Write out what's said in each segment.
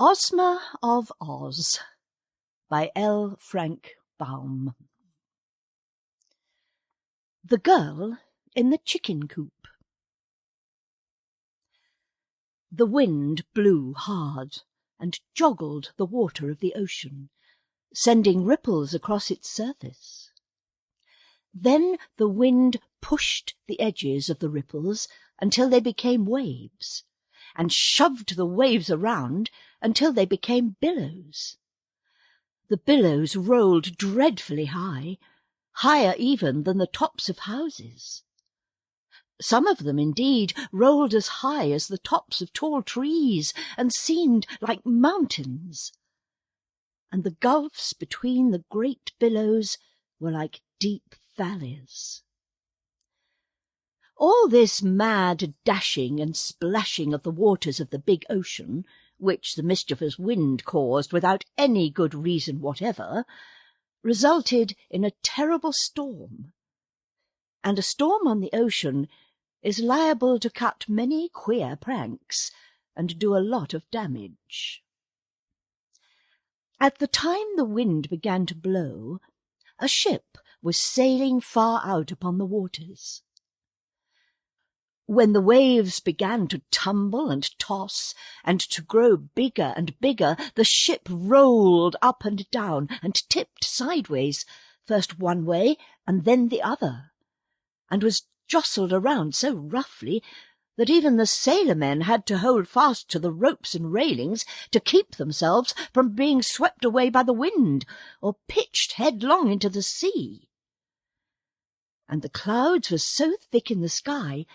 Ozma of Oz by L. Frank Baum. The Girl in the Chicken Coop. The wind blew hard and joggled the water of the ocean, sending ripples across its surface. Then the wind pushed the edges of the ripples until they became waves, and shoved the waves around until they became billows. The billows rolled dreadfully high, higher even than the tops of houses. Some of them, indeed, rolled as high as the tops of tall trees and seemed like mountains. And the gulfs between the great billows were like deep valleys. All this mad dashing and splashing of the waters of the big ocean, which the mischievous wind caused without any good reason whatever, resulted in a terrible storm. And a storm on the ocean is liable to cut many queer pranks and do a lot of damage. At the time the wind began to blow, a ship was sailing far out upon the waters. When the waves began to tumble and toss and to grow bigger and bigger, the ship rolled up and down and tipped sideways, first one way and then the other, and was jostled around so roughly that even the sailor-men had to hold fast to the ropes and railings to keep themselves from being swept away by the wind or pitched headlong into the sea. And the clouds were so thick in the sky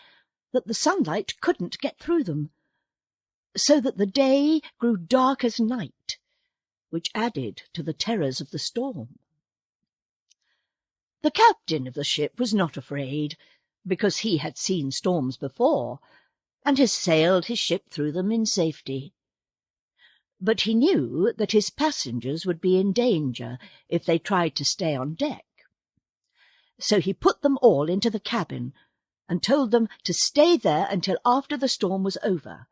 that the sunlight couldn't get through them, so that the day grew dark as night, which added to the terrors of the storm. The captain of the ship was not afraid, because he had seen storms before, and had sailed his ship through them in safety. But he knew that his passengers would be in danger if they tried to stay on deck. So he put them all into the cabin, and told them to stay there until after the storm was over,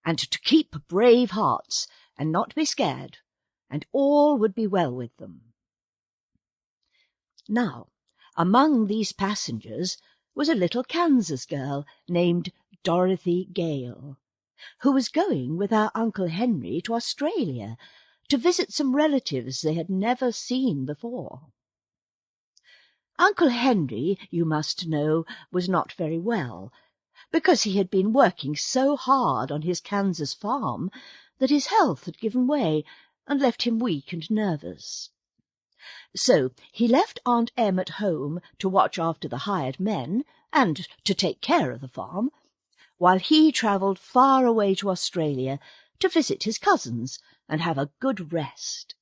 and to keep brave hearts and not be scared, and all would be well with them. Now, among these passengers was a little Kansas girl named Dorothy Gale, who was going with her Uncle Henry to Australia to visit some relatives they had never seen before. Uncle Henry, you must know, was not very well, because he had been working so hard on his Kansas farm that his health had given way and left him weak and nervous. So he left Aunt Em at home to watch after the hired men and to take care of the farm, while he travelled far away to Australia to visit his cousins and have a good rest.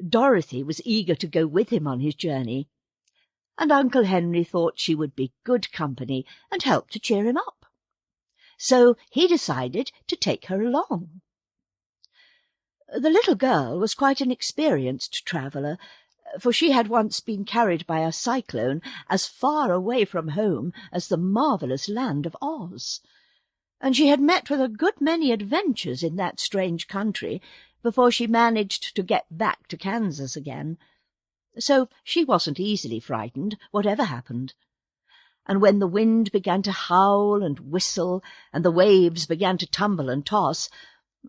Dorothy was eager to go with him on his journey, and Uncle Henry thought she would be good company and help to cheer him up. So he decided to take her along. The little girl was quite an experienced traveller, for she had once been carried by a cyclone as far away from home as the marvellous land of Oz, and she had met with a good many adventures in that strange country before she managed to get back to Kansas again. So she wasn't easily frightened, whatever happened. And when the wind began to howl and whistle, and the waves began to tumble and toss,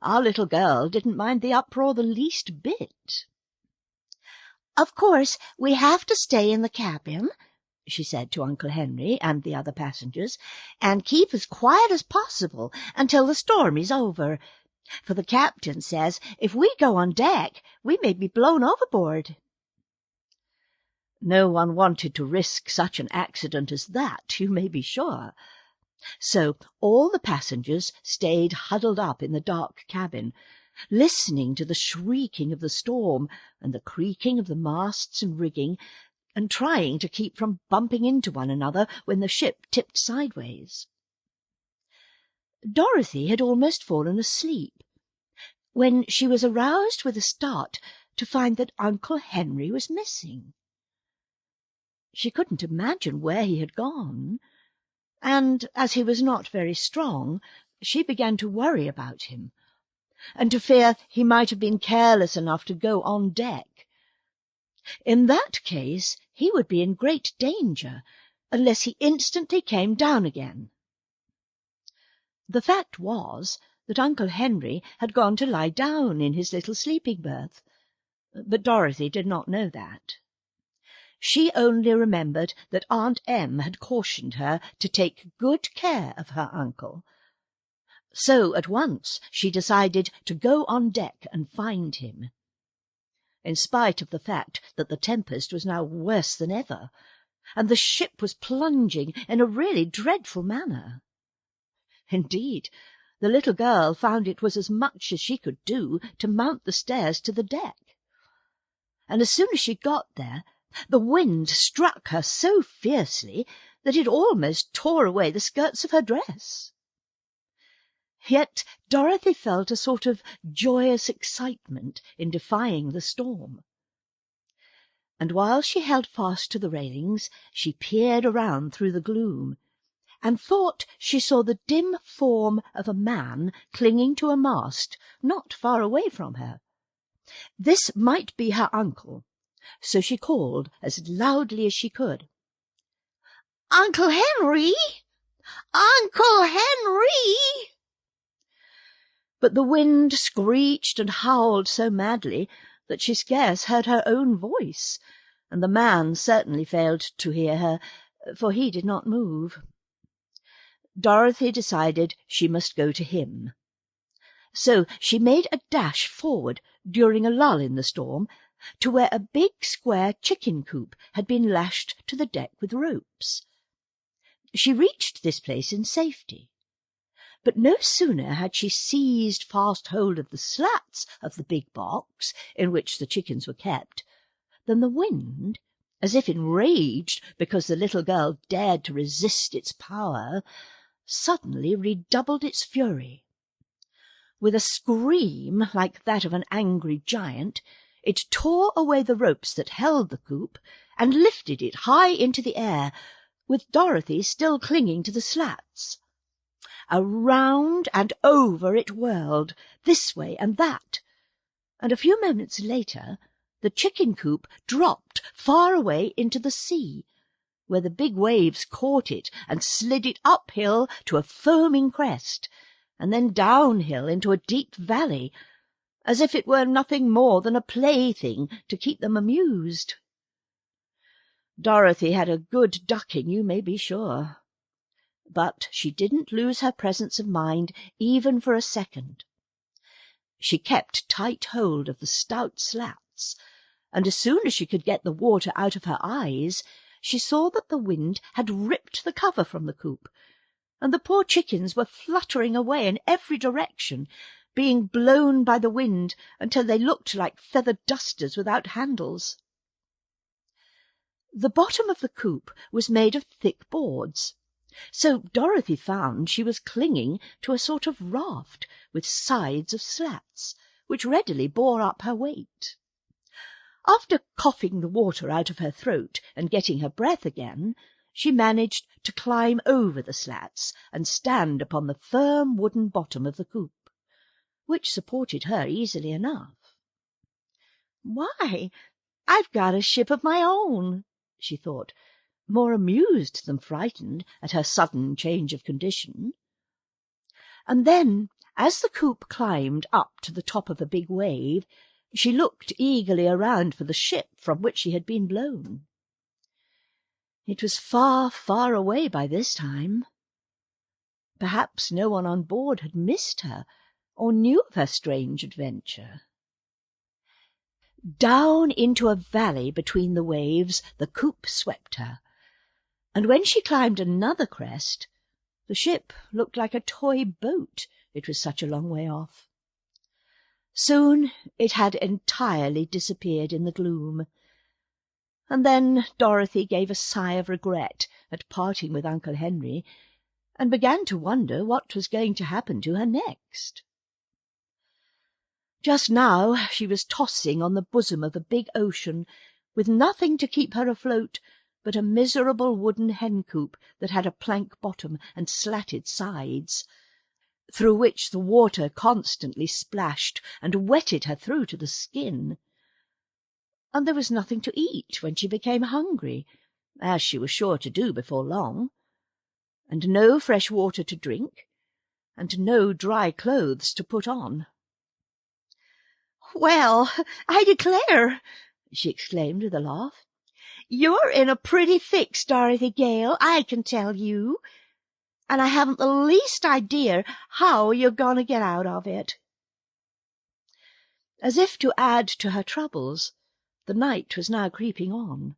our little girl didn't mind the uproar the least bit. "Of course, we have to stay in the cabin," she said to Uncle Henry and the other passengers, "and keep as quiet as possible until the storm is over, for the captain says if we go on deck we may be blown overboard." No one wanted to risk such an accident as that, you may be sure. So all the passengers stayed huddled up in the dark cabin, listening to the shrieking of the storm and the creaking of the masts and rigging, and trying to keep from bumping into one another when the ship tipped sideways. Dorothy had almost fallen asleep, when she was aroused with a start to find that Uncle Henry was missing. She couldn't imagine where he had gone, and as he was not very strong, she began to worry about him, and to fear he might have been careless enough to go on deck. In that case he would be in great danger, unless he instantly came down again. The fact was that Uncle Henry had gone to lie down in his little sleeping berth, but Dorothy did not know that. She only remembered that Aunt Em had cautioned her to take good care of her uncle. So at once she decided to go on deck and find him, in spite of the fact that the tempest was now worse than ever, and the ship was plunging in a really dreadful manner. Indeed, the little girl found it was as much as she could do to mount the stairs to the deck, and as soon as she got there, the wind struck her so fiercely that it almost tore away the skirts of her dress. Yet Dorothy felt a sort of joyous excitement in defying the storm, and while she held fast to the railings, she peered around through the gloom, and thought she saw the dim form of a man clinging to a mast not far away from her. This might be her uncle, so she called as loudly as she could, "Uncle Henry! Uncle Henry!" But the wind screeched and howled so madly that she scarce heard her own voice, and the man certainly failed to hear her, for he did not move. Dorothy decided she must go to him. So she made a dash forward during a lull in the storm to where a big square chicken coop had been lashed to the deck with ropes. She reached this place in safety, but no sooner had she seized fast hold of the slats of the big box in which the chickens were kept than the wind, as if enraged because the little girl dared to resist its power, suddenly redoubled its fury. With a scream like that of an angry giant, it tore away the ropes that held the coop and lifted it high into the air, with Dorothy still clinging to the slats. Around and over it whirled, this way and that, and a few moments later the chicken coop dropped far away into the sea, where the big waves caught it and slid it uphill to a foaming crest, and then downhill into a deep valley, as if it were nothing more than a plaything to keep them amused. Dorothy had a good ducking, you may be sure. But she didn't lose her presence of mind even for a second. She kept tight hold of the stout slats, and as soon as she could get the water out of her eyes, she saw that the wind had ripped the cover from the coop, and the poor chickens were fluttering away in every direction, being blown by the wind until they looked like feather dusters without handles. The bottom of the coop was made of thick boards, so Dorothy found she was clinging to a sort of raft with sides of slats, which readily bore up her weight. After coughing the water out of her throat and getting her breath again, she managed to climb over the slats and stand upon the firm wooden bottom of the coop, which supported her easily enough. "Why, I've got a ship of my own," she thought, more amused than frightened at her sudden change of condition. And then, as the coop climbed up to the top of a big wave, she looked eagerly around for the ship from which she had been blown. It was far, far away by this time. Perhaps no one on board had missed her, or knew of her strange adventure. Down into a valley between the waves the coop swept her, and when she climbed another crest, the ship looked like a toy boat, it was such a long way off. Soon it had entirely disappeared in the gloom, and then Dorothy gave a sigh of regret at parting with Uncle Henry, and began to wonder what was going to happen to her next. Just now she was tossing on the bosom of the big ocean, with nothing to keep her afloat but a miserable wooden hen-coop that had a plank bottom and slatted sides. through which the water constantly splashed and wetted her through to the skin. And there was nothing to eat when she became hungry, as she was sure to do before long, and no fresh water to drink, and no dry clothes to put on. "Well, I declare," she exclaimed with a laugh, "you're in a pretty fix, Dorothy Gale, I can tell you, and I haven't the least idea how you're going to get out of it." As if to add to her troubles, the night was now creeping on,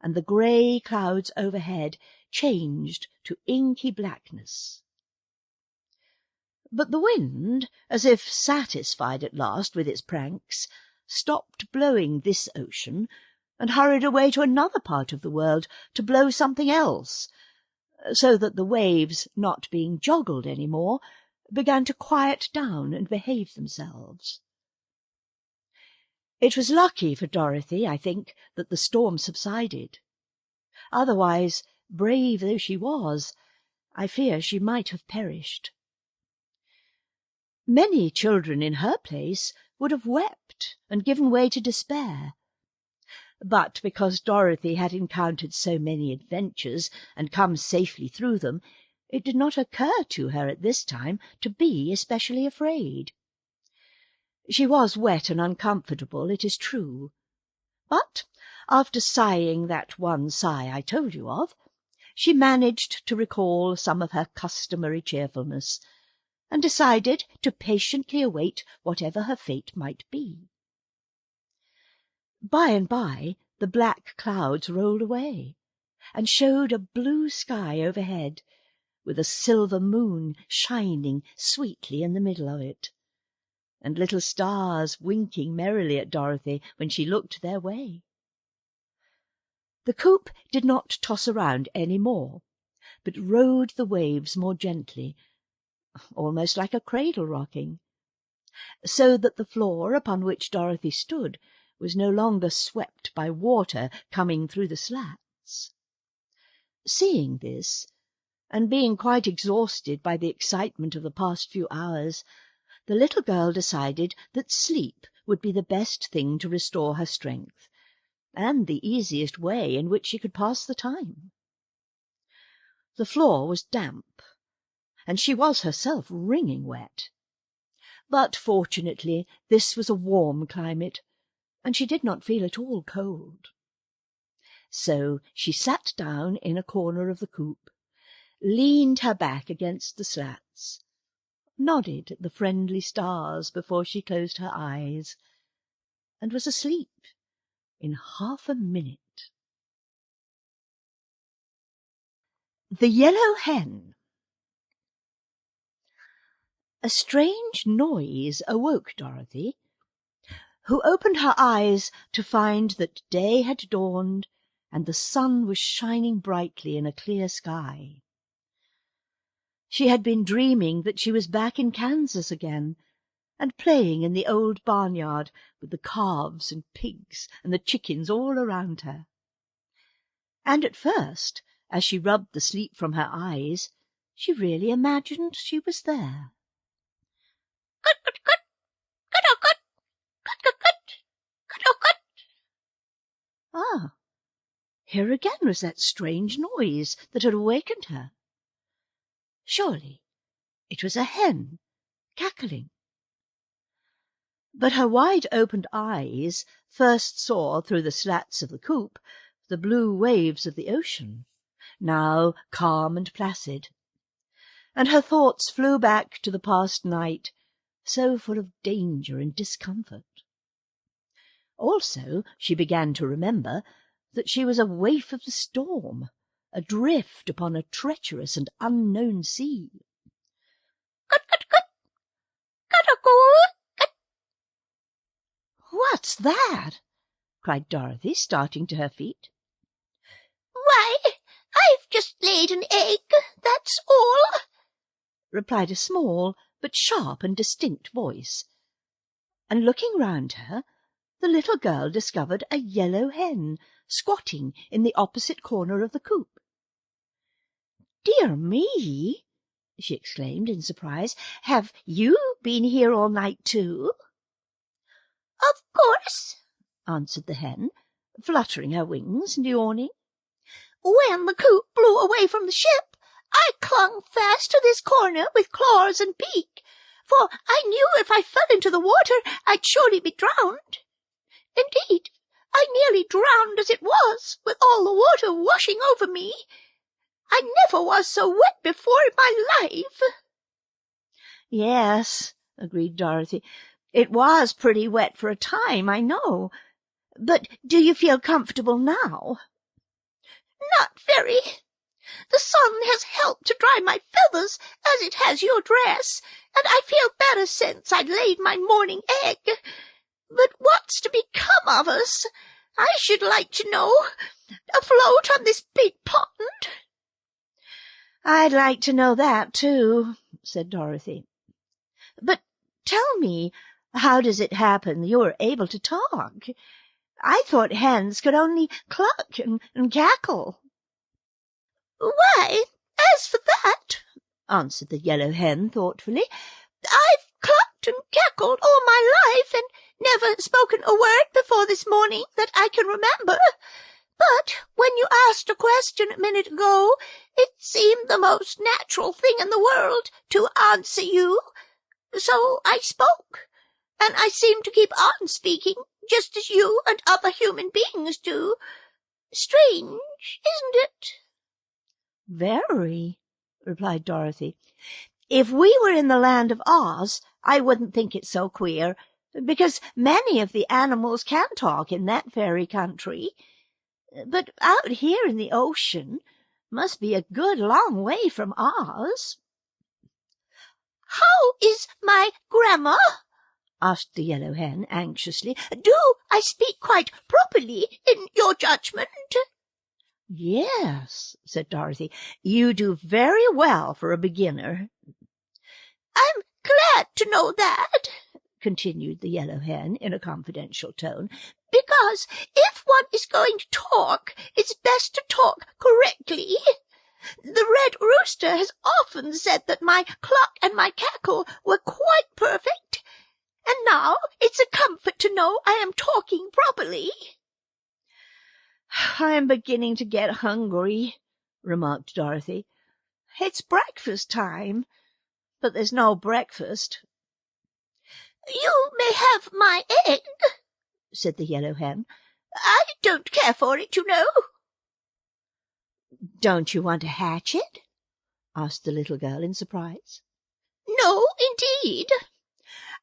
and the grey clouds overhead changed to inky blackness. But the wind, as if satisfied at last with its pranks, stopped blowing this ocean and hurried away to another part of the world to blow something else, so that the waves, not being joggled any more, began to quiet down and behave themselves. It was lucky for Dorothy, I think, that the storm subsided. Otherwise, brave though she was, I fear she might have perished. Many children in her place would have wept and given way to despair. But because Dorothy had encountered so many adventures and come safely through them, it did not occur to her at this time to be especially afraid. She was wet and uncomfortable, it is true, but after sighing that one sigh I told you of, she managed to recall some of her customary cheerfulness, and decided to patiently await whatever her fate might be. By and by the black clouds rolled away, and showed a blue sky overhead, with a silver moon shining sweetly in the middle of it, and little stars winking merrily at Dorothy when she looked their way. The coop did not toss around any more, but rode the waves more gently, almost like a cradle rocking, so that the floor upon which Dorothy stood was no longer swept by water coming through the slats. Seeing this, and being quite exhausted by the excitement of the past few hours, the little girl decided that sleep would be the best thing to restore her strength, and the easiest way in which she could pass the time. The floor was damp, and she was herself wringing wet. But fortunately this was a warm climate, and she did not feel at all cold. So she sat down in a corner of the coop, leaned her back against the slats, nodded at the friendly stars before she closed her eyes, and was asleep in half a minute. The Yellow Hen. A strange noise awoke Dorothy, who opened her eyes to find that day had dawned and the sun was shining brightly in a clear sky. She had been dreaming that she was back in Kansas again, and playing in the old barnyard with the calves and pigs and the chickens all around her. And at first, as she rubbed the sleep from her eyes, she really imagined she was there. "Cut, cut, cut! Cut, cut, cut! Cut, cut, cut! Cut, cut, cut!" Ah, here again was that strange noise that had awakened her. Surely it was a hen cackling. But her wide-opened eyes first saw through the slats of the coop the blue waves of the ocean, now calm and placid, and her thoughts flew back to the past night, so full of danger and discomfort. Also she began to remember that she was a waif of the storm, adrift upon a treacherous and unknown sea. "Cut, cut, cut! Cut-a-coo! Cut!" "What's that?" cried Dorothy, starting to her feet. "Why, I've just laid an egg, that's all," replied a small but sharp and distinct voice, and looking round her, the little girl discovered a yellow hen squatting in the opposite corner of the coop. "Dear me!" she exclaimed in surprise. "Have you been here all night too?" "Of course," answered the hen, fluttering her wings and yawning. "When the coop blew away from the ship, I clung fast to this corner with claws and beak, for I knew if I fell into the water I'd surely be drowned. Indeed, I nearly drowned as it was, with all the water washing over me. I never was so wet before in my life." "Yes," agreed Dorothy. "It was pretty wet for a time, I know. But do you feel comfortable now?" "Not very. The sun has helped to dry my feathers, as it has your dress, and I feel better since I laid my morning egg. But what's to become of us, I should like to know, afloat on this big pond?" "I'd like to know that too," said Dorothy. "But tell me, how does it happen you are able to talk? I thought hens could only cluck and cackle." "Why, as for that," answered the Yellow Hen thoughtfully, "I've clucked and cackled all my life, and never spoken a word before this morning that I can remember. But when you asked a question a minute ago, it seemed the most natural thing in the world to answer you. So I spoke, and I seem to keep on speaking, just as you and other human beings do. Strange, isn't it?" "Very," replied Dorothy. "If we were in the land of Oz, I wouldn't think it so queer, because many of the animals can talk in that fairy country. But out here in the ocean must be a good long way from Oz." "How is my grammar?" asked the Yellow Hen anxiously. "Do I speak quite properly in your judgment?" "Yes," said Dorothy, "you do very well for a beginner." "I'm glad to know that," continued the Yellow Hen in a confidential tone, "because if one is going to talk, it's best to talk correctly. The Red Rooster has often said that my cluck and my cackle were quite perfect, and now it's a comfort to know I am talking properly." "I am beginning to get hungry," remarked Dorothy. "It's breakfast time, but there's no breakfast." "You may have my egg," said the Yellow Hen. "I don't care for it, you know." "Don't you want to hatch it?" asked the little girl in surprise. "No, indeed.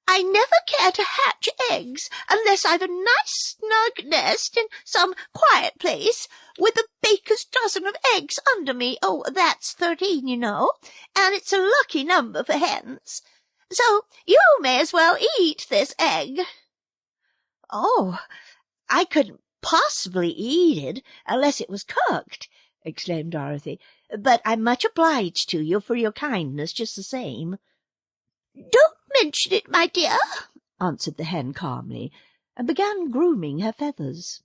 I never care to hatch eggs unless I've a nice snug nest in some quiet place, with a baker's dozen of eggs under me. Oh, that's 13, you know, and it's a lucky number for hens. So you may as well eat this egg." "Oh, I couldn't possibly eat it unless it was cooked," exclaimed Dorothy. "But I'm much obliged to you for your kindness just the same." "Don't mention it, my dear," answered the hen calmly, and began grooming her feathers.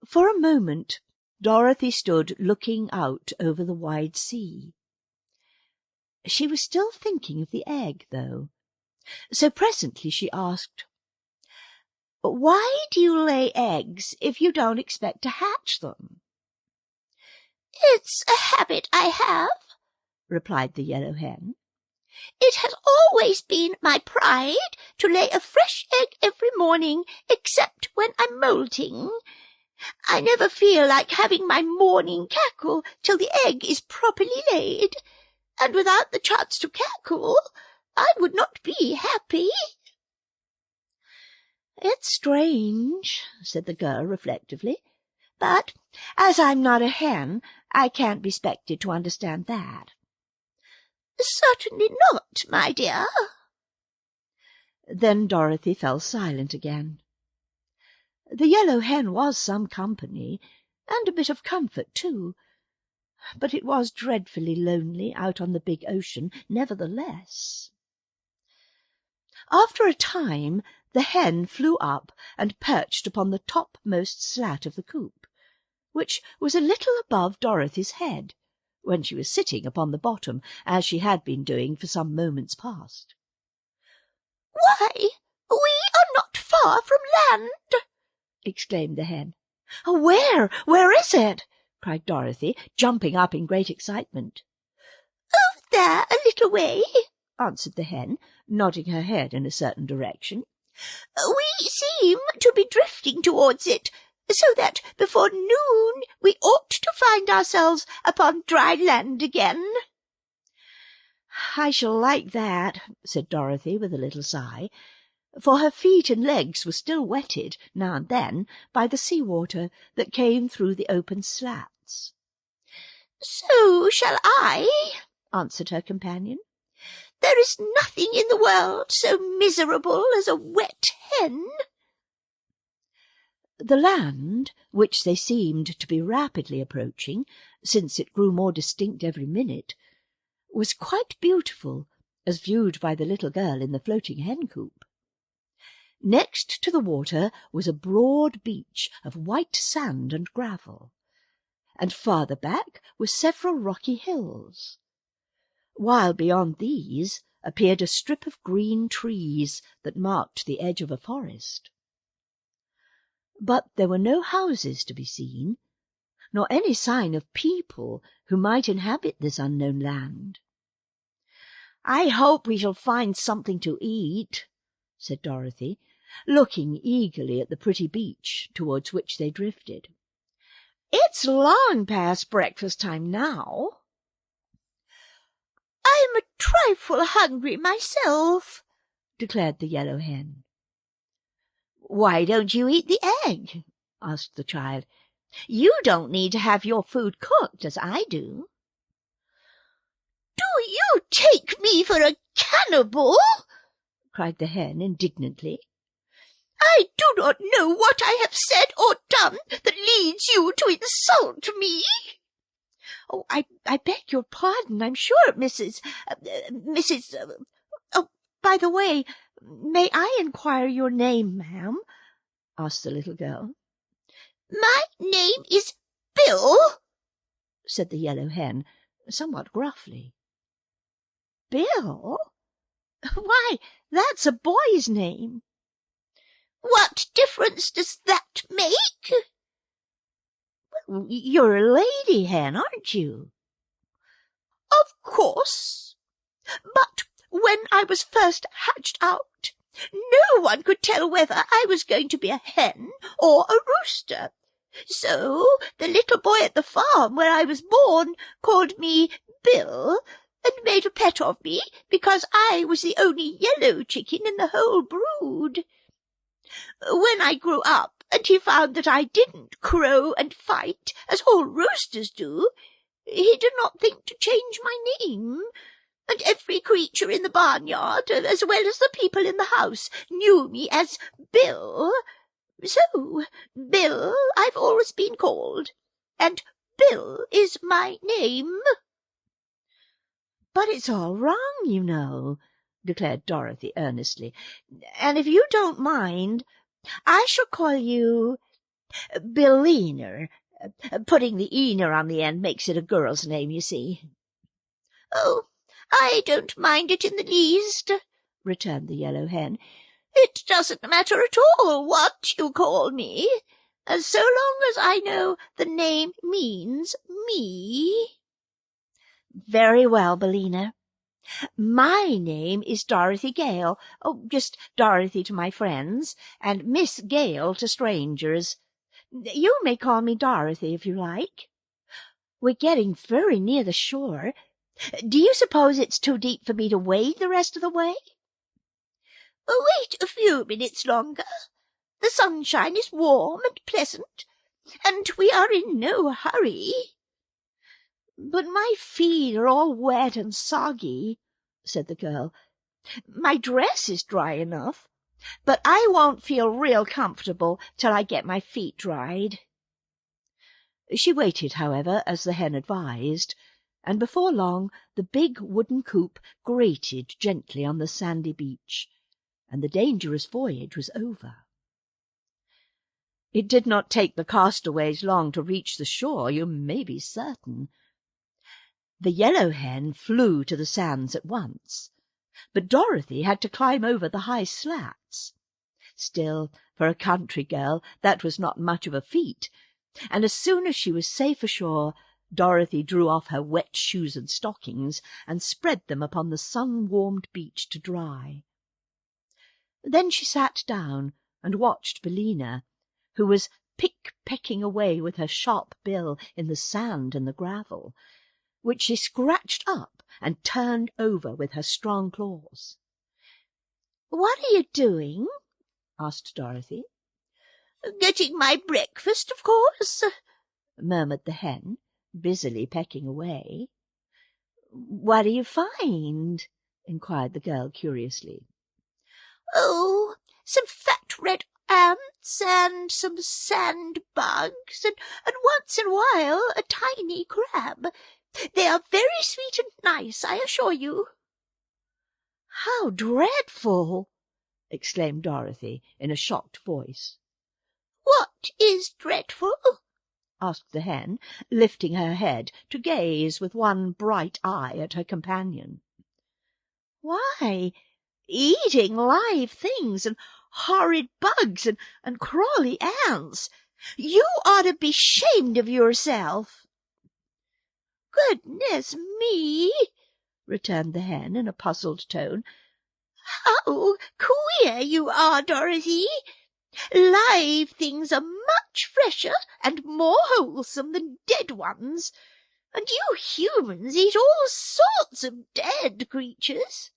For a moment Dorothy stood looking out over the wide sea. She was still thinking of the egg, though, so presently she asked, "Why do you lay eggs if you don't expect to hatch them?" "It's a habit I have," replied the Yellow Hen. "It has always been my pride to lay a fresh egg every morning, except when I'm moulting. I never feel like having my morning cackle till the egg is properly laid, and without the chance to cackle, I would not be happy." "It's strange," said the girl reflectively, "but as I'm not a hen, I can't be expected to understand that." "Certainly not, my dear." Then Dorothy fell silent again. The Yellow Hen was some company, and a bit of comfort too, but it was dreadfully lonely out on the big ocean nevertheless. After a time the hen flew up and perched upon the topmost slat of the coop, which was a little above Dorothy's head, when she was sitting upon the bottom, as she had been doing for some moments past. "Why, we are not far from land," exclaimed the hen. "Oh, where? Where is it?" cried Dorothy, jumping up in great excitement. "Over there a little way," answered the hen, nodding her head in a certain direction. "We seem to be drifting towards it, so that before noon we ought to find ourselves upon dry land again." "I shall like that," said Dorothy with a little sigh, for her feet and legs were still wetted, now and then, by the sea-water that came through the open slats. "So shall I," answered her companion. "There is nothing in the world so miserable as a wet hen." The land, which they seemed to be rapidly approaching, since it grew more distinct every minute, was quite beautiful, as viewed by the little girl in the floating hen-coop. Next to the water was a broad beach of white sand and gravel, and farther back were several rocky hills, while beyond these appeared a strip of green trees that marked the edge of a forest. But there were no houses to be seen, nor any sign of people who might inhabit this unknown land. "I hope we shall find something to eat," said Dorothy, looking eagerly at the pretty beach towards which they drifted. "It's long past breakfast time now." "I'm a trifle hungry myself," declared the Yellow Hen. "Why don't you eat the egg?" asked the child. "You don't need to have your food cooked as I do." "Do you take me for a cannibal?" cried the hen indignantly. "I do not know what I have said or done that leads you to insult me." "Oh, I beg your pardon, I'm sure, Mrs. Oh, by the way, may I inquire your name, ma'am?" asked the little girl. "My name is Bill," said the Yellow Hen, somewhat gruffly. "Bill? Why, that's a boy's name." "What difference does that make?" "You're a lady hen, aren't you?" "Of course. But when I was first hatched out, no one could tell whether I was going to be a hen or a rooster. So the little boy at the farm where I was born called me Bill, and made a pet of me because I was the only yellow chicken in the whole brood. When I grew up, and he found that I didn't crow and fight as all roosters do, he did not think to change my name, and every creature in the barnyard, as well as the people in the house, knew me as Bill. So Bill I've always been called, and Bill is my name." "But it's all wrong, you know," declared Dorothy earnestly, "and if you don't mind, I shall call you Billina. Putting the "iner" on the end makes it a girl's name, you see." "Oh, I don't mind it in the least," returned the Yellow Hen. "It doesn't matter at all what you call me, so long as I know the name means me." "Very well, Billina. My name is Dorothy Gale. Oh, just Dorothy to my friends, and Miss Gale to strangers. You may call me Dorothy if you like. We're getting very near the shore. Do you suppose it's too deep for me to wade the rest of the way?" "Wait a few minutes longer. The sunshine is warm and pleasant, and we are in no hurry." "But my feet are all wet and soggy," said the girl. "My dress is dry enough, but I won't feel real comfortable till I get my feet dried." She waited, however, as the hen advised, and before long the big wooden coop grated gently on the sandy beach, and the dangerous voyage was over. It did not take the castaways long to reach the shore, you may be certain. The Yellow Hen flew to the sands at once, but Dorothy had to climb over the high slats. Still, for a country girl, that was not much of a feat, and as soon as she was safe ashore, Dorothy drew off her wet shoes and stockings and spread them upon the sun-warmed beach to dry. Then she sat down and watched Billina, who was pick-pecking away with her sharp bill in the sand and the gravel, which she scratched up and turned over with her strong claws. "What are you doing?" asked Dorothy. "Getting my breakfast, of course," murmured the hen, busily pecking away. "What do you find?" inquired the girl curiously. "Oh, some fat red ants and some sand bugs, and once in a while a tiny crab. They are very sweet and nice, I assure you." "How dreadful!" exclaimed Dorothy in a shocked voice. "What is dreadful?" asked the hen, lifting her head to gaze with one bright eye at her companion. "Why, eating live things and horrid bugs and crawly ants. You ought to be ashamed of yourself." "Goodness me!" returned the hen in a puzzled tone. "How queer you are, Dorothy! Live things are much fresher and more wholesome than dead ones, and you humans eat all sorts of dead creatures."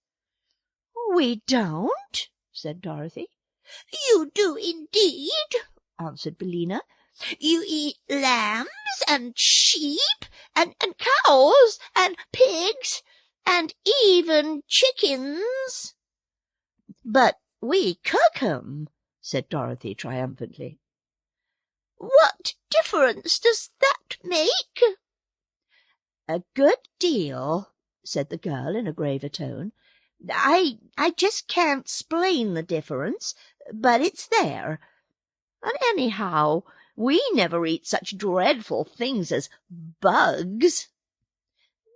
"We don't," said Dorothy. "You do indeed," answered Billina. "You eat lambs and sheep and cows and pigs and even chickens." "But we cook 'em," said Dorothy triumphantly. "What difference does that make?" "A good deal," said the girl in a graver tone. I just can't explain the difference, but it's there. And anyhow, we never eat such dreadful things as bugs."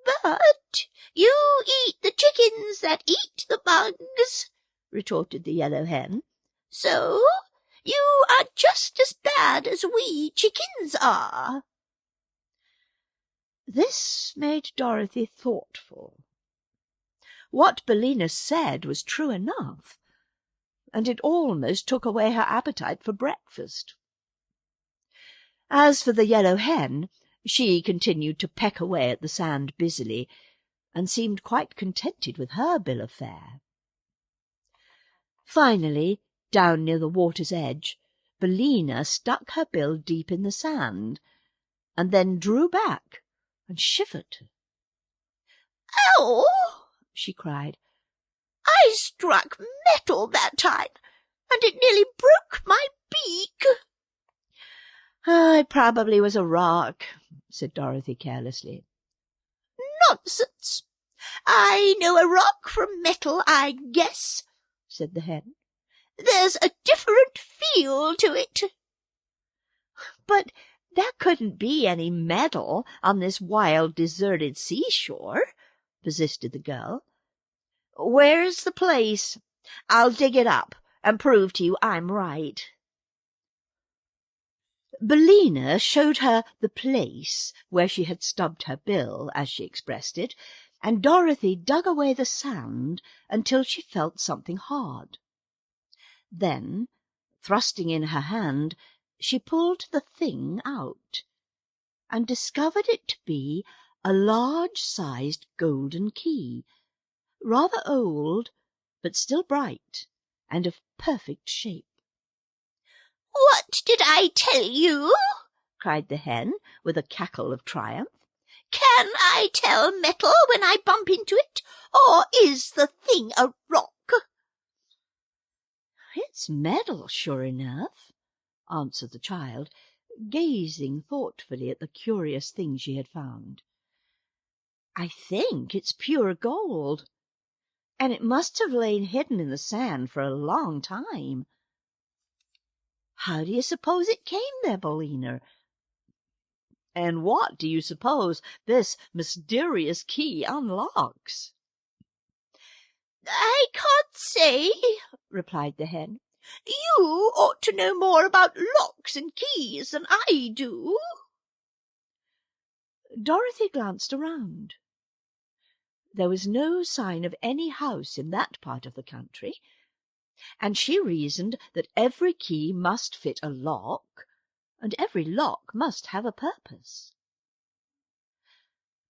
"But you eat the chickens that eat the bugs," retorted the Yellow Hen. "So you are just as bad as we chickens are." This made Dorothy thoughtful. What Billina said was true enough, and it almost took away her appetite for breakfast. As for the Yellow Hen, she continued to peck away at the sand busily, and seemed quite contented with her bill of fare. Finally, down near the water's edge, Billina stuck her bill deep in the sand, and then drew back and shivered. "Ow!" she cried. "I struck metal that time, and it nearly broke my beak." "It probably was a rock," said Dorothy carelessly. "Nonsense! I know a rock from metal, I guess," said the hen. "There's a different feel to it." "But there couldn't be any metal on this wild, deserted seashore," persisted the girl. "Where's the place? I'll dig it up and prove to you I'm right." Billina showed her the place where she had stubbed her bill, as she expressed it, and Dorothy dug away the sand until she felt something hard. Then, thrusting in her hand, she pulled the thing out, and discovered it to be a large-sized golden key, rather old, but still bright, and of perfect shape. "What did I tell you?" cried the hen, with a cackle of triumph. "Can I tell metal when I bump into it, or is the thing a rock?" "It's metal, sure enough," answered the child, gazing thoughtfully at the curious thing she had found. "I think it's pure gold, and it must have lain hidden in the sand for a long time. How do you suppose it came there, Billina? And what do you suppose this mysterious key unlocks? "I can't say," replied the hen. "You ought to know more about locks and keys than I do." Dorothy glanced around. There was no sign of any house in that part of the country, and she reasoned that every key must fit a lock, and every lock must have a purpose.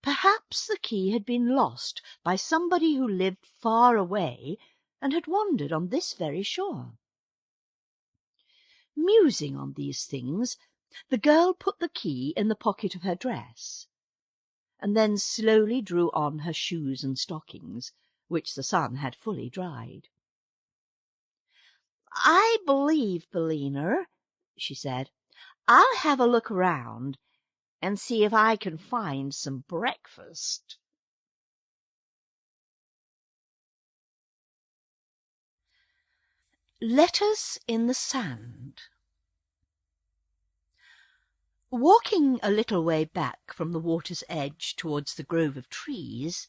Perhaps the key had been lost by somebody who lived far away and had wandered on this very shore. Musing on these things, the girl put the key in the pocket of her dress, and then slowly drew on her shoes and stockings, which the sun had fully dried. "I believe, Billina," she said, "I'll have a look around and see if I can find some breakfast." Letters in the Sand. Walking a little way back from the water's edge towards the grove of trees,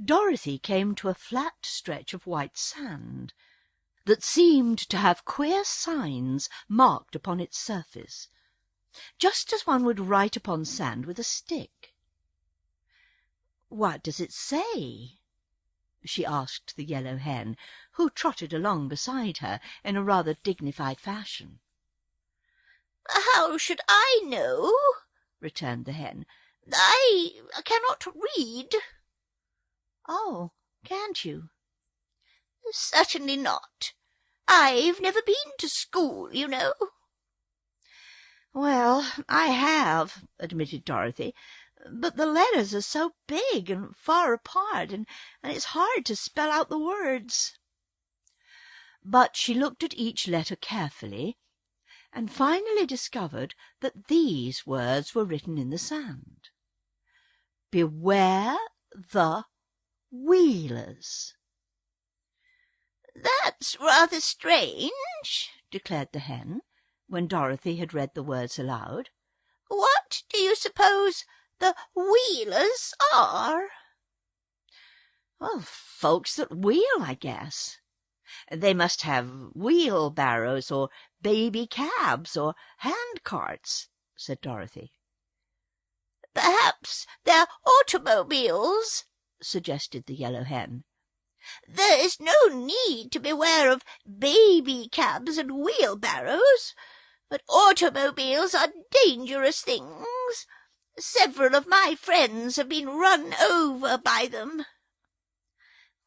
Dorothy came to a flat stretch of white sand that seemed to have queer signs marked upon its surface, just as one would write upon sand with a stick. "What does it say?" she asked the Yellow Hen, who trotted along beside her in a rather dignified fashion. "How should I know?" returned the hen. "I cannot read." "Oh, can't you?" "Certainly not. I've never been to school, you know." "Well, I have," admitted Dorothy, "but the letters are so big and far apart, and it's hard to spell out the words." But she looked at each letter carefully, and finally discovered that these words were written in the sand: "Beware the Wheelers." "That's rather strange," declared the hen, when Dorothy had read the words aloud. "What do you suppose the Wheelers are?" "Well, folks that wheel, I guess. They must have wheelbarrows or baby cabs or hand carts," said Dorothy. "Perhaps they're automobiles," suggested the Yellow Hen. "There is no need to beware of baby cabs and wheelbarrows, but automobiles are dangerous things. Several of my friends have been run over by them."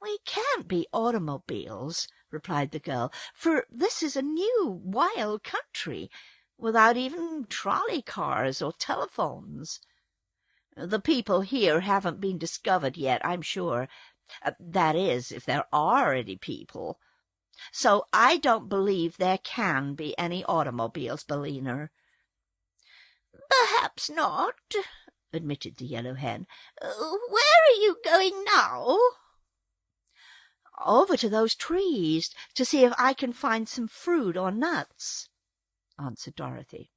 "We can't be automobiles," replied the girl, "for this is a new, wild country, without even trolley cars or telephones. The people here haven't been discovered yet, I'm sure. That is, if there are any people. So I don't believe there can be any automobiles, Billina." "Perhaps not," admitted the Yellow Hen. "Where are you going now?" "Over to those trees to see if I can find some fruit or nuts," answered Dorothy.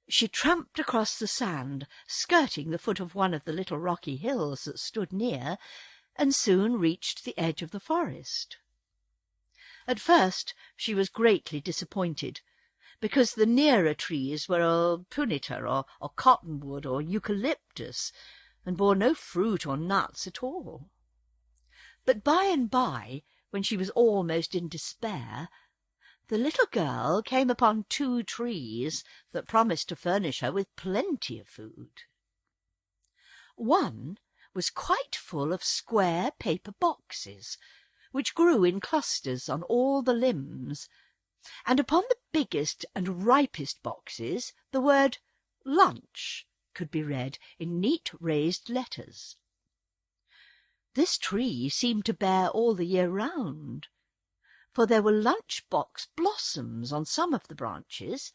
She tramped across the sand, skirting the foot of one of the little rocky hills that stood near, and soon reached the edge of the forest. At first she was greatly disappointed, because the nearer trees were all punita or cottonwood or eucalyptus, and bore no fruit or nuts at all. But by and by, when she was almost in despair, the little girl came upon 2 trees that promised to furnish her with plenty of food. One was quite full of square paper boxes, which grew in clusters on all the limbs, and upon the biggest and ripest boxes the word "lunch" could be read in neat raised letters. This tree seemed to bear all the year round, for there were lunch-box blossoms on some of the branches,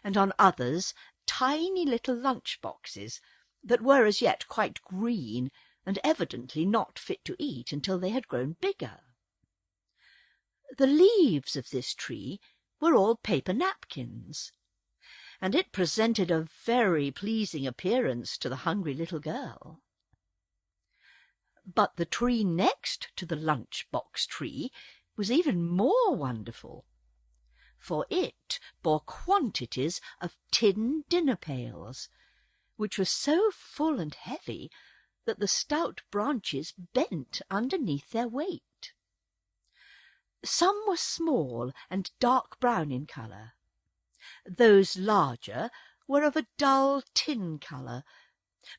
and on others tiny little lunch-boxes that were as yet quite green and evidently not fit to eat until they had grown bigger. The leaves of this tree were all paper napkins, and it presented a very pleasing appearance to the hungry little girl. But the tree next to the lunch-box tree was even more wonderful, for it bore quantities of tin dinner-pails, which were so full and heavy that the stout branches bent underneath their weight. Some were small and dark brown in colour. Those larger were of a dull tin colour,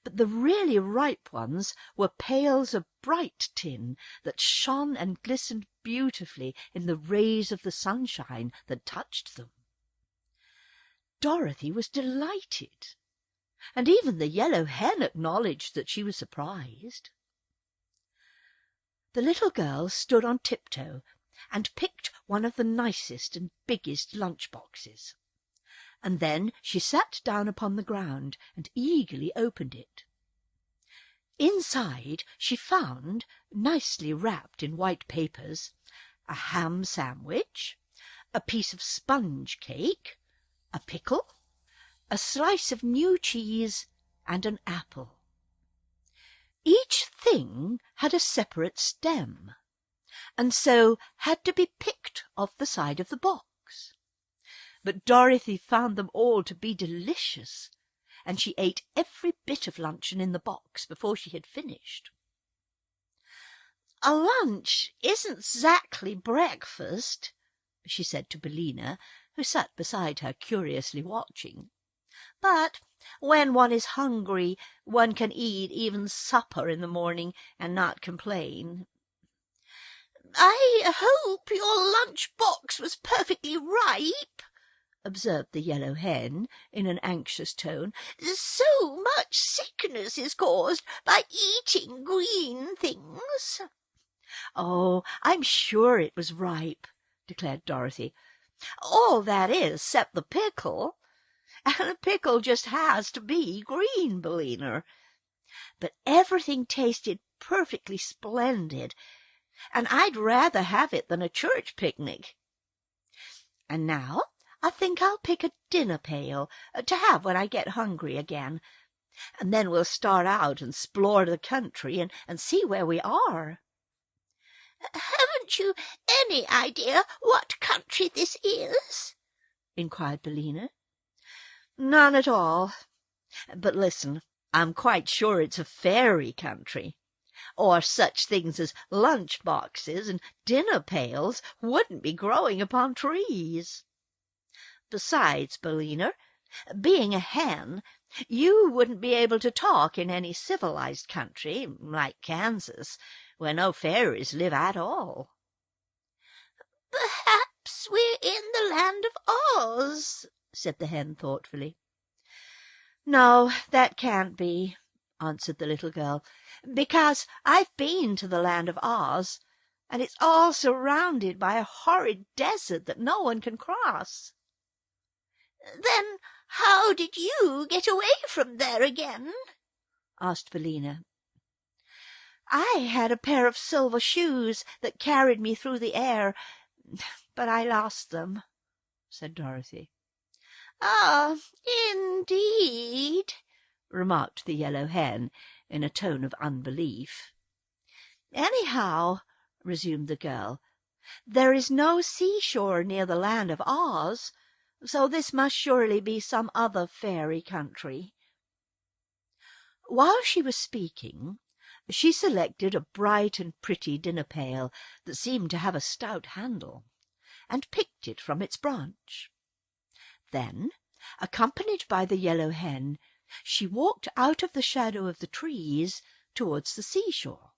but the really ripe ones were pails of bright tin that shone and glistened beautifully in the rays of the sunshine that touched them. Dorothy was delighted, and even the Yellow Hen acknowledged that she was surprised. The little girl stood on tiptoe and picked one of the nicest and biggest lunch-boxes, and then she sat down upon the ground and eagerly opened it. Inside she found, nicely wrapped in white papers, a ham sandwich, a piece of sponge cake, a pickle, a slice of new cheese, and an apple. Each thing had a separate stem, and so had to be picked off the side of the box. But Dorothy found them all to be delicious, and she ate every bit of luncheon in the box before she had finished. "A lunch isn't exactly breakfast," she said to Billina, who sat beside her curiously watching. "But when one is hungry, one can eat even supper in the morning and not complain." "I hope your lunch-box was perfectly ripe," observed the Yellow Hen in an anxious tone. "So much sickness is caused by eating green things." "Oh, I'm sure it was ripe," declared Dorothy. "All that is, 'cept the pickle. And a pickle just has to be green, Billina. But everything tasted perfectly splendid, and I'd rather have it than a church picnic. And now I think I'll pick a dinner-pail to have when I get hungry again, and then we'll start out and explore the country and see where we are." "Haven't you any idea what country this is?" inquired Billina. "None at all. But listen, I'm quite sure it's a fairy country, or such things as lunch-boxes and dinner-pails wouldn't be growing upon trees. Besides, Billina, being a hen, you wouldn't be able to talk in any civilized country like Kansas, where no fairies live at all." "Perhaps we're in the land of Oz," said the hen thoughtfully. "No, that can't be," answered the little girl, "because I've been to the land of Oz, and it's all surrounded by a horrid desert that no one can cross." "Then how did you get away from there again?" asked Billina. "I had a pair of silver shoes that carried me through the air, but I lost them," said Dorothy. "Ah, indeed," remarked the Yellow Hen in a tone of unbelief. "Anyhow," resumed the girl, "there is no seashore near the land of Oz, so this must surely be some other fairy country." While she was speaking, she selected a bright and pretty dinner-pail that seemed to have a stout handle, and picked it from its branch. Then, accompanied by the Yellow Hen, she walked out of the shadow of the trees towards the seashore.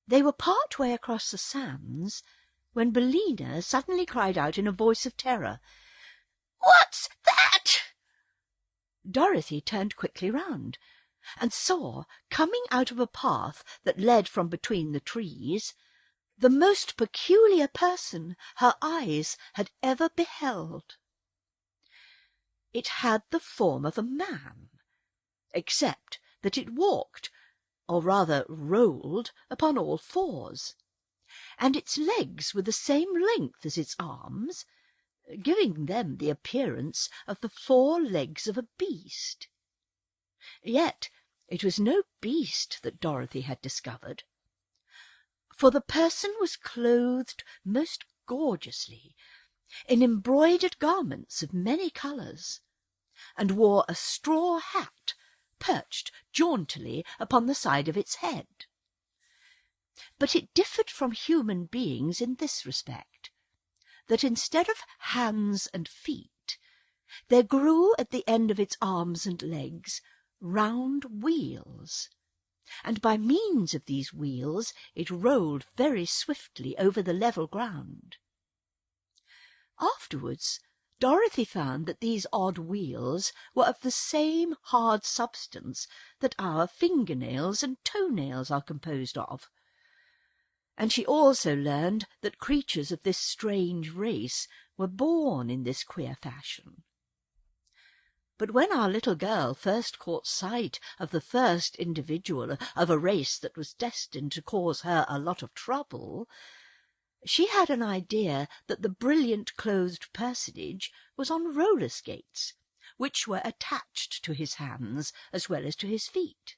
They were part way across the sands when Billina suddenly cried out in a voice of terror, "What's that?" Dorothy turned quickly round, and saw, coming out of a path that led from between the trees, the most peculiar person her eyes had ever beheld. It had the form of a man, except that it walked, or rather rolled, upon all fours, and its legs were the same length as its arms, giving them the appearance of the 4 legs of a beast. Yet it was no beast that Dorothy had discovered, for the person was clothed most gorgeously in embroidered garments of many colours, and wore a straw hat perched jauntily upon the side of its head. But it differed from human beings in this respect, that instead of hands and feet, there grew at the end of its arms and legs round wheels, and by means of these wheels it rolled very swiftly over the level ground. Afterwards Dorothy found that these odd wheels were of the same hard substance that our fingernails and toenails are composed of, and she also learned that creatures of this strange race were born in this queer fashion. But when our little girl first caught sight of the first individual of a race that was destined to cause her a lot of trouble, she had an idea that the brilliant-clothed personage was on roller skates, which were attached to his hands as well as to his feet.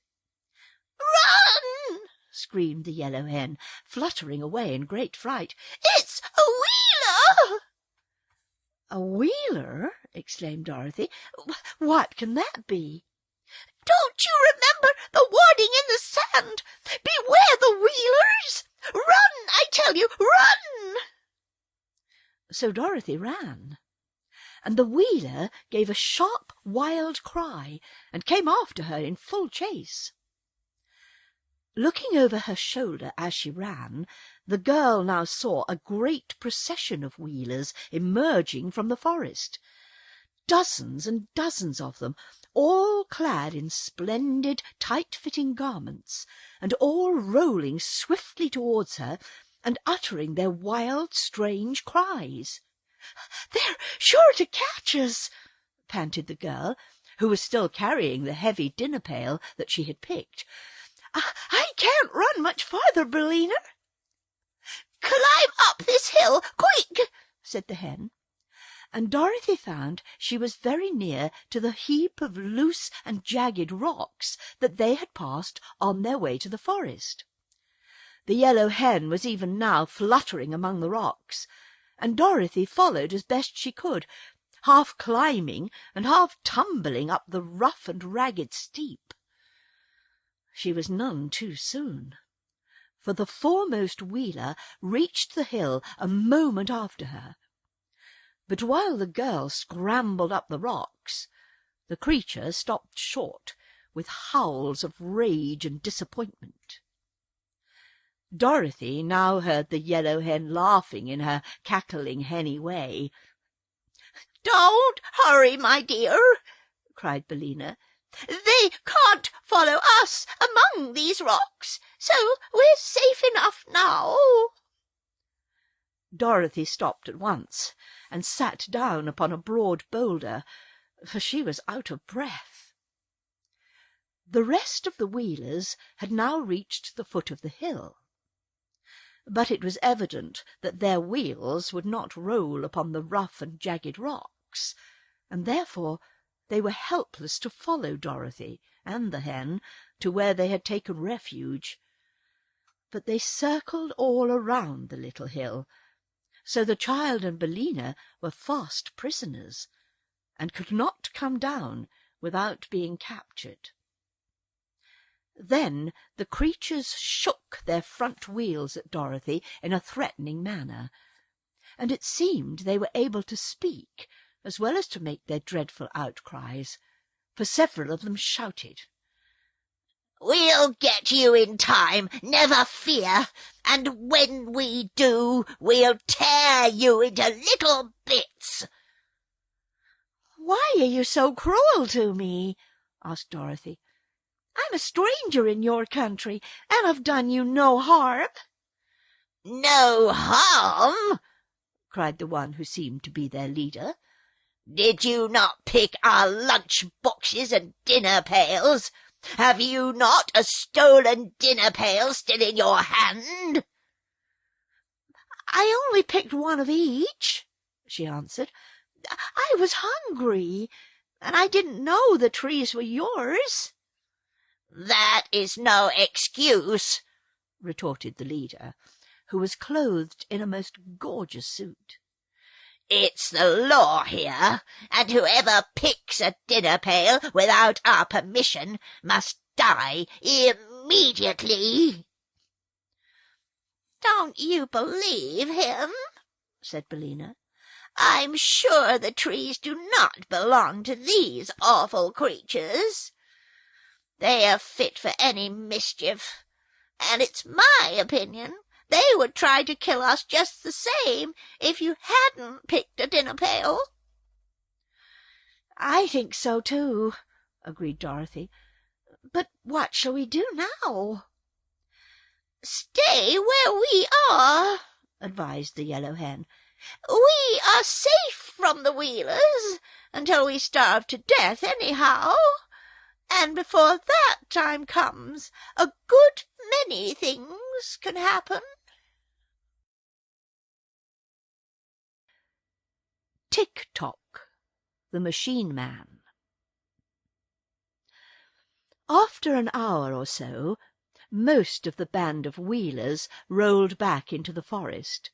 "Run!" screamed the Yellow Hen, fluttering away in great fright. "It's a wheeler!" "A wheeler?" exclaimed Dorothy. "What can that be?" "Don't you remember the warning in the sand? Beware the wheelers! Run, I tell you, run!" So Dorothy ran, and the wheeler gave a sharp, wild cry and came after her in full chase. Looking over her shoulder as she ran, the girl now saw a great procession of wheelers emerging from the forest. Dozens and dozens of them, all clad in splendid, tight-fitting garments, and all rolling swiftly towards her and uttering their wild, strange cries. "They're sure to catch us," panted the girl, who was still carrying the heavy dinner-pail that she had picked. "I can't run much farther, Billina." "Climb up this hill, quick," said the hen. And Dorothy found she was very near to the heap of loose and jagged rocks that they had passed on their way to the forest. The Yellow Hen was even now fluttering among the rocks, and Dorothy followed as best she could, half climbing and half tumbling up the rough and ragged steep. She was none too soon, for the foremost wheeler reached the hill a moment after her. But while the girl scrambled up the rocks, the creature stopped short, with howls of rage and disappointment. Dorothy now heard the Yellow Hen laughing in her cackling henny way. "Don't hurry, my dear," cried Billina. "They can't follow us among these rocks, so we're safe enough now." Dorothy stopped at once and sat down upon a broad boulder, for she was out of breath. The rest of the wheelers had now reached the foot of the hill, but it was evident that their wheels would not roll upon the rough and jagged rocks, and therefore they were helpless to follow Dorothy and the hen to where they had taken refuge. But they circled all around the little hill, so the child and Billina were fast prisoners, and could not come down without being captured. Then the creatures shook their front wheels at Dorothy in a threatening manner, and it seemed they were able to speak as well as to make their dreadful outcries, for several of them shouted, "We'll get you in time, never fear, and when we do, we'll tear you into little bits." "Why are you so cruel to me?" asked Dorothy. "I'm a stranger in your country, and I've done you no harm." "No harm?" cried the one who seemed to be their leader. "Did you not pick our lunch boxes and dinner pails? Have you not a stolen dinner pail still in your hand?" "I only picked one of each," she answered. "I was hungry, and I didn't know the trees were yours." "That is no excuse," retorted the leader, who was clothed in a most gorgeous suit. "It's the law here, and whoever picks a dinner-pail without our permission must die immediately." "Don't you believe him?" said Billina. "I'm sure the trees do not belong to these awful creatures. They are fit for any mischief, and it's my opinion they would try to kill us just the same if you hadn't picked a dinner-pail." "I think so too," agreed Dorothy. "But what shall we do now?" "Stay where we are," advised the Yellow Hen. "We are safe from the Wheelers until we starve to death anyhow, and before that time comes a good many things can happen." Tik-Tok, the Machine Man. After an hour or so, most of the band of Wheelers rolled back into the forest,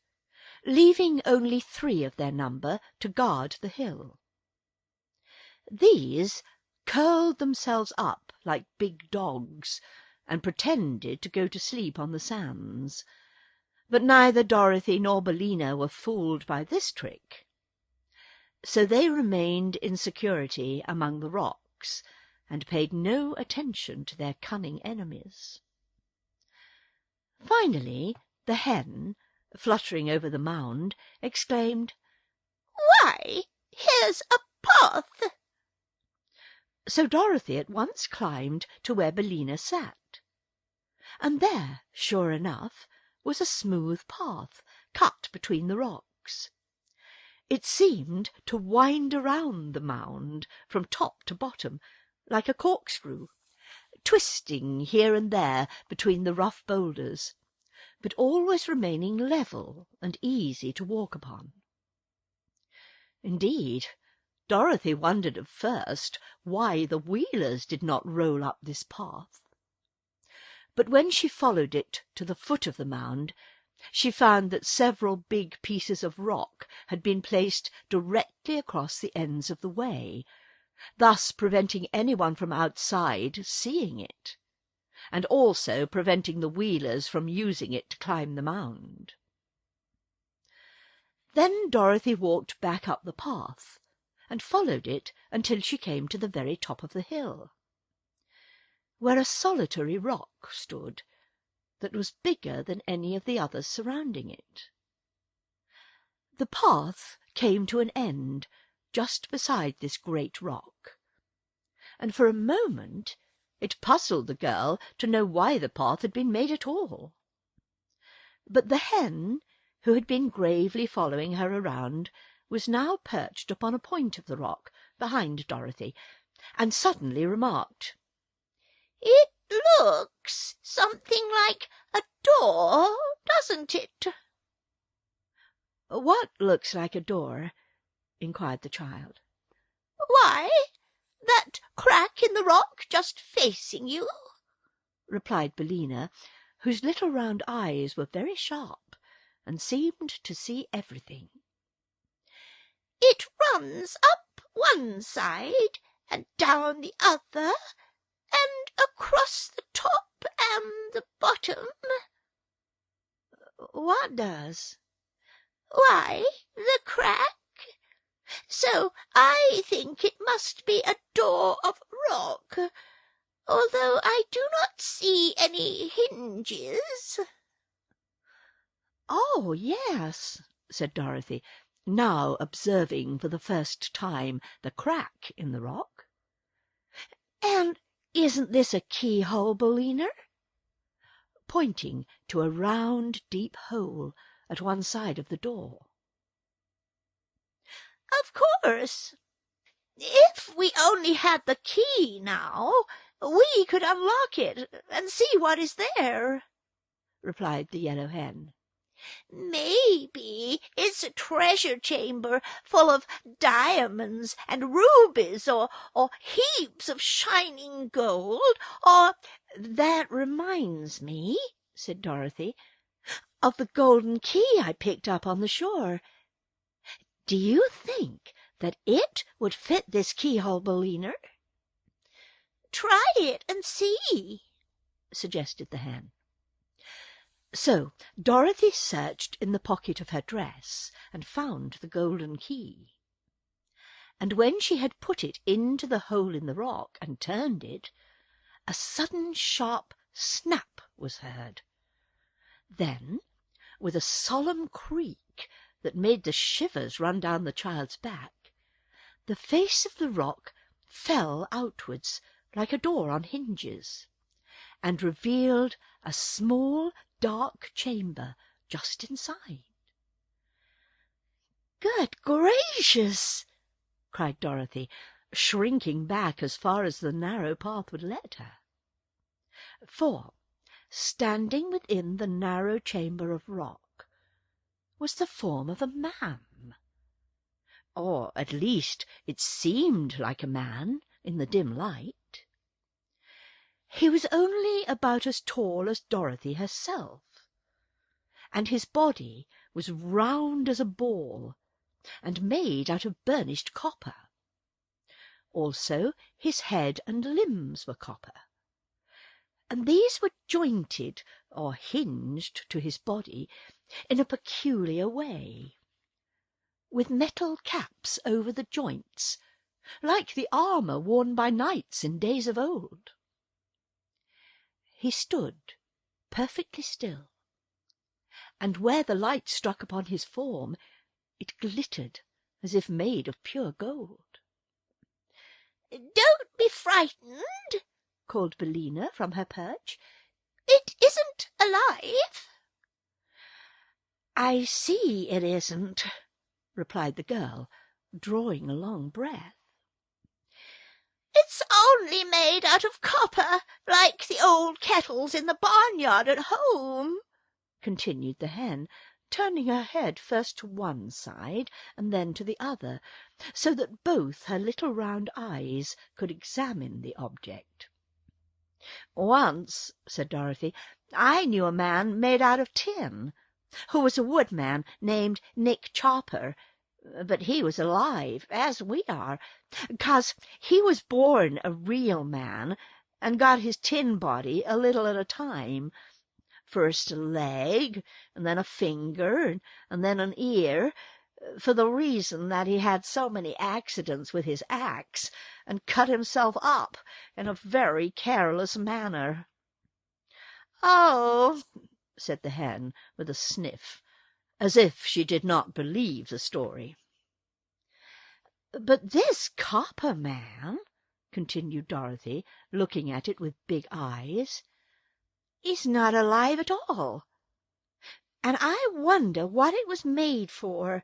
leaving only 3 of their number to guard the hill. These curled themselves up like big dogs and pretended to go to sleep on the sands, but neither Dorothy nor Billina were fooled by this trick. So they remained in security among the rocks and paid no attention to their cunning enemies. Finally, the hen, fluttering over the mound, exclaimed, "Why, here's a path!" So Dorothy at once climbed to where Billina sat. And there, sure enough, was a smooth path cut between the rocks. It seemed to wind around the mound from top to bottom, like a corkscrew, twisting here and there between the rough boulders, but always remaining level and easy to walk upon. Indeed, Dorothy wondered at first why the Wheelers did not roll up this path. But when she followed it to the foot of the mound, she found that several big pieces of rock had been placed directly across the ends of the way, thus preventing anyone from outside seeing it, and also preventing the Wheelers from using it to climb the mound. Then Dorothy walked back up the path, and followed it until she came to the very top of the hill, where a solitary rock stood that was bigger than any of the others surrounding it. The path came to an end just beside this great rock, and for a moment it puzzled the girl to know why the path had been made at all. But the hen, who had been gravely following her around, was now perched upon a point of the rock behind Dorothy, and suddenly remarked, "It looks something like a door, doesn't it?" "What looks like a door?" inquired the child. "Why, that crack in the rock just facing you," replied Billina, whose little round eyes were very sharp and seemed to see everything. "It runs up one side and down the other, and across the top and the bottom." "What does?" "Why, the crack. So I think it must be a door of rock, although I do not see any hinges." "Oh, yes," said Dorothy, now observing for the first time the crack in the rock. "And isn't this a keyhole, Billina?" pointing to a round, deep hole at one side of the door. "Of course. If we only had the key now, we could unlock it and see what is there," replied the Yellow Hen. Maybe it's a treasure chamber full of diamonds and rubies, or heaps of shining gold, or— That reminds me, said Dorothy, of the golden key I picked up on the shore. Do you think that it would fit this keyhole, Billina? Try it and see, suggested the hen. So Dorothy searched in the pocket of her dress and found the golden key. And when she had put it into the hole in the rock and turned it, a sudden sharp snap was heard. Then, with a solemn creak that made the shivers run down the child's back, the face of the rock fell outwards like a door on hinges, and revealed a small dark chamber just inside. "Good gracious!" cried Dorothy, shrinking back as far as the narrow path would let her. For, standing within the narrow chamber of rock, was the form of a man. Or at least it seemed like a man in the dim light. He was only about as tall as Dorothy herself, and his body was round as a ball, and made out of burnished copper. Also his head and limbs were copper, and these were jointed or hinged to his body in a peculiar way, with metal caps over the joints, like the armour worn by knights in days of old. He stood perfectly still, and where the light struck upon his form, it glittered as if made of pure gold. "Don't be frightened," called Billina from her perch. "It isn't alive." "I see it isn't," replied the girl, drawing a long breath. "It's only made out of copper, like the old kettles in the barnyard at home," continued the hen, turning her head first to one side and then to the other, so that both her little round eyes could examine the object. "Once," said Dorothy, "I knew a man made out of tin, who was a woodman named Nick Chopper, but he was alive, as we are, 'cause he was born a real man and got his tin body a little at a time, first a leg, and then a finger, and then an ear, for the reason that he had so many accidents with his axe, and cut himself up in a very careless manner." "Oh," said the hen, with a sniff, as if she did not believe the story. "But this copper man," continued Dorothy, looking at it with big eyes, "is not alive at all, and I wonder what it was made for,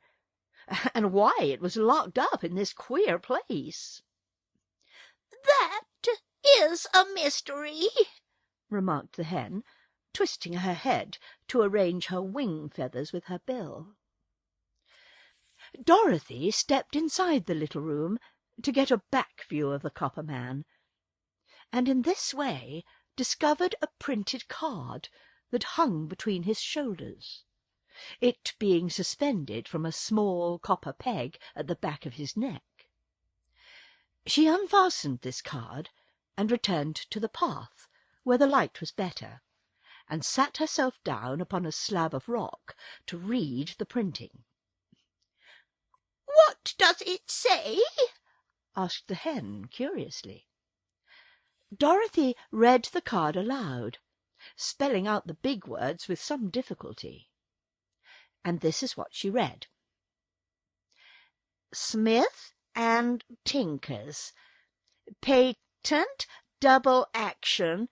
and why it was locked up in this queer place." "That is a mystery," remarked the hen, twisting her head to arrange her wing feathers with her bill. Dorothy stepped inside the little room to get a back view of the copper man, and in this way discovered a printed card that hung between his shoulders, it being suspended from a small copper peg at the back of his neck. She unfastened this card and returned to the path, where the light was better, and sat herself down upon a slab of rock to read the printing. "What does it say?" asked the hen curiously. Dorothy read the card aloud, spelling out the big words with some difficulty. And this is what she read: "Smith and Tinkers, patent double action,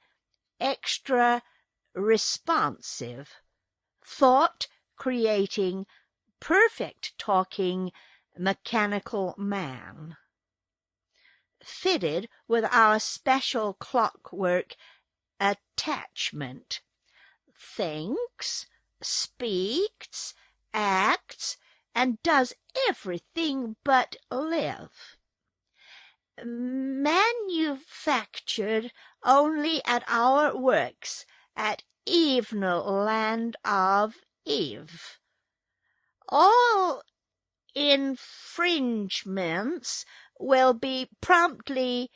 extra responsive, thought creating, perfect talking, mechanical man. Fitted with our special clockwork attachment. Thanks, speaks, acts, and does everything but live. Manufactured only at our works at Evening of Eve. All infringements will be promptly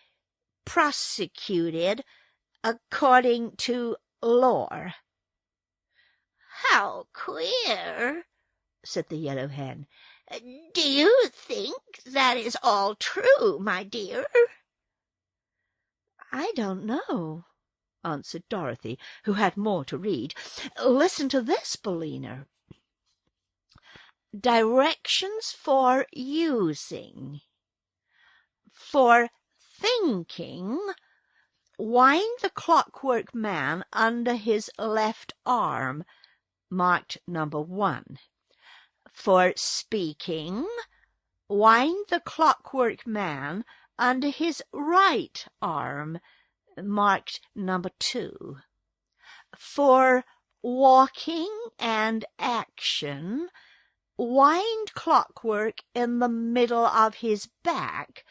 prosecuted according to law." "How queer," said the Yellow Hen. "Do you think that is all true, my dear?" "I don't know," answered Dorothy, who had more to read. "Listen to this, Billina. Directions for using. For thinking, wind the Clockwork Man under his left arm, marked number 1. For speaking, wind the Clockwork Man under his right arm, marked number 2. For walking and action, wind Clockwork in the middle of his back,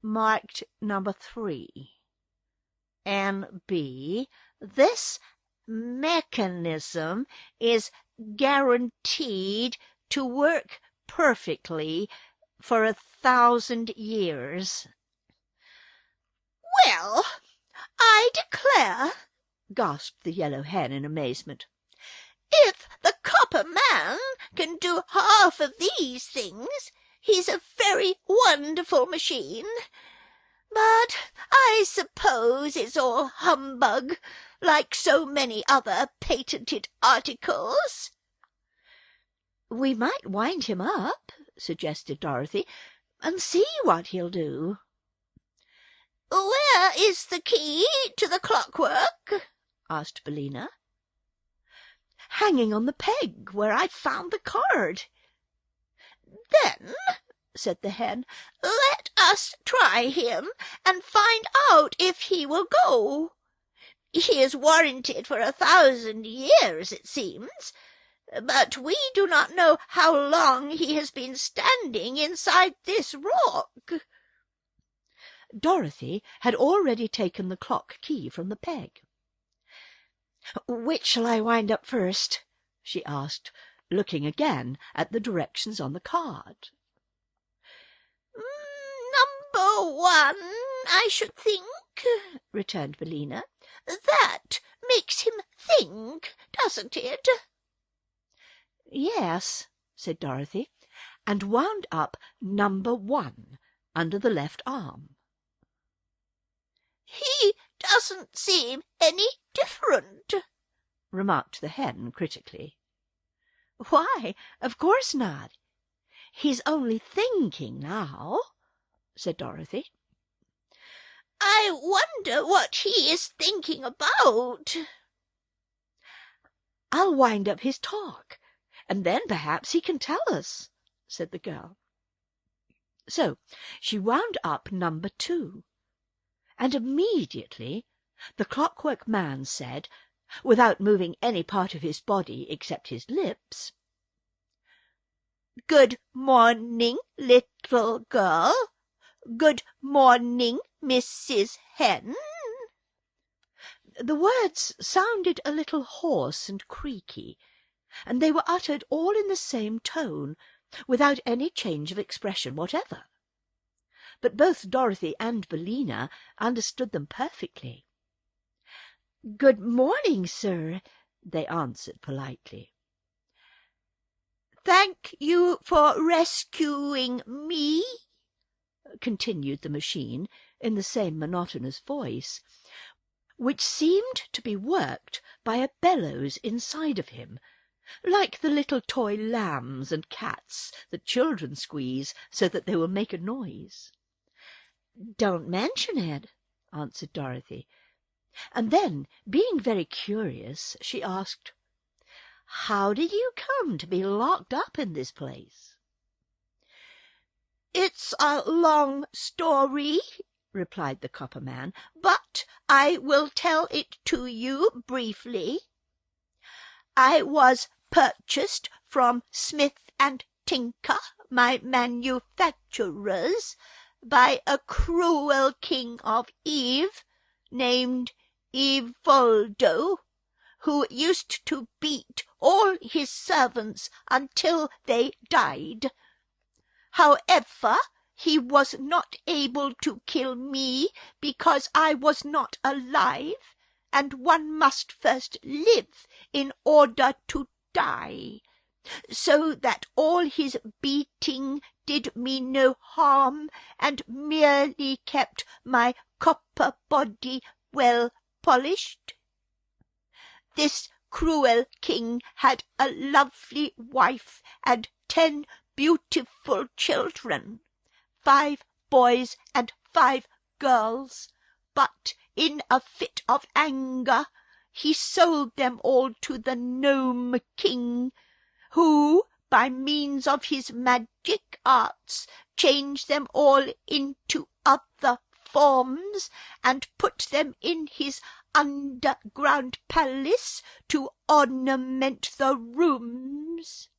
marked number 3. And B, this mechanism is guaranteed to work perfectly for 1,000 years. "Well, I declare," gasped the Yellow Hen in amazement. "if the Copper Man can do half of these things, he's a very wonderful machine. But I suppose it's all humbug, like so many other patented articles." "We might wind him up," suggested Dorothy, "and see what he'll do." "Where is the key to the clockwork?" asked Billina. "Hanging on the peg where I found the card." "Then," said the Hen, "let us try him and find out if he will go. He is warranted for 1,000 years, it seems, but we do not know how long he has been standing inside this rock." Dorothy had already taken the clock key from the peg. "Which shall I wind up first?" she asked, looking again at the directions on the card. "Number 1, I should think," returned Billina. "That makes him think, doesn't it?" "Yes," said Dorothy, and wound up number 1 under the left arm. "He doesn't seem any different," remarked the Hen critically. "Why, of course not. He's only thinking now," said Dorothy. "I wonder what he is thinking about." "I'll wind up his talk, and then perhaps he can tell us," said the girl. So she wound up number 2, and immediately the Clockwork Man said, without moving any part of his body except his lips, "Good morning, little girl. Good morning, Mrs. Hen." The words sounded a little hoarse and creaky, and they were uttered all in the same tone, without any change of expression whatever. But both Dorothy and Billina understood them perfectly. "Good morning, sir," they answered politely. "Thank you for rescuing me," continued the machine in the same monotonous voice, which seemed to be worked by a bellows inside of him, like the little toy lambs and cats that children squeeze so that they will make a noise. "Don't mention it," answered Dorothy, and then, being very curious, she asked, "How did you come to be locked up in this place?" "It's a long story," replied the Copper Man, "but I will tell it to you briefly. I was purchased from Smith and Tinker, my manufacturers, by a cruel king of Eve, named Evoldo, who used to beat all his servants until they died. However, he was not able to kill me because I was not alive, and one must first live in order to die, so that all his beating did me no harm and merely kept my copper body well polished. This cruel king had a lovely wife and 10 beautiful children, 5 boys and 5 girls, but in a fit of anger he sold them all to the Nome King, who, by means of his magic arts, changed them all into other forms and put them in his underground palace to ornament the rooms.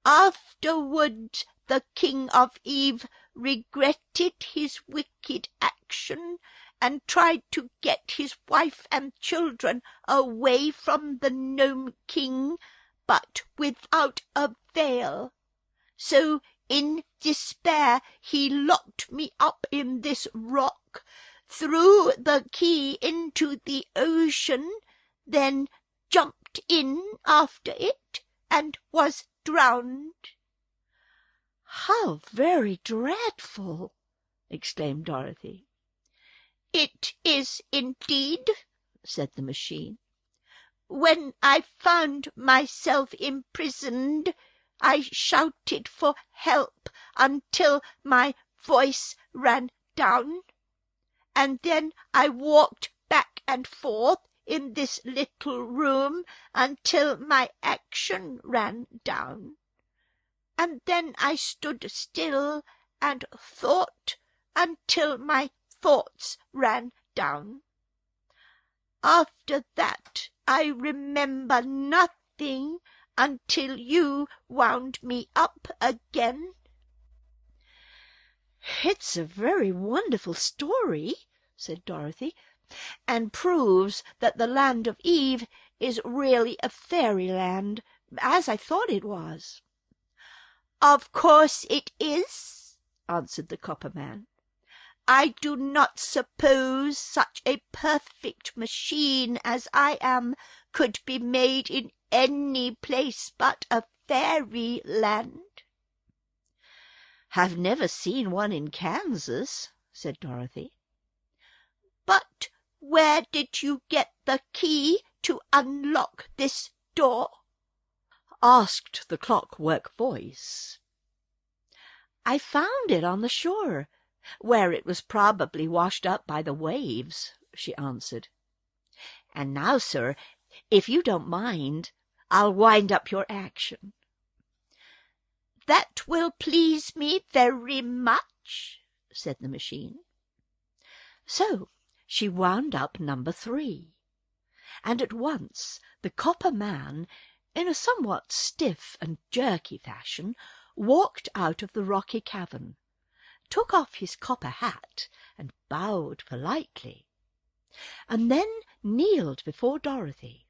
Afterward, the King of Eve regretted his wicked action and tried to get his wife and children away from the Nome King, but without avail. So, in despair, he locked me up in this rock, threw the key into the ocean, then jumped in after it, and was drowned. "How very dreadful!" exclaimed Dorothy. "It is indeed," said the machine. "When I found myself imprisoned, I shouted for help until my voice ran down, and then I walked back and forth in this little room until my action ran down, and then I stood still and thought until my thoughts ran down. After that I remember nothing until you wound me up again." "It's a very wonderful story," said Dorothy, "and proves that the land of Eve is really a fairyland, as I thought it was." "Of course it is," answered the Copper Man. "I do not suppose such a perfect machine as I am could be made in any place but a fairyland." "I've never seen one in Kansas," said Dorothy. "But where did you get the key to unlock this door?" asked the clockwork voice. "I found it on the shore, where it was probably washed up by the waves," she answered. "And now, sir, if you don't mind, I'll wind up your action." "That will please me very much," said the machine. So she wound up number 3, and at once the Copper Man, in a somewhat stiff and jerky fashion, walked out of the rocky cavern, took off his copper hat and bowed politely, and then kneeled before Dorothy.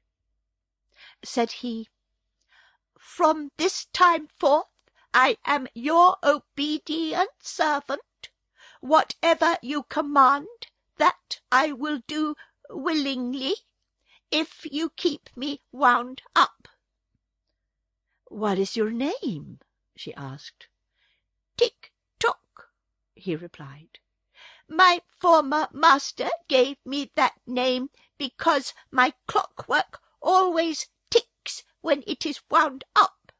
Said he, "From this time forth I am your obedient servant. Whatever you command, that I will do willingly, if you keep me wound up." "What is your name?" she asked. "Tik-Tok," he replied. "My former master gave me that name because my clockwork always ticks when it is wound up."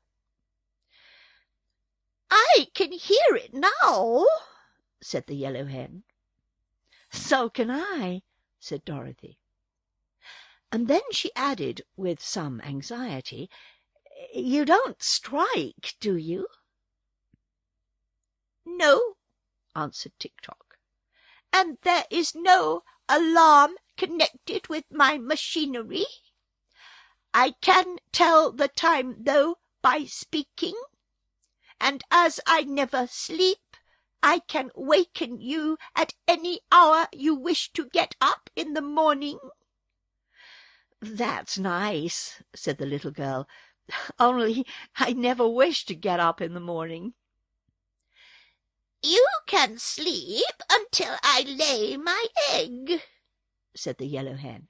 "I can hear it now," said the Yellow Hen. "So can I," said Dorothy. And then she added, with some anxiety, "You don't strike, do you?" "No," answered Tik-Tok, "and there is no alarm connected with my machinery. I can tell the time, though, by speaking, and as I never sleep, I can waken you at any hour you wish to get up in the morning." "That's nice," said the little girl, "only I never wish to get up in the morning." "You can sleep until I lay my egg," said the Yellow Hen.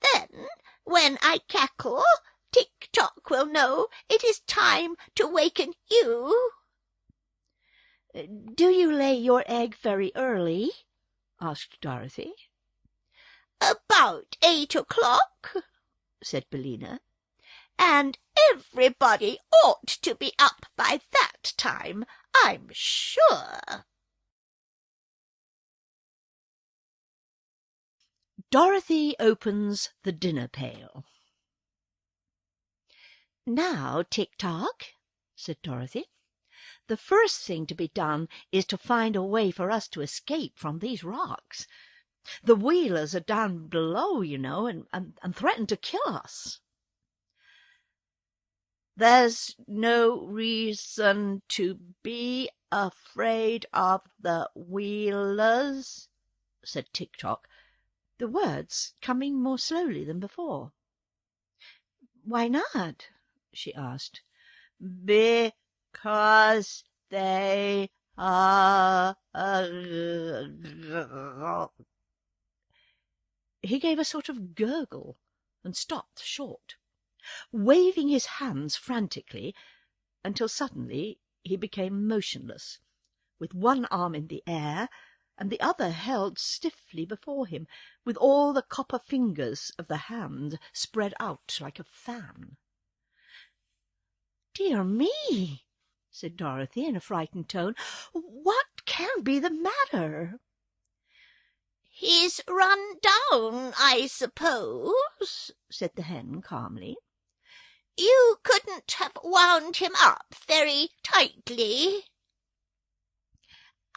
"Then, when I cackle, Tik-Tok will know it is time to waken you." "Do you lay your egg very early?" asked Dorothy. "About 8 o'clock," said Billina, "and everybody ought to be up by that time, I'm sure." Dorothy opens the dinner-pail. "Now, Tik-Tok," said Dorothy, "the first thing to be done is to find a way for us to escape from these rocks. The Wheelers are down below, you know, and threaten to kill us." "There's no reason to be afraid of the Wheelers," said Tik-Tok, the words coming more slowly than before. "Why not?" she asked. "Because they are..." He gave a sort of gurgle and stopped short, waving his hands frantically, until suddenly he became motionless, with one arm in the air and the other held stiffly before him, with all the copper fingers of the hand spread out like a fan. "Dear me," said Dorothy in a frightened tone, "what can be the matter?" "He's run down, I suppose," said the Hen calmly. "You couldn't have wound him up very tightly."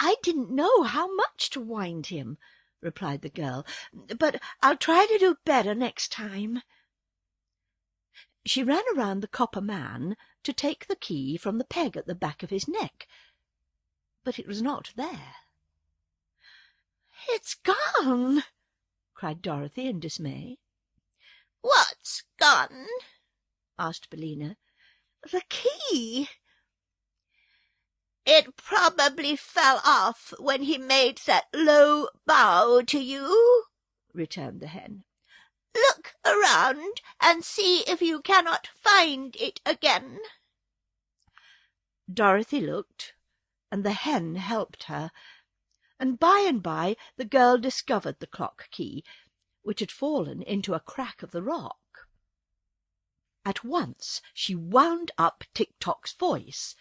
"I didn't know how much to wind him," replied the girl, "but I'll try to do better next time." She ran around the copper man to take the key from the peg at the back of his neck, but it was not there. "It's gone!" cried Dorothy in dismay. "What's gone?" asked Billina. "The key." "It probably fell off when he made that low bow to you," returned the Hen. "Look around and see if you cannot find it again." Dorothy looked, and the Hen helped her, and by the girl discovered the clock key, which had fallen into a crack of the rock. At once she wound up Tik-Tok's voice,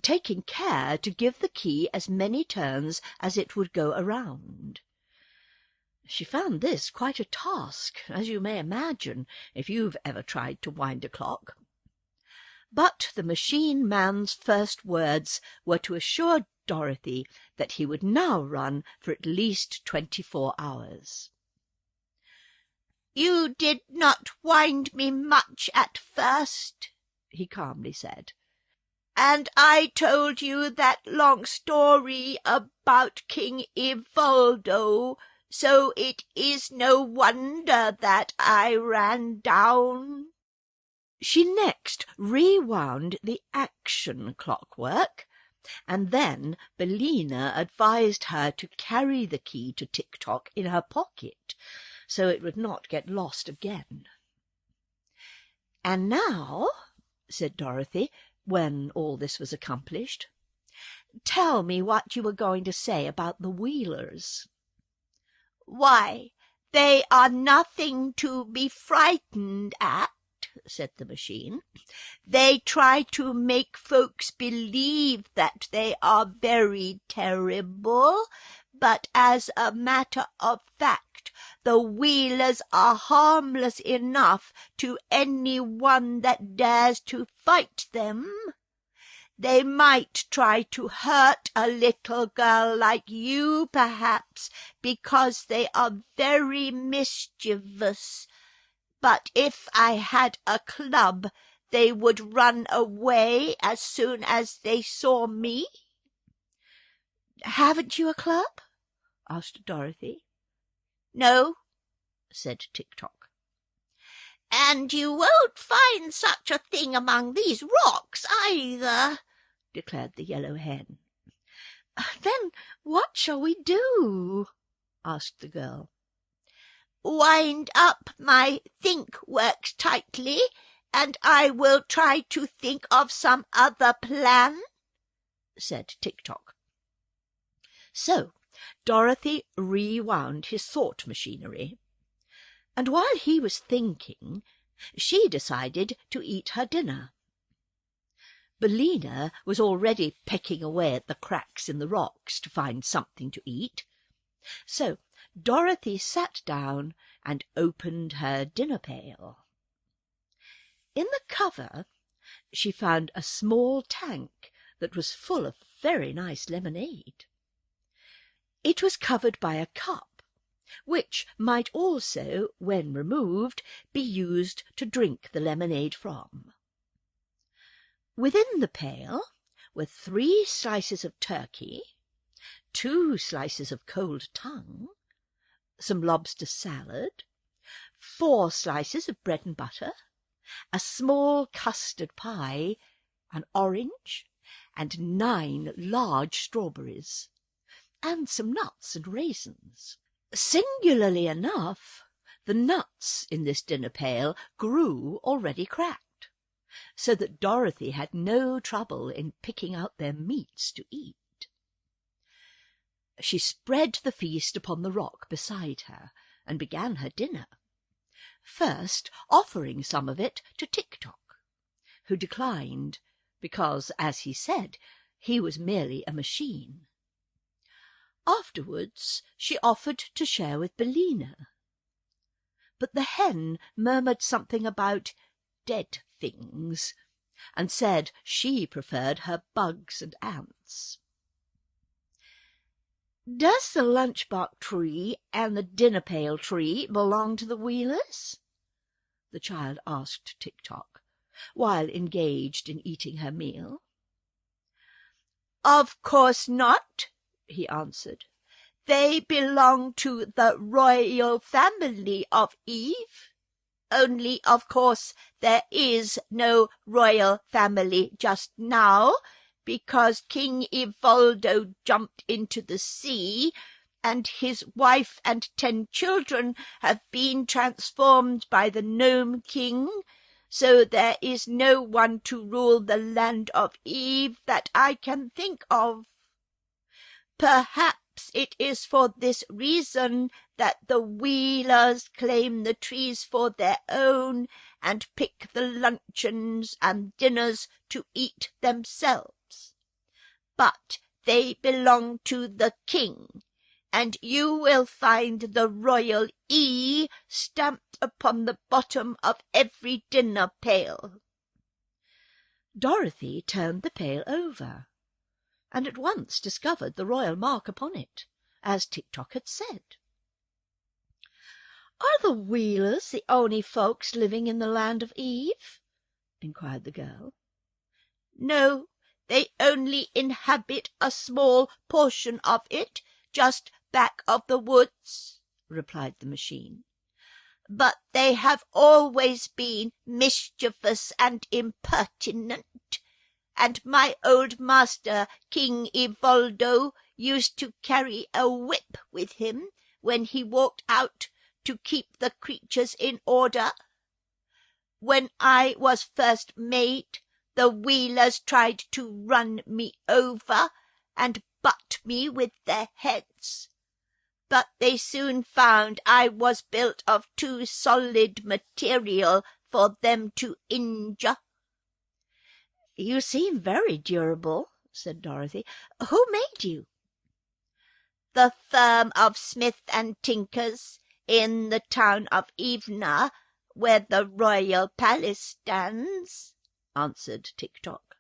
taking care to give the key as many turns as it would go around. She found this quite a task, as you may imagine, if you've ever tried to wind a clock. But the machine man's first words were to assure Dorothy that he would now run for at least 24 hours. "You did not wind me much at first," he calmly said, "and I told you that long story about King Evoldo, so it is no wonder that I ran down." She next rewound the action clockwork, and then Billina advised her to carry the key to Tik-Tok in her pocket, so it would not get lost again. "And now," said Dorothy, when all this was accomplished, "tell me what you were going to say about the Wheelers." "Why, they are nothing to be frightened at," said the machine. "They try to make folks believe that they are very terrible, but as a matter of fact, the Wheelers are harmless enough to any one that dares to fight them. They might try to hurt a little girl like you, perhaps, because they are very mischievous, But if I had a club, they would run away as soon as they saw me." "Haven't you a club?" asked Dorothy. "No," said Tik-Tok. "And you won't find such a thing among these rocks either," declared the Yellow Hen. "Then what shall we do?" asked the girl. "Wind up my think-works tightly, and I will try to think of some other plan," said Tik-Tok. So Dorothy rewound his thought machinery, and while he was thinking, she decided to eat her dinner. Billina was already pecking away at the cracks in the rocks to find something to eat, so Dorothy sat down and opened her dinner-pail. In the cover she found a small tank that was full of very nice lemonade. It was covered by a cup, which might also, when removed, be used to drink the lemonade from. Within the pail were 3 slices of turkey, 2 slices of cold tongue, some lobster salad, 4 slices of bread and butter, a small custard pie, an orange, and 9 large strawberries, and some nuts and raisins. Singularly enough, the nuts in this dinner-pail grew already cracked, so that Dorothy had no trouble in picking out their meats to eat. She spread the feast upon the rock beside her and began her dinner, first offering some of it to Tik-Tok, who declined because, as he said, he was merely a machine. Afterwards she offered to share with Billina, but the hen murmured something about dead things, and said she preferred her bugs and ants. "Does the lunchbox tree and the dinner-pail tree belong to the Wheelers?" the child asked Tik-Tok, while engaged in eating her meal. "Of course not," he answered. "They belong to the royal family of Eve. Only, of course, there is no royal family just now, because King Evoldo jumped into the sea, and his wife and 10 children have been transformed by the Nome King, so there is no one to rule the land of Eve that I can think of. Perhaps it is for this reason that the Wheelers claim the trees for their own and pick the luncheons and dinners to eat themselves. But they belong to the king, and you will find the royal E stamped upon the bottom of every dinner pail." Dorothy turned the pail over, and at once discovered the royal mark upon it, as Tik-Tok had said. "Are the Wheelers the only folks living in the land of Eve?" inquired the girl. "No, they only inhabit a small portion of it, just back of the woods," replied the machine. "But they have always been mischievous and impertinent, and my old master, King Evoldo, used to carry a whip with him when he walked out to keep the creatures in order. When I was first made, the Wheelers tried to run me over and butt me with their heads, but they soon found I was built of too solid material for them to injure." "You seem very durable," said Dorothy. "Who made you?" "The firm of Smith and Tinkers in the town of Evna, where the royal palace stands," answered Tik-Tok.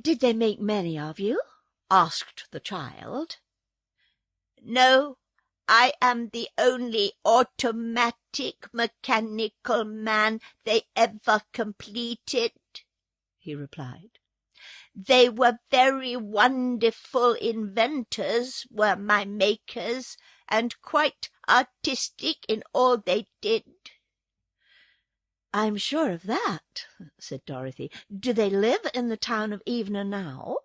"Did they make many of you?" asked the child. "No, I am the only automatic mechanical man they ever completed," he replied. "They were very wonderful inventors, were my makers, and quite artistic in all they did." "I'm sure of that," said Dorothy. "Do they live in the town of Evener now?"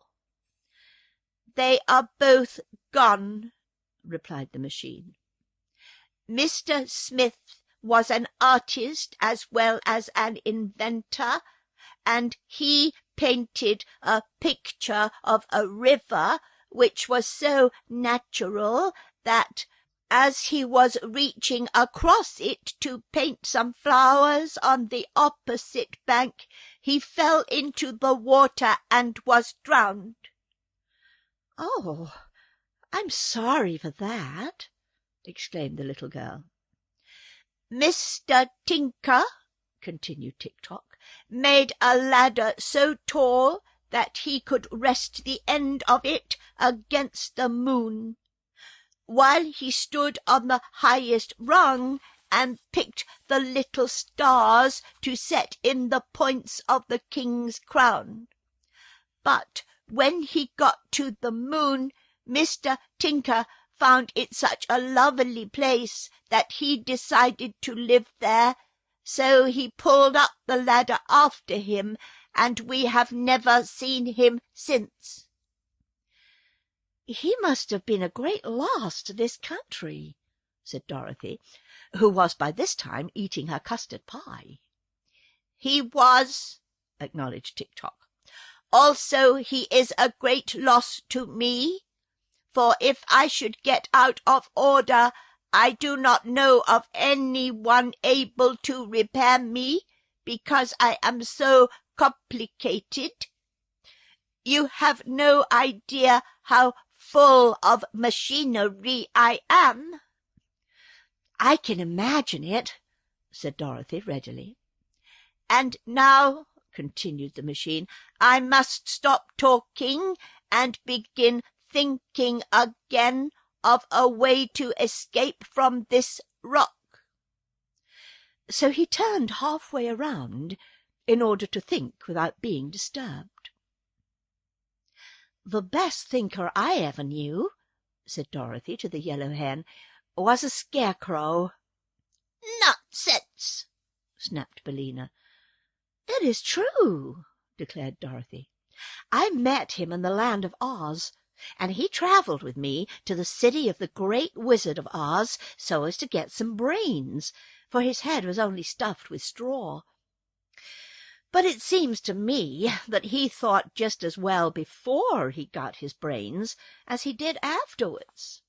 "They are both gone," replied the machine. "Mr. Smith was an artist as well as an inventor, and he painted a picture of a river which was so natural that, as he was reaching across it to paint some flowers on the opposite bank, he fell into the water and was drowned." "Oh, I'm sorry for that," exclaimed the little girl. "Mr. Tinker," continued Tik-Tok, "made a ladder so tall that he could rest the end of it against the moon. While he stood on the highest rung and picked the little stars to set in the points of the king's crown. But when he got to the moon, Mr. Tinker found it such a lovely place that he decided to live there, so he pulled up the ladder after him, and we have never seen him since." "He must have been a great loss to this country," said Dorothy, who was by this time eating her custard pie. "He was," acknowledged Tik-Tok. "Also he is a great loss to me, for if I should get out of order, I do not know of any one able to repair me, because I am so complicated. You have no idea how full of machinery I am." "I can imagine it," said Dorothy readily. "And now," continued the machine, "I must stop talking and begin thinking again of a way to escape from this rock." So he turned halfway around in order to think without being disturbed. "The best thinker I ever knew," said Dorothy to the Yellow Hen, "was a Scarecrow." "Nonsense!" snapped Billina. "It is true," declared Dorothy. "I met him in the land of Oz, and he traveled with me to the city of the great Wizard of Oz so as to get some brains, for his head was only stuffed with straw. But it seems to me that he thought just as well before he got his brains as he did afterwards."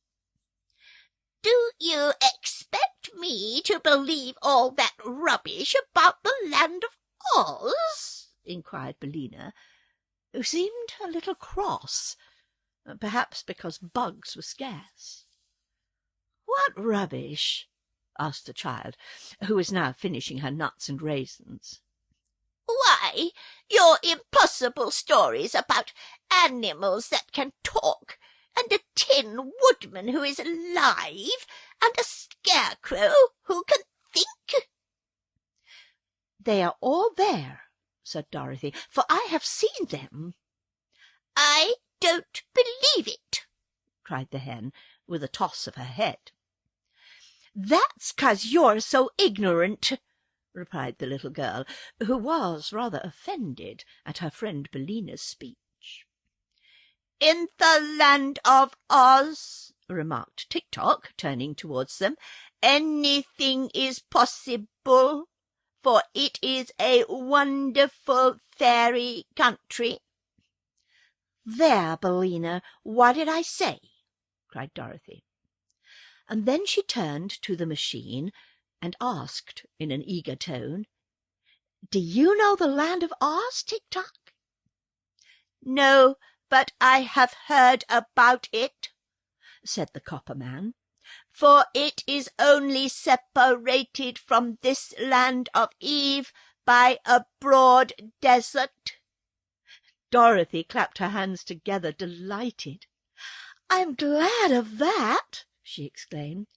"Do you expect me to believe all that rubbish about the land of Oz?" inquired Billina, who seemed a little cross, perhaps because bugs were scarce. "What rubbish?" asked the child, who was now finishing her nuts and raisins. "Why, your impossible stories about animals that can talk, and a Tin Woodman who is alive, and a Scarecrow who can think." "They are all there," said Dorothy, "for I have seen them." "I don't believe it," cried the hen, with a toss of her head. "That's 'cause you're so ignorant," replied the little girl, who was rather offended at her friend Billina's speech. "In the land of Oz," remarked Tik-Tok, turning towards them, "anything is possible, for it is a wonderful fairy country." "There, Billina, what did I say?" cried Dorothy. And then she turned to the machine and asked in an eager tone, "Do you know the land of Oz, Tik-Tok?" "No, but I have heard about it," said the copper man, "for it is only separated from this land of Eve by a broad desert." Dorothy clapped her hands together, delighted. "I'm glad of that," she exclaimed.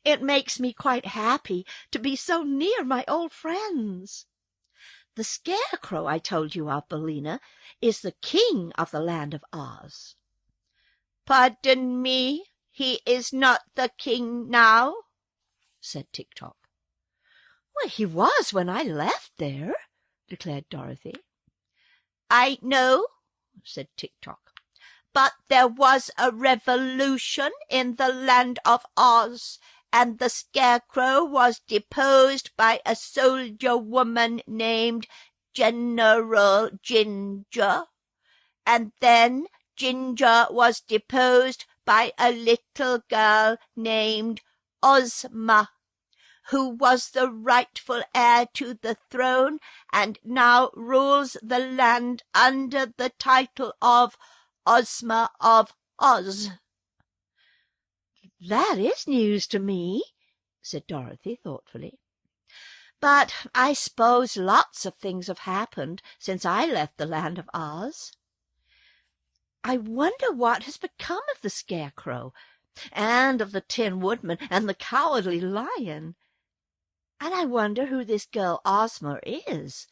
"It makes me quite happy to be so near my old friends. The Scarecrow I told you of, Billina, is the king of the land of Oz." "Pardon me, he is not the king now," said Tik-Tok. "Well, he was when I left there," declared Dorothy. "I know," said Tik-Tok, "but there was a revolution in the land of Oz, and the Scarecrow was deposed by a soldier woman named General Ginger, and then Ginger was deposed by a little girl named Ozma, who was the rightful heir to the throne and now rules the land under the title of Ozma of Oz." "That is news to me," said Dorothy thoughtfully. "But I suppose lots of things have happened since I left the land of Oz. I wonder what has become of the Scarecrow, and of the Tin Woodman and the Cowardly Lion. And I wonder who this girl Ozma is,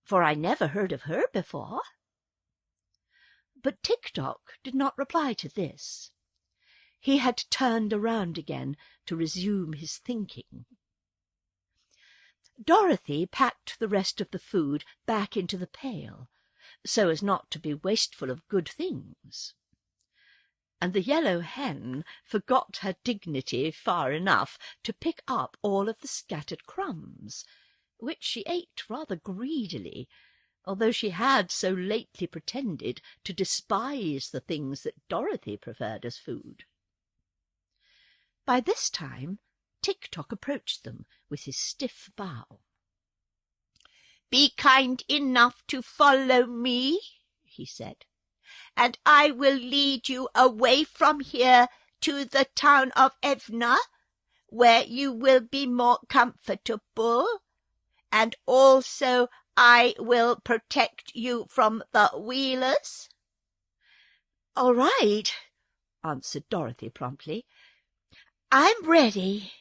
for I never heard of her before." But Tik-Tok did not reply to this. He had turned around again to resume his thinking. Dorothy packed the rest of the food back into the pail, so as not to be wasteful of good things. And the Yellow Hen forgot her dignity far enough to pick up all of the scattered crumbs, which she ate rather greedily, although she had so lately pretended to despise the things that Dorothy preferred as food. By this time Tik-Tok approached them with his stiff bow. "Be kind enough to follow me," he said, "and I will lead you away from here to the town of Evna, where you will be more comfortable, and also I will protect you from the Wheelers." "All right," answered Dorothy promptly. "I'm ready."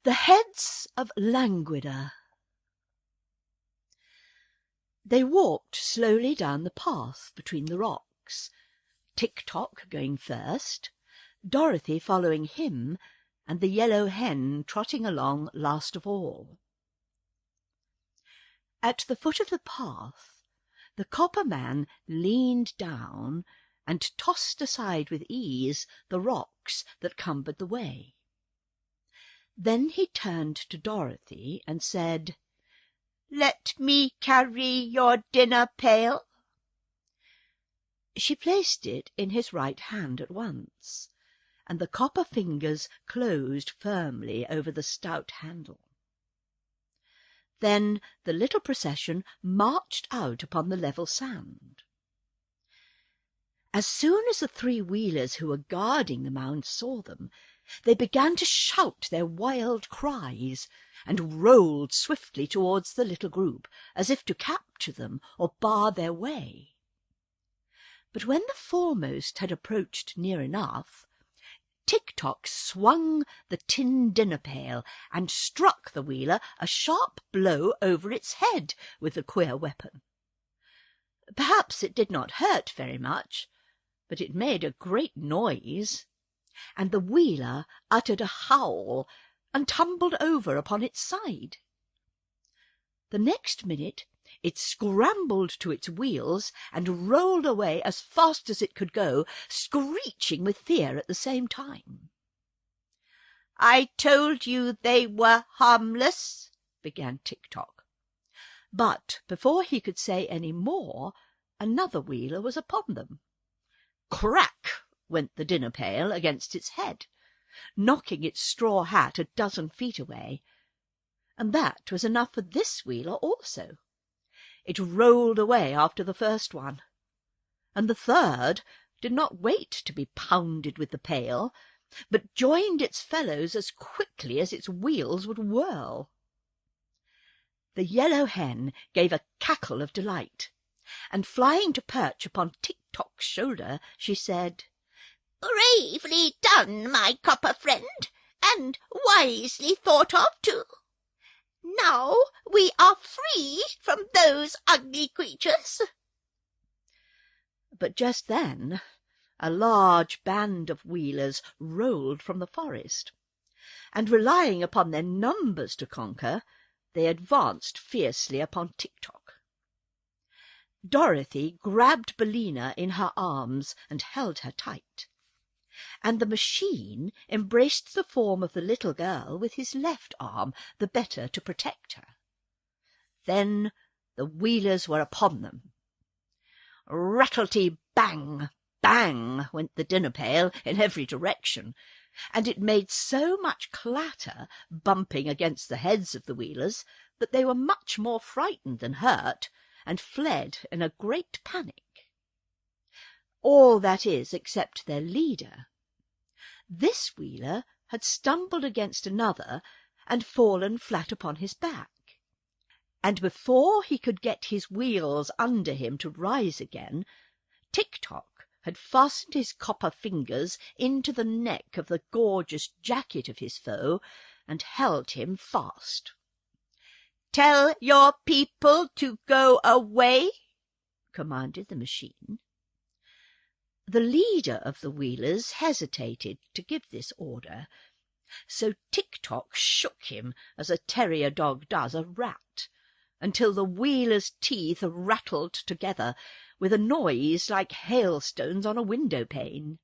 The Heads of Langwidere. They walked slowly down the path between the rocks, Tik-Tok going first, Dorothy following him, and the Yellow Hen trotting along last of all. At the foot of the path, the Copper Man leaned down and tossed aside with ease the rocks that cumbered the way. Then he turned to Dorothy and said, "Let me carry your dinner-pail." She placed it in his right hand at once, and the copper fingers closed firmly over the stout handle. Then the little procession marched out upon the level sand. As soon as the three Wheelers who were guarding the mound saw them, they began to shout their wild cries, and rolled swiftly towards the little group, as if to capture them or bar their way. But when the foremost had approached near enough, Tik-Tok swung the tin dinner-pail and struck the Wheeler a sharp blow over its head with the queer weapon. Perhaps it did not hurt very much, but it made a great noise, and the Wheeler uttered a howl and tumbled over upon its side. The next minute it scrambled to its wheels and rolled away as fast as it could go, screeching with fear at the same time. "I told you they were harmless," began Tik-Tok. But before he could say any more, another Wheeler was upon them. Crack went the dinner-pail against its head, knocking its straw hat a dozen feet away, and that was enough for this Wheeler also. It rolled away after the first one, and the third did not wait to be pounded with the pail, but joined its fellows as quickly as its wheels would whirl. The Yellow Hen gave a cackle of delight, and flying to perch upon Tik-Tok's shoulder, she said, "Bravely done, my copper friend, and wisely thought of, too. Now we are free from those ugly creatures." But just then a large band of Wheelers rolled from the forest, and relying upon their numbers to conquer, they advanced fiercely upon Tik-Tok. Dorothy grabbed Billina in her arms and held her tight, and the machine embraced the form of the little girl with his left arm, the better to protect her. Then the Wheelers were upon them. Rattlety-bang, bang went the dinner-pail in every direction, and it made so much clatter, bumping against the heads of the Wheelers, that they were much more frightened than hurt, and fled in a great panic. All, that is, except their leader. This Wheeler had stumbled against another and fallen flat upon his back, and before he could get his wheels under him to rise again, Tik-Tok had fastened his copper fingers into the neck of the gorgeous jacket of his foe and held him fast. "Tell your people to go away," commanded the machine. The leader of the Wheelers hesitated to give this order, so Tik-Tok shook him as a terrier dog does a rat, until the Wheeler's teeth rattled together with a noise like hailstones on a window-pane.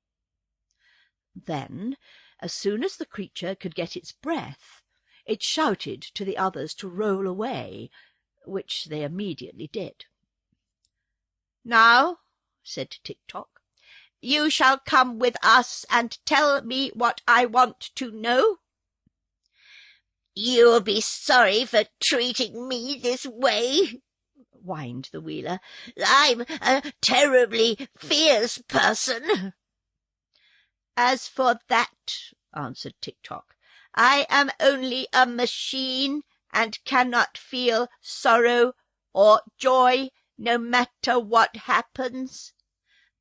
Then, as soon as the creature could get its breath, it shouted to the others to roll away, which they immediately did. "Now," said Tik-Tok, "you shall come with us and tell me what I want to know." "You'll be sorry for treating me this way," whined the Wheeler. "I'm a terribly fierce person." "As for that," answered Tik-Tok, "I am only a machine and cannot feel sorrow or joy no matter what happens.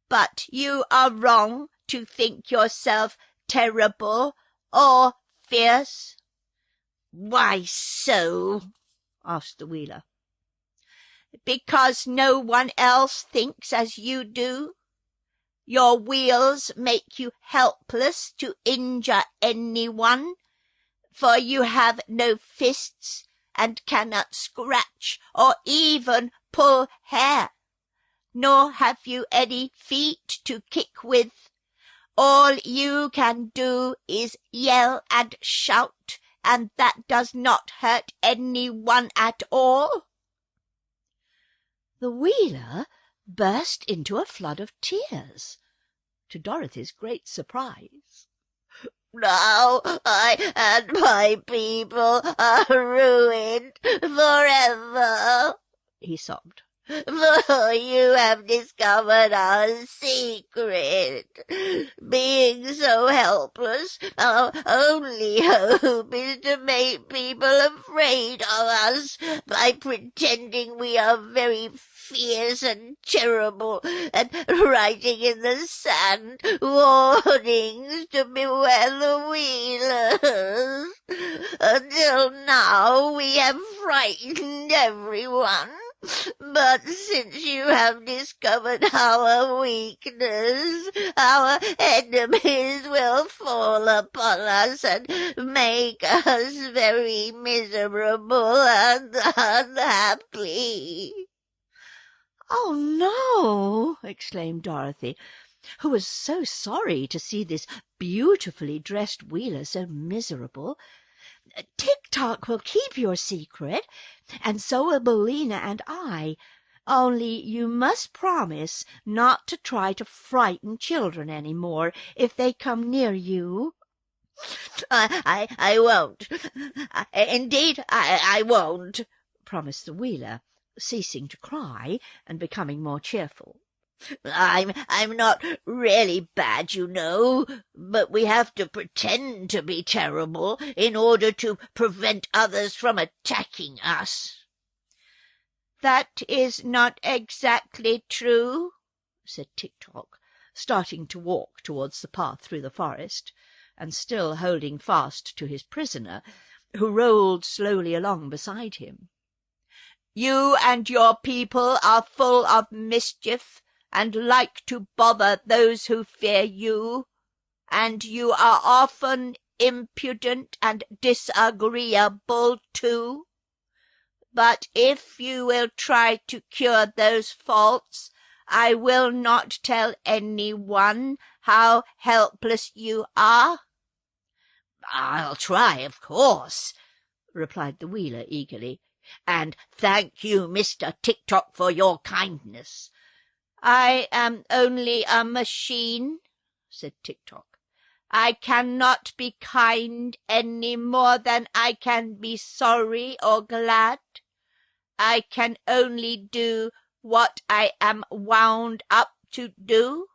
But you are wrong to think yourself terrible or fierce." "Why so?" asked the Wheeler. "Because no one else thinks as you do. Your wheels make you helpless to injure anyone, for you have no fists and cannot scratch or even pull hair, nor have you any feet to kick with. All you can do is yell and shout, and that does not hurt anyone at all." The Wheeler burst into a flood of tears, to Dorothy's great surprise. "Now I and my people are ruined forever," he sobbed, "for you have discovered our secret. Being so helpless, our only hope is to make people afraid of us by pretending we are very fierce and terrible, and writing in the sand warnings to beware the Wheelers. Until now we have frightened everyone, but since you have discovered our weakness, our enemies will fall upon us and make us very miserable and unhappy." "Oh, no!" exclaimed Dorothy, who was so sorry to see this beautifully dressed Wheeler so miserable. "Tik-Tok will keep your secret, and so will Billina and I. Only you must promise not to try to frighten children any more if they come near you." I won't. Indeed, I won't," promised the Wheeler, ceasing to cry and becoming more cheerful. I'm not really bad, you know, but we have to pretend to be terrible in order to prevent others from attacking us." "That is not exactly true," said Tik-Tok, starting to walk towards the path through the forest, and still holding fast to his prisoner, who rolled slowly along beside him. "You and your people are full of mischief, and like to bother those who fear you, and you are often impudent and disagreeable too. But if you will try to cure those faults, I will not tell anyone how helpless you are." "I'll try, of course," replied the Wheeler eagerly, "and thank you, Mr. Tik-Tok, for your kindness." "I am only a machine," said Tik-Tok. "I cannot be kind any more than I can be sorry or glad. I can only do what I am wound up to do."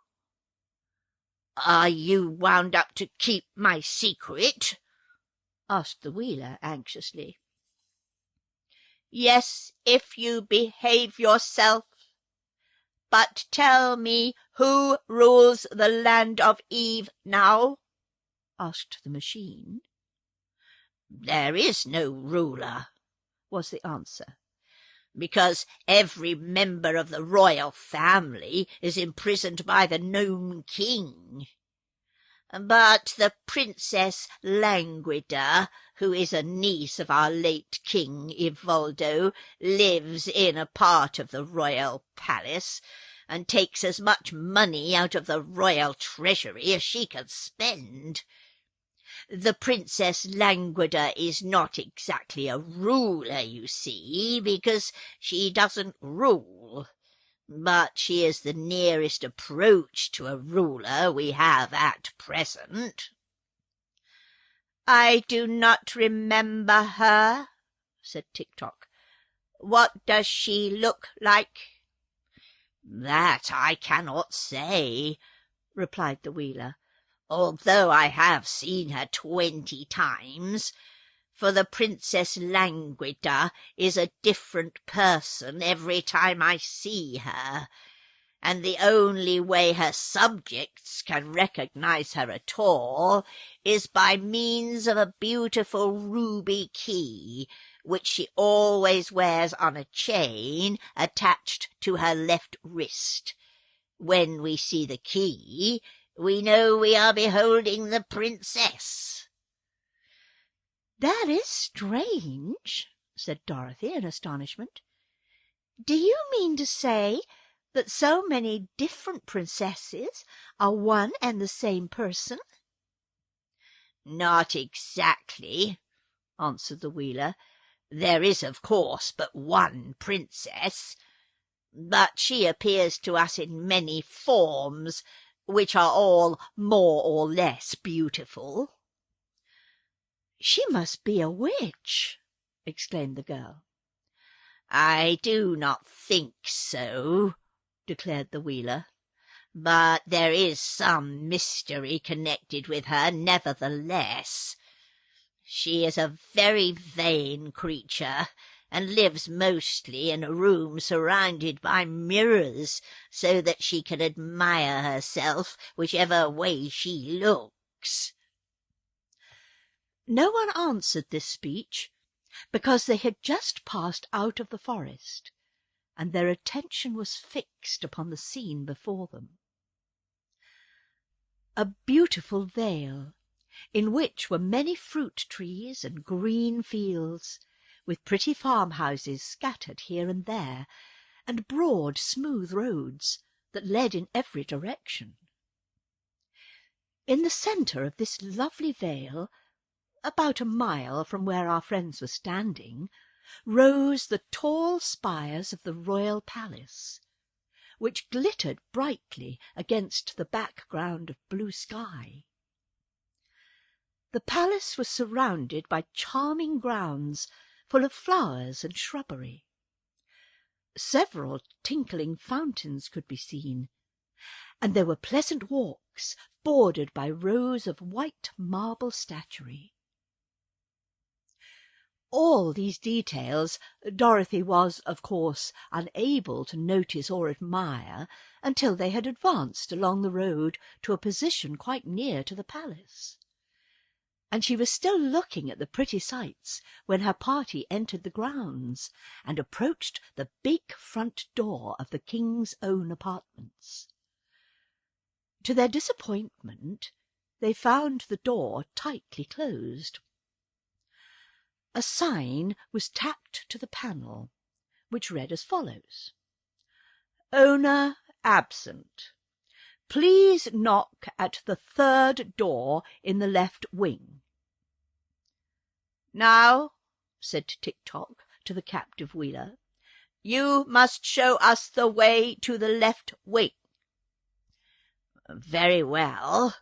"Are you wound up to keep my secret?" asked the Wheeler anxiously. "Yes, if you behave yourself. But tell me, who rules the land of Eve now?" asked the machine. "There is no ruler," was the answer, "because every member of the royal family is imprisoned by the Nome King. But the Princess Langwidere, who is a niece of our late King Ivoldo, lives in a part of the royal palace, and takes as much money out of the royal treasury as she can spend. The Princess Langwidere is not exactly a ruler, you see, because she doesn't rule. But she is the nearest approach to a ruler we have at present." "I do not remember her," said Tik-Tok. "What does she look like?" "That I cannot say," replied the Wheeler, "although I have seen her 20 times. For the Princess Langwidere is a different person every time I see her, and the only way her subjects can recognize her at all is by means of a beautiful ruby key, which she always wears on a chain attached to her left wrist. When we see the key, we know we are beholding the princess." "That is strange," said Dorothy in astonishment. "Do you mean to say that so many different princesses are one and the same person?" "Not exactly," answered the Wheeler. "There is, of course, but one princess, but she appears to us in many forms, which are all more or less beautiful." "She must be a witch," exclaimed the girl. "I do not think so," declared the Wheeler, "but there is some mystery connected with her nevertheless. She is a very vain creature, and lives mostly in a room surrounded by mirrors, so that she can admire herself whichever way she looks." No one answered this speech, because they had just passed out of the forest, and their attention was fixed upon the scene before them. A beautiful vale, in which were many fruit trees and green fields, with pretty farmhouses scattered here and there, and broad, smooth roads that led in every direction. In the centre of this lovely vale, about a mile from where our friends were standing, rose the tall spires of the royal palace, which glittered brightly against the background of blue sky. The palace was surrounded by charming grounds full of flowers and shrubbery. Several tinkling fountains could be seen, and there were pleasant walks bordered by rows of white marble statuary. All these details Dorothy was, of course, unable to notice or admire until they had advanced along the road to a position quite near to the palace. And she was still looking at the pretty sights when her party entered the grounds and approached the big front door of the king's own apartments. To their disappointment, they found the door tightly closed. A sign was tacked to the panel, which read as follows: "Owner absent. Please knock at the third door in the left wing." "Now," said Tik-Tok to the captive Wheeler, "you must show us the way to the left wing." "Very well,"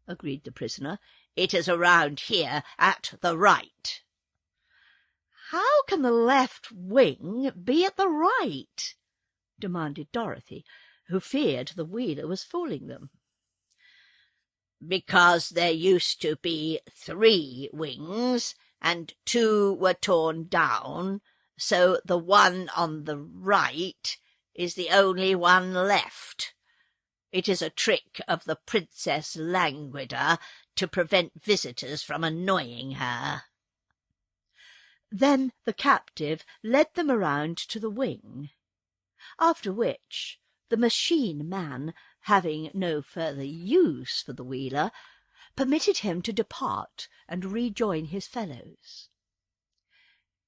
agreed the prisoner. "It is around here at the right." "How can the left wing be at the right?" demanded Dorothy, who feared the Wheeler was fooling them. "Because there used to be 3 wings, and 2 were torn down, so the one on the right is the only one left. It is a trick of the Princess Langwidere to prevent visitors from annoying her." Then the captive led them around to the wing, after which the machine man, having no further use for the Wheeler, permitted him to depart and rejoin his fellows.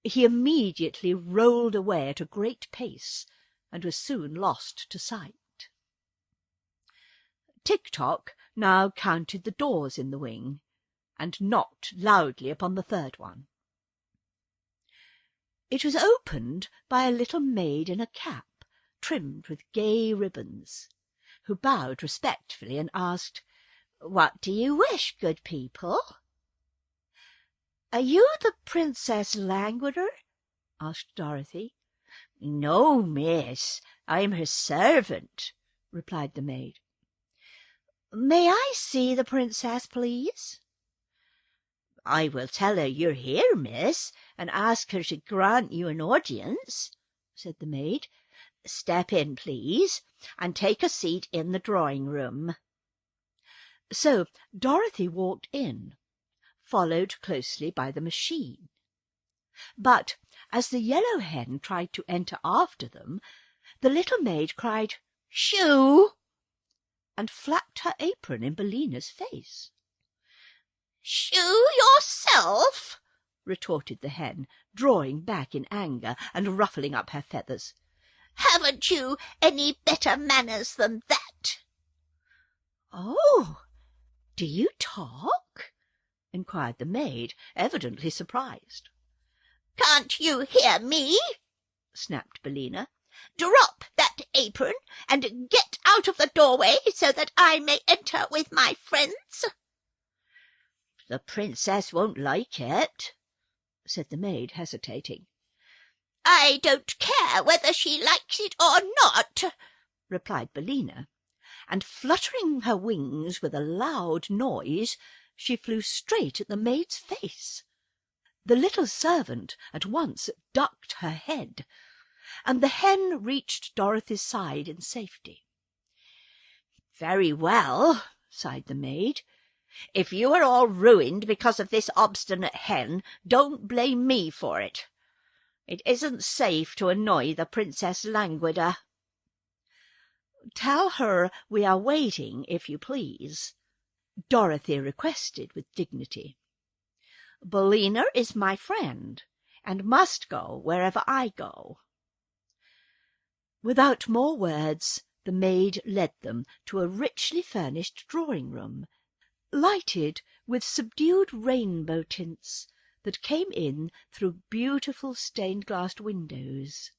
He immediately rolled away at a great pace and was soon lost to sight. Tik-Tok now counted the doors in the wing and knocked loudly upon the third one. It was opened by a little maid in a cap trimmed with gay ribbons, who bowed respectfully and asked, "What do you wish, good people?" "Are you the Princess Langwidere?" asked Dorothy. "No, miss, I am her servant," replied the maid. "May I see the princess, please?" "I will tell her you're here, miss, and ask her to grant you an audience," said the maid. "Step in, please, and take a seat in the drawing-room." So Dorothy walked in, followed closely by the machine. But as the Yellow Hen tried to enter after them, the little maid cried, "Shoo!" and flapped her apron in Billina's face. "Shoo yourself!" retorted the hen, drawing back in anger and ruffling up her feathers. "Haven't you any better manners than that?" "Oh, do you talk?" inquired the maid, evidently surprised. "Can't you hear me?" snapped Billina. "Drop that apron and get out of the doorway so that I may enter with my friends." "The princess won't like it," said the maid, hesitating. "I don't care whether she likes it or not," replied Billina, and fluttering her wings with a loud noise, she flew straight at the maid's face. The little servant at once ducked her head, and the hen reached Dorothy's side in safety. "Very well," sighed the maid. "If you are all ruined because of this obstinate hen, don't blame me for it. It isn't safe to annoy the Princess Langwidere." "Tell her we are waiting, if you please," Dorothy requested with dignity. "Billina is my friend, and must go wherever I go." Without more words, the maid led them to a richly furnished drawing-room, lighted with subdued rainbow tints that came in through beautiful stained-glass windows.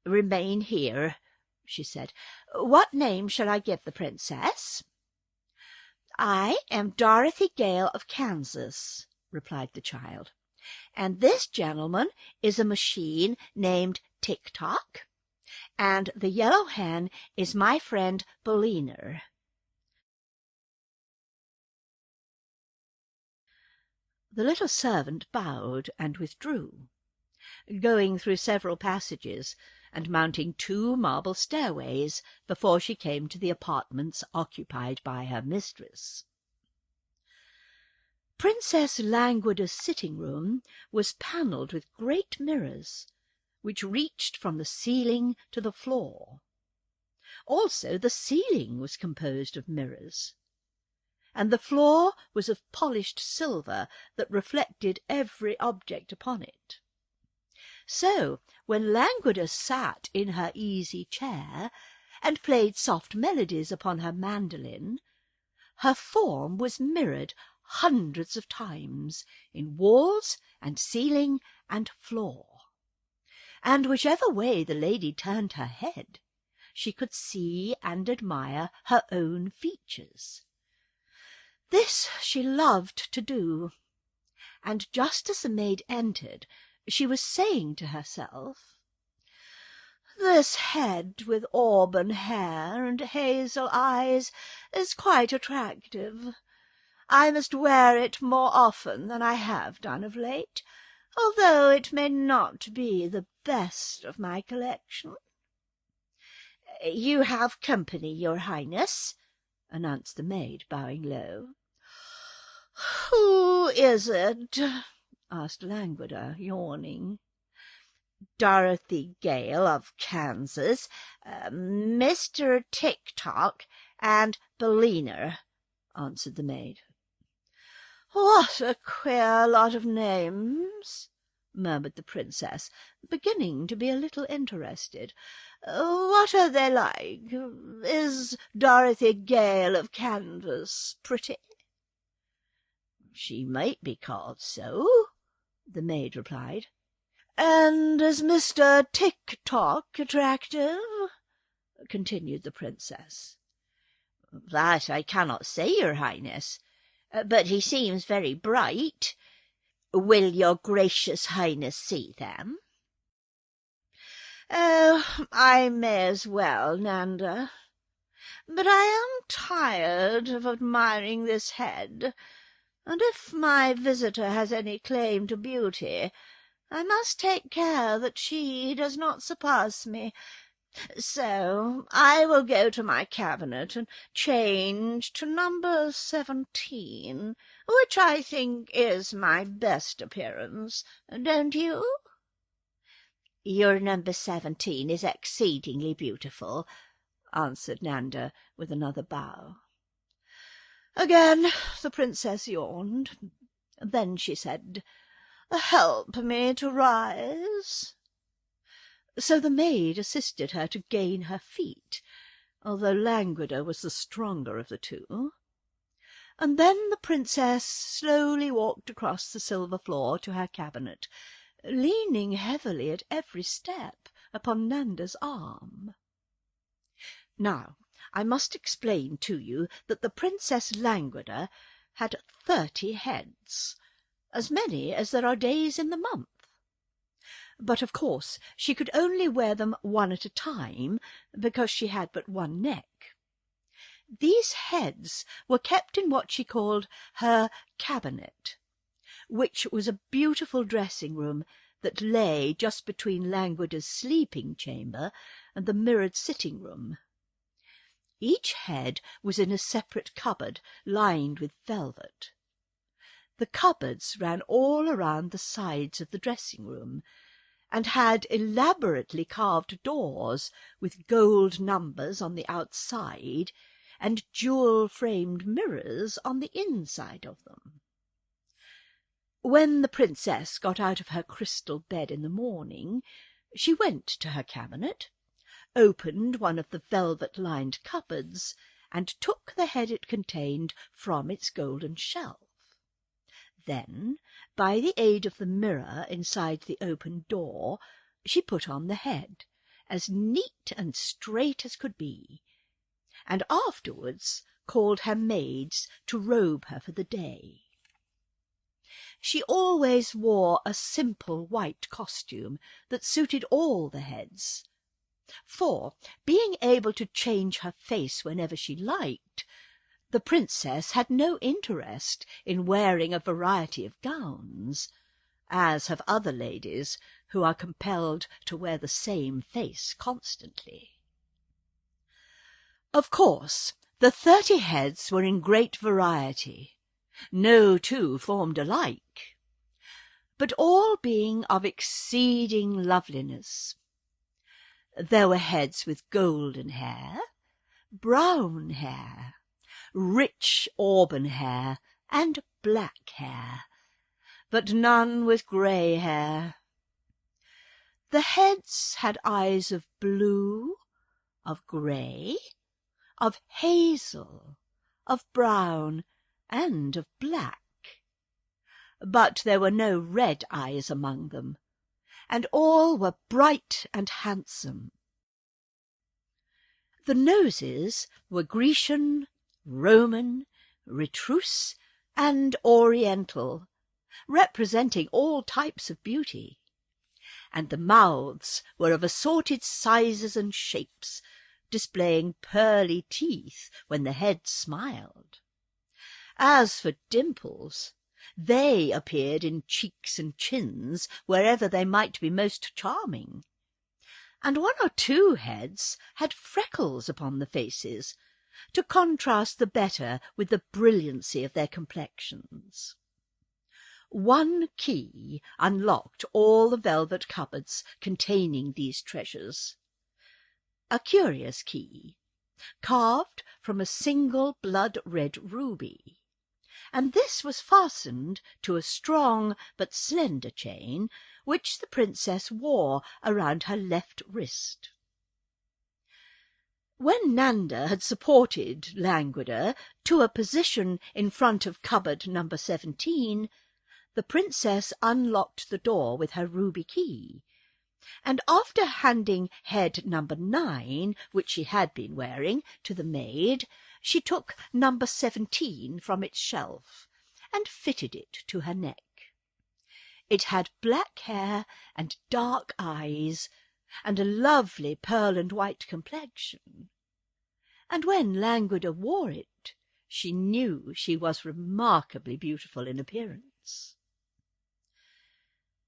"Remain here," she said. "What name shall I give the princess?" "I am Dorothy Gale of Kansas," replied the child, "and this gentleman is a machine named Tik-Tok, and the Yellow Hen is my friend Billina." The little servant bowed and withdrew, going through several passages and mounting 2 marble stairways before she came to the apartments occupied by her mistress. Princess Langwidere's sitting-room was panelled with great mirrors, which reached from the ceiling to the floor. Also the ceiling was composed of mirrors, and the floor was of polished silver that reflected every object upon it. So, when Langwidere sat in her easy chair and played soft melodies upon her mandolin, her form was mirrored hundreds of times in walls and ceiling and floor, and whichever way the lady turned her head, she could see and admire her own features. This she loved to do, and just as the maid entered, she was saying to herself, "This head with auburn hair and hazel eyes is quite attractive. I must wear it more often than I have done of late, although it may not be the best of my collection." "You have company, your highness," announced the maid, bowing low. "Who is it?" asked Langwidere, yawning. "Dorothy Gale of Kansas, Mr. Tik-Tok, and Billina," answered the maid. "What a queer lot of names," murmured the princess, beginning to be a little interested. "What are they like? Is Dorothy Gale of Kansas pretty?" "She might be called so," the maid replied. "And is Mr. Tik-Tok attractive?" continued the princess. "That I cannot say, your highness, but he seems very bright. Will your gracious highness see them?" "Oh, I may as well, Nanda. But I am tired of admiring this head, and if my visitor has any claim to beauty, I must take care that she does not surpass me. So I will go to my cabinet and change to number 17, which I think is my best appearance, don't you?" "Your number 17 is exceedingly beautiful," answered Nanda with another bow. Again the princess yawned. Then she said, "Help me to rise." So the maid assisted her to gain her feet, although Langwidere was the stronger of the 2. And then the princess slowly walked across the silver floor to her cabinet, leaning heavily at every step upon Nanda's arm. Now, I must explain to you that the Princess Langwidere had 30 heads, as many as there are days in the month. But, of course, she could only wear them one at a time, because she had but one neck. These heads were kept in what she called her cabinet, which was a beautiful dressing-room that lay just between Langwidere's sleeping-chamber and the mirrored sitting-room. Each head was in a separate cupboard lined with velvet. The cupboards ran all around the sides of the dressing-room, and had elaborately carved doors with gold numbers on the outside and jewel-framed mirrors on the inside of them. When the princess got out of her crystal bed in the morning, she went to her cabinet, opened one of the velvet-lined cupboards, and took the head it contained from its golden shelf. Then, by the aid of the mirror inside the open door, she put on the head, as neat and straight as could be, and afterwards called her maids to robe her for the day. She always wore a simple white costume that suited all the heads, for, being able to change her face whenever she liked, The princess had no interest in wearing a variety of gowns, as have other ladies who are compelled to wear the same face constantly. Of course, the 30 heads were in great variety. No two formed alike, but all being of exceeding loveliness. There were heads with golden hair, brown hair, rich auburn hair, and black hair, but none with grey hair. The heads had eyes of blue, of grey, of hazel, of brown, and of black. But there were no red eyes among them, and all were bright and handsome. The noses were Grecian, Roman, retrousse, and oriental, representing all types of beauty, and the mouths were of assorted sizes and shapes, displaying pearly teeth when the head smiled. As for dimples, they appeared in cheeks and chins wherever they might be most charming, and 1 or 2 heads had freckles upon the faces, to contrast the better with the brilliancy of their complexions. 1 key unlocked all the velvet cupboards containing these treasures. A curious key, carved from a single blood-red ruby, and this was fastened to a strong but slender chain which the princess wore around her left wrist. When Nanda had supported Langwidere to a position in front of cupboard number 17, the princess unlocked the door with her ruby key, and after handing head number 9, which she had been wearing, to the maid, she took number 17 from its shelf and fitted it to her neck. It had black hair and dark eyes, and a lovely pearl and white complexion, and when Langwidere wore it, she knew she was remarkably beautiful in appearance.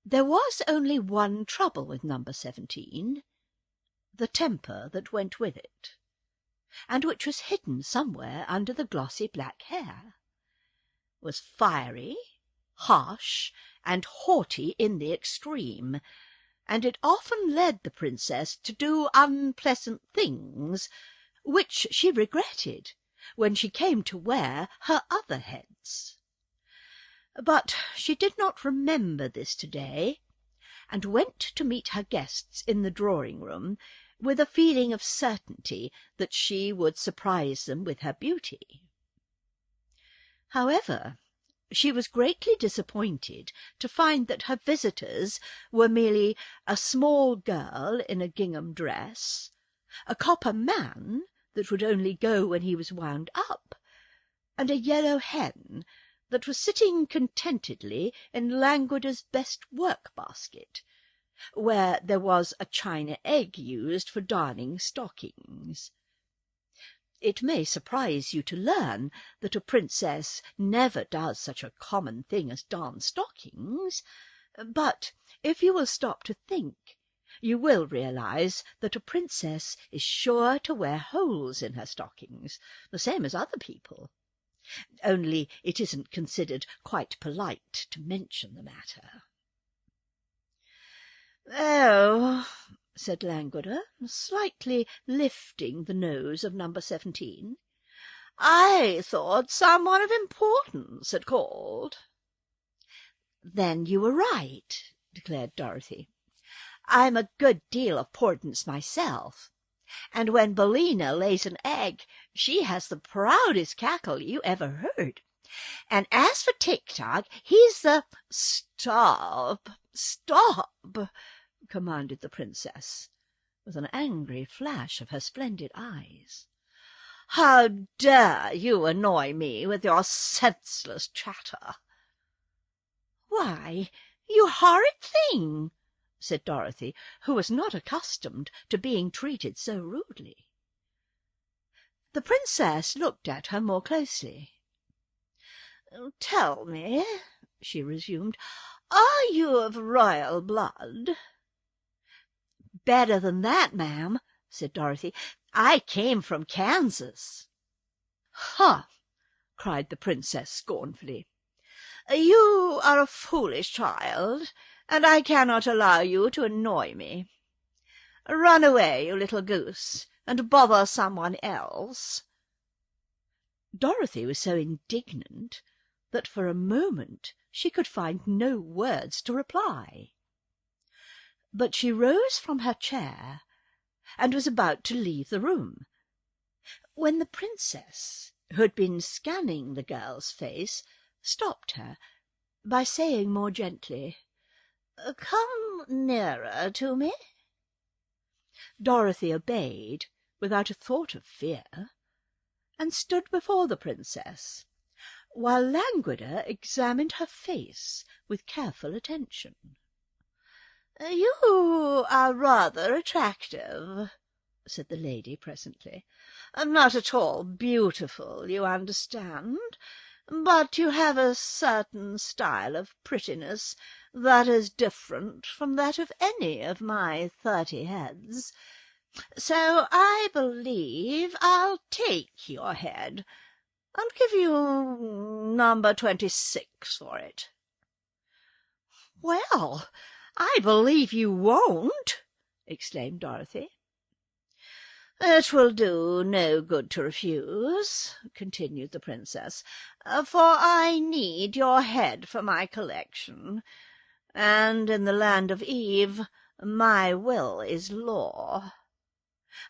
There was only one trouble with number 17, the temper that went with it, and which was hidden somewhere under the glossy black hair, was fiery, harsh, and haughty in the extreme, and it often led the princess to do unpleasant things, which she regretted when she came to wear her other heads. But she did not remember this to-day, and went to meet her guests in the drawing-room with a feeling of certainty that she would surprise them with her beauty. However, she was greatly disappointed to find that her visitors were merely a small girl in a gingham dress, a copper man that would only go when he was wound up, and a yellow hen that was sitting contentedly in Langwidere's best work-basket, where there was a china egg used for darning stockings. It may surprise you to learn that a princess never does such a common thing as darn stockings, but if you will stop to think, you will realize that a princess is sure to wear holes in her stockings, the same as other people. Only it isn't considered quite polite to mention the matter. "Oh," said Langwidere, slightly lifting the nose of number 17, "I thought someone of importance had called." "Then you were right," declared Dorothy. "I'm a good deal of 'portance myself, and when Billina lays an egg, she has the proudest cackle you ever heard. And as for Tik-Tok, he's the—" "Stop, stop!" commanded the princess, with an angry flash of her splendid eyes. "How dare you annoy me with your senseless chatter?" "Why, you horrid thing!" said Dorothy, who was not accustomed to being treated so rudely. The princess looked at her more closely. "Tell me," she resumed, "are you of royal blood?" "Better than that, ma'am," said Dorothy. "I came from Kansas." "Huh!" cried the princess scornfully. "You are a foolish child, and I cannot allow you to annoy me. Run away, you little goose, and bother someone else." Dorothy was so indignant that for a moment she could find no words to reply. But she rose from her chair and was about to leave the room, when the princess, who had been scanning the girl's face, stopped her by saying more gently, "Come nearer to me." Dorothy obeyed without a thought of fear, and stood before the princess, while Langwidere examined her face with careful attention. "You are rather attractive," said the lady presently. "Not at all beautiful, you understand, but you have a certain style of prettiness that is different from that of any of my 30 heads. So I believe I'll take your head, and give you number 26 for it." "Well, I believe you won't," exclaimed Dorothy. "It will do no good to refuse," continued the princess, "for I need your head for my collection, and in the land of Eve my will is law.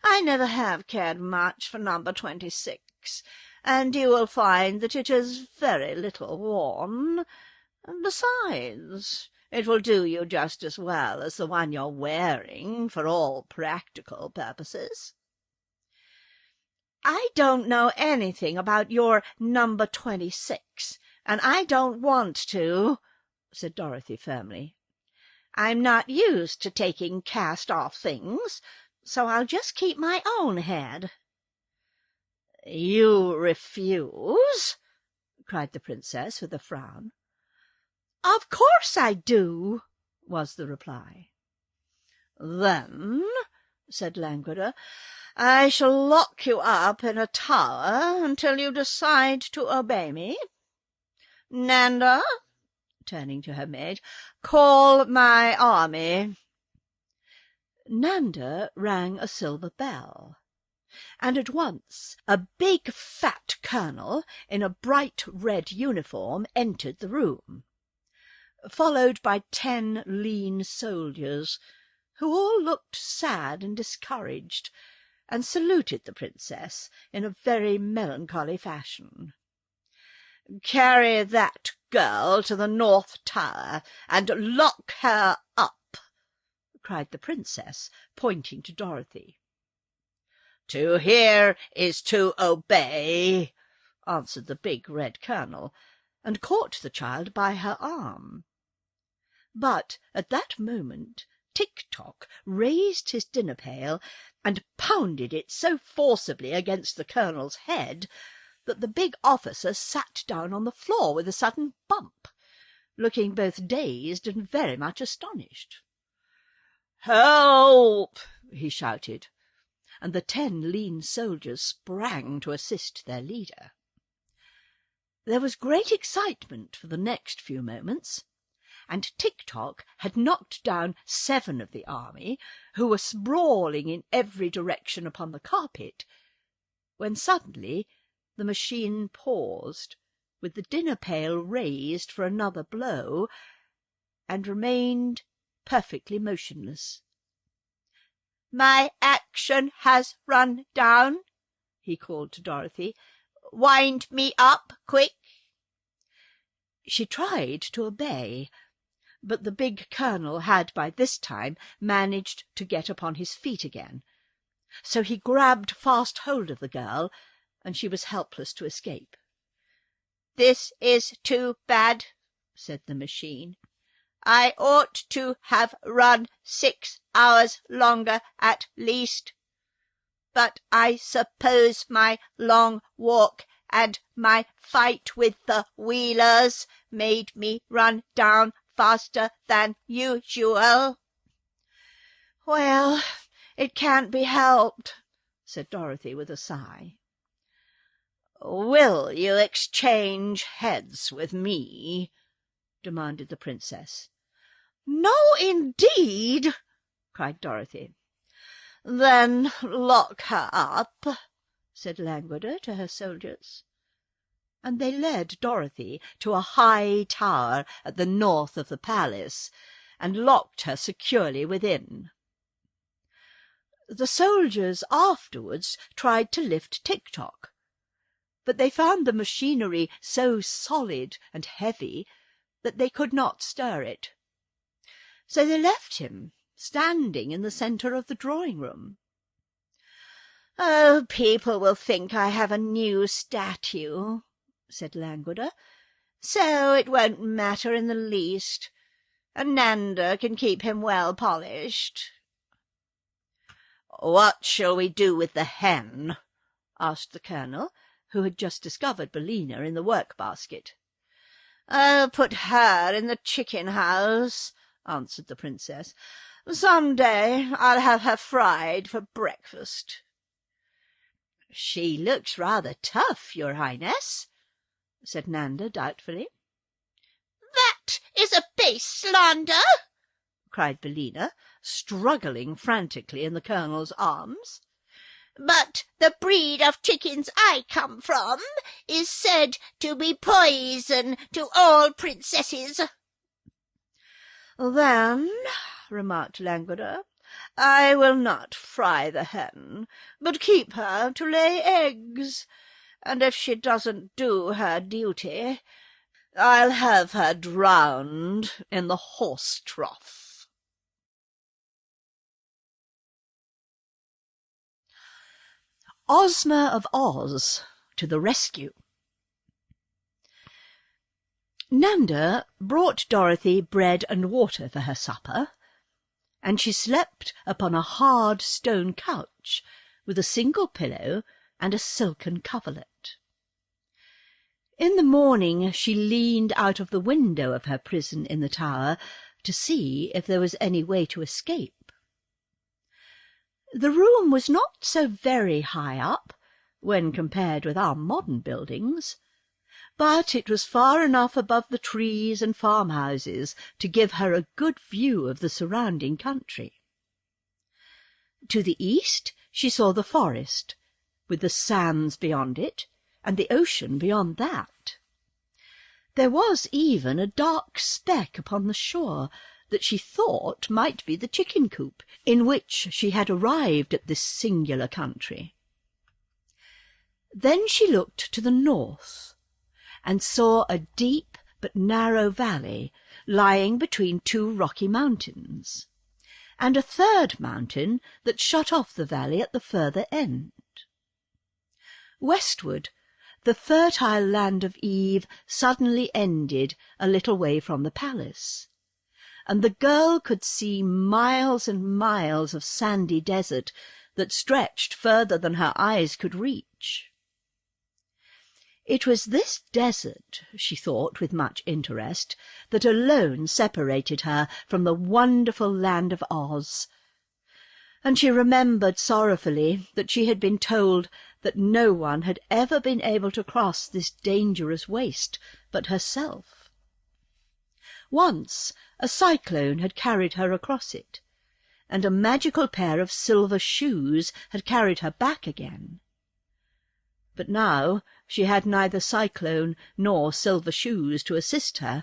I never have cared much for number 26, and you will find that it is very little worn. Besides, it will do you just as well as the one you're wearing for all practical purposes." "I don't know anything about your number 26, and I don't want to," said Dorothy firmly. "I'm not used to taking cast-off things, so I'll just keep my own head." "You refuse?" cried the princess with a frown. "Of course I do," was the reply. "Then," said Langwidere, "I shall lock you up in a tower until you decide to obey me. Nanda," turning to her maid, "call my army." Nanda rang a silver bell, and at once a big fat colonel in a bright red uniform entered the room, followed by 10 lean soldiers, who all looked sad and discouraged, and saluted the princess in a very melancholy fashion. "Carry that girl to the North Tower, and lock her up," cried the princess, pointing to Dorothy. "To hear is to obey," answered the big red colonel, and caught the child by her arm. But at that moment Tik-Tok raised his dinner-pail and pounded it so forcibly against the colonel's head that the big officer sat down on the floor with a sudden bump, looking both dazed and very much astonished. "Help!" he shouted, and the 10 lean soldiers sprang to assist their leader. There was great excitement for the next few moments, and Tik-Tok had knocked down 7 of the army, who were sprawling in every direction upon the carpet, when suddenly the machine paused, with the dinner-pail raised for another blow, and remained perfectly motionless. "My action has run down," he called to Dorothy. "Wind me up, quick." She tried to obey, but the big colonel had by this time managed to get upon his feet again, so he grabbed fast hold of the girl, and she was helpless to escape. "This is too bad," said the machine. "I ought to have run 6 hours longer at least. but I suppose my long walk and my fight with the Wheelers made me run down faster than usual." "Well, it can't be helped," said Dorothy with a sigh. "Will you exchange heads with me?" demanded the princess. "No, indeed!" cried Dorothy. "Then lock her up," said Langwidere to her soldiers. And they led Dorothy to a high tower at the north of the palace, and locked her securely within. The soldiers afterwards tried to lift Tik-Tok, but they found the machinery so solid and heavy that they could not stir it. So they left him standing in the centre of the drawing-room. "Oh, people will think I have a new statue," said Langwidere, "so it won't matter in the least, and Nanda can keep him well polished." "What shall we do with the hen?" asked the colonel, who had just discovered Billina in the work-basket. "I'll put her in the chicken-house," answered the princess. "Some day I'll have her fried for breakfast." "She looks rather tough, your highness," said Nanda doubtfully. "That is a base slander!" cried Billina, struggling frantically in the colonel's arms. "But the breed of chickens I come from is said to be poison to all princesses." "Then," remarked Langwidere, "I will not fry the hen, but keep her to lay eggs, and if she doesn't do her duty, I'll have her drowned in the horse trough." Ozma of Oz to the rescue. Nanda brought Dorothy bread and water for her supper, and she slept upon a hard stone couch with a single pillow and a silken coverlet. In the morning she leaned out of the window of her prison in the tower to see if there was any way to escape. The room was not so very high up when compared with our modern buildings, but it was far enough above the trees and farmhouses to give her a good view of the surrounding country. To the east she saw the forest, with the sands beyond it, and the ocean beyond that. There was even a dark speck upon the shore that she thought might be the chicken-coop in which she had arrived at this singular country. Then she looked to the north, and saw a deep but narrow valley lying between two rocky mountains, and a third mountain that shut off the valley at the further end. Westward, the fertile land of Eve suddenly ended a little way from the palace, and the girl could see miles and miles of sandy desert that stretched further than her eyes could reach. It was this desert, she thought with much interest, that alone separated her from the wonderful land of Oz, and she remembered sorrowfully that she had been told that no one had ever been able to cross this dangerous waste but herself. Once a cyclone had carried her across it, and a magical pair of silver shoes had carried her back again. But now she had neither cyclone nor silver shoes to assist her,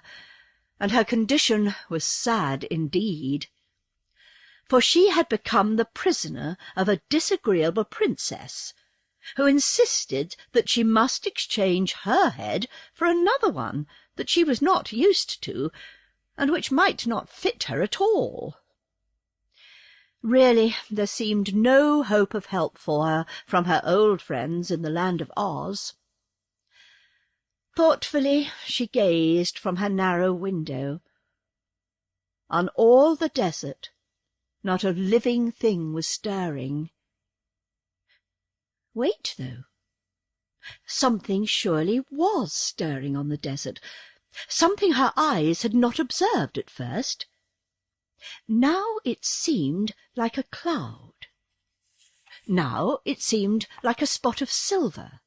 and her condition was sad indeed. For she had become the prisoner of a disagreeable princess, who insisted that she must exchange her head for another one that she was not used to, and which might not fit her at all. Really, there seemed no hope of help for her from her old friends in the land of Oz. Thoughtfully she gazed from her narrow window. On all the desert not a living thing was stirring. Wait, though. Something surely was stirring on the desert, something her eyes had not observed at first. Now it seemed like a cloud. Now it seemed like a spot of silver.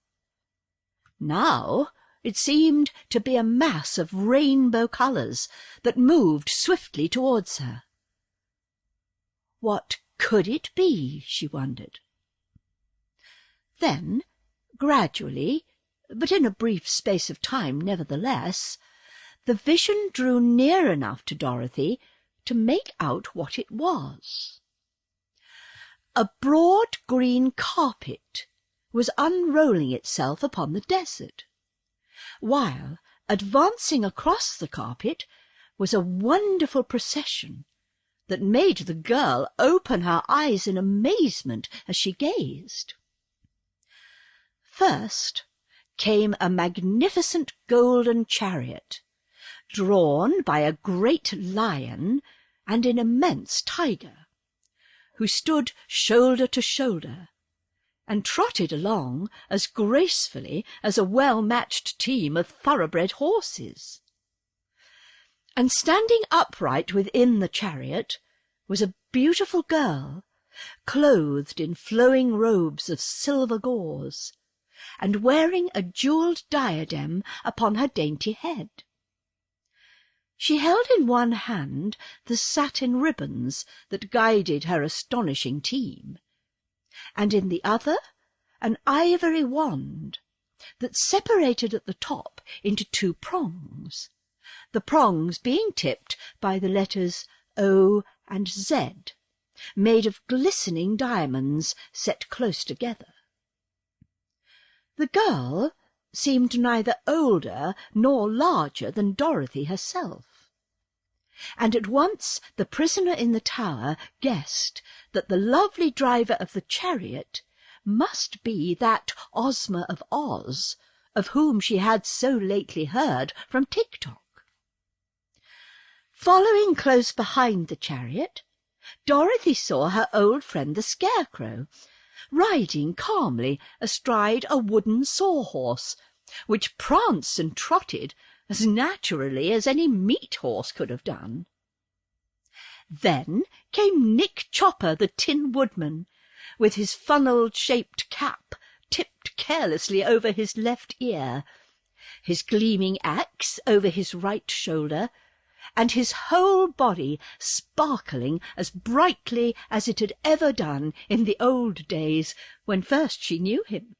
Now it seemed to be a mass of rainbow colours that moved swiftly towards her. What could it be, she wondered. Then, gradually, but in a brief space of time nevertheless, the vision drew near enough to Dorothy to make out what it was. A broad green carpet was unrolling itself upon the desert, while, advancing across the carpet, was a wonderful procession that made the girl open her eyes in amazement as she gazed. First came a magnificent golden chariot, drawn by a great lion and an immense tiger, who stood shoulder to shoulder, and trotted along as gracefully as a well-matched team of thoroughbred horses. And standing upright within the chariot was a beautiful girl, clothed in flowing robes of silver gauze, and wearing a jewelled diadem upon her dainty head. She held in one hand the satin ribbons that guided her astonishing team, and in the other an ivory wand that separated at the top into two prongs, the prongs being tipped by the letters O and Z, made of glistening diamonds set close together. The girl seemed neither older nor larger than Dorothy herself, and at once the prisoner in the tower guessed that the lovely driver of the chariot must be that Ozma of Oz, of whom she had so lately heard from Tik-Tok. Following close behind the chariot, Dorothy saw her old friend the Scarecrow, riding calmly astride a wooden sawhorse, which pranced and trotted as naturally as any meat horse could have done. Then came Nick Chopper the Tin Woodman, with his funnel-shaped cap tipped carelessly over his left ear, his gleaming axe over his right shoulder, and his whole body sparkling as brightly as it had ever done in the old days when first she knew him.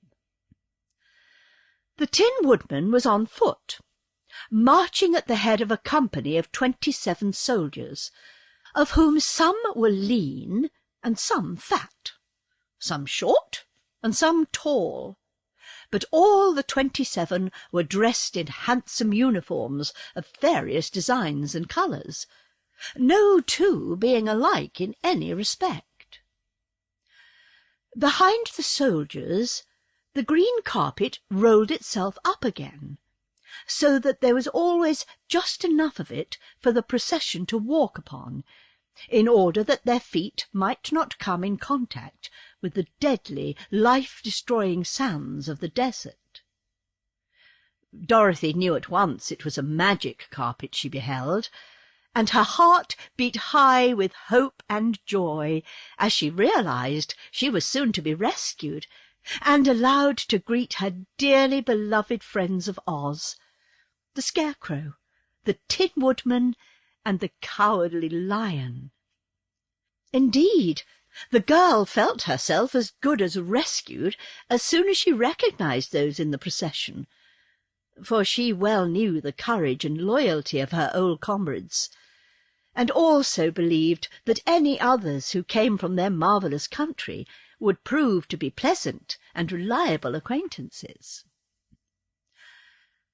The Tin Woodman was on foot, marching at the head of a company of 27 soldiers, of whom some were lean and some fat, some short and some tall, but all the 27 were dressed in handsome uniforms of various designs and colours, no two being alike in any respect. Behind the soldiers, the green carpet rolled itself up again, so that there was always just enough of it for the procession to walk upon, in order that their feet might not come in contact with the deadly, life-destroying sands of the desert. Dorothy knew at once it was a magic carpet she beheld, and her heart beat high with hope and joy as she realized she was soon to be rescued and allowed to greet her dearly beloved friends of Oz, the Scarecrow, the Tin Woodman, and the Cowardly Lion. Indeed, the girl felt herself as good as rescued as soon as she recognized those in the procession, for she well knew the courage and loyalty of her old comrades, and also believed that any others who came from their marvellous country would prove to be pleasant and reliable acquaintances.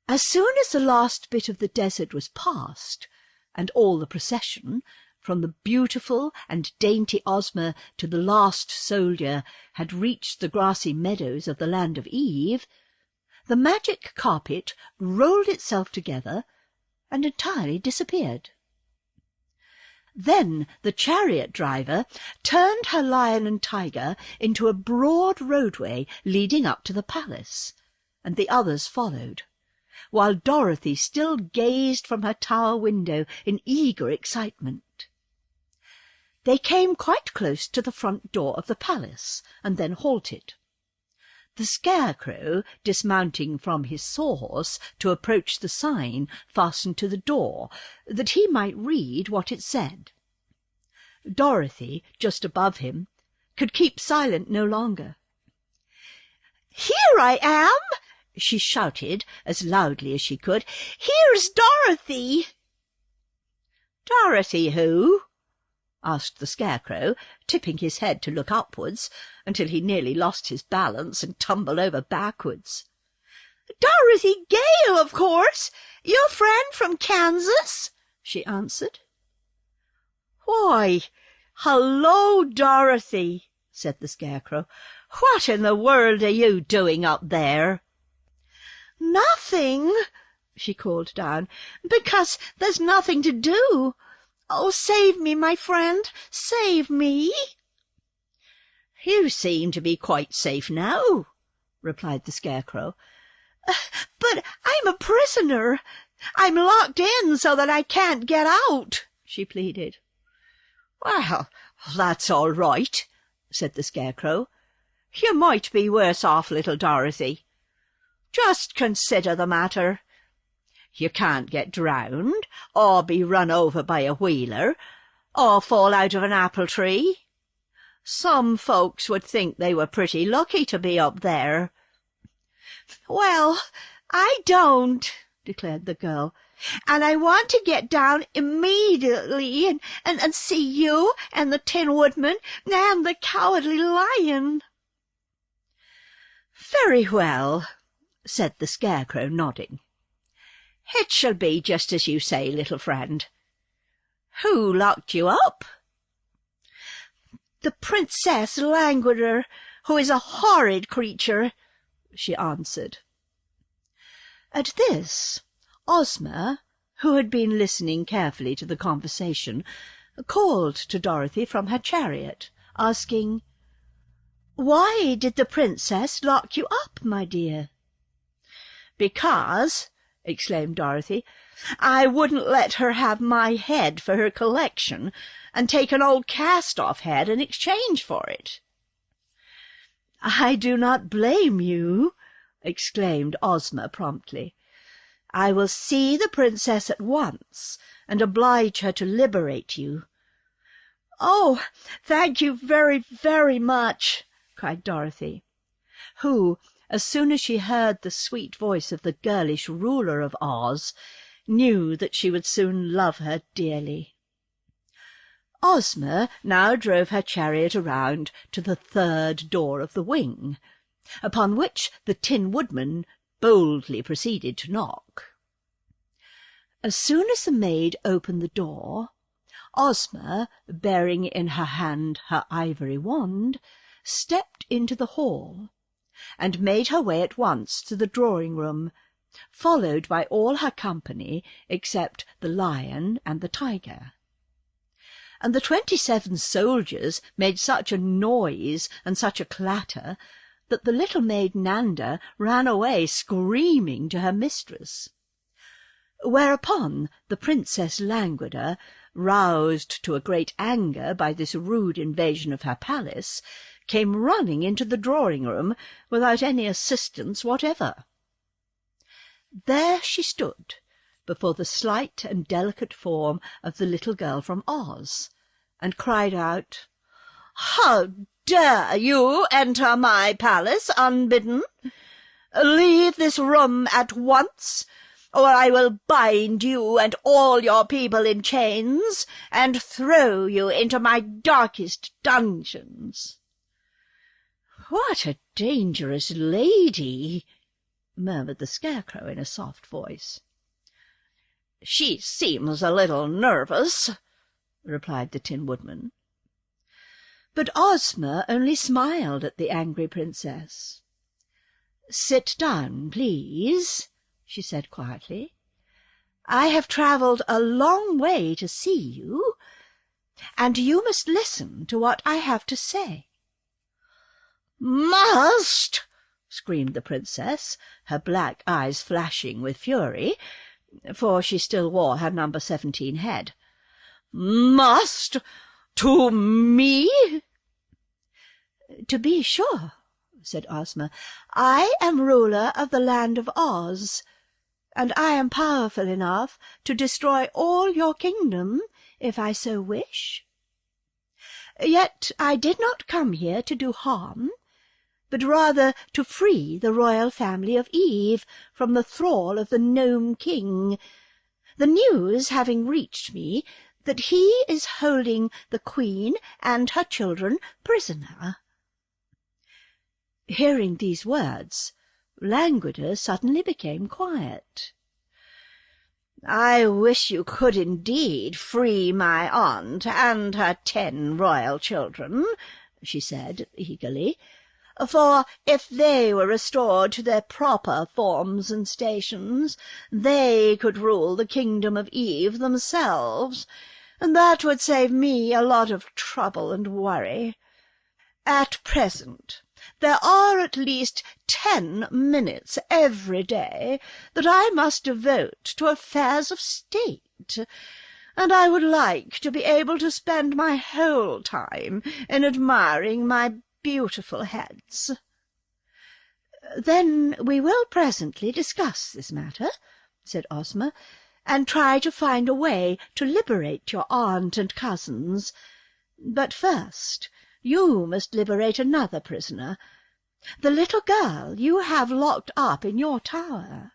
As soon as the last bit of the desert was past, and all the procession, from the beautiful and dainty Ozma to the last soldier, had reached the grassy meadows of the land of Eve, the magic carpet rolled itself together and entirely disappeared. Then the chariot-driver turned her lion and tiger into a broad roadway leading up to the palace, and the others followed, while Dorothy still gazed from her tower window in eager excitement. They came quite close to the front door of the palace, and then halted. The Scarecrow, dismounting from his sawhorse to approach the sign fastened to the door, that he might read what it said. Dorothy, just above him, could keep silent no longer. "Here I am!" she shouted as loudly as she could. "Here's Dorothy!" "Dorothy who?" asked the Scarecrow, tipping his head to look upwards, until he nearly lost his balance and tumbled over backwards. "Dorothy Gale, of course! Your friend from Kansas," she answered. "Why, hello, Dorothy," said the Scarecrow. "What in the world are you doing up there?" "Nothing," she called down, "because there's nothing to do. Oh, save me, my friend, save me." "You seem to be quite safe now," replied the Scarecrow. "But I'm a prisoner. I'm locked in so that I can't get out," she pleaded. "Well, that's all right," said the Scarecrow. "You might be worse off, little Dorothy. Just consider the matter. You can't get drowned, or be run over by a wheeler, or fall out of an apple tree. Some folks would think they were pretty lucky to be up there." "Well, I don't," declared the girl, "and I want to get down immediately and see you and the Tin Woodman and the Cowardly Lion." "Very well," said the Scarecrow, nodding. "It shall be just as you say, little friend. Who locked you up?" "The Princess Langwidere, who is a horrid creature," she answered. At this, Ozma, who had been listening carefully to the conversation, called to Dorothy from her chariot, asking, "Why did the Princess lock you up, my dear?" "Because," exclaimed Dorothy, "I wouldn't let her have my head for her collection, and take an old cast-off head in exchange for it." "I do not blame you," exclaimed Ozma promptly. "I will see the Princess at once, and oblige her to liberate you." "Oh, thank you very, very much," cried Dorothy, who, as soon as she heard the sweet voice of the girlish ruler of Oz, knew that she would soon love her dearly. Ozma now drove her chariot around to the third door of the wing, upon which the Tin Woodman boldly proceeded to knock. As soon as the maid opened the door, Ozma, bearing in her hand her ivory wand, stepped into the hall, and made her way at once to the drawing-room, followed by all her company except the lion and the tiger. And the 27 soldiers made such a noise and such a clatter that the little maid Nanda ran away screaming to her mistress. Whereupon the Princess Langwidere, roused to a great anger by this rude invasion of her palace, came running into the drawing-room without any assistance whatever. There she stood, before the slight and delicate form of the little girl from Oz, and cried out, "How dare you enter my palace unbidden? Leave this room at once, or I will bind you and all your people in chains and throw you into my darkest dungeons." "What a dangerous lady!" murmured the Scarecrow in a soft voice. "She seems a little nervous," replied the Tin Woodman. But Ozma only smiled at the angry princess. "Sit down, please," she said quietly. "I have travelled a long way to see you, and you must listen to what I have to say." "Must!" screamed the princess, her black eyes flashing with fury, for she still wore her number 17 head. "Must! To me?" "To be sure," said Ozma. "I am ruler of the land of Oz, and I am powerful enough to destroy all your kingdom if I so wish. Yet I did not come here to do harm, but rather to free the royal family of Eve from the thrall of the Nome King, the news having reached me that he is holding the Queen and her children prisoner." Hearing these words, Langwidere suddenly became quiet. "I wish you could indeed free my aunt and her 10 royal children," she said eagerly, "for if they were restored to their proper forms and stations, they could rule the kingdom of Eve themselves, and that would save me a lot of trouble and worry. At present, there are at least 10 minutes every day that I must devote to affairs of state, and I would like to be able to spend my whole time in admiring my beautiful heads." "Then we will presently discuss this matter," said Ozma, "and try to find a way to liberate your aunt and cousins. But first you must liberate another prisoner, the little girl you have locked up in your tower."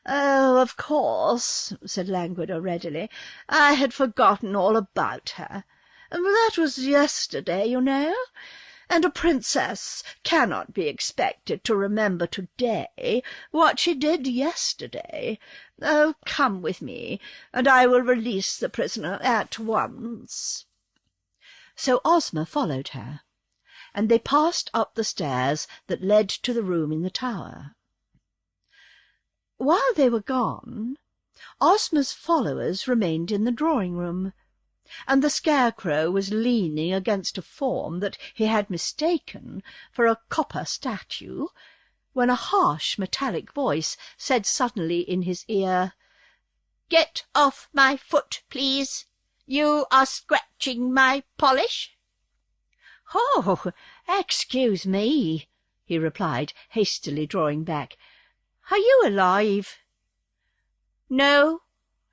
"Oh, of course," said Langwidere readily. "I had forgotten all about her. That was yesterday, you know, and a princess cannot be expected to remember today what she did yesterday. Oh, come with me, and I will release the prisoner at once." So Ozma followed her, and they passed up the stairs that led to the room in the tower. While they were gone, Ozma's followers remained in the drawing-room, and the Scarecrow was leaning against a form that he had mistaken for a copper statue, when a harsh metallic voice said suddenly in his ear, "Get off my foot, please. You are scratching my polish." "Oh, excuse me," he replied, hastily drawing back. "Are you alive?" "No,"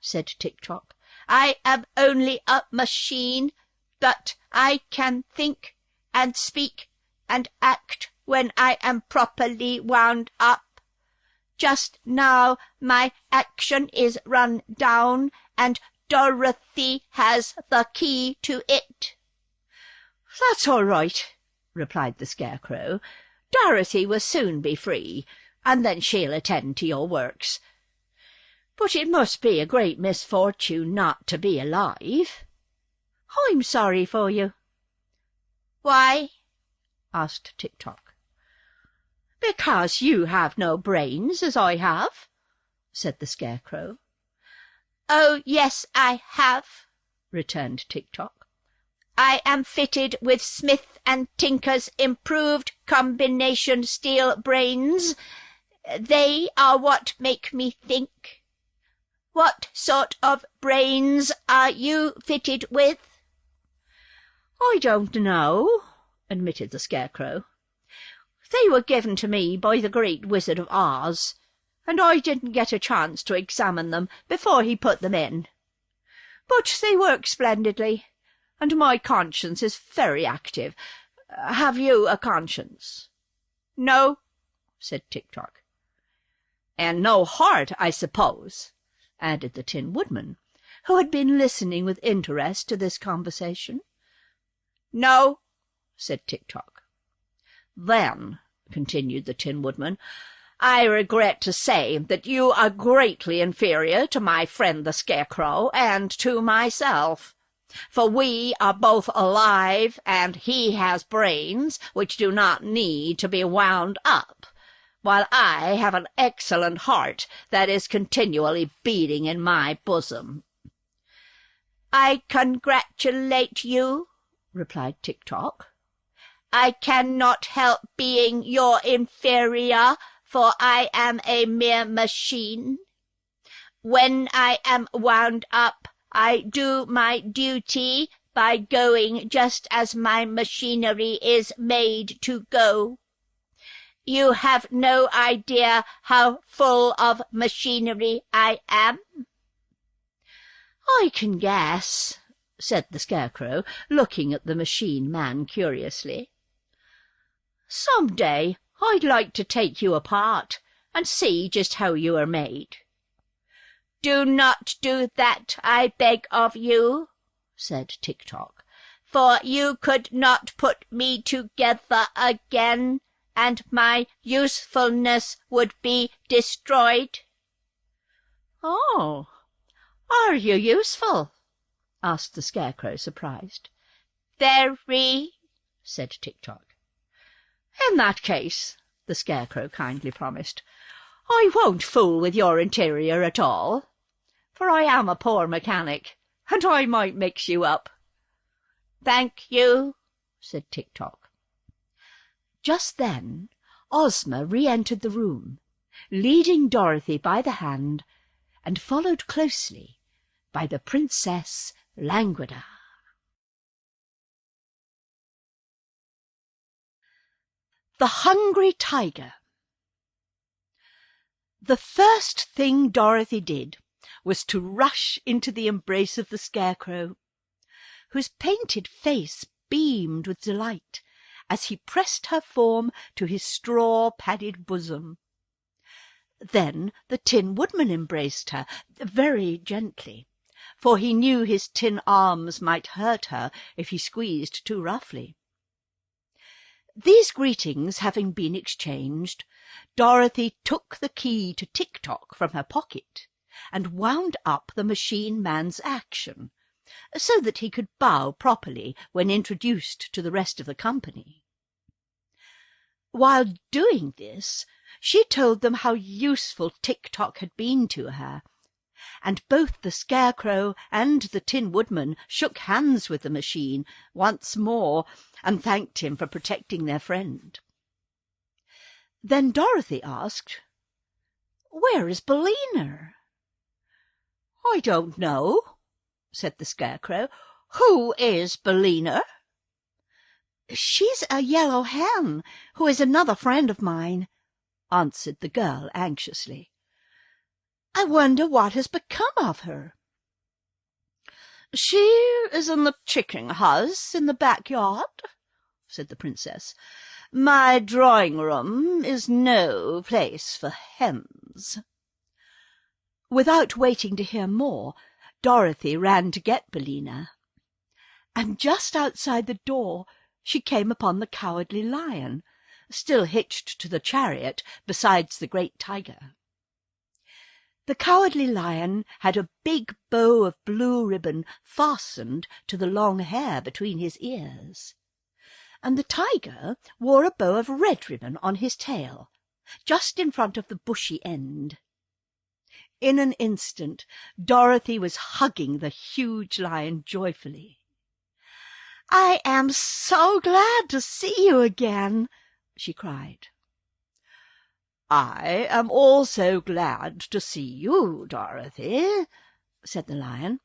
said Tik-Tok. "I am only a machine, but I can think and speak and act when I am properly wound up. Just now my action is run down, and Dorothy has the key to it." "That's all right," replied the Scarecrow. "Dorothy will soon be free, and then she'll attend to your works. But it must be a great misfortune not to be alive. I'm sorry for you." "Why?" asked Tik-Tok. "Because you have no brains, as I have," said the Scarecrow. "Oh, yes, I have," returned Tik-Tok. "I am fitted with Smith and Tinker's improved combination steel brains. They are what make me think. What sort of brains are you fitted with?" "I don't know," admitted the Scarecrow. "They were given to me by the great Wizard of Oz, and I didn't get a chance to examine them before he put them in. But they work splendidly, and my conscience is very active. Have you a conscience?" "No," said Tik-Tok. "And no heart, I suppose," added the Tin Woodman, who had been listening with interest to this conversation. "No," said Tik-Tok. "Then," continued the Tin Woodman, "I regret to say that you are greatly inferior to my friend the Scarecrow and to myself, for we are both alive, and he has brains which do not need to be wound up, while I have an excellent heart that is continually beating in my bosom." I congratulate you," replied Tik-Tok. "I cannot help being your inferior, for I am a mere machine. When I am wound up, I do my duty by going just as my machinery is made to go. You have no idea how full of machinery I am." "I can guess," said the Scarecrow, looking at the machine man curiously. "Some day I'd like to take you apart and see just how you are made." "Do not do that, I beg of you," said Tik-Tok, "for you could not put me together again, and my usefulness would be destroyed." "Oh, are you useful?" asked the Scarecrow, surprised. "Very," said Tik-Tok. "In that case," the Scarecrow kindly promised, "I won't fool with your interior at all, for I am a poor mechanic, and I might mix you up." "Thank you," said Tik-Tok. Just then Ozma re-entered the room, leading Dorothy by the hand, and followed closely by the Princess Langwidere. The Hungry Tiger. The first thing Dorothy did was to rush into the embrace of the Scarecrow, whose painted face beamed with delight as he pressed her form to his straw-padded bosom. Then the Tin Woodman embraced her very gently, for he knew his tin arms might hurt her if he squeezed too roughly. These greetings having been exchanged, Dorothy took the key to Tik-Tok from her pocket and wound up the machine man's action, so that he could bow properly when introduced to the rest of the company. While doing this, she told them how useful Tik-Tok had been to her, and both the Scarecrow and the Tin Woodman shook hands with the machine once more and thanked him for protecting their friend. Then Dorothy asked, "Where is Billina?" "I don't know," said the Scarecrow. "Who is Billina?" "She's a Yellow Hen, who is another friend of mine," answered the girl anxiously. "I wonder what has become of her." "She is in the chicken house in the backyard," said the Princess. "My drawing-room is no place for hens." Without waiting to hear more, Dorothy ran to get Billina, and just outside the door she came upon the Cowardly Lion, still hitched to the chariot besides the great tiger. The Cowardly Lion had a big bow of blue ribbon fastened to the long hair between his ears, and the tiger wore a bow of red ribbon on his tail, just in front of the bushy end. In an instant Dorothy was hugging the huge lion joyfully. "I am so glad to see you again," she cried. "I am also glad to see you, Dorothy," said the lion.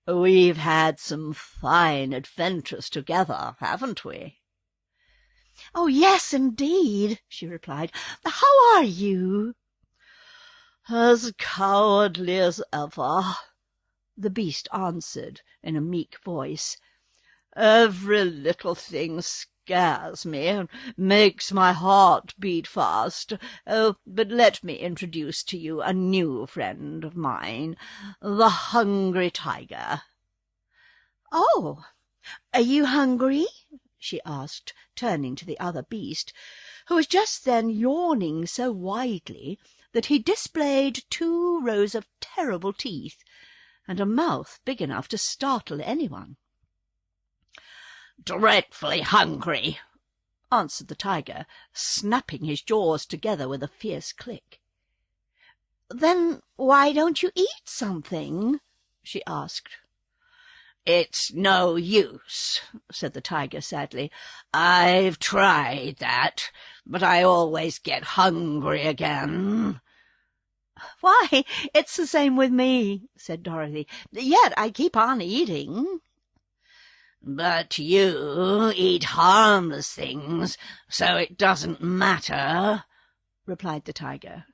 "We've had some fine adventures together, haven't we?" "Oh, yes, indeed," she replied. "How are you?" "As cowardly as ever," the beast answered in a meek voice. "Every little thing scares me and makes my heart beat fast. Oh, but let me introduce to you a new friend of mine, the Hungry Tiger." "Oh, are you hungry?" she asked, turning to the other beast, who was just then yawning so widely that he displayed 2 rows of terrible teeth and a mouth big enough to startle anyone. "Dreadfully hungry," answered the tiger, snapping his jaws together with a fierce click. "Then why don't you eat something?" she asked. "It's no use," said the tiger sadly. "I've tried that, but I always get hungry again." "Why, it's the same with me," said Dorothy. "Yet I keep on eating." "But you eat harmless things, so it doesn't matter," replied the tiger.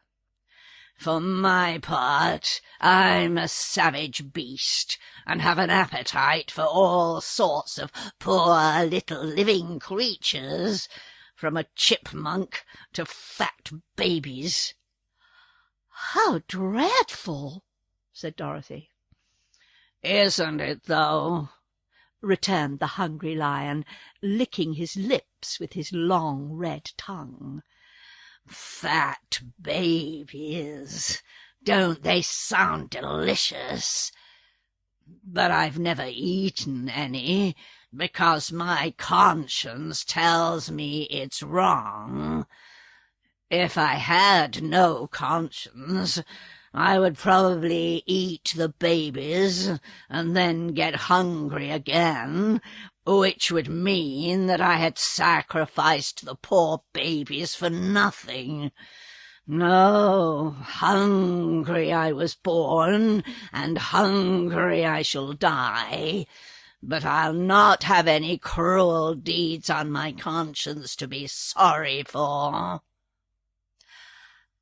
"For my part, I'm a savage beast, and have an appetite for all sorts of poor little living creatures, from a chipmunk to fat babies." "How dreadful!" said Dorothy. "Isn't it, though?" returned the hungry lion, licking his lips with his long red tongue. "Fat babies! Don't they sound delicious? But I've never eaten any, because my conscience tells me it's wrong. If I had no conscience, I would probably eat the babies and then get hungry again, which would mean that I had sacrificed the poor babies for nothing. No, hungry I was born, and hungry I shall die, but I'll not have any cruel deeds on my conscience to be sorry for."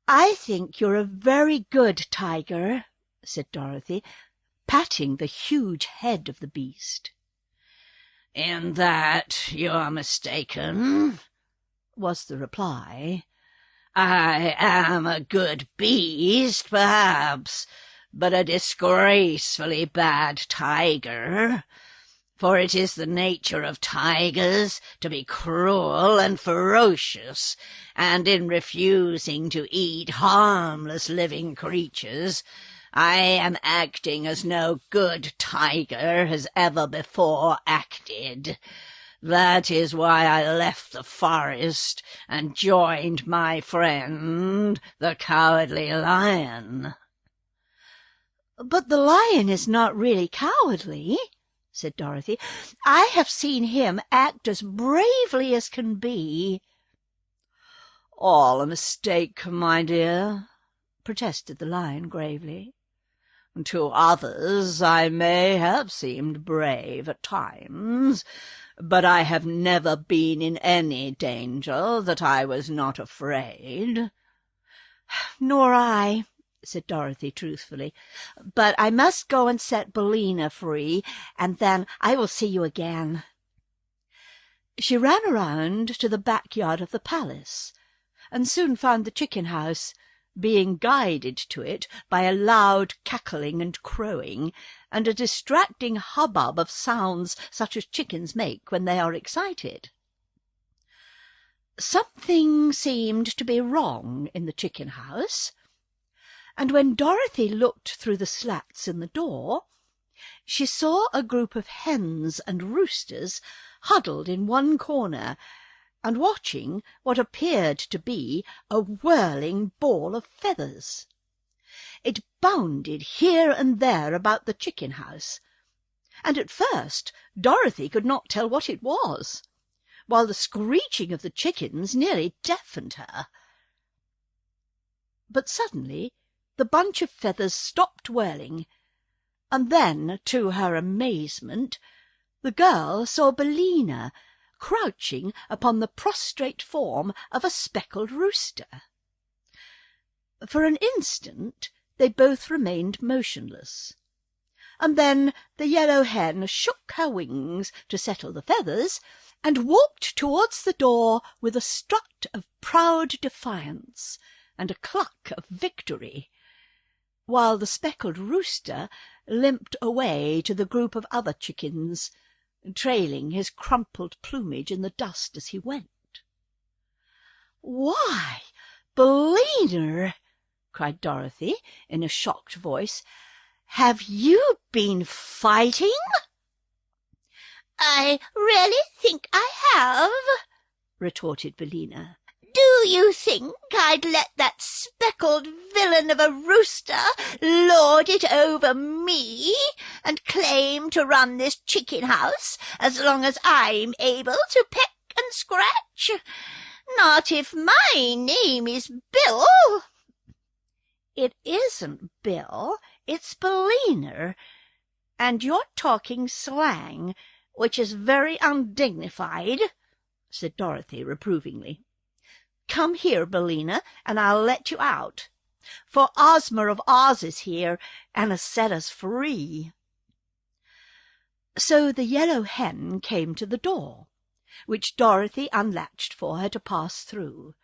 "I think you're a very good tiger," said Dorothy, patting the huge head of the beast. "In that you're mistaken," was the reply. "I am a good beast, perhaps, but a disgracefully bad tiger. For it is the nature of tigers to be cruel and ferocious, and in refusing to eat harmless living creatures, I am acting as no good tiger has ever before acted. That is why I left the forest and joined my friend, the Cowardly Lion." "But the lion is not really cowardly," said Dorothy. "I have seen him act as bravely as can be." "All a mistake, my dear," protested the lion gravely. "To others I may have seemed brave at times, but I have never been in any danger that I was not afraid." "Nor I," said Dorothy truthfully. "But I must go and set Billina free, and then I will see you again." She ran around to the backyard of the palace, and soon found the chicken house, being guided to it by a loud cackling and crowing, and a distracting hubbub of sounds such as chickens make when they are excited. Something seemed to be wrong in the chicken house, and when Dorothy looked through the slats in the door, she saw a group of hens and roosters huddled in one corner and watching what appeared to be a whirling ball of feathers. It bounded here and there about the chicken house, and at first Dorothy could not tell what it was, while the screeching of the chickens nearly deafened her. But suddenly the bunch of feathers stopped whirling, and then, to her amazement, the girl saw Billina crouching upon the prostrate form of a speckled rooster. For an instant they both remained motionless, and then the Yellow Hen shook her wings to settle the feathers, and walked towards the door with a strut of proud defiance and a cluck of victory, while the speckled rooster limped away to the group of other chickens, trailing his crumpled plumage in the dust as he went. "Why, Billina!" cried Dorothy in a shocked voice. "Have you been fighting?" "I really think I have," retorted Billina. "Do you think I'd let that speckled villain of a rooster lord it over me and claim to run this chicken house as long as I'm able to peck and scratch? Not if my name is Bill." "It isn't Bill, it's Billina, and you're talking slang, which is very undignified," said Dorothy reprovingly. "Come here, Billina, and I'll let you out, for Ozma of Oz is here and has set us free." So the Yellow Hen came to the door, which Dorothy unlatched for her to pass through,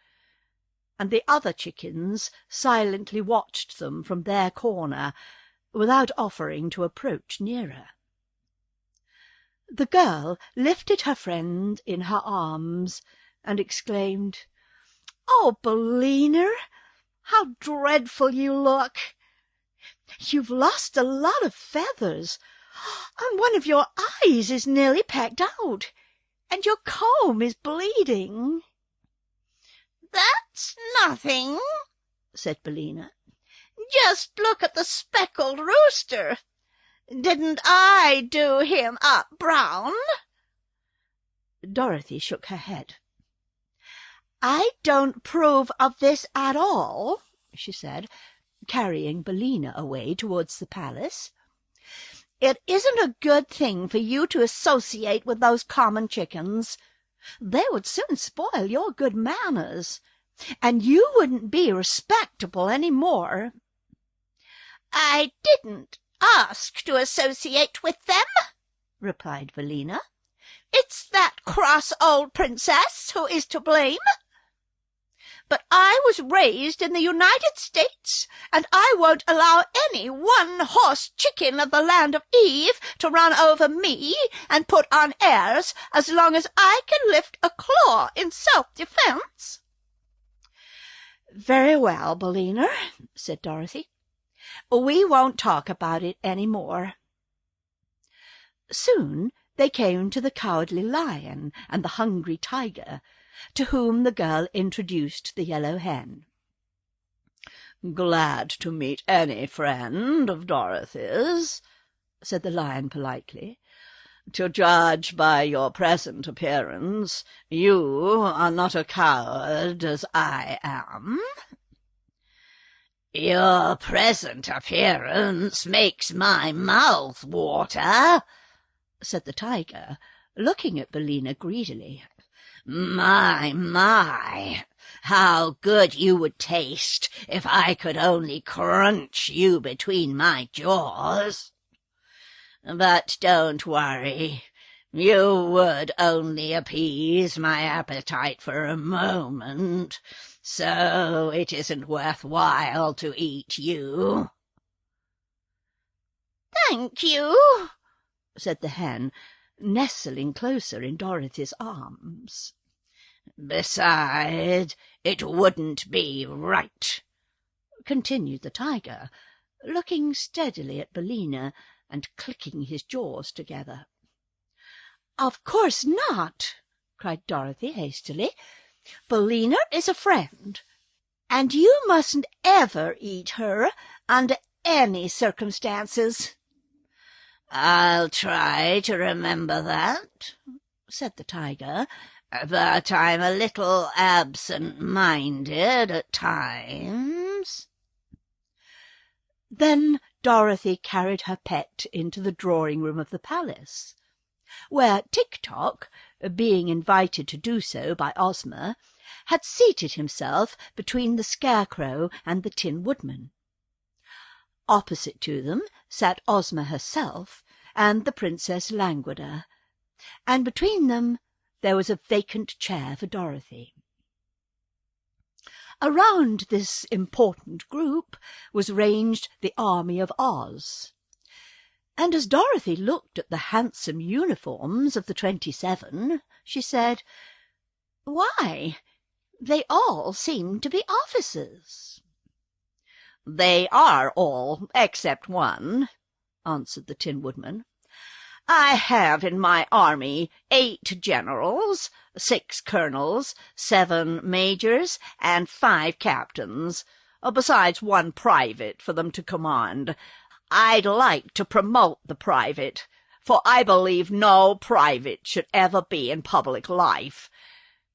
and the other chickens silently watched them from their corner, without offering to approach nearer. The girl lifted her friend in her arms and exclaimed, "Oh, Billina, how dreadful you look! You've lost a lot of feathers, and one of your eyes is nearly pecked out, and your comb is bleeding." "That's nothing," said Billina. "Just look at the speckled rooster. Didn't I do him up brown?" Dorothy shook her head. "I don't approve of this at all," she said, carrying Billina away towards the palace. "It isn't a good thing for you to associate with those common chickens. They would soon spoil your good manners, and you wouldn't be respectable any more." "I didn't ask to associate with them," replied Billina. "It's that cross old princess who is to blame. But I was raised in the United States, and I won't allow any one-horse chicken of the land of Eve to run over me and put on airs as long as I can lift a claw in self-defense." "Very well, Billina," said Dorothy. "We won't talk about it any more." Soon they came to the Cowardly Lion and the Hungry Tiger, to whom the girl introduced the Yellow Hen. "Glad to meet any friend of Dorothy's," said the Lion politely. "To judge by your present appearance, you are not a coward as I am." "Your present appearance makes my mouth water," said the Tiger, looking at Billina greedily. My, how good you would taste if I could only crunch you between my jaws. But don't worry, you would only appease my appetite for a moment, so it isn't worthwhile to eat you." "Thank you," said the hen, nestling closer in Dorothy's arms. "Besides, it wouldn't be right," continued the Tiger, looking steadily at Billina and clicking his jaws together. "Of course not," cried Dorothy hastily. "Billina is a friend, and you mustn't ever eat her under any circumstances." "I'll try to remember that," said the Tiger, "but I'm a little absent-minded at times." Then Dorothy carried her pet into the drawing-room of the palace, where Tik-Tok, being invited to do so by Ozma, had seated himself between the Scarecrow and the Tin Woodman. Opposite to them sat Ozma herself and the Princess Langwidere, and between them there was a vacant chair for Dorothy. Around this important group was ranged the army of Oz, and as Dorothy looked at the handsome uniforms of the 27, she said, "Why, they all seem to be officers." "They are all except one," answered the Tin Woodman. I have in my army 8 generals, 6 colonels, 7 majors, and 5 captains, besides 1 private for them to command. I'd like to promote the private, for I believe no private should ever be in public life.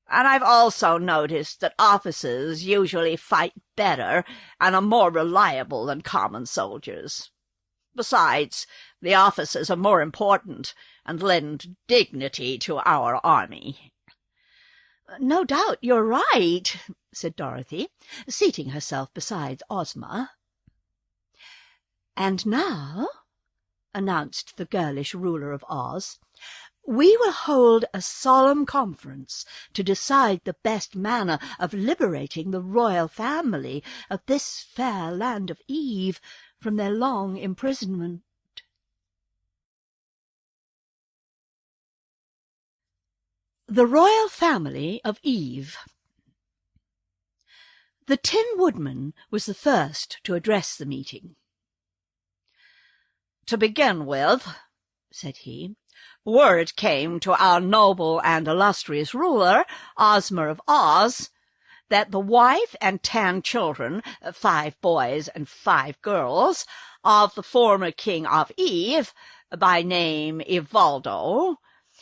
And I've also noticed that officers usually fight better and are more reliable than common soldiers. Besides, the officers are more important and lend dignity to our army." "No doubt you're right," said Dorothy, seating herself beside Ozma. "And now," announced the girlish ruler of Oz, "we will hold a solemn conference to decide the best manner of liberating the royal family of this fair land of Eve from their long imprisonment." The royal family of Eve. The Tin Woodman was the first to address the meeting. "To begin with," said he, "word came to our noble and illustrious ruler, Ozma of Oz, that the wife and 10 children, 5 boys and 5 girls, of the former king of Eve, by name Ivaldo,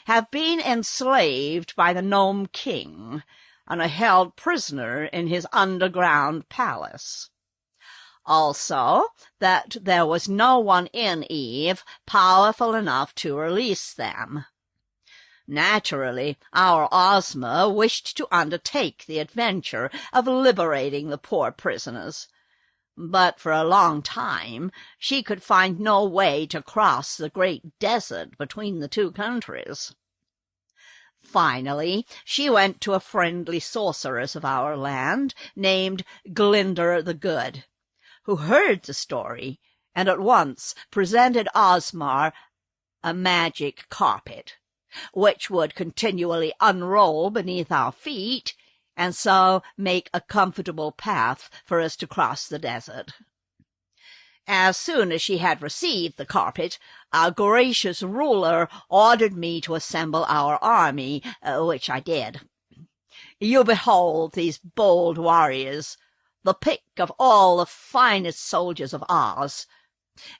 have been enslaved by the Nome King, and are held prisoner in his underground palace. Also, that there was no one in Eve powerful enough to release them. Naturally, our Ozma wished to undertake the adventure of liberating the poor prisoners, but for a long time she could find no way to cross the great desert between the 2 countries. Finally, she went to a friendly sorceress of our land named Glinda the Good, who heard the story and at once presented Ozma a magic carpet, which would continually unroll beneath our feet, and so make a comfortable path for us to cross the desert. As soon as she had received the carpet, our gracious ruler ordered me to assemble our army, which I did. You behold these bold warriors, the pick of all the finest soldiers of Oz,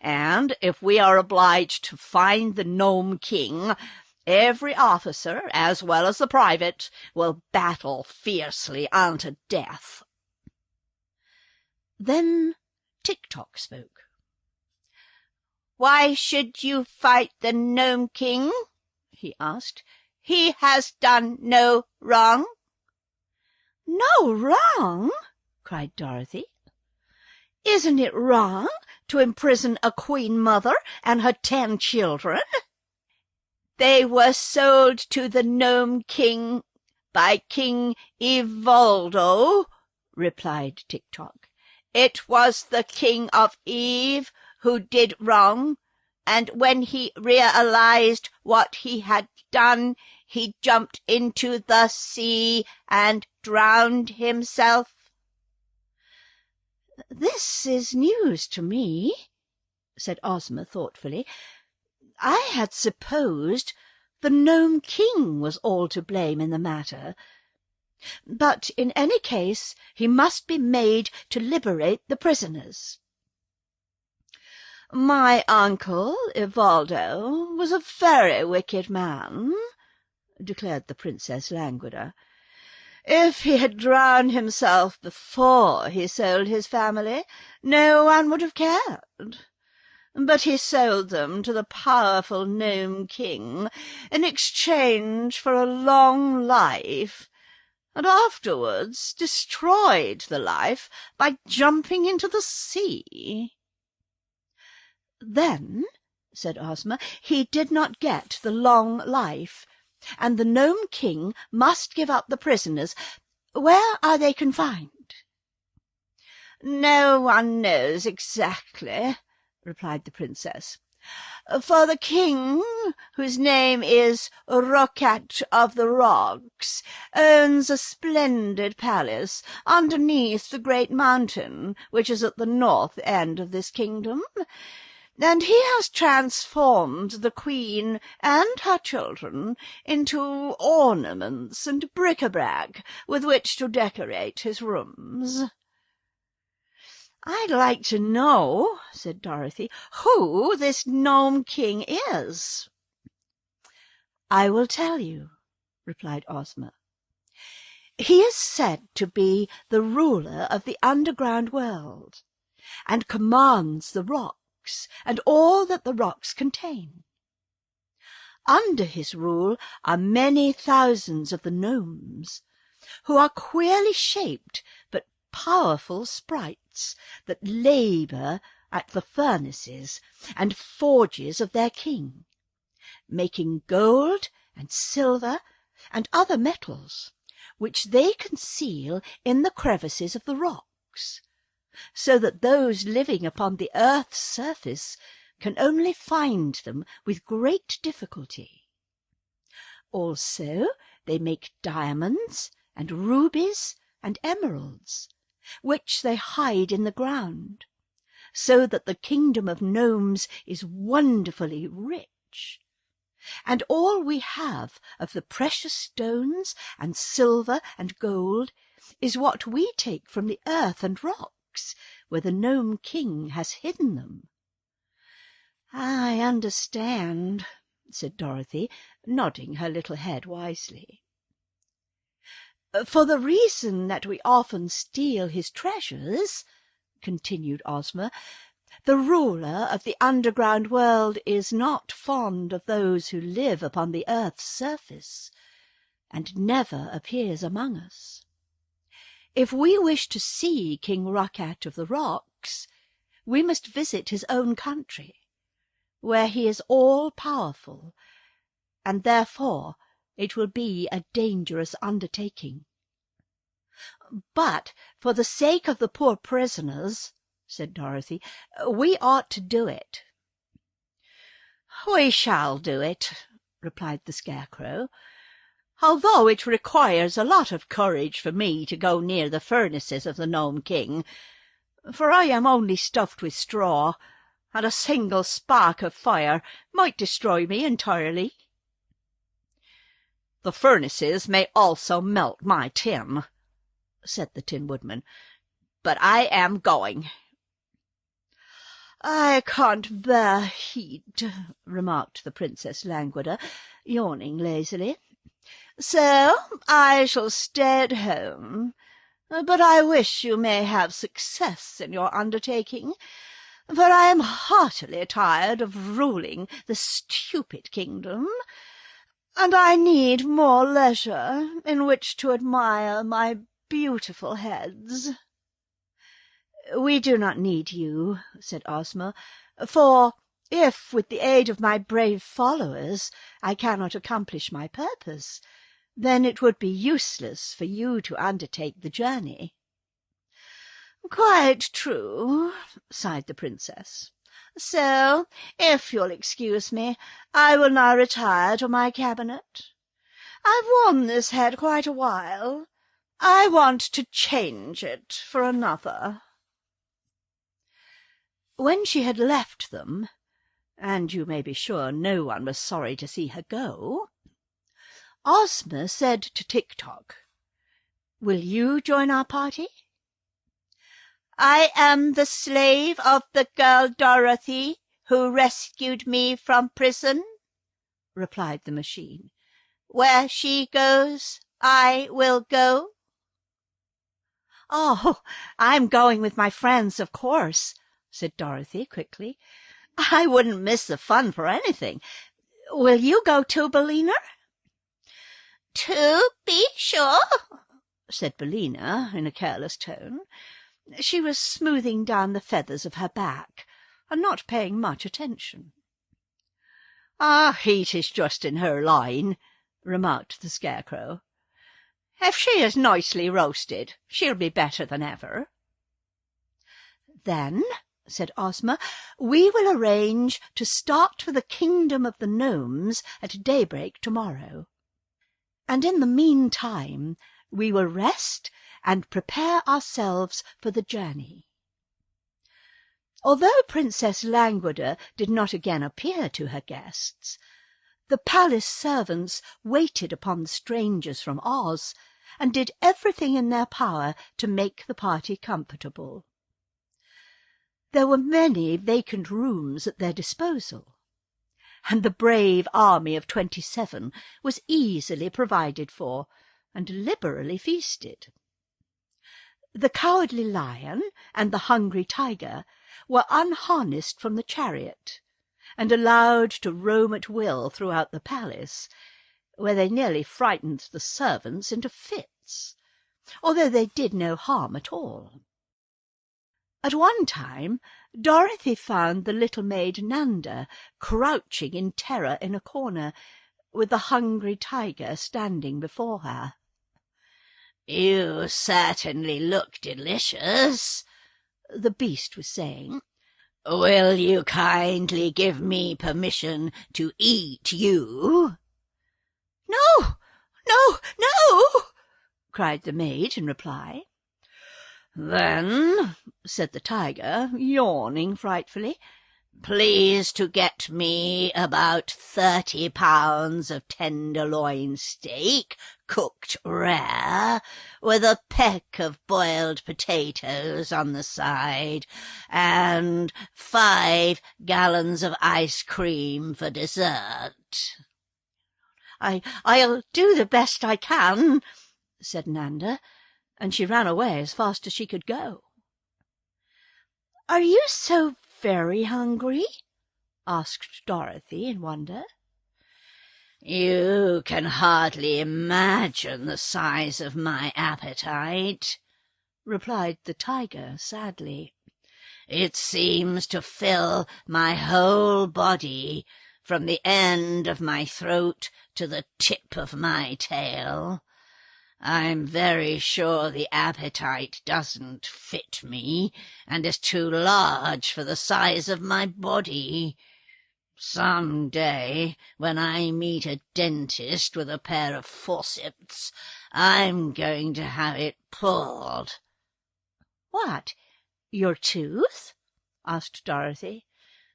and if we are obliged to find the Nome King, every officer, as well as the private, will battle fiercely unto death." Then Tik-Tok spoke. "Why should you fight the Nome King?" he asked. "He has done no wrong." "No wrong?" cried Dorothy. "Isn't it wrong to imprison a queen mother and her 10 children?" "They were sold to the Nome King by King Ivaldo," replied Tik-Tok. "It was the King of Eve who did wrong, and when he realized what he had done, he jumped into the sea and drowned himself." "This is news to me," said Ozma thoughtfully. "I had supposed the Nome King was all to blame in the matter. But in any case he must be made to liberate the prisoners." "My uncle, Ivaldo, was a very wicked man," declared the Princess Langwidere. "If he had drowned himself before he sold his family, no one would have cared. But he sold them to the powerful Nome King in exchange for a long life, and afterwards destroyed the life by jumping into the sea." "Then," said Ozma, "he did not get the long life, and the Nome King must give up the prisoners. Where are they confined?" "No one knows exactly," replied the princess, "for the king, whose name is Rocket of the Rocks, owns a splendid palace underneath the great mountain which is at the north end of this kingdom. and he has transformed the Queen and her children into ornaments and bric-a-brac with which to decorate his rooms." "I'd like to know," said Dorothy, "who this Nome King is." "I will tell you," replied Ozma. "He is said to be the ruler of the underground world, and commands the rocks and all that the rocks contain. Under his rule are many thousands of the gnomes, who are queerly shaped but powerful sprites that labour at the furnaces and forges of their king, making gold and silver and other metals, which they conceal in the crevices of the rocks, so that those living upon the earth's surface can only find them with great difficulty. Also they make diamonds and rubies and emeralds, which they hide in the ground, so that the kingdom of gnomes is wonderfully rich. And all we have of the precious stones and silver and gold is what we take from the earth and rocks, where the Nome King has hidden them." "I understand," said Dorothy, nodding her little head wisely. "For the reason that we often steal his treasures," continued Ozma, "the ruler of the underground world is not fond of those who live upon the earth's surface, and never appears among us. If we wish to see King Ruckat of the Rocks, we must visit his own country, where he is all-powerful, and therefore it will be a dangerous undertaking. But for the sake of the poor prisoners," said Dorothy, "we ought to do it." "We shall do it," replied the Scarecrow, "although it requires a lot of courage for me to go near the furnaces of the Nome King, for I am only stuffed with straw, and a single spark of fire might destroy me entirely." "The furnaces may also melt my tin," said the Tin Woodman, "but I am going." "I can't bear heat," remarked the Princess Langwidere, yawning lazily, "so I shall stay at home. But I wish you may have success in your undertaking, for I am heartily tired of ruling the stupid kingdom, and I need more leisure in which to admire my beautiful heads." "We do not need you," said Ozma, "for if, with the aid of my brave followers, I cannot accomplish my purpose, then it would be useless for you to undertake the journey." "Quite true," sighed the Princess. "So, if you'll excuse me, I will now retire to my cabinet. I've worn this head quite a while. I want to change it for another." When she had left them, and you may be sure no one was sorry to see her go, Ozma said to Tik-Tok, "Will you join our party?" "I am the slave of the girl Dorothy, who rescued me from prison," replied the machine. "Where she goes, I will go." "Oh, I'm going with my friends, of course," said Dorothy quickly. "I wouldn't miss the fun for anything. Will you go too, Billina?" "To be sure," said Billina in a careless tone. She was smoothing down the feathers of her back, and not paying much attention. "Heat is just in her line," remarked the Scarecrow. "If she is nicely roasted, she'll be better than ever." "Then," said Ozma, "we will arrange to start for the kingdom of the gnomes at daybreak tomorrow. And in the meantime we will rest and prepare ourselves for the journey." Although Princess Langwidere did not again appear to her guests, the palace servants waited upon the strangers from Oz, and did everything in their power to make the party comfortable. There were many vacant rooms at their disposal, and the brave army of 27 was easily provided for, and liberally feasted. The Cowardly Lion and the Hungry Tiger were unharnessed from the chariot, and allowed to roam at will throughout the palace, where they nearly frightened the servants into fits, although they did no harm at all. At one time Dorothy found the little maid Nanda crouching in terror in a corner, with the Hungry Tiger standing before her. "You certainly look delicious," the beast was saying. "Will you kindly give me permission to eat you?" "No, no, no!" cried the maid in reply. "Then," said the tiger, yawning frightfully, "please to get me about 30 pounds of tenderloin steak, cooked rare, with a peck of boiled potatoes on the side, and 5 gallons of ice cream for dessert." I'll do the best I can," said Nanda, and she ran away as fast as she could go. "Are you so very hungry?" asked Dorothy in wonder. "You can hardly imagine the size of my appetite," replied the tiger sadly. "It seems to fill my whole body, from the end of my throat to the tip of my tail. I'm very sure the appetite doesn't fit me, and is too large for the size of my body. Some day, when I meet a dentist with a pair of forceps, I'm going to have it pulled." "What, your tooth?" asked Dorothy.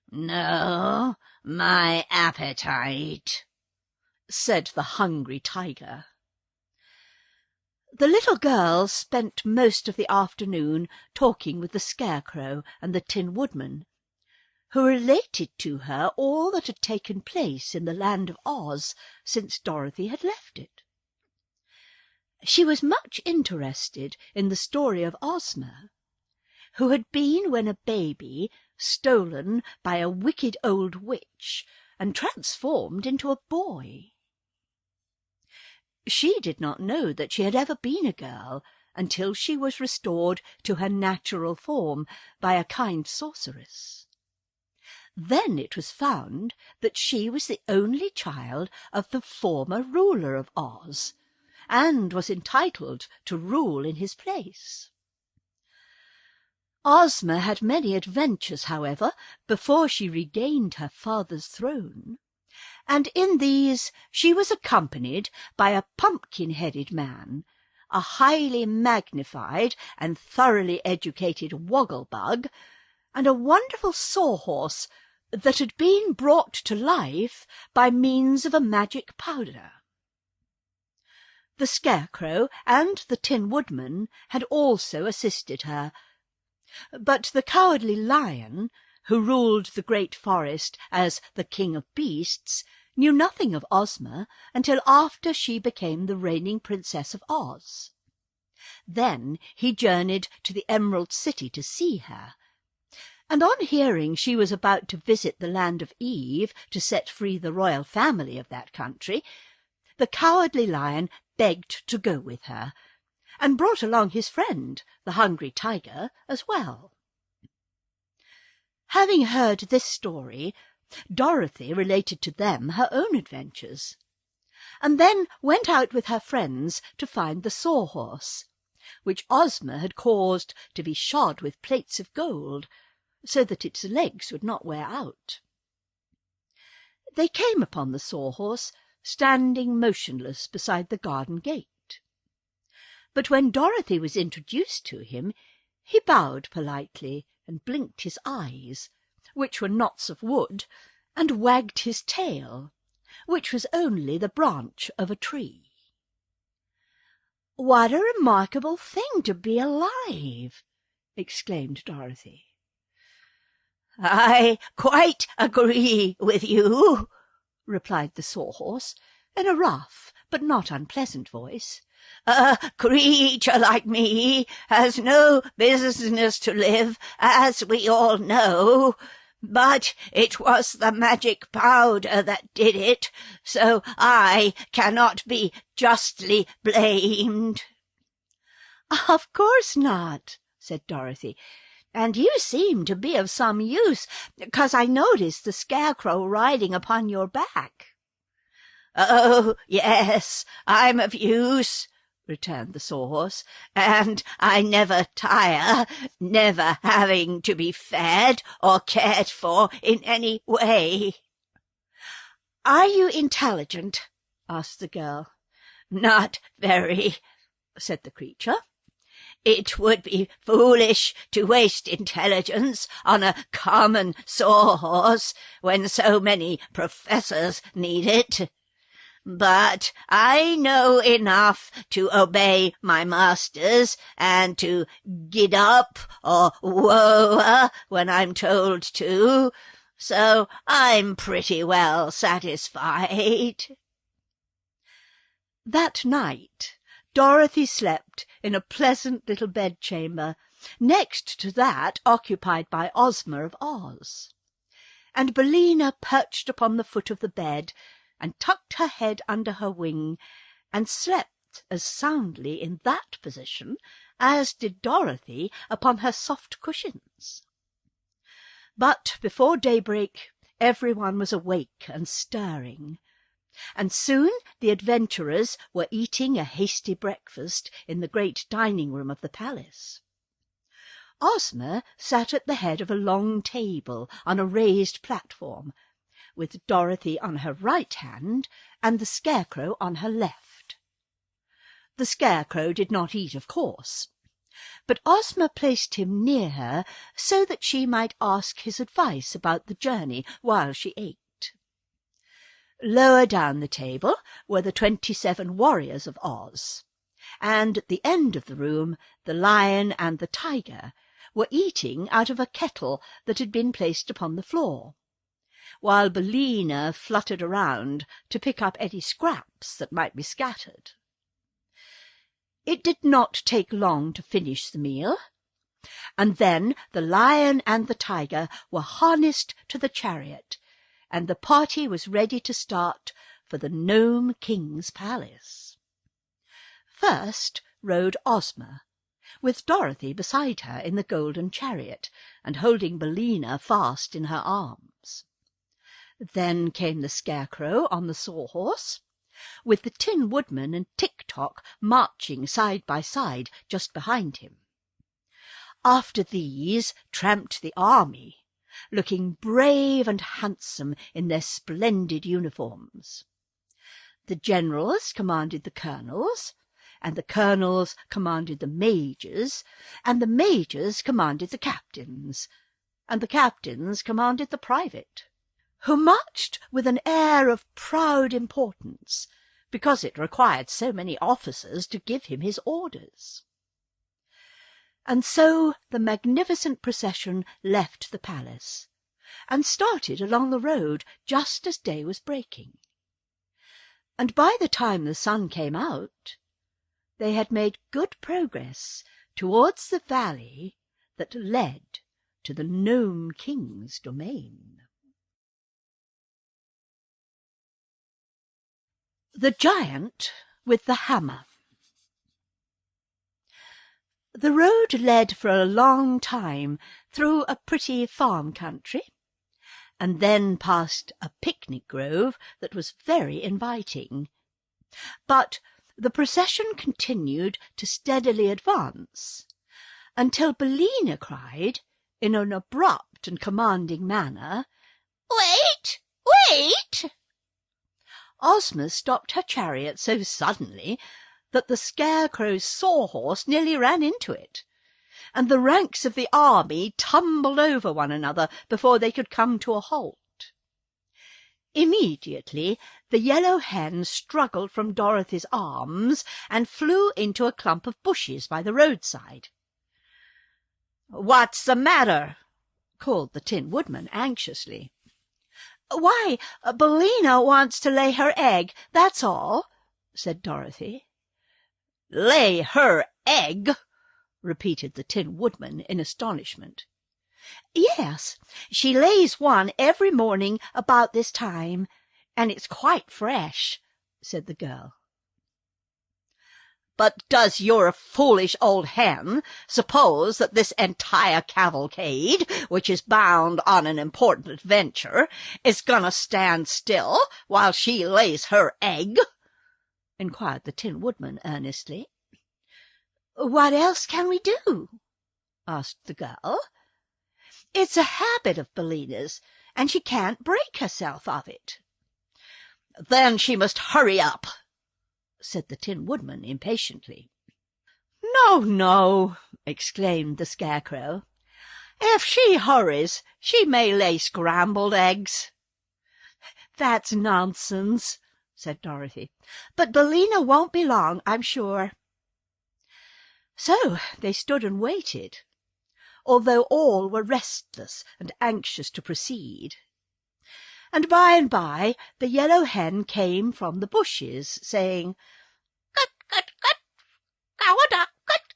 "No, my appetite," said the Hungry Tiger. The little girl spent most of the afternoon talking with the Scarecrow and the Tin Woodman, who related to her all that had taken place in the land of Oz since Dorothy had left it. She was much interested in the story of Ozma, who had been, when a baby, stolen by a wicked old witch and transformed into a boy. She did not know that she had ever been a girl until she was restored to her natural form by a kind sorceress. Then it was found that she was the only child of the former ruler of Oz, and was entitled to rule in his place. Ozma had many adventures, however, before she regained her father's throne, and in these she was accompanied by a pumpkin-headed man, a highly magnified and thoroughly educated woggle-bug, and a wonderful sawhorse that had been brought to life by means of a magic powder. The Scarecrow and the Tin Woodman had also assisted her, but the Cowardly Lion, who ruled the great forest as the King of Beasts, knew nothing of Ozma until after she became the reigning Princess of Oz. Then he journeyed to the Emerald City to see her, and on hearing she was about to visit the land of Eve to set free the royal family of that country, the Cowardly Lion begged to go with her, and brought along his friend, the Hungry Tiger, as well. Having heard this story, Dorothy related to them her own adventures, and then went out with her friends to find the sawhorse, which Ozma had caused to be shod with plates of gold, so that its legs would not wear out. They came upon the sawhorse standing motionless beside the garden gate. But when Dorothy was introduced to him, he bowed politely and blinked his eyes, which were knots of wood, and wagged his tail, which was only the branch of a tree. "What a remarkable thing to be alive!" exclaimed Dorothy. "I quite agree with you," replied the Sawhorse, in a rough but not unpleasant voice. "A creature like me has no business to live, as we all know. But it was the magic powder that did it, so I cannot be justly blamed." "Of course not," said Dorothy. "And you seem to be of some use, 'cause I noticed the Scarecrow riding upon your back." "Oh, yes, I'm of use," returned the Sawhorse, "and I never tire, never having to be fed or cared for in any way." "Are you intelligent?" asked the girl. "Not very," said the creature. "It would be foolish to waste intelligence on a common Sawhorse when so many professors need it. But I know enough to obey my masters and to gid up or whoa when I'm told to, so I'm pretty well satisfied." That night Dorothy slept in a pleasant little bedchamber next to that occupied by Ozma of Oz, and Billina perched upon the foot of the bed and tucked her head under her wing, and slept as soundly in that position as did Dorothy upon her soft cushions. But before daybreak everyone was awake and stirring, and soon the adventurers were eating a hasty breakfast in the great dining-room of the palace. Ozma sat at the head of a long table on a raised platform, with Dorothy on her right hand and the Scarecrow on her left. The Scarecrow did not eat, of course, but Ozma placed him near her so that she might ask his advice about the journey while she ate. Lower down the table were the 27 warriors of Oz, and at the end of the room the Lion and the Tiger were eating out of a kettle that had been placed upon the floor, while Billina fluttered around to pick up any scraps that might be scattered. It did not take long to finish the meal, and then the Lion and the Tiger were harnessed to the chariot, and the party was ready to start for the Nome King's palace. First rode Ozma, with Dorothy beside her in the golden chariot, and holding Billina fast in her arms. Then came the Scarecrow on the Sawhorse, with the Tin Woodman and Tik-Tok marching side by side just behind him. After these tramped the army, looking brave and handsome in their splendid uniforms. The generals commanded the colonels, and the colonels commanded the majors, and the majors commanded the captains, and the captains commanded the private, who marched with an air of proud importance, because it required so many officers to give him his orders. And so the magnificent procession left the palace, and started along the road just as day was breaking. And by the time the sun came out, they had made good progress towards the valley that led to the Nome King's domain. The Giant with the Hammer. The road led for a long time through a pretty farm country, and then past a picnic grove that was very inviting. But the procession continued to steadily advance, until Billina cried, in an abrupt and commanding manner, "Wait! Wait!" Ozma stopped her chariot so suddenly that the Scarecrow's Sawhorse nearly ran into it, and the ranks of the army tumbled over one another before they could come to a halt. Immediately the Yellow Hen struggled from Dorothy's arms and flew into a clump of bushes by the roadside. "What's the matter?" called the Tin Woodman anxiously. "Why, Billina wants to lay her egg, that's all," said Dorothy. "Lay her egg?" repeated the Tin Woodman in astonishment. "Yes, she lays one every morning about this time, and it's quite fresh," said the girl. "But does your foolish old hen suppose that this entire cavalcade, which is bound on an important adventure, is gonna stand still while she lays her egg?" inquired the Tin Woodman earnestly. "What else can we do?" asked the girl. "It's a habit of Billina's, and she can't break herself of it." "Then she must hurry up," said the Tin Woodman impatiently. "No, no," exclaimed the Scarecrow. "If she hurries, she may lay scrambled eggs." "That's nonsense," said Dorothy. "But Billina won't be long, I'm sure." So they stood and waited, although all were restless and anxious to proceed. And by the Yellow Hen came from the bushes, saying, "Cut, cut, cut, cow-a-dock, cut,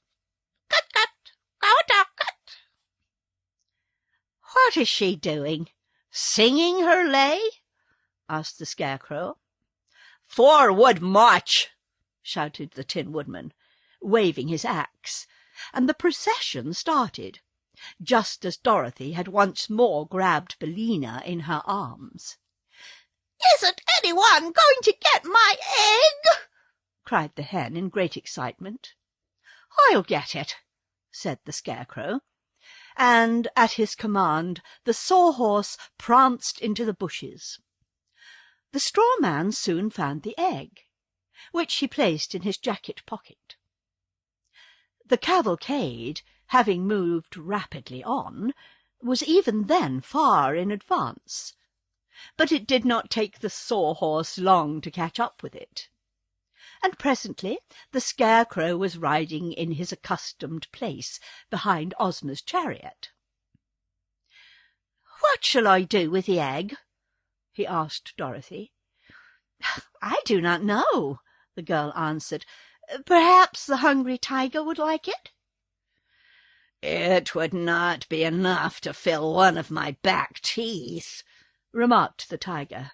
cut, cut, cow-a-dock, cut." "What is she doing? Singing her lay?" asked the Scarecrow. "Forward march!" shouted the Tin Woodman, waving his axe, and the procession started, just as Dorothy had once more grabbed Billina in her arms. "Isn't anyone going to get my egg?" cried the hen in great excitement. "I'll get it," said the Scarecrow, and at his command the Sawhorse pranced into the bushes. The straw man soon found the egg, which he placed in his jacket pocket. The cavalcade, having moved rapidly on, was even then far in advance, but it did not take the Sawhorse long to catch up with it, and presently the Scarecrow was riding in his accustomed place behind Ozma's chariot. "What shall I do with the egg?" he asked Dorothy. "I do not know," the girl answered. "Perhaps the Hungry Tiger would like it?" "It would not be enough to fill one of my back teeth," remarked the Tiger.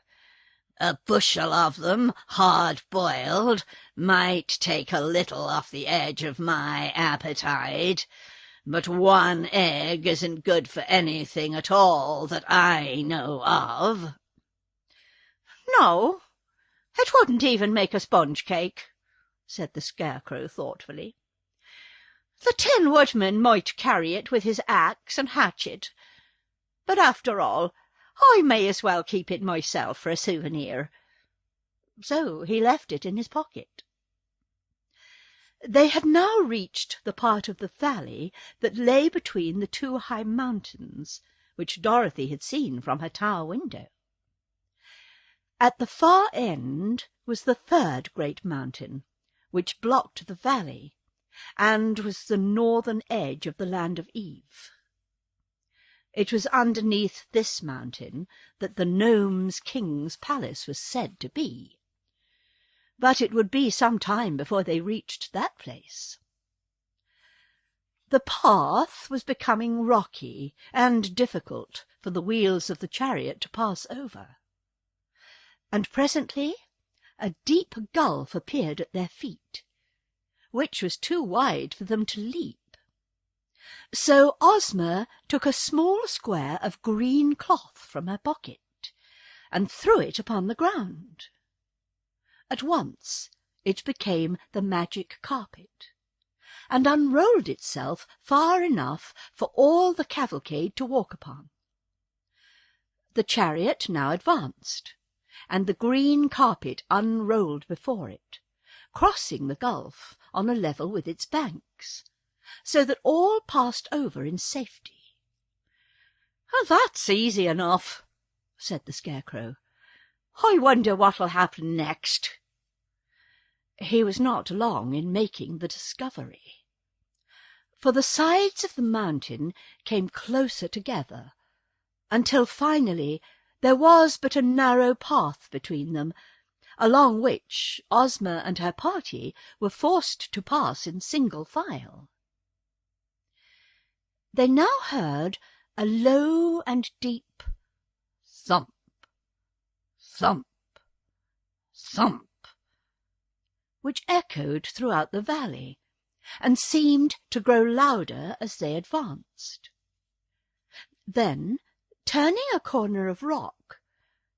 "A bushel of them, hard-boiled, might take a little off the edge of my appetite, but one egg isn't good for anything at all that I know of." "No, it wouldn't even make a sponge cake," said the Scarecrow thoughtfully. "The Tin Woodman might carry it with his axe and hatchet, but after all, I may as well keep it myself for a souvenir." So he left it in his pocket. They had now reached the part of the valley that lay between the two high mountains, which Dorothy had seen from her tower window. At the far end was the third great mountain, which blocked the valley, and was the northern edge of the land of Eve. It was underneath this mountain that the Nome King's palace was said to be, but it would be some time before they reached that place. The path was becoming rocky and difficult for the wheels of the chariot to pass over, and presently a deep gulf appeared at their feet, which was too wide for them to leap. So Ozma took a small square of green cloth from her pocket and threw it upon the ground. At once it became the magic carpet, and unrolled itself far enough for all the cavalcade to walk upon. The chariot now advanced, and the green carpet unrolled before it, crossing the gulf on a level with its banks, so that all passed over in safety. "Oh, that's easy enough," said the Scarecrow. "I wonder what'll happen next." He was not long in making the discovery, for the sides of the mountain came closer together, until finally there was but a narrow path between them, along which Ozma and her party were forced to pass in single file. They now heard a low and deep thump, thump, thump, which echoed throughout the valley, and seemed to grow louder as they advanced. Then, turning a corner of rock,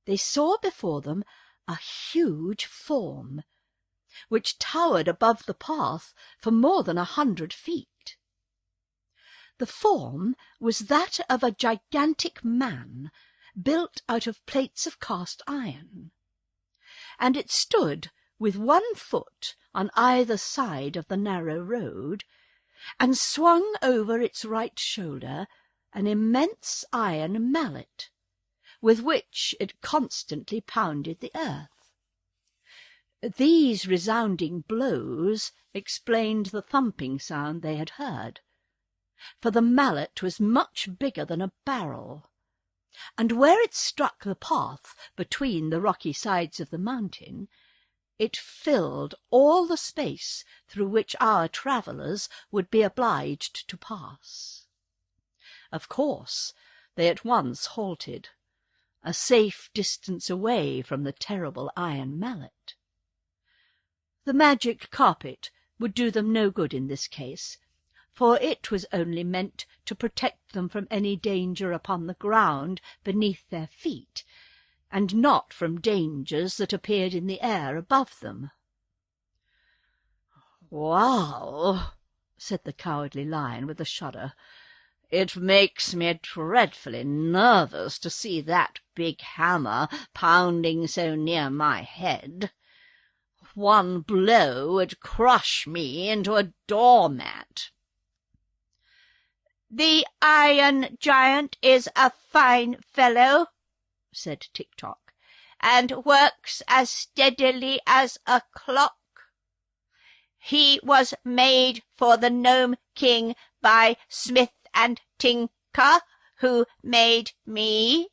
they saw before them a huge form, which towered above the path for more than 100 feet. The form was that of a gigantic man, built out of plates of cast iron, and it stood with one foot on either side of the narrow road, and swung over its right shoulder an immense iron mallet, with which it constantly pounded the earth. These resounding blows explained the thumping sound they had heard, for the mallet was much bigger than a barrel, and where it struck the path between the rocky sides of the mountain, it filled all the space through which our travellers would be obliged to pass. Of course, they at once halted, a safe distance away from the terrible iron mallet. The magic carpet would do them no good in this case, for it was only meant to protect them from any danger upon the ground beneath their feet, and not from dangers that appeared in the air above them. "Well," said the Cowardly Lion with a shudder, "it makes me dreadfully nervous to see that big hammer pounding so near my head. One blow would crush me into a doormat." "The Iron Giant is a fine fellow," said Tik-Tok, "and works as steadily as a clock. He was made for the Nome King by Smith and Tinker, who made me,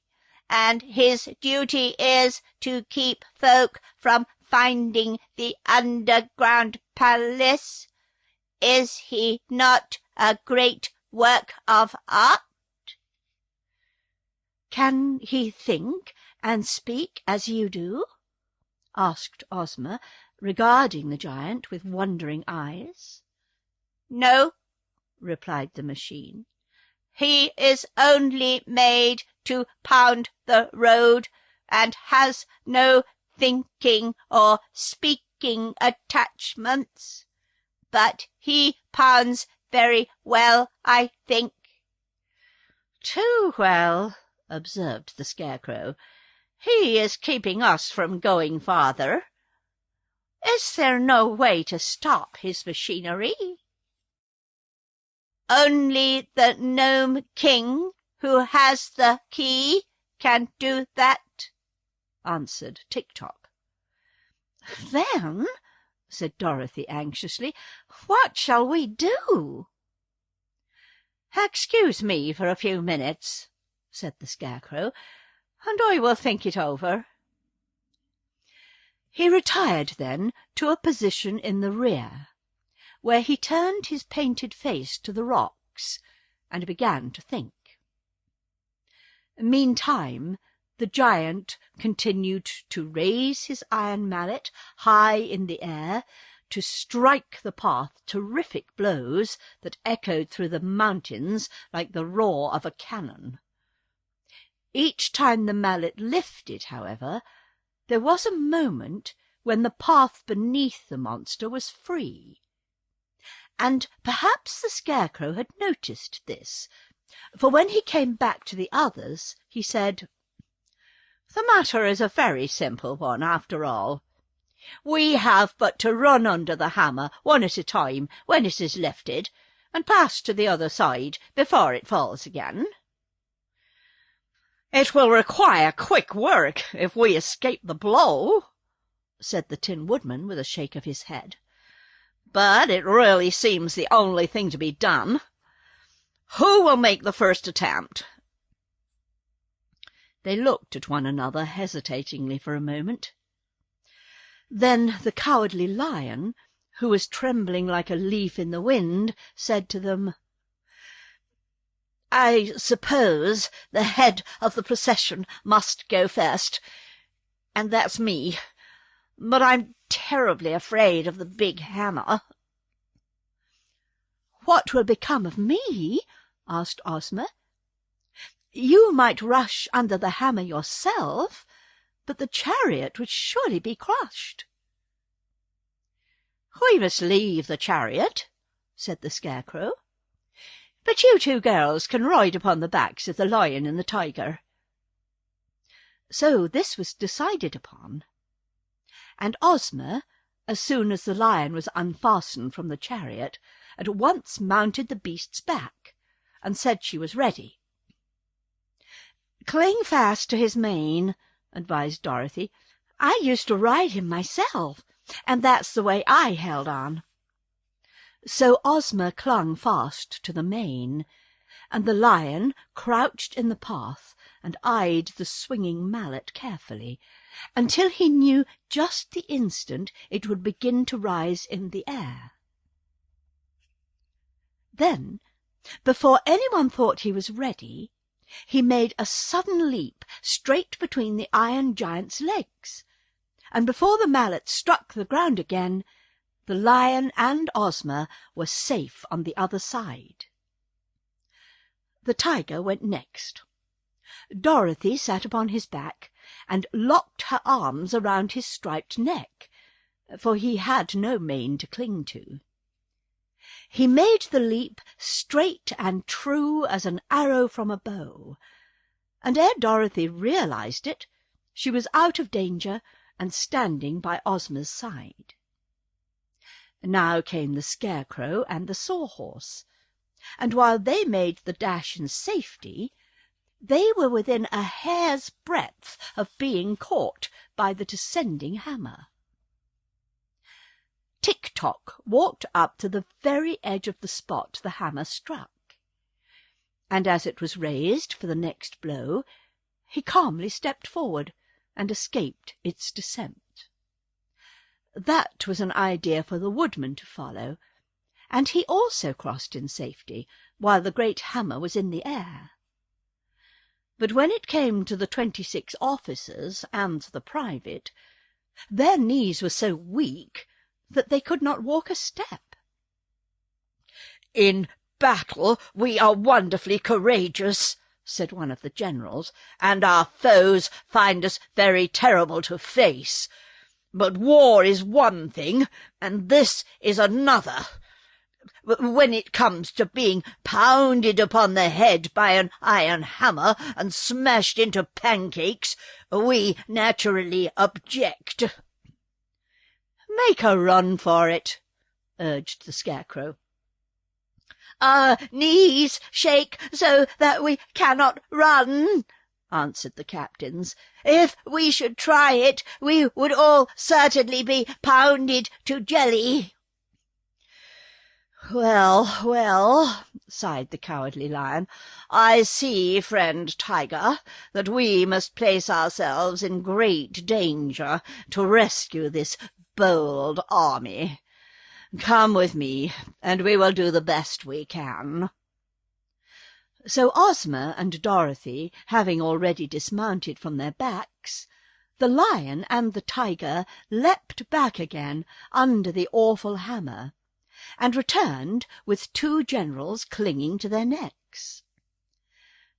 and his duty is to keep folk from finding the underground palace. Is he not a great work of art?" "Can he think and speak as you do?" asked Ozma, regarding the giant with wondering eyes. "No," replied the machine. "He is only made to pound the road, and has no thinking or speaking attachments. But he pounds very well, I think." "Too well," observed the Scarecrow. "He is keeping us from going farther. Is there no way to stop his machinery?" "Only the Nome King, who has the key, can do that," answered Tik-Tok. "Then," said Dorothy anxiously, "what shall we do?" "Excuse me for a few minutes," said the Scarecrow, "and I will think it over." He retired then to a position in the rear, where he turned his painted face to the rocks and began to think. Meantime, the giant continued to raise his iron mallet high in the air, to strike the path terrific blows that echoed through the mountains like the roar of a cannon. Each time the mallet lifted, however, there was a moment when the path beneath the monster was free, and perhaps the Scarecrow had noticed this, for when he came back to the others, he said, "The matter is a very simple one, after all. We have but to run under the hammer one at a time when it is lifted, and pass to the other side before it falls again. It will require quick work if we escape the blow, said the Tin Woodman with a shake of his head. But it really seems the only thing to be done. Who will make the first attempt? They looked at one another hesitatingly for a moment. Then the Cowardly Lion, who was trembling like a leaf in the wind, said to them, "I suppose the head of the procession must go first, and that's me. But I'm terribly afraid of the big hammer." "What will become of me?" asked Ozma. "You might rush under the hammer yourself, but the chariot would surely be crushed." "We must leave the chariot," said the Scarecrow. "But you two girls can ride upon the backs of the lion and the tiger." So this was decided upon, and Ozma, as soon as the lion was unfastened from the chariot, at once mounted the beast's back, and said she was ready. "Cling fast to his mane," advised Dorothy. "I used to ride him myself, and that's the way I held on." So Ozma clung fast to the mane, and the lion crouched in the path and eyed the swinging mallet carefully, until he knew just the instant it would begin to rise in the air. Then, before anyone thought he was ready, he made a sudden leap straight between the Iron Giant's legs, and before the mallet struck the ground again, the lion and Ozma were safe on the other side. The tiger went next. Dorothy sat upon his back and locked her arms around his striped neck, for he had no mane to cling to. He made the leap straight and true as an arrow from a bow, and ere Dorothy realized it, she was out of danger and standing by Ozma's side. Now came the Scarecrow and the Sawhorse, and while they made the dash in safety, they were within a hair's breadth of being caught by the descending hammer. Tik-Tok walked up to the very edge of the spot the hammer struck, and as it was raised for the next blow, he calmly stepped forward and escaped its descent. That was an idea for the Woodman to follow, and he also crossed in safety while the great hammer was in the air. But when it came to the 26 officers and the private, their knees were so weak that they could not walk a step. "In battle we are wonderfully courageous," said one of the generals, "and our foes find us very terrible to face. But war is one thing, and this is another. When it comes to being pounded upon the head by an iron hammer and smashed into pancakes, we naturally object." "Make a run for it," urged the Scarecrow. "Our knees shake so that we cannot run," answered the captains. "If we should try it, we would all certainly be pounded to jelly." "Well, well," sighed the Cowardly Lion, "I see, friend Tiger, that we must place ourselves in great danger to rescue this bold army. Come with me, and we will do the best we can." So Ozma and Dorothy, having already dismounted from their backs, the lion and the tiger leapt back again under the awful hammer, and returned with 2 generals clinging to their necks.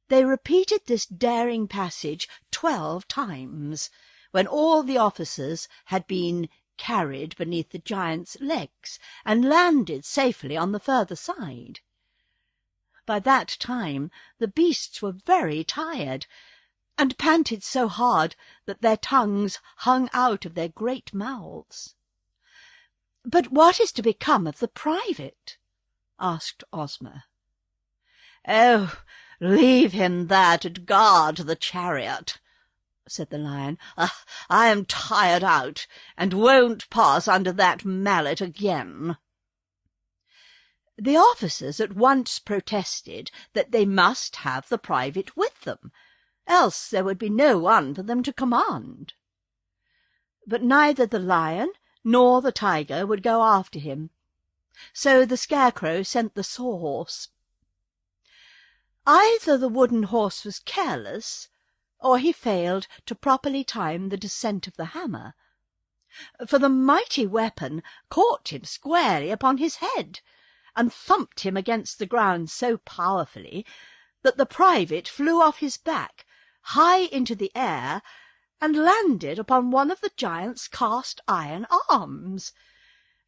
They repeated this daring passage 12 times, when all the officers had been carried beneath the giant's legs and landed safely on the further side. By that time the beasts were very tired, and panted so hard that their tongues hung out of their great mouths. "But what is to become of the private?" asked Ozma. "Oh, leave him there to guard the chariot," said the Lion. "I am tired out, and won't pass under that mallet again." The officers at once protested that they must have the private with them, else there would be no one for them to command. But neither the Lion nor the Tiger would go after him, so the Scarecrow sent the Sawhorse. Either the wooden horse was careless, or he failed to properly time the descent of the hammer, for the mighty weapon caught him squarely upon his head, and thumped him against the ground so powerfully that the private flew off his back high into the air and landed upon one of the giant's cast-iron arms.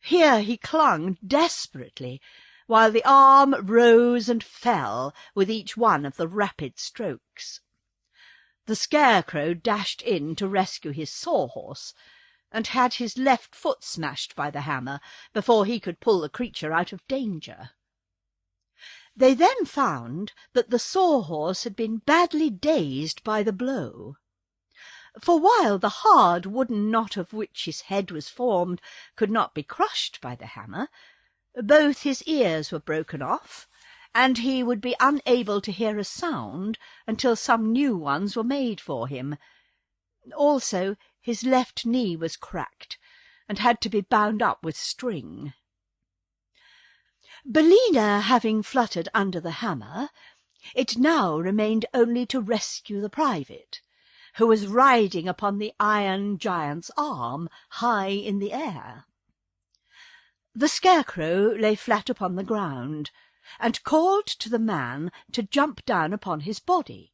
Here he clung desperately, while the arm rose and fell with each one of the rapid strokes. The Scarecrow dashed in to rescue his Sawhorse, and had his left foot smashed by the hammer before he could pull the creature out of danger. They then found that the Sawhorse had been badly dazed by the blow. For while the hard wooden knot of which his head was formed could not be crushed by the hammer, both his ears were broken off, and he would be unable to hear a sound until some new ones were made for him. Also, his left knee was cracked, and had to be bound up with string. Billina having fluttered under the hammer, it now remained only to rescue the private, who was riding upon the iron giant's arm high in the air. The Scarecrow lay flat upon the ground, and called to the man to jump down upon his body,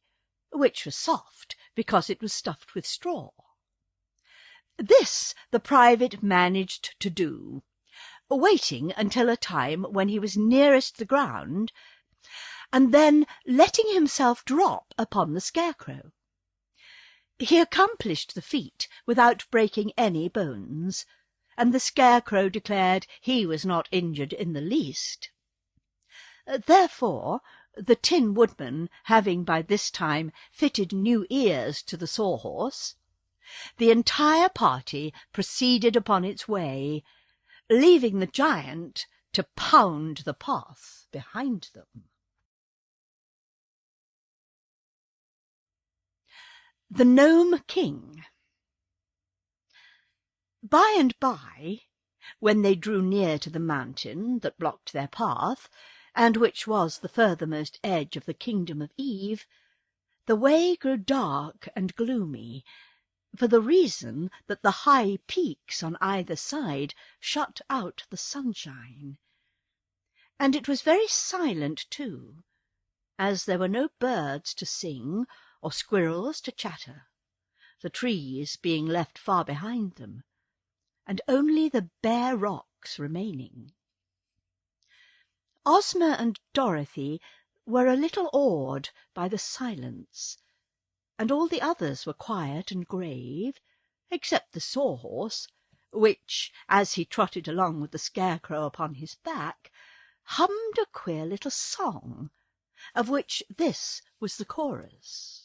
which was soft because it was stuffed with straw. This the private managed to do, waiting until a time when he was nearest the ground, and then letting himself drop upon the Scarecrow. He accomplished the feat without breaking any bones, and the Scarecrow declared he was not injured in the least. Therefore, the Tin Woodman having by this time fitted new ears to the Sawhorse, the entire party proceeded upon its way, leaving the giant to pound the path behind them. The Nome King. By and by, when they drew near to the mountain that blocked their path, and which was the furthermost edge of the kingdom of Eve, the way grew dark and gloomy, for the reason that the high peaks on either side shut out the sunshine. And it was very silent too, as there were no birds to sing or squirrels to chatter, the trees being left far behind them, and only the bare rocks remaining. Ozma and Dorothy were a little awed by the silence, and all the others were quiet and grave, except the Sawhorse, which, as he trotted along with the Scarecrow upon his back, hummed a queer little song, of which this was the chorus.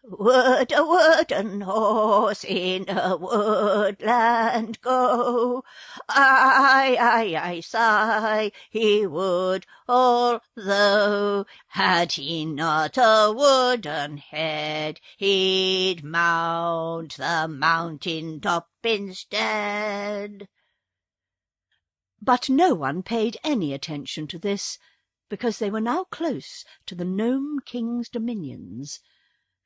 Would a wooden horse in a woodland go? I sigh, he would, although had he not a wooden head, he'd mount the mountain top instead. But no one paid any attention to this, because they were now close to the Nome King's dominions,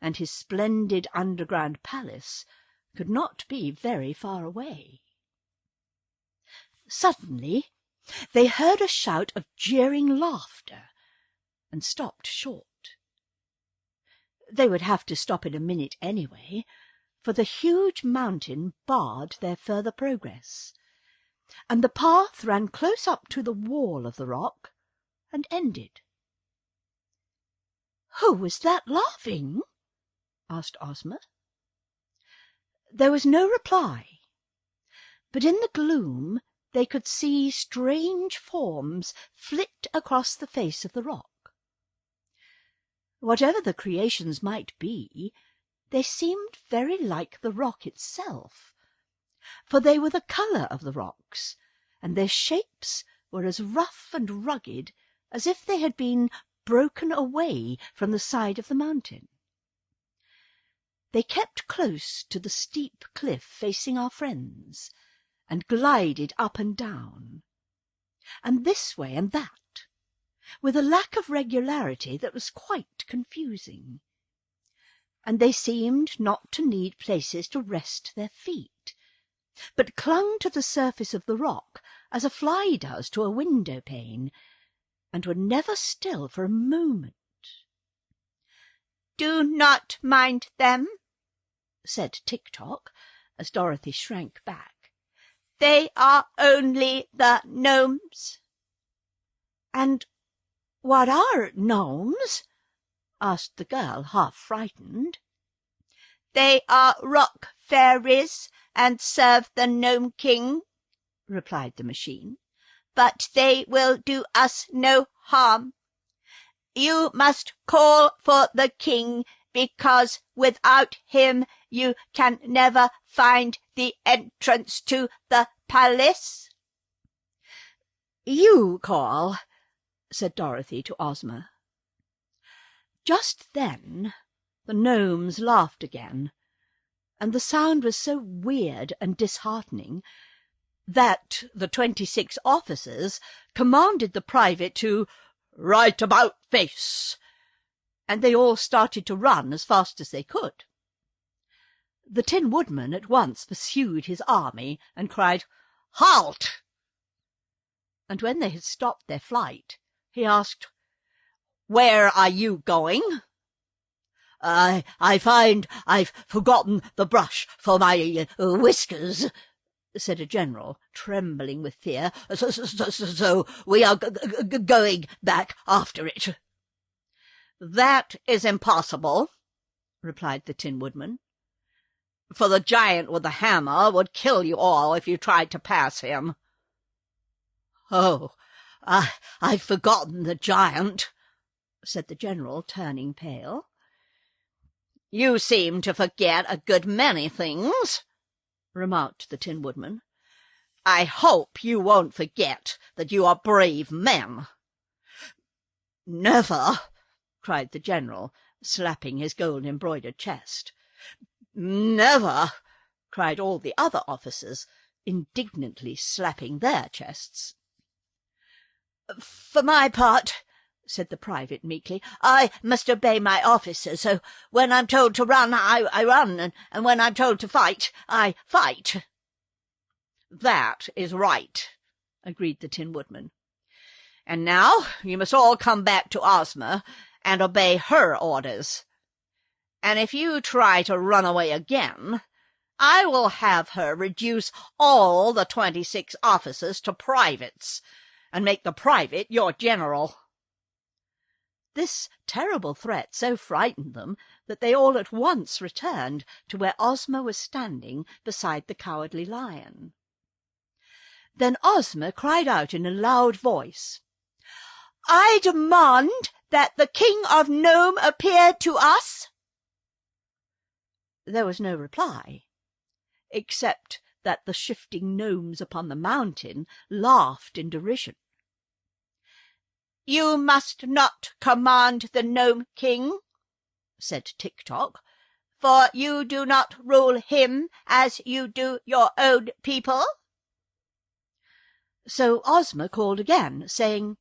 and his splendid underground palace could not be very far away. Suddenly they heard a shout of jeering laughter, and stopped short. They would have to stop in a minute anyway, for the huge mountain barred their further progress, and the path ran close up to the wall of the rock and ended. "Who was that laughing?" asked Ozma. There was no reply, but in the gloom they could see strange forms flit across the face of the rock. Whatever the creations might be, they seemed very like the rock itself, for they were the colour of the rocks, and their shapes were as rough and rugged as if they had been broken away from the side of the mountain. They kept close to the steep cliff facing our friends, and glided up and down, and this way and that, with a lack of regularity that was quite confusing. And they seemed not to need places to rest their feet, but clung to the surface of the rock as a fly does to a window pane, and were never still for a moment. "Do not mind them," said Tik-Tok, as Dorothy shrank back. "They are only the gnomes." "And what are gnomes?" asked the girl, half frightened. "They are rock fairies and serve the Nome King," replied the machine, "but they will do us no harm. You must call for the king, because without him you can never find the entrance to the palace." "You call," said Dorothy to Ozma. Just then the gnomes laughed again, and the sound was so weird and disheartening that the 26 officers commanded the private to "right about face," and they all started to run as fast as they could. The Tin Woodman at once pursued his army and cried, "Halt!" And when they had stopped their flight, he asked, "Where are you going?" I find I've forgotten the brush for my whiskers," said a general, trembling with fear, so we are going back after it." "That is impossible," replied the Tin Woodman, "for the giant with the hammer would kill you all if you tried to pass him." "Oh, I've forgotten the giant," said the general, turning pale. "You seem to forget a good many things," remarked the Tin Woodman. "I hope you won't forget that you are brave men." "Never!" cried the general, slapping his gold-embroidered chest. "Never!" cried all the other officers, indignantly slapping their chests. "For my part," said the private meekly, "I must obey my officers, so when I'm told to run, I run, and when I'm told to fight, I fight." "That is right," agreed the Tin Woodman. "And now you must all come back to Ozma and obey her orders. And if you try to run away again, I will have her reduce all the 26 officers to privates, and make the private your general." This terrible threat so frightened them that they all at once returned to where Ozma was standing beside the Cowardly Lion. Then Ozma cried out in a loud voice, "I demand that the King of Nome appear to us." There was no reply, except that the shifting gnomes upon the mountain laughed in derision. "You must not command the Nome King," said Tik-Tok, "for you do not rule him as you do your own people." So Ozma called again, saying,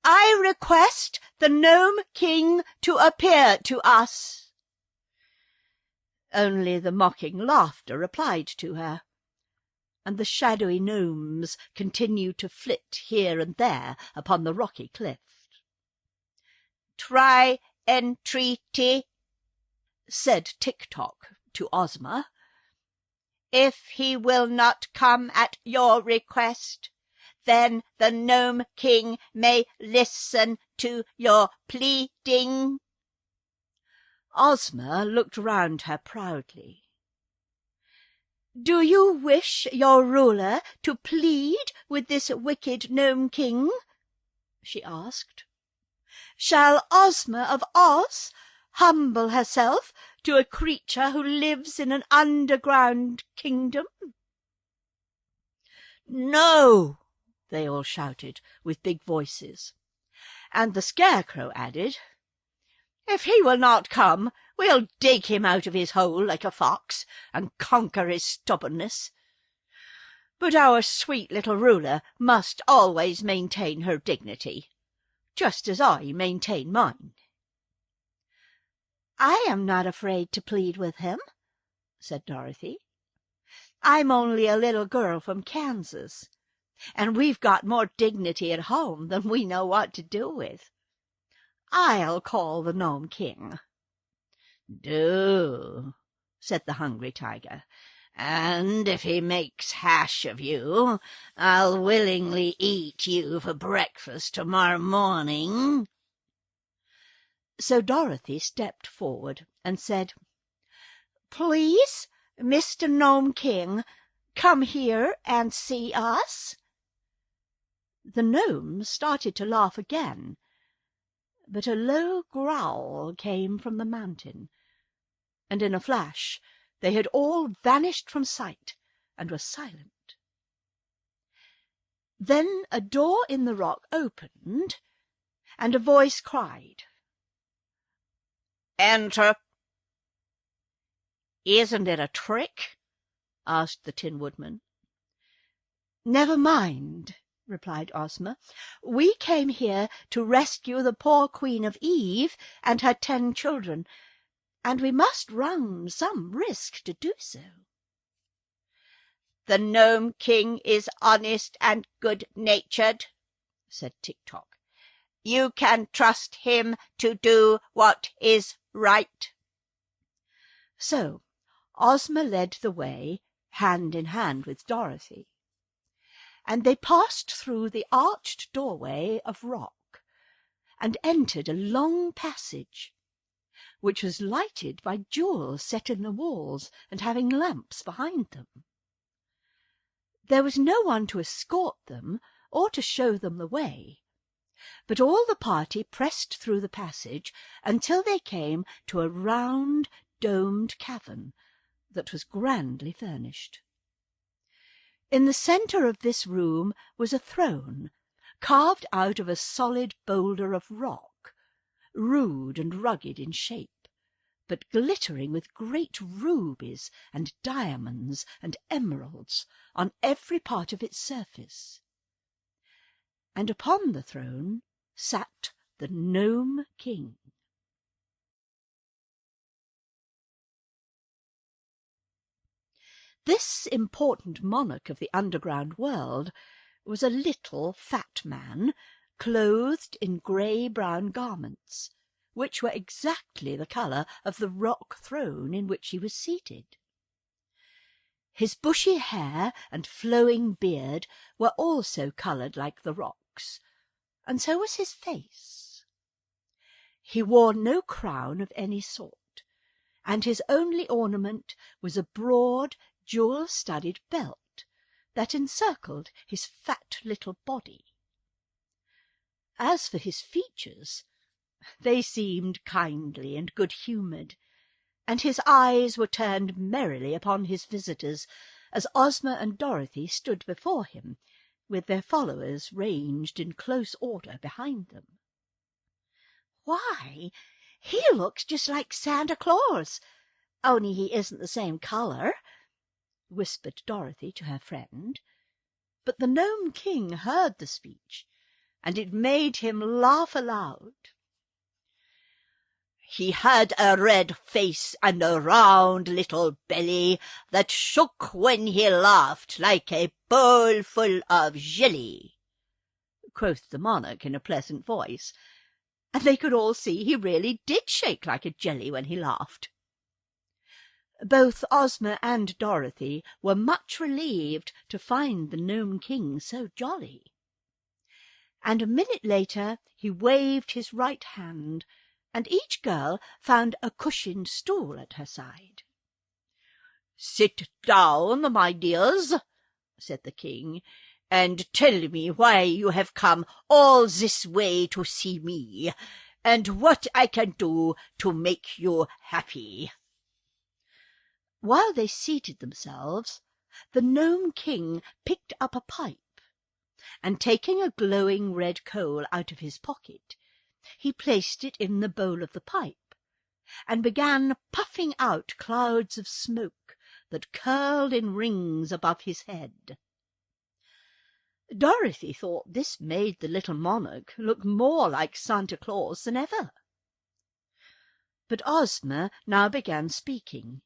"I request the Nome King to appear to us." Only the mocking laughter replied to her, and the shadowy gnomes continued to flit here and there upon the rocky cliff. "Try entreaty," said Tik-Tok to Ozma. "If he will not come at your request, then the Nome King may listen to your pleading." Ozma looked round her proudly. "Do you wish your ruler to plead with this wicked Nome King?" she asked. "Shall Ozma of Oz humble herself to a creature who lives in an underground kingdom?" "No!" they all shouted with big voices, and the Scarecrow added, "If he will not come, we'll dig him out of his hole like a fox and conquer his stubbornness. But our sweet little ruler must always maintain her dignity, just as I maintain mine." "I am not afraid to plead with him," said Dorothy. "I'm only a little girl from Kansas, and we've got more dignity at home than we know what to do with. I'll call the Nome King." "Do," said the Hungry Tiger, "and if he makes hash of you, I'll willingly eat you for breakfast tomorrow morning." So Dorothy stepped forward and said, "Please, Mr. Nome King, come here and see us." The gnomes started to laugh again, but a low growl came from the mountain, and in a flash they had all vanished from sight and were silent. Then a door in the rock opened, and a voice cried, "Enter." "Isn't it a trick?" asked the Tin Woodman. "Never mind," replied Ozma. "We came here to rescue the poor Queen of Eve and her 10 children, and we must run some risk to do so." "The Nome King is honest and good-natured," said Tik-Tok. "You can trust him to do what is right." So Ozma led the way, hand in hand with Dorothy, and they passed through the arched doorway of rock and entered a long passage, which was lighted by jewels set in the walls and having lamps behind them. There was no one to escort them or to show them the way, but all the party pressed through the passage until they came to a round, domed cavern that was grandly furnished. In the centre of this room was a throne, carved out of a solid boulder of rock, rude and rugged in shape, but glittering with great rubies and diamonds and emeralds on every part of its surface. And upon the throne sat the Nome King. This important monarch of the underground world was a little fat man, clothed in grey-brown garments, which were exactly the colour of the rock throne in which he was seated. His bushy hair and flowing beard were also coloured like the rocks, and so was his face. He wore no crown of any sort, and his only ornament was a broad, jewel-studded belt that encircled his fat little body. As for his features, they seemed kindly and good-humoured, and his eyes were turned merrily upon his visitors as Ozma and Dorothy stood before him, with their followers ranged in close order behind them. "Why, he looks just like Santa Claus, only he isn't the same colour," whispered Dorothy to her friend. But the Nome King heard the speech, and it made him laugh aloud. "He had a red face and a round little belly that shook when he laughed like a bowl full of jelly," quoth the monarch in a pleasant voice, and they could all see he really did shake like a jelly when he laughed. Both Ozma and Dorothy were much relieved to find the Nome King so jolly, and a minute later he waved his right hand, and each girl found a cushioned stool at her side. "Sit down, my dears," said the king, "and tell me why you have come all this way to see me, and what I can do to make you happy." While they seated themselves, the Nome King picked up a pipe, and taking a glowing red coal out of his pocket, he placed it in the bowl of the pipe, and began puffing out clouds of smoke that curled in rings above his head. Dorothy thought this made the little monarch look more like Santa Claus than ever. But Ozma now began speaking,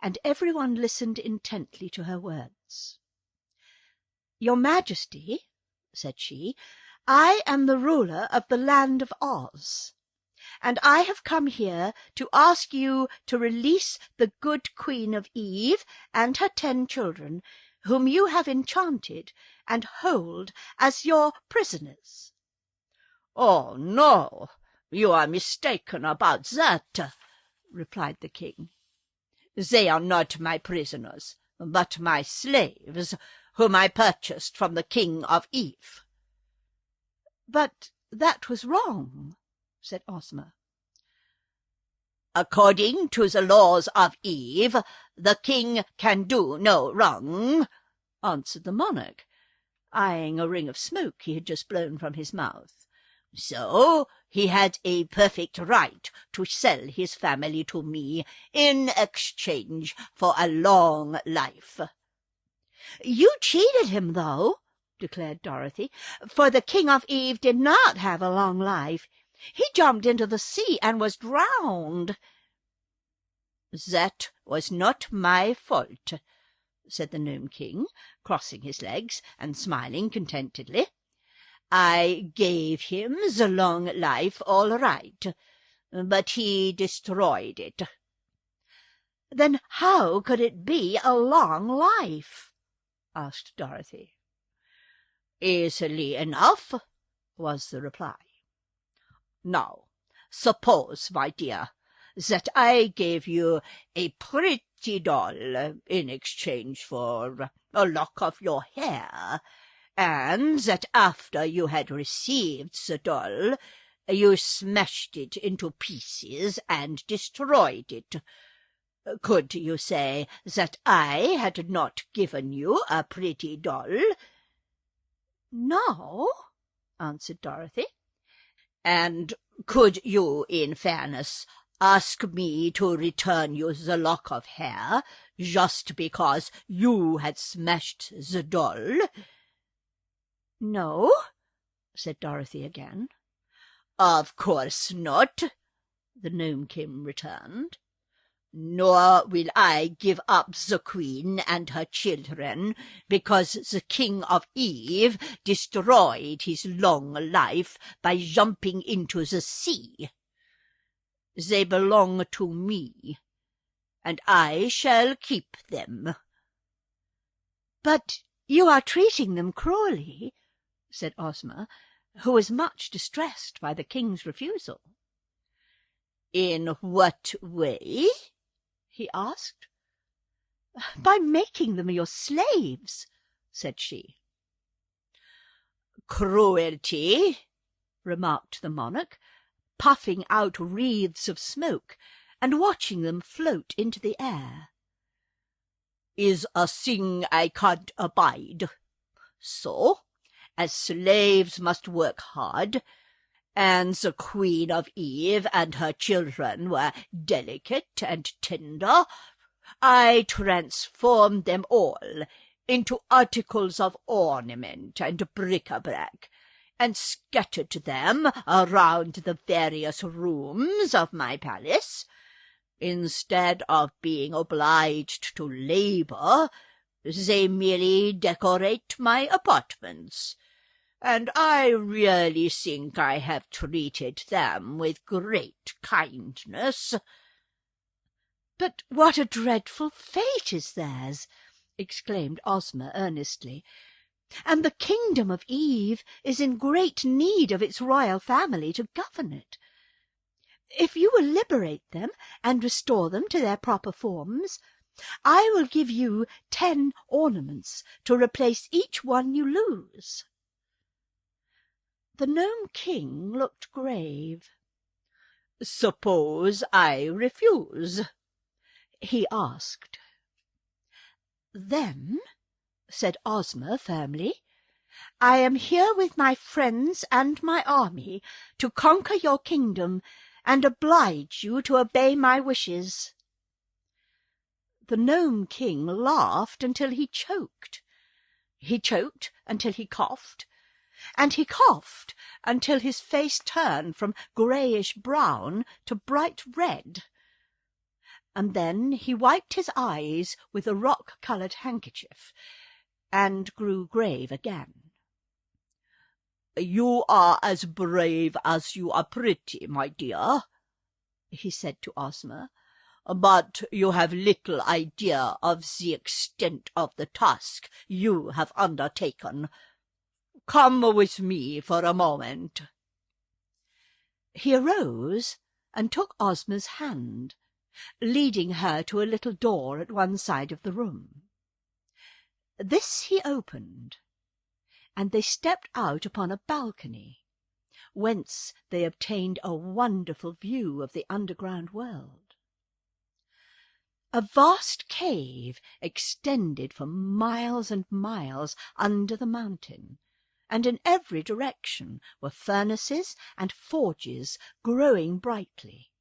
and everyone listened intently to her words. "Your Majesty," said she, "I am the ruler of the land of Oz, and I have come here to ask you to release the good Queen of Eve and her 10 children, whom you have enchanted and hold as your prisoners." "Oh, no, you are mistaken about that," replied the king. "They are not my prisoners, but my slaves, whom I purchased from the King of Eve." "But that was wrong," said Ozma. "According to the laws of Eve, the king can do no wrong," answered the monarch, eyeing a ring of smoke he had just blown from his mouth. "So he had a perfect right to sell his family to me in exchange for a long life." "You cheated him, though," declared Dorothy, "for the King of Eve did not have a long life. He jumped into the sea and was drowned." "That was not my fault," said the Nome King, crossing his legs and smiling contentedly. "I gave him the long life all right, but he destroyed it." "Then how could it be a long life?" asked Dorothy. "Easily enough," was the reply. "Now, suppose, my dear, that I gave you a pretty doll in exchange for a lock of your hair, and that after you had received the doll, you smashed it into pieces and destroyed it. Could you say that I had not given you a pretty doll?" "No," answered Dorothy. "And could you, in fairness, ask me to return you the lock of hair just because you had smashed the doll?" "No," said Dorothy again. "Of course not," the Nome King returned. "Nor will I give up the Queen and her children because the King of Eve destroyed his long life by jumping into the sea. They belong to me, and I shall keep them." "But you are treating them cruelly," said Ozma, who was much distressed by the king's refusal. "In what way?" he asked. "By making them your slaves," said she. "Cruelty," remarked the monarch, puffing out wreaths of smoke and watching them float into the air, "is a thing I can't abide. So, as slaves must work hard, and the Queen of Eve and her children were delicate and tender, I transformed them all into articles of ornament and bric-a-brac, and scattered them around the various rooms of my palace. Instead of being obliged to labor, they merely decorate my apartments, and I really think I have treated them with great kindness." "But what a dreadful fate is theirs!" exclaimed Ozma earnestly. "And the kingdom of Eve is in great need of its royal family to govern it. If you will liberate them and restore them to their proper forms, I will give you 10 ornaments to replace each one you lose." The Nome King looked grave. "Suppose I refuse?" he asked. "Then," said Ozma firmly, "I am here with my friends and my army to conquer your kingdom and oblige you to obey my wishes." The Nome King laughed until he choked. He choked until he coughed, and he coughed until his face turned from greyish-brown to bright red. And then he wiped his eyes with a rock-coloured handkerchief, and grew grave again. "You are as brave as you are pretty, my dear," he said to Ozma, "but you have little idea of the extent of the task you have undertaken. Come with me for a moment." He arose and took Ozma's hand, leading her to a little door at one side of the room. This he opened, and they stepped out upon a balcony, whence they obtained a wonderful view of the underground world. A vast cave extended for miles and miles under the mountain, and in every direction were furnaces and forges growing brightly,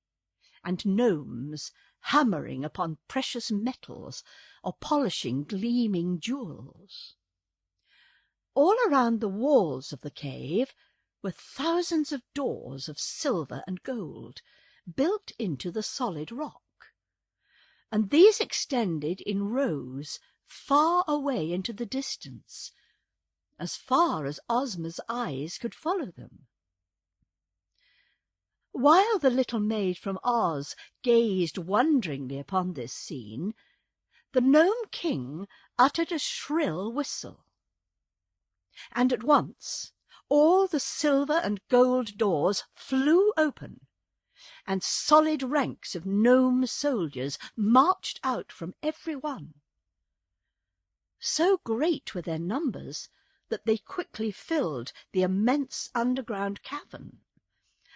and gnomes hammering upon precious metals or polishing gleaming jewels. All around the walls of the cave were thousands of doors of silver and gold, built into the solid rock, and these extended in rows far away into the distance, as far as Ozma's eyes could follow them. While the little maid from Oz gazed wonderingly upon this scene, the Nome King uttered a shrill whistle, and at once all the silver and gold doors flew open, and solid ranks of gnome soldiers marched out from every one. So great were their numbers that they quickly filled the immense underground cavern,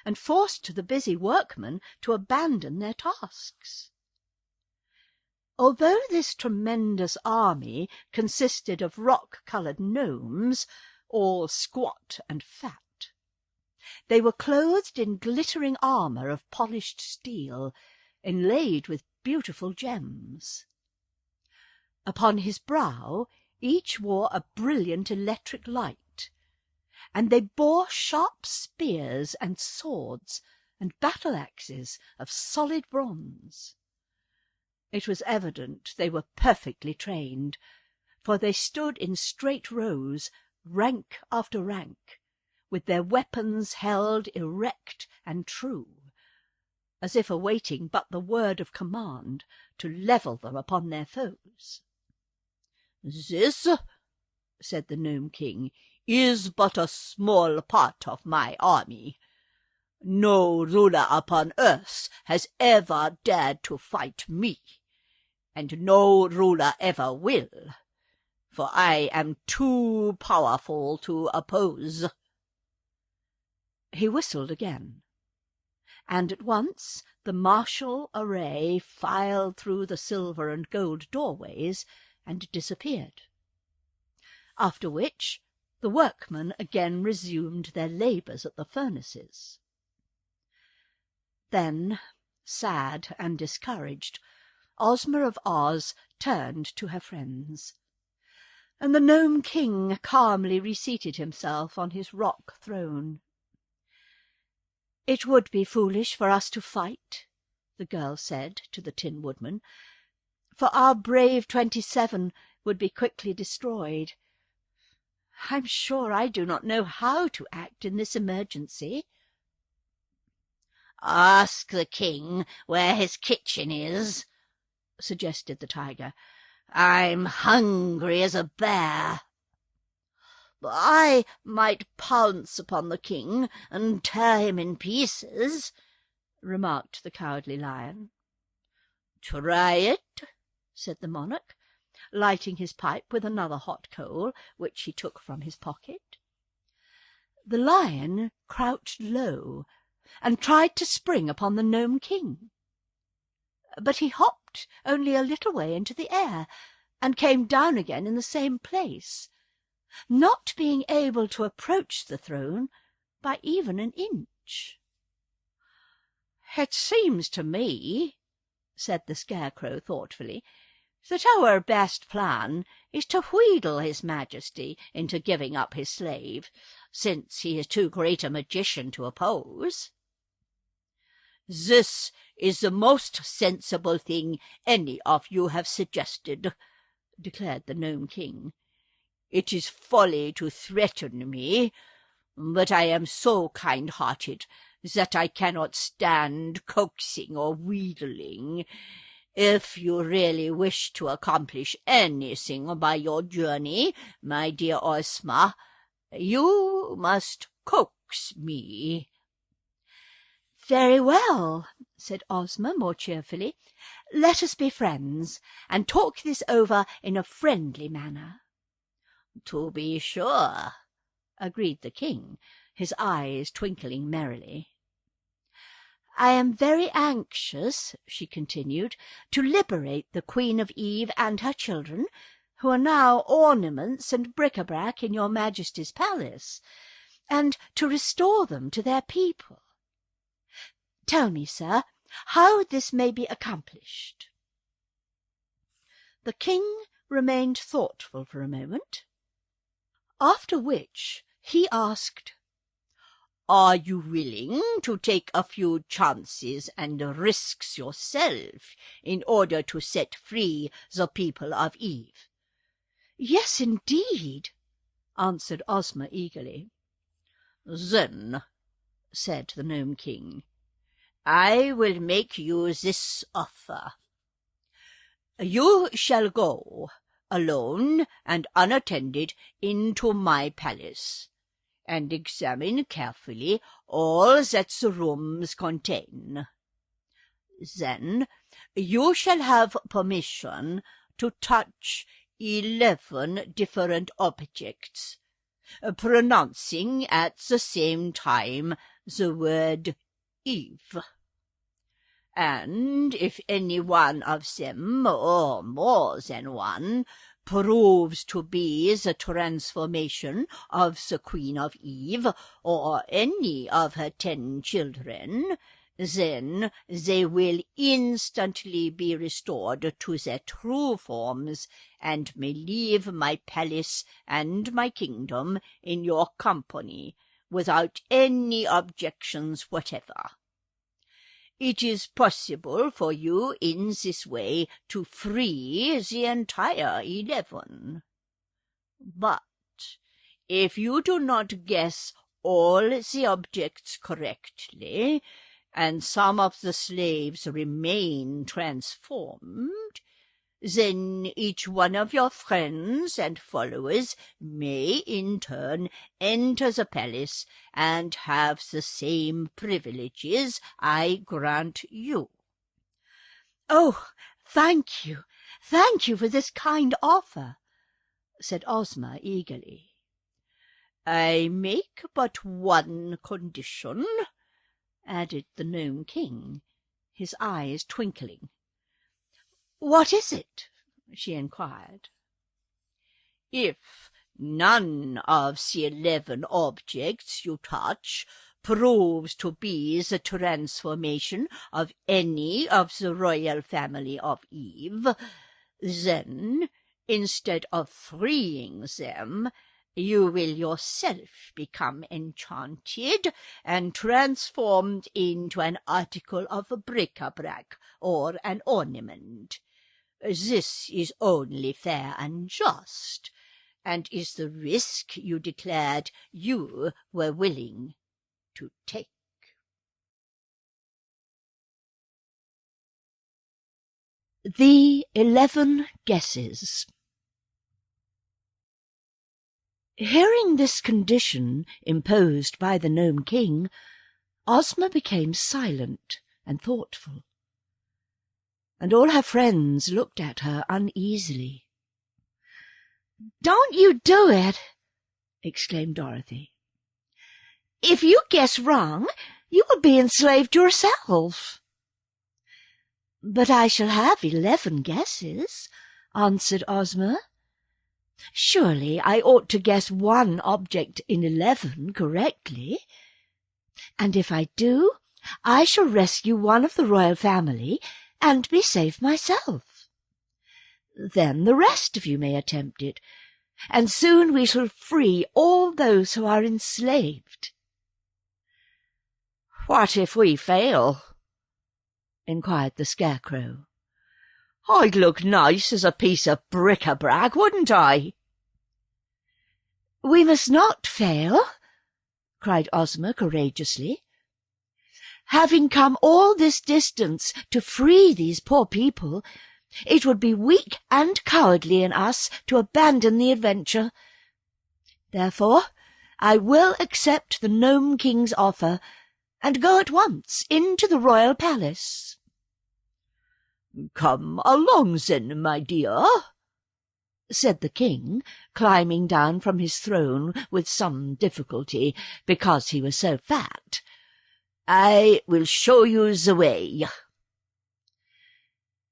and forced the busy workmen to abandon their tasks. Although this tremendous army consisted of rock-coloured gnomes, all squat and fat, they were clothed in glittering armour of polished steel, inlaid with beautiful gems. Upon his brow each wore a brilliant electric light, and they bore sharp spears and swords and battle-axes of solid bronze. It was evident they were perfectly trained, for they stood in straight rows, rank after rank, with their weapons held erect and true, as if awaiting but the word of command to level them upon their foes. "This," said the Nome King, "is but a small part of my army. No ruler upon earth has ever dared to fight me, and no ruler ever will, for I am too powerful to oppose." He whistled again, and at once the martial array filed through the silver and gold doorways and disappeared, after which the workmen again resumed their labours at the furnaces. Then, sad and discouraged, Ozma of Oz turned to her friends, and the Nome King calmly reseated himself on his rock throne. "It would be foolish for us to fight," the girl said to the Tin Woodman, "for our brave 27 would be quickly destroyed. I'm sure I do not know how to act in this emergency." "Ask the king where his kitchen is," suggested the tiger. "I'm hungry as a bear." "I might pounce upon the king and tear him in pieces," remarked the Cowardly Lion. "Try it," said the monarch, lighting his pipe with another hot coal, which he took from his pocket. The lion crouched low and tried to spring upon the Nome King. But he hopped only a little way into the air, and came down again in the same place, not being able to approach the throne by even an inch. "It seems to me," said the Scarecrow thoughtfully, "that our best plan is to wheedle his Majesty into giving up his slave, since he is too great a magician to oppose." "This is the most sensible thing any of you have suggested," declared the Nome King. "It is folly to threaten me, but I am so kind-hearted that I cannot stand coaxing or wheedling. If you really wish to accomplish anything by your journey, my dear Ozma, you must coax me." "Very well," said Ozma more cheerfully. "Let us be friends, and talk this over in a friendly manner." "To be sure," agreed the king, his eyes twinkling merrily. "I am very anxious," she continued, "to liberate the Queen of Eve and her children, who are now ornaments and bric-a-brac in your Majesty's palace, and to restore them to their people. Tell me, sir, how this may be accomplished." The king remained thoughtful for a moment, after which he asked, "Are you willing to take a few chances and risks yourself in order to set free the people of Eve?" "Yes, indeed," answered Ozma eagerly. "Then," said the Nome King, "I will make you this offer. You shall go, alone and unattended, into my palace, and examine carefully all that the rooms contain. Then you shall have permission to touch 11 different objects, pronouncing at the same time the word Eve. And if any one of them, or more than one, proves to be the transformation of the Queen of Eve, or any of her 10 children, then they will instantly be restored to their true forms, and may leave my palace and my kingdom in your company, without any objections whatever. It is possible for you in this way to free the entire 11. But if you do not guess all the objects correctly, and some of the slaves remain transformed, then each one of your friends and followers may in turn enter the palace and have the same privileges I grant you." "Oh, thank you for this kind offer," said Ozma eagerly. "I make but one condition," added the Nome King, his eyes twinkling. "What is it?" she inquired. "If none of the 11 objects you touch proves to be the transformation of any of the royal family of Eve, then, instead of freeing them, you will yourself become enchanted and transformed into an article of bric-a-brac or an ornament. This is only fair and just, and is the risk you declared you were willing to take." The 11 Guesses. Hearing this condition imposed by the Nome King, Ozma became silent and thoughtful. and all her friends looked at her uneasily. "Don't you do it!" exclaimed Dorothy. "If you guess wrong, you will be enslaved yourself." "But I shall have 11 guesses," answered Ozma. "Surely I ought to guess one object in 11 correctly. And if I do, I shall rescue one of the royal family and be safe myself. Then the rest of you may attempt it, and soon we shall free all those who are enslaved." "What if we fail?" inquired the Scarecrow. "I'd look nice as a piece of bric-a-brac, wouldn't I?" "We must not fail," cried Ozma courageously. "Having come all this distance to free these poor people, it would be weak and cowardly in us to abandon the adventure. Therefore, I will accept the Nome King's offer and go at once into the royal palace." "Come along then, my dear," said the king, climbing down from his throne with some difficulty, because he was so fat. "I will show you the way."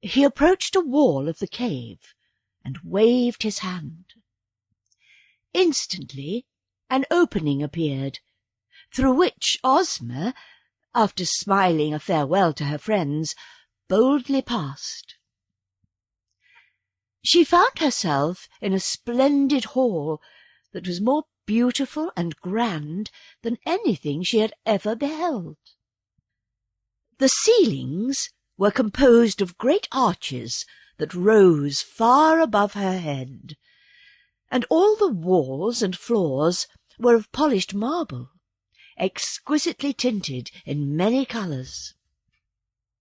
He approached a wall of the cave and waved his hand. Instantly an opening appeared, through which Ozma, after smiling a farewell to her friends, boldly passed. She found herself in a splendid hall that was more beautiful and grand than anything she had ever beheld. The ceilings were composed of great arches that rose far above her head, and all the walls and floors were of polished marble, exquisitely tinted in many colours.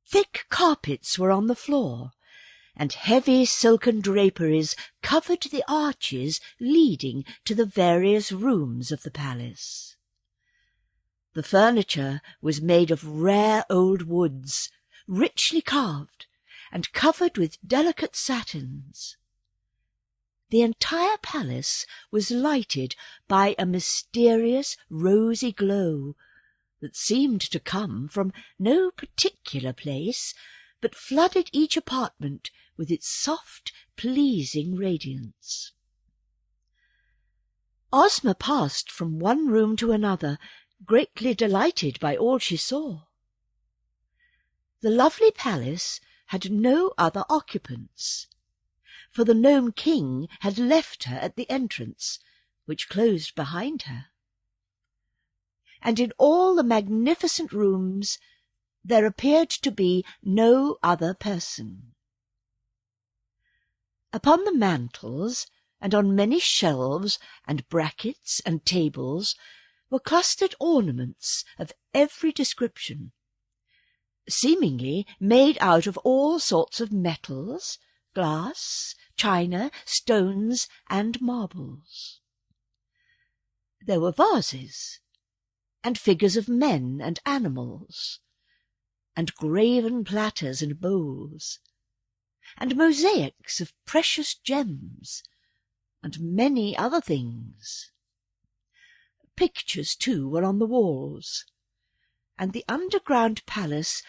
Thick carpets were on the floor, and heavy silken draperies covered the arches leading to the various rooms of the palace. The furniture was made of rare old woods, richly carved, and covered with delicate satins. The entire palace was lighted by a mysterious rosy glow that seemed to come from no particular place, but flooded each apartment with its soft, pleasing radiance. Ozma passed from one room to another, greatly delighted by all she saw. The lovely palace had no other occupants, for the Nome King had left her at the entrance, which closed behind her. And in all the magnificent rooms there appeared to be no other person. Upon the mantels, and on many shelves and brackets and tables, were clustered ornaments of every description, seemingly made out of all sorts of metals, glass, china, stones, and marbles. There were vases, and figures of men and animals, and graven platters and bowls, and mosaics of precious gems, and many other things. Pictures, too, were on the walls, and the underground palace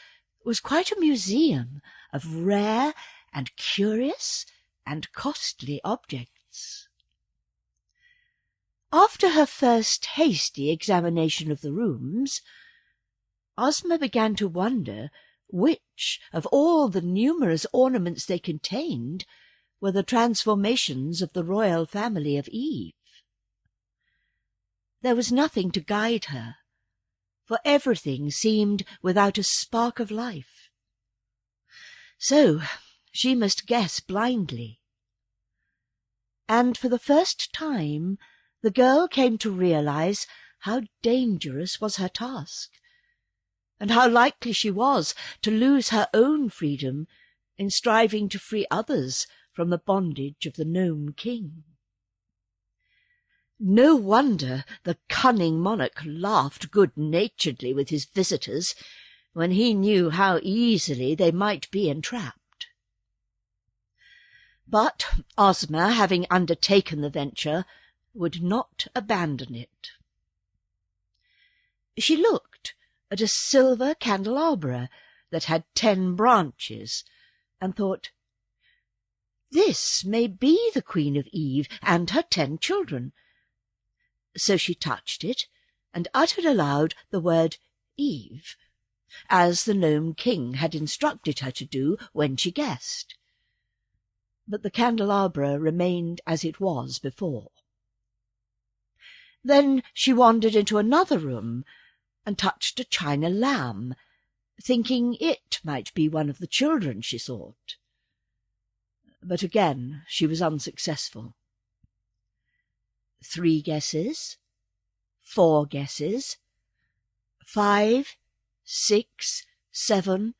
was quite a museum of rare and curious and costly objects. After her first hasty examination of the rooms, Ozma began to wonder which of all the numerous ornaments they contained were the transformations of the royal family of Eve. There was nothing to guide her, for everything seemed without a spark of life. So she must guess blindly. And for the first time the girl came to realize how dangerous was her task, and how likely she was to lose her own freedom in striving to free others from the bondage of the Nome King. No wonder the cunning monarch laughed good-naturedly with his visitors when he knew how easily they might be entrapped. But Ozma, having undertaken the venture, would not abandon it. She looked at a silver candelabra that had 10 branches, and thought, "This may be the Queen of Eve and her 10 children." So she touched it and uttered aloud the word Eve, as the Nome King had instructed her to do when she guessed. But the candelabra remained as it was before. Then she wandered into another room and touched a china lamb, thinking it might be one of the children she sought. But again she was unsuccessful. 3 guesses, 4 guesses, 5, 6, 7,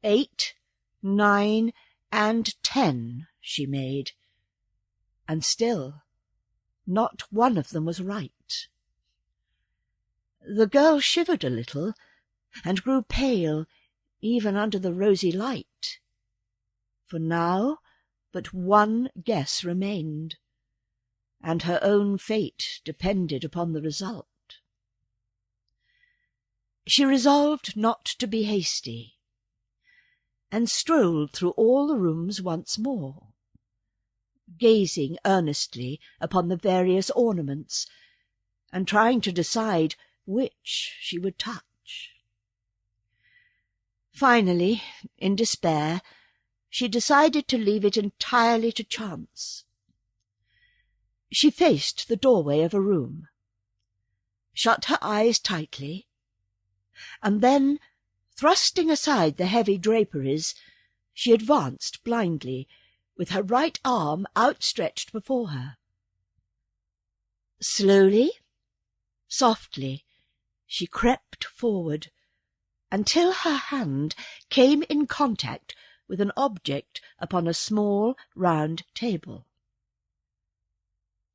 8, 9, and 10 she made, and still not one of them was right. The girl shivered a little, and grew pale even under the rosy light, for now but one guess remained, and her own fate depended upon the result. She resolved not to be hasty, and strolled through all the rooms once more, gazing earnestly upon the various ornaments, and trying to decide which she would touch. Finally, in despair, she decided to leave it entirely to chance. She faced the doorway of a room, shut her eyes tightly, and then, thrusting aside the heavy draperies, she advanced blindly, with her right arm outstretched before her. Slowly, softly, she crept forward, until her hand came in contact with an object upon a small round table.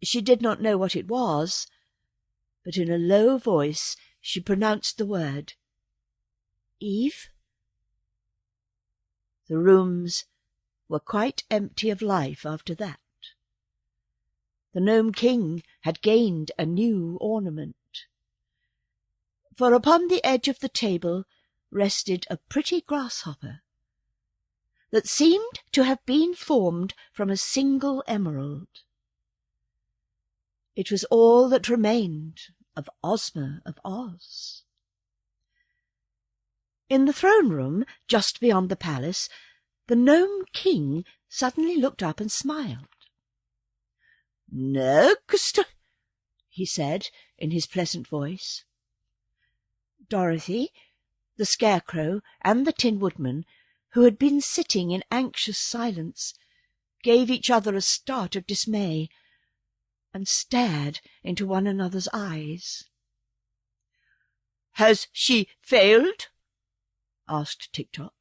She did not know what it was, but in a low voice she pronounced the word, "Eve?" The rooms were quite empty of life after that. The Nome King had gained a new ornament, for upon the edge of the table rested a pretty grasshopper that seemed to have been formed from a single emerald. It was all that remained of Ozma of Oz. In the throne-room, just beyond the palace, the Nome King suddenly looked up and smiled. "Next," he said in his pleasant voice. Dorothy, the Scarecrow, and the Tin Woodman, who had been sitting in anxious silence, gave each other a start of dismay, and stared into one another's eyes. "Has she failed?" asked Tik-Tok.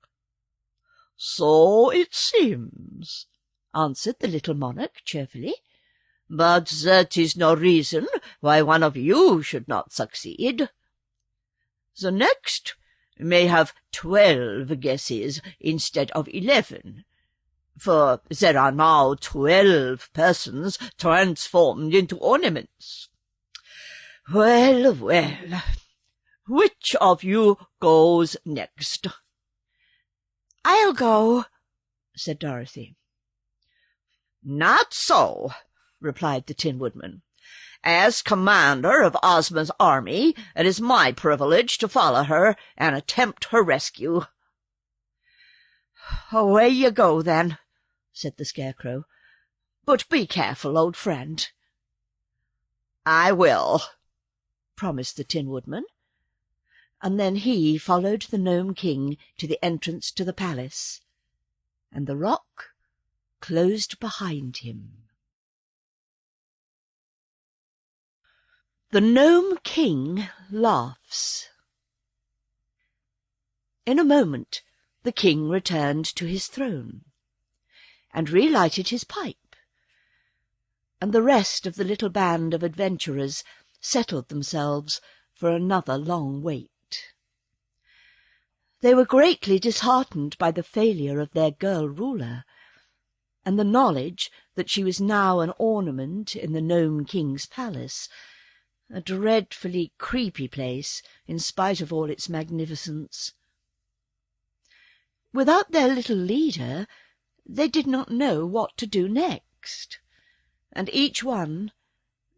"So it seems," answered the little monarch cheerfully. "But that is no reason why one of you should not succeed. The next may have 12 guesses instead of 11, for there are now 12 persons transformed into ornaments. Well, well, which of you goes next?" "I'll go," said Dorothy. "Not so," replied the Tin Woodman. "As commander of Ozma's army, it is my privilege to follow her and attempt her rescue." "Away you go, then," said the Scarecrow. "But be careful, old friend." "I will," promised the Tin Woodman, and then he followed the Nome King to the entrance to the palace, and the rock closed behind him. The Nome King laughs. In a moment the king returned to his throne, and relighted his pipe, and the rest of the little band of adventurers settled themselves for another long wait. They were greatly disheartened by the failure of their girl ruler, and the knowledge that she was now an ornament in the Nome King's palace, a dreadfully creepy place in spite of all its magnificence. Without their little leader, they did not know what to do next, and each one,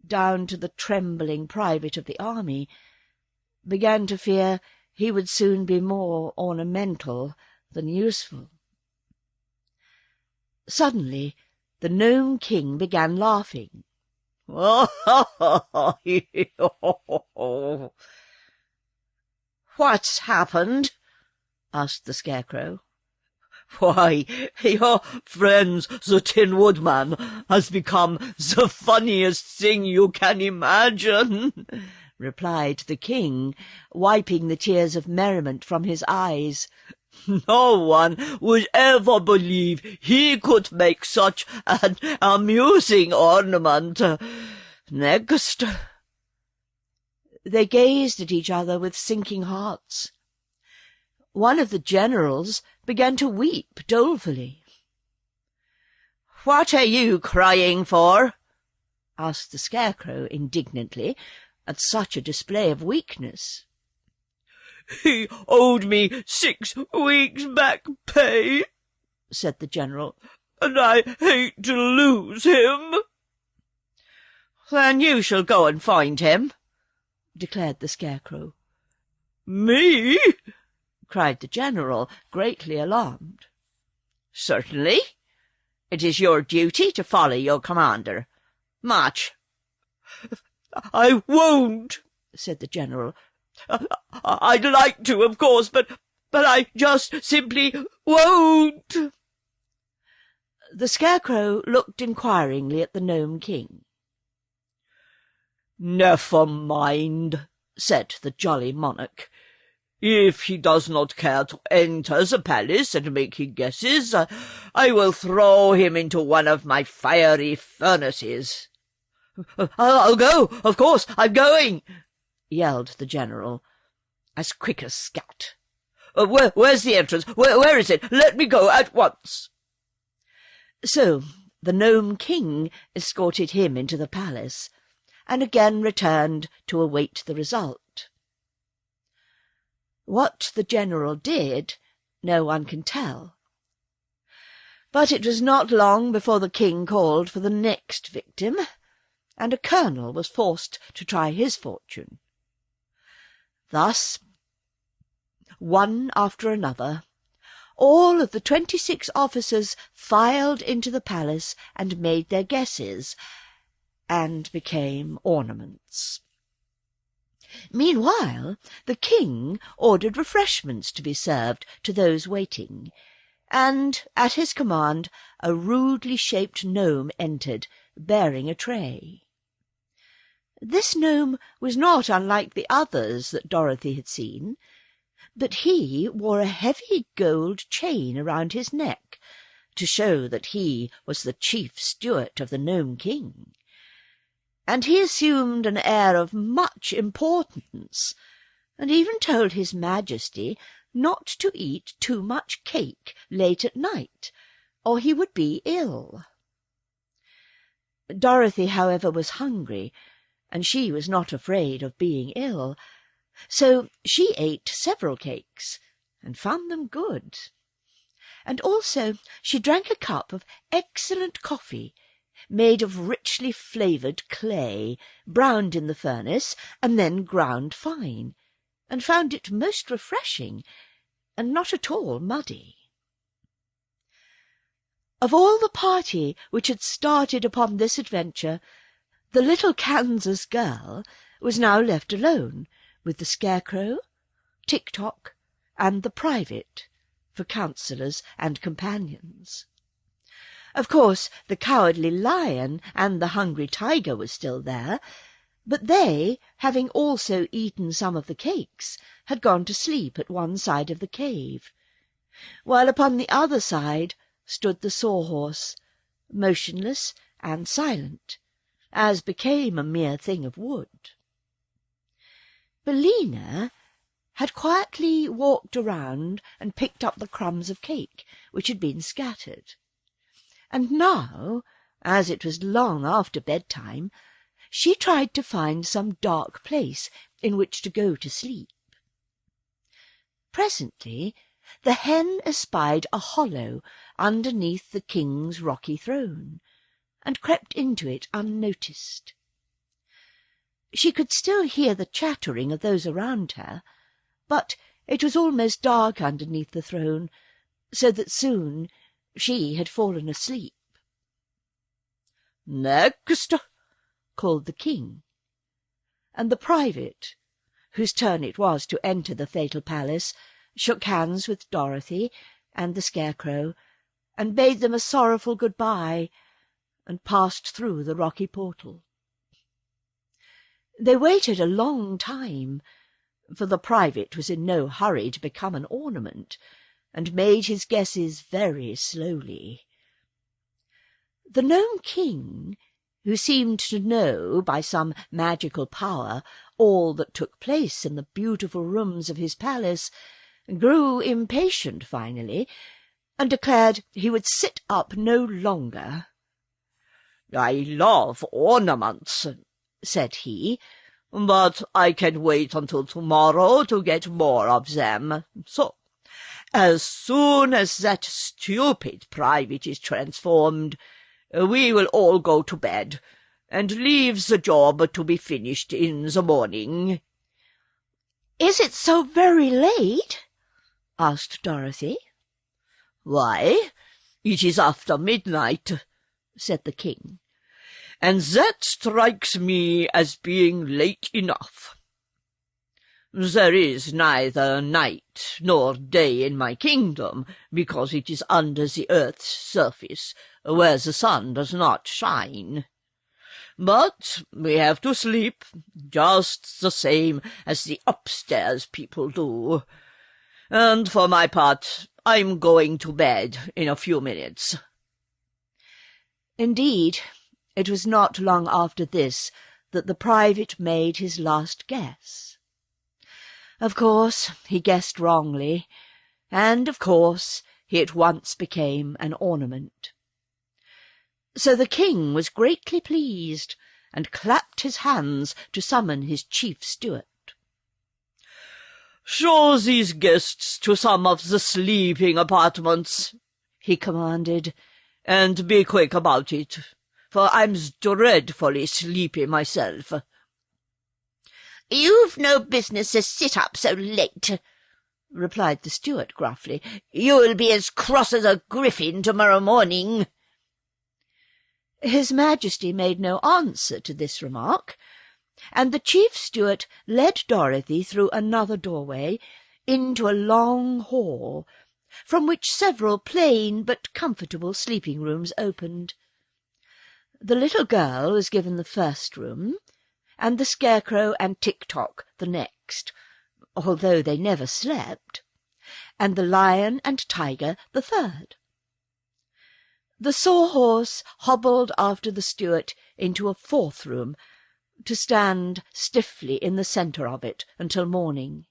down to the trembling private of the army, began to fear he would soon be more ornamental than useful. Suddenly the Nome King began laughing. "What's happened?" asked the Scarecrow. "Why, your friend, the Tin Woodman, has become the funniest thing you can imagine," replied the king, wiping the tears of merriment from his eyes. "No one would ever believe he could make such an amusing ornament. Next." They gazed at each other with sinking hearts. One of the generals began to weep dolefully. "What are you crying for?" asked the Scarecrow indignantly at such a display of weakness. "He owed me 6 weeks' back pay," said the general, "and I hate to lose him." "Then you shall go and find him," declared the Scarecrow. "Me?" cried the general, greatly alarmed. "Certainly. It is your duty to follow your commander. March." "I won't," said the general. "I'd like to, of course, but I just simply won't." The Scarecrow looked inquiringly at the Nome King. "Never mind," said the jolly monarch. "If he does not care to enter the palace and make his guesses, I will throw him into one of my fiery furnaces." "I'll go, of course, I'm going," yelled the general, as quick as scat. "Where's the entrance? Where is it? Let me go at once." So the Nome King escorted him into the palace, and again returned to await the result. What the general did, no one can tell. But it was not long before the king called for the next victim, and a colonel was forced to try his fortune. Thus, one after another, all of the 26 officers filed into the palace and made their guesses, and became ornaments. Meanwhile, the king ordered refreshments to be served to those waiting, and at his command a rudely shaped gnome entered, bearing a tray. This gnome was not unlike the others that Dorothy had seen, but he wore a heavy gold chain around his neck, to show that he was the chief steward of the Nome King, and he assumed an air of much importance, and even told his Majesty not to eat too much cake late at night, or he would be ill. Dorothy, however, was hungry, and she was not afraid of being ill, so she ate several cakes, and found them good. And also she drank a cup of excellent coffee, made of richly flavoured clay, browned in the furnace, and then ground fine, and found it most refreshing, and not at all muddy. Of all the party which had started upon this adventure, the little Kansas girl was now left alone, with the Scarecrow, Tik-Tok, and the private, for counsellors and companions. Of course, the Cowardly Lion and the Hungry Tiger were still there, but they, having also eaten some of the cakes, had gone to sleep at one side of the cave, while upon the other side stood the Sawhorse, motionless and silent, as became a mere thing of wood. Billina had quietly walked around and picked up the crumbs of cake which had been scattered, and now, as it was long after bedtime, she tried to find some dark place in which to go to sleep. Presently the hen espied a hollow underneath the king's rocky throne, and crept into it unnoticed. She could still hear the chattering of those around her, but it was almost dark underneath the throne, so that soon she had fallen asleep. "Next!" called the king, and the private, whose turn it was to enter the fatal palace, shook hands with Dorothy and the Scarecrow, and bade them a sorrowful good-bye, and passed through the rocky portal. They waited a long time, for the private was in no hurry to become an ornament, and made his guesses very slowly. The Nome King, who seemed to know by some magical power all that took place in the beautiful rooms of his palace, grew impatient finally, and declared he would sit up no longer. "I love ornaments," said he, "but I can wait until tomorrow to get more of them. So, as soon as that stupid private is transformed, we will all go to bed, and leave the job to be finished in the morning." "Is it so very late?" asked Dorothy. "Why, it is after midnight," said the king, "and that strikes me as being late enough. There is neither night nor day in my kingdom, because it is under the earth's surface, where the sun does not shine. But we have to sleep, just the same as the upstairs people do, and for my part I'm going to bed in a few minutes." Indeed, it was not long after this that the private made his last guess. Of course, he guessed wrongly, and of course he at once became an ornament. So the king was greatly pleased, and clapped his hands to summon his chief steward. "Show these guests to some of the sleeping apartments," he commanded, "and be quick about it, for I'm dreadfully sleepy myself." "You've no business to sit up so late," replied the steward gruffly. "You'll be as cross as a griffin tomorrow morning." His Majesty made no answer to this remark, and the chief steward led Dorothy through another doorway into a long hall, from which several plain but comfortable sleeping-rooms opened. The little girl was given the first room, and the Scarecrow and Tik-Tok the next, although they never slept, and the Lion and Tiger the third. The Sawhorse hobbled after the steward into a fourth room, to stand stiffly in the centre of it until morning.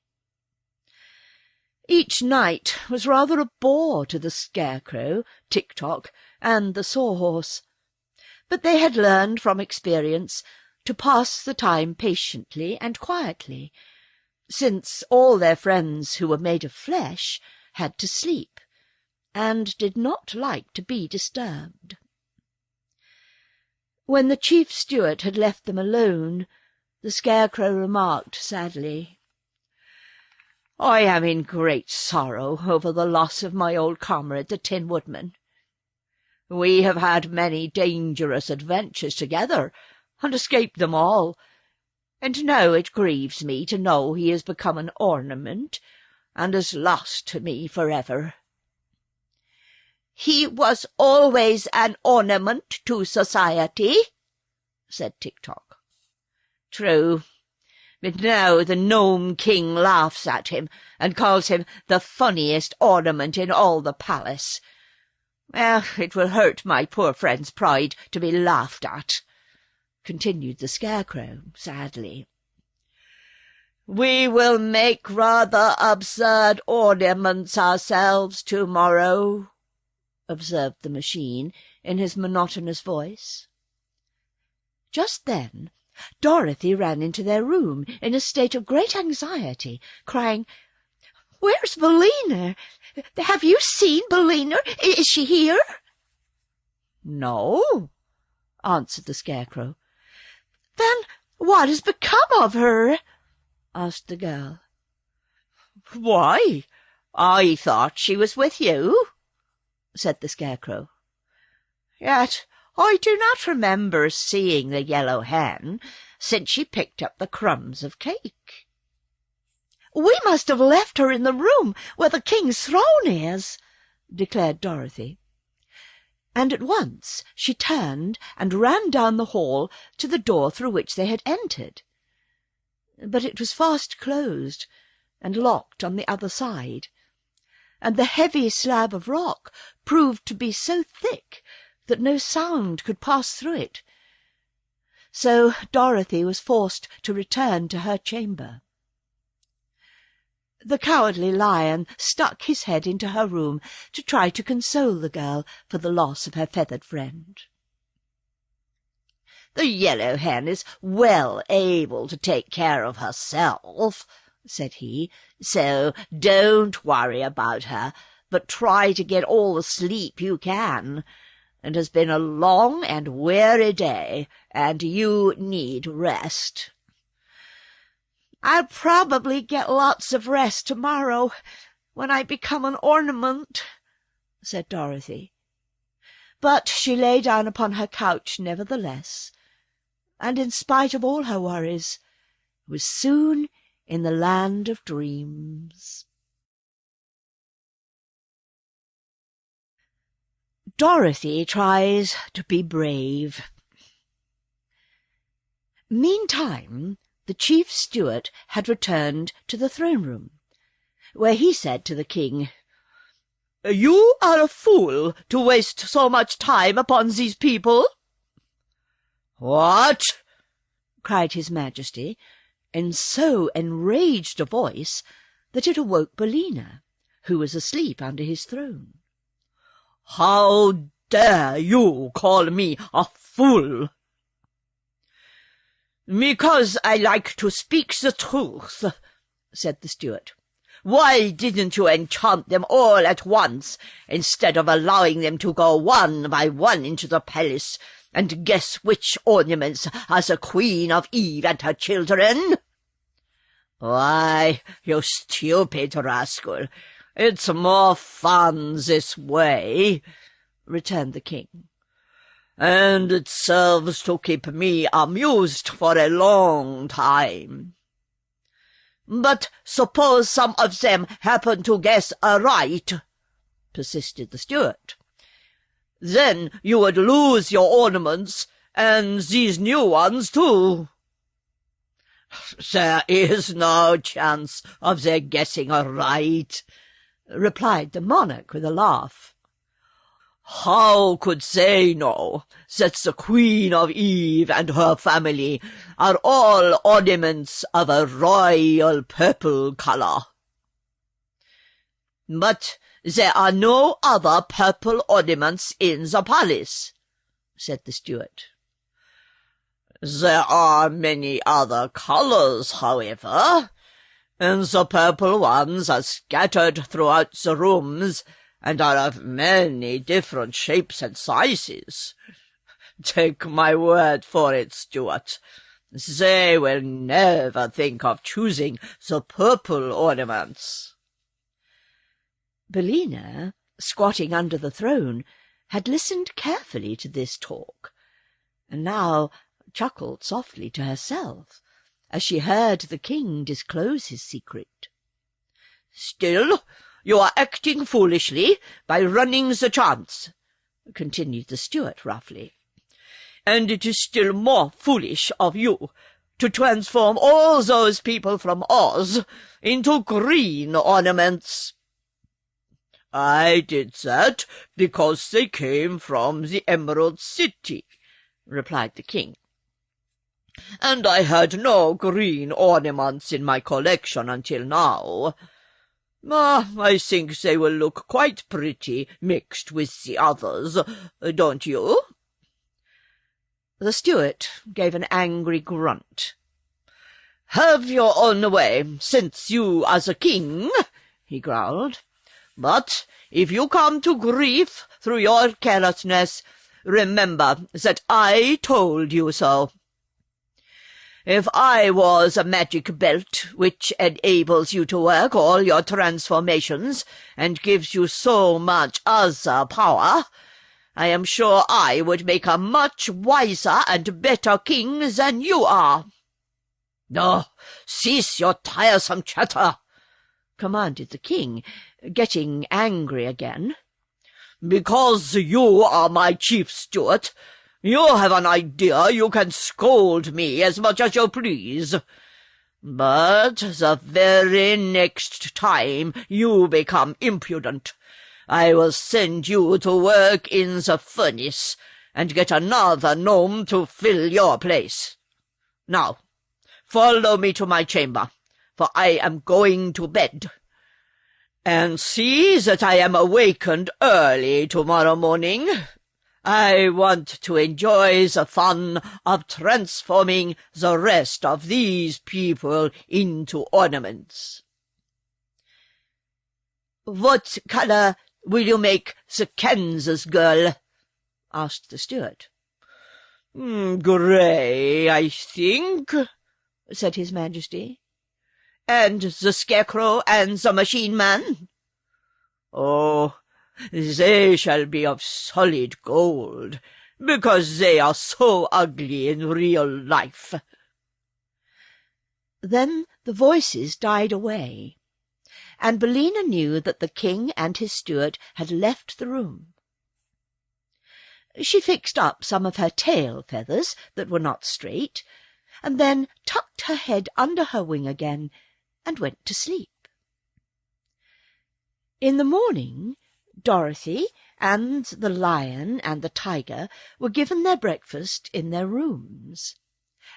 Each night was rather a bore to the Scarecrow, Tik-Tok, and the Sawhorse, but they had learned from experience to pass the time patiently and quietly, since all their friends who were made of flesh had to sleep, and did not like to be disturbed. When the chief steward had left them alone, the Scarecrow remarked sadly, "I am in great sorrow over the loss of my old comrade, the Tin Woodman. We have had many dangerous adventures together, and escaped them all, and now it grieves me to know he has become an ornament, and is lost to me forever." "He was always an ornament to society," said Tik-Tok. "True, but now the Nome King laughs at him, and calls him the funniest ornament in all the palace. It will hurt my poor friend's pride to be laughed at," continued the Scarecrow sadly. "We will make rather absurd ornaments ourselves tomorrow," observed the machine in his monotonous voice. Just then Dorothy ran into their room in a state of great anxiety, crying, "Where's Billina? Have you seen Billina? Is she here?" "No," answered the Scarecrow. "Then what has become of her?" asked the girl. "Why, I thought she was with you," said the Scarecrow. "Yet I do not remember seeing the Yellow Hen since she picked up the crumbs of cake." "We must have left her in the room where the king's throne is," declared Dorothy. And at once she turned and ran down the hall to the door through which they had entered. But it was fast closed and locked on the other side, and the heavy slab of rock proved to be so thick that no sound could pass through it. So Dorothy was forced to return to her chamber. The Cowardly Lion stuck his head into her room to try to console the girl for the loss of her feathered friend. "The Yellow Hen is well able to take care of herself," said he, "so don't worry about her, but try to get all the sleep you can. It has been a long and weary day, and you need rest." "I'll probably get lots of rest tomorrow when I become an ornament," said Dorothy. But she lay down upon her couch nevertheless, and in spite of all her worries, was soon in the land of dreams. Dorothy tries to be brave. Meantime, the chief steward had returned to the throne-room, where he said to the king, "You are a fool to waste so much time upon these people." "What?" cried his Majesty, in so enraged a voice that it awoke Billina, who was asleep under his throne. "How dare you call me a fool?" "Because I like to speak the truth," said the steward. "Why didn't you enchant them all at once, instead of allowing them to go one by one into the palace and guess which ornaments are the Queen of Eve and her children?" "Why, you stupid rascal, it's more fun this way," returned the king. "And it serves to keep me amused for a long time." "But suppose some of them happen to guess aright," persisted the steward. "Then you would lose your ornaments, and these new ones too." "There is no chance of their guessing aright," replied the monarch with a laugh. "How could they know that the Queen of Eve and her family are all ornaments of a royal purple colour?" "But there are no other purple ornaments in the palace," said the steward. "There are many other colours, however, and the purple ones are scattered throughout the rooms, and are of many different shapes and sizes. Take my word for it, steward, they will never think of choosing the purple ornaments." Billina, squatting under the throne, had listened carefully to this talk, and now chuckled softly to herself as she heard the king disclose his secret. "Still, you are acting foolishly by running the chance," continued the steward roughly. "And it is still more foolish of you to transform all those people from Oz into green ornaments." "I did that because they came from the Emerald City," replied the king. "And I had no green ornaments in my collection until now. I think they will look quite pretty mixed with the others, don't you?" The steward gave an angry grunt. "Have your own way, since you are the king," he growled. "But if you come to grief through your carelessness, remember that I told you so. If I was a magic belt which enables you to work all your transformations and gives you so much other power, I am sure I would make a much wiser and better king than you are." "Oh, cease your tiresome chatter," commanded the king, getting angry again. "Because you are my chief steward, you have an idea you can scold me as much as you please. But the very next time you become impudent, I will send you to work in the furnace and get another gnome to fill your place. Now, follow me to my chamber, for I am going to bed. And see that I am awakened early tomorrow morning. I want to enjoy the fun of transforming the rest of these people into ornaments." "What colour will you make the Kansas girl?" asked the steward. "Grey, I think," said His Majesty. "And the Scarecrow and the Machine Man?" "Oh, they shall be of solid gold, because they are so ugly in real life." Then the voices died away, and Billina knew that the king and his steward had left the room. She fixed up some of her tail feathers that were not straight, and then tucked her head under her wing again and went to sleep. In the morning, Dorothy and the lion and the tiger were given their breakfast in their rooms,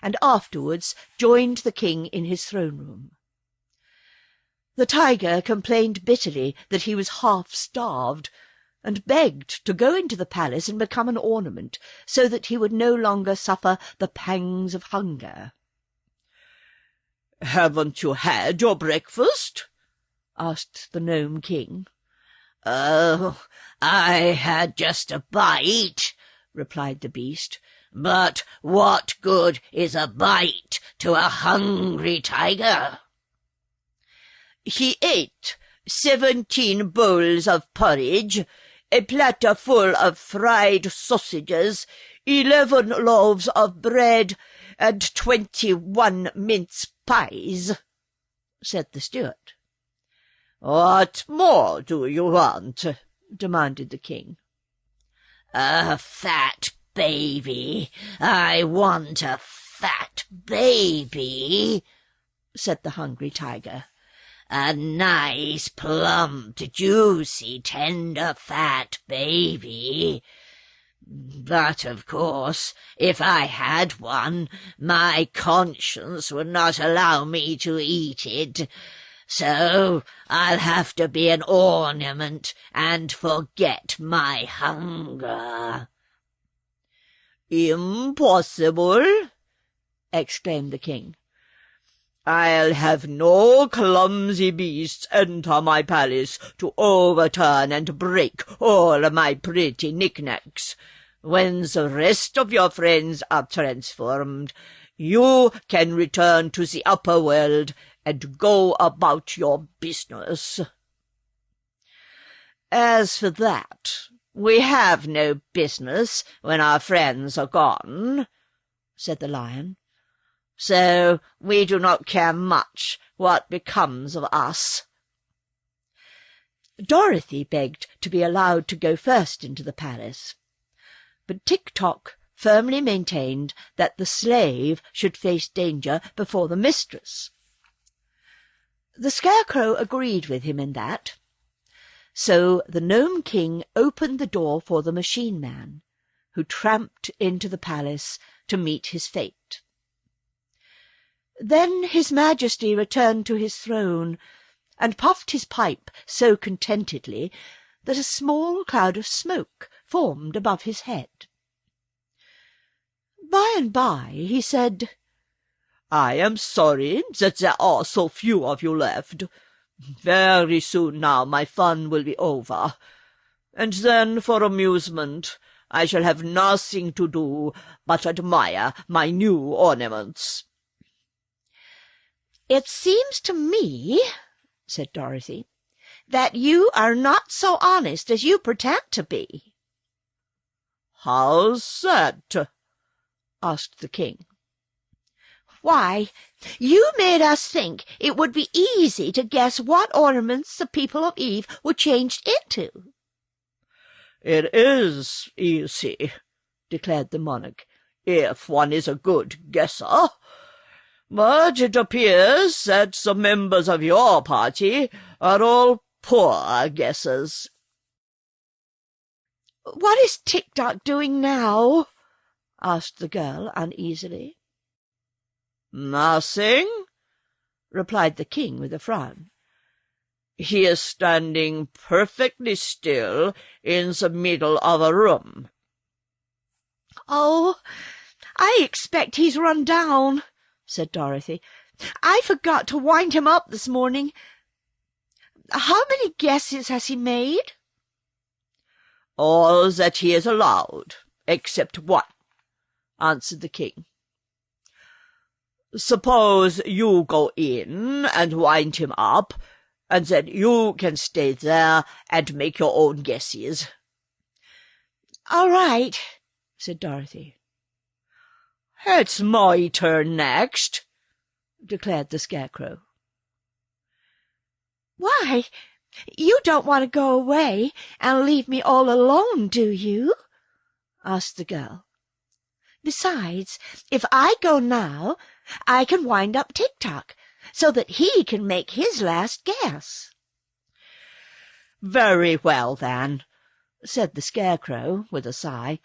and afterwards joined the king in his throne-room. The tiger complained bitterly that he was half-starved, and begged to go into the palace and become an ornament, so that he would no longer suffer the pangs of hunger. "Haven't you had your breakfast?" asked the Nome King. "Oh, I had just a bite," replied the beast. "But what good is a bite to a hungry tiger?" "He ate 17 bowls of porridge, a platter full of fried sausages, 11 loaves of bread, and 21 mince pies," said the steward. "What more do you want?" demanded the king. "A fat baby. I want a fat baby," said the hungry tiger. "A nice, plump, juicy, tender, fat baby. But, of course, if I had one, my conscience would not allow me to eat it. So I'll have to be an ornament and forget my hunger." "Impossible!" exclaimed the king. "I'll have no clumsy beasts enter my palace to overturn and break all my pretty knickknacks. When the rest of your friends are transformed, you can return to the upper world and go about your business." "As for that, we have no business when our friends are gone," said the lion. "So we do not care much what becomes of us." Dorothy begged to be allowed to go first into the palace, but Tik-Tok firmly maintained that the slave should face danger before the mistress. The Scarecrow agreed with him in that, so the Nome King opened the door for the Machine Man, who tramped into the palace to meet his fate. Then His Majesty returned to his throne, and puffed his pipe so contentedly that a small cloud of smoke formed above his head. By and by he said, "I am sorry that there are so few of you left. Very soon now my fun will be over, and then for amusement I shall have nothing to do but admire my new ornaments." "It seems to me," said Dorothy, "that you are not so honest as you pretend to be." "How's that?" asked the king. "Why, you made us think it would be easy to guess what ornaments the people of Eve were changed into." "It is easy," declared the monarch, "if one is a good guesser. But it appears that the members of your party are all poor guessers." "What is Tik-Tok doing now?" asked the girl uneasily. "Nothing," replied the king with a frown. "He is standing perfectly still in the middle of a room." "Oh, I expect he's run down," said Dorothy. "I forgot to wind him up this morning. How many guesses has he made?" "All that he is allowed, except one," answered the king. "Suppose you go in and wind him up, and then you can stay there and make your own guesses." "All right," said Dorothy. "It's my turn next," declared the Scarecrow. "Why, you don't want to go away and leave me all alone, do you?" asked the girl. "Besides, if I go now, I can wind up Tik-Tok so that he can make his last guess." "Very well, then," said the Scarecrow with a sigh.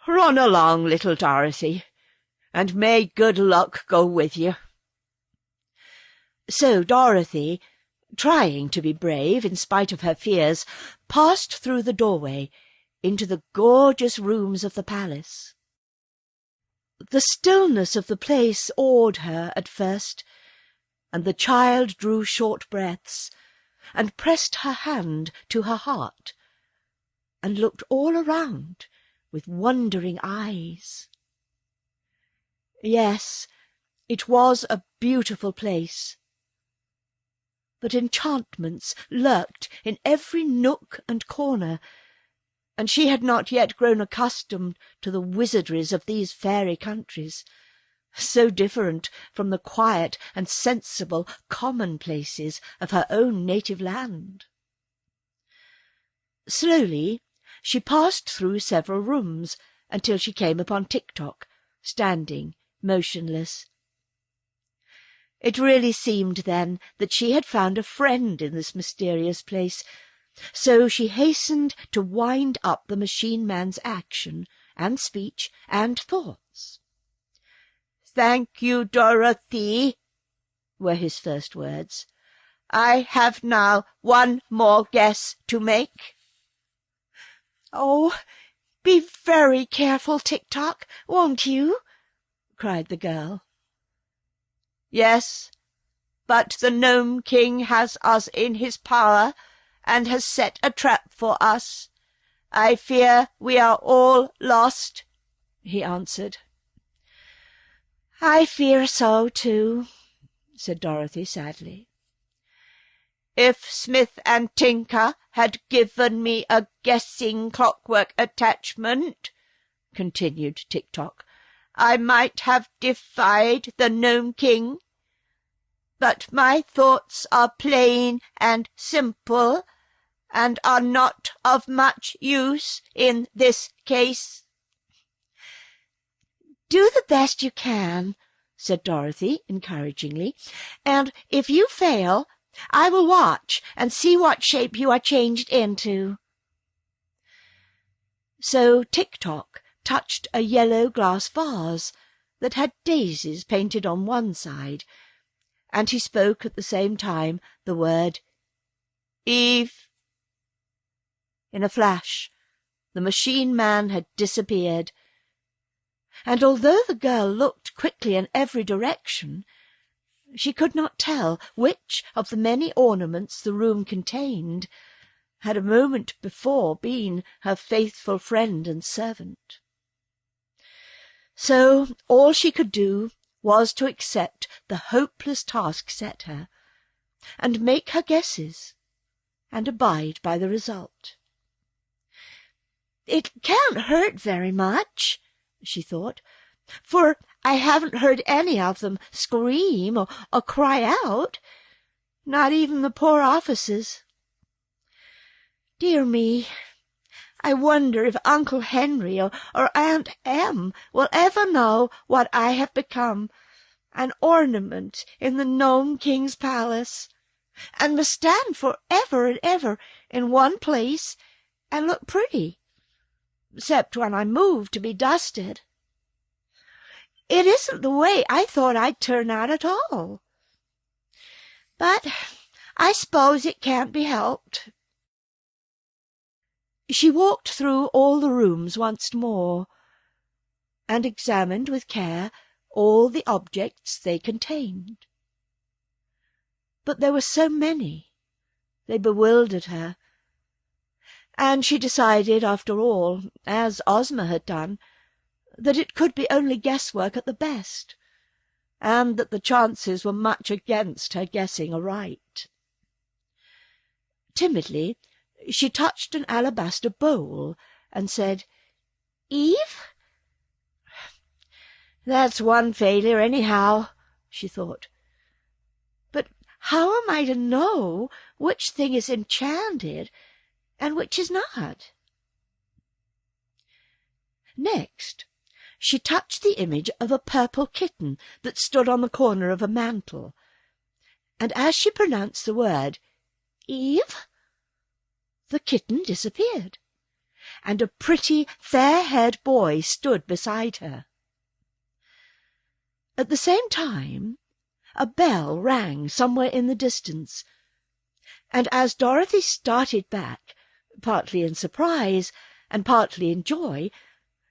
"Run along, little Dorothy, and may good luck go with you." So Dorothy, trying to be brave in spite of her fears, passed through the doorway into the gorgeous rooms of the palace. The stillness of the place awed her at first, and the child drew short breaths, and pressed her hand to her heart, and looked all around with wondering eyes. Yes, it was a beautiful place, but enchantments lurked in every nook and corner, and she had not yet grown accustomed to the wizardries of these fairy countries, so different from the quiet and sensible commonplaces of her own native land. Slowly she passed through several rooms until she came upon Tik-Tok, standing motionless. It really seemed then that she had found a friend in this mysterious place, so she hastened to wind up the machine man's action and speech and thoughts. "Thank you, Dorothy," were his first words. "I have now one more guess to make." "Oh, be very careful, Tik-Tok, won't you?" cried the girl. "Yes, but the Nome King has us in his power, and has set a trap for us. I fear we are all lost," he answered. "I fear so, too," said Dorothy sadly. "If Smith and Tinker had given me a guessing clockwork attachment," continued Tik-Tok, "I might have defied the Nome King. But my thoughts are plain and simple, and are not of much use in this case." "Do the best you can," said Dorothy encouragingly, "and if you fail, I will watch and see what shape you are changed into." So Tik-Tok touched a yellow glass vase that had daisies painted on one side, and he spoke at the same time the the word, "Eve." In a flash, the machine man had disappeared, and although the girl looked quickly in every direction, she could not tell which of the many ornaments the room contained had a moment before been her faithful friend and servant. So all she could do was to accept the hopeless task set her, and make her guesses, and abide by the result. "It can't hurt very much," she thought, "for I haven't heard any of them scream or cry out, not even the poor offices. Dear me, I wonder if Uncle Henry or Aunt Em will ever know what I have become, an ornament in the Nome King's palace, and must stand for ever and ever in one place and look pretty, except when I move to be dusted. It isn't the way I thought I'd turn out at all. But I suppose it can't be helped." She walked through all the rooms once more, and examined with care all the objects they contained. But there were so many, they bewildered her, and she decided, after all, as Ozma had done, that it could be only guesswork at the best, and that the chances were much against her guessing aright. Timidly, she touched an alabaster bowl and said, "Eve?" "That's one failure, anyhow," she thought. "But how am I to know which thing is enchanted and which is not?" Next, she touched the image of a purple kitten that stood on the corner of a mantel, and as she pronounced the word, "Eve," the kitten disappeared, and a pretty, fair-haired boy stood beside her. At the same time, a bell rang somewhere in the distance, and as Dorothy started back, partly in surprise and partly in joy,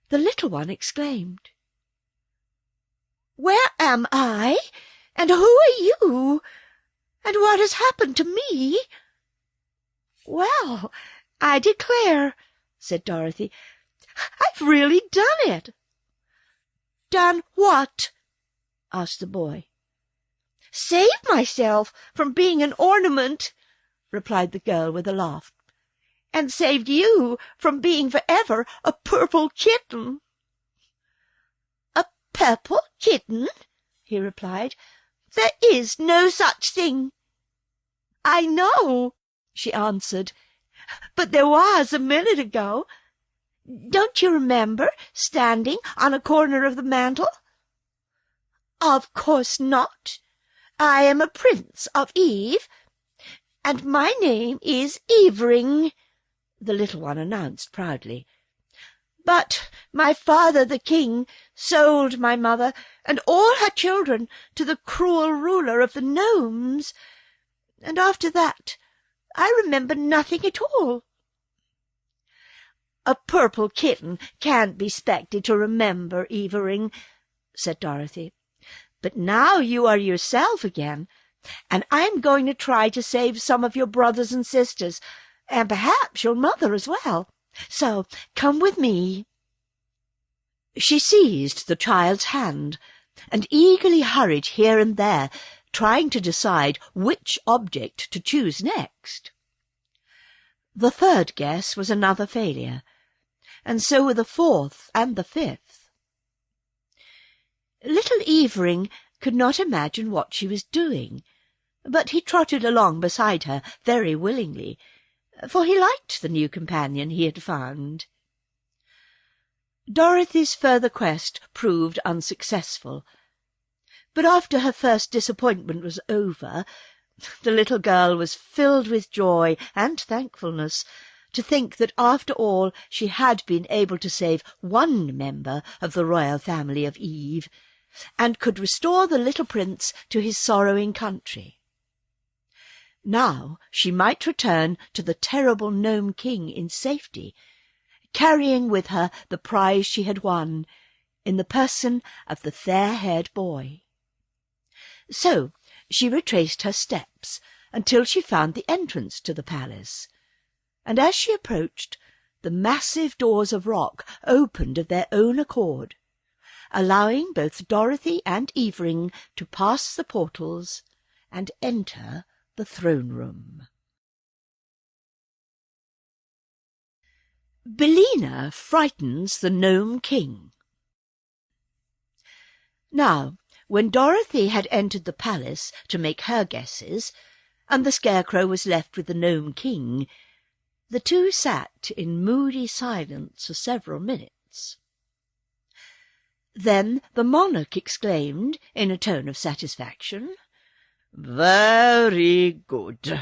the little one exclaimed, "Where am I? And who are you? And what has happened to me?" "Well, I declare," said Dorothy, "I've really done it." "Done what?" asked the boy. "Saved myself from being an ornament," replied the girl with a laugh, "and saved you from being forever a purple kitten." "A purple kitten?" he replied. "There is no such thing." "I know," she answered, "but there was a minute ago. Don't you remember standing on a corner of the mantel?" "Of course not. I am a prince of Eve, and my name is Evering," the little one announced proudly. "But my father, the king, sold my mother and all her children to the cruel ruler of the gnomes, and after that I remember nothing at all." "A purple kitten can't be expected to remember, Evering," said Dorothy. "But now you are yourself again, and I'm going to try to save some of your brothers and sisters, and perhaps your mother as well. So come with me." She seized the child's hand and eagerly hurried here and there, trying to decide which object to choose next. The third guess was another failure, and so were the fourth and the fifth. Little Evering could not imagine what she was doing, but he trotted along beside her very willingly, for he liked the new companion he had found. Dorothy's further quest proved unsuccessful, but after her first disappointment was over, the little girl was filled with joy and thankfulness to think that after all she had been able to save one member of the royal family of Eve, and could restore the little prince to his sorrowing country. Now she might return to the terrible Nome King in safety, carrying with her the prize she had won, in the person of the fair-haired boy. So she retraced her steps until she found the entrance to the palace, and as she approached, the massive doors of rock opened of their own accord, allowing both Dorothy and Evering to pass the portals and enter the throne room. Billina frightens the Nome King. Now, when Dorothy had entered the palace to make her guesses, and the Scarecrow was left with the Nome King, the two sat in moody silence for several minutes. Then the monarch exclaimed in a tone of satisfaction, "Very good."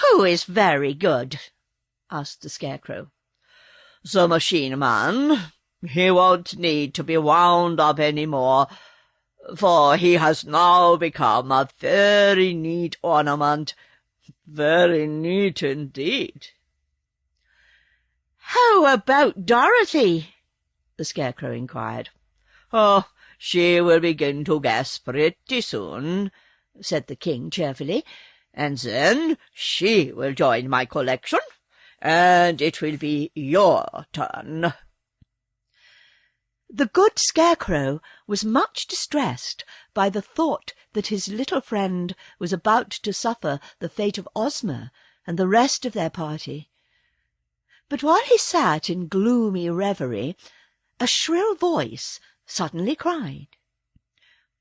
"Who is very good?" asked the Scarecrow. "The machine man. He won't need to be wound up any more, for he has now become a very neat ornament. Very neat indeed." "How about Dorothy?" the Scarecrow inquired. "Oh, she will begin to guess pretty soon," said the King cheerfully, "and then she will join my collection, and it will be your turn." The good Scarecrow was much distressed by the thought that his little friend was about to suffer the fate of Ozma and the rest of their party. But while he sat in gloomy reverie, a shrill voice suddenly cried,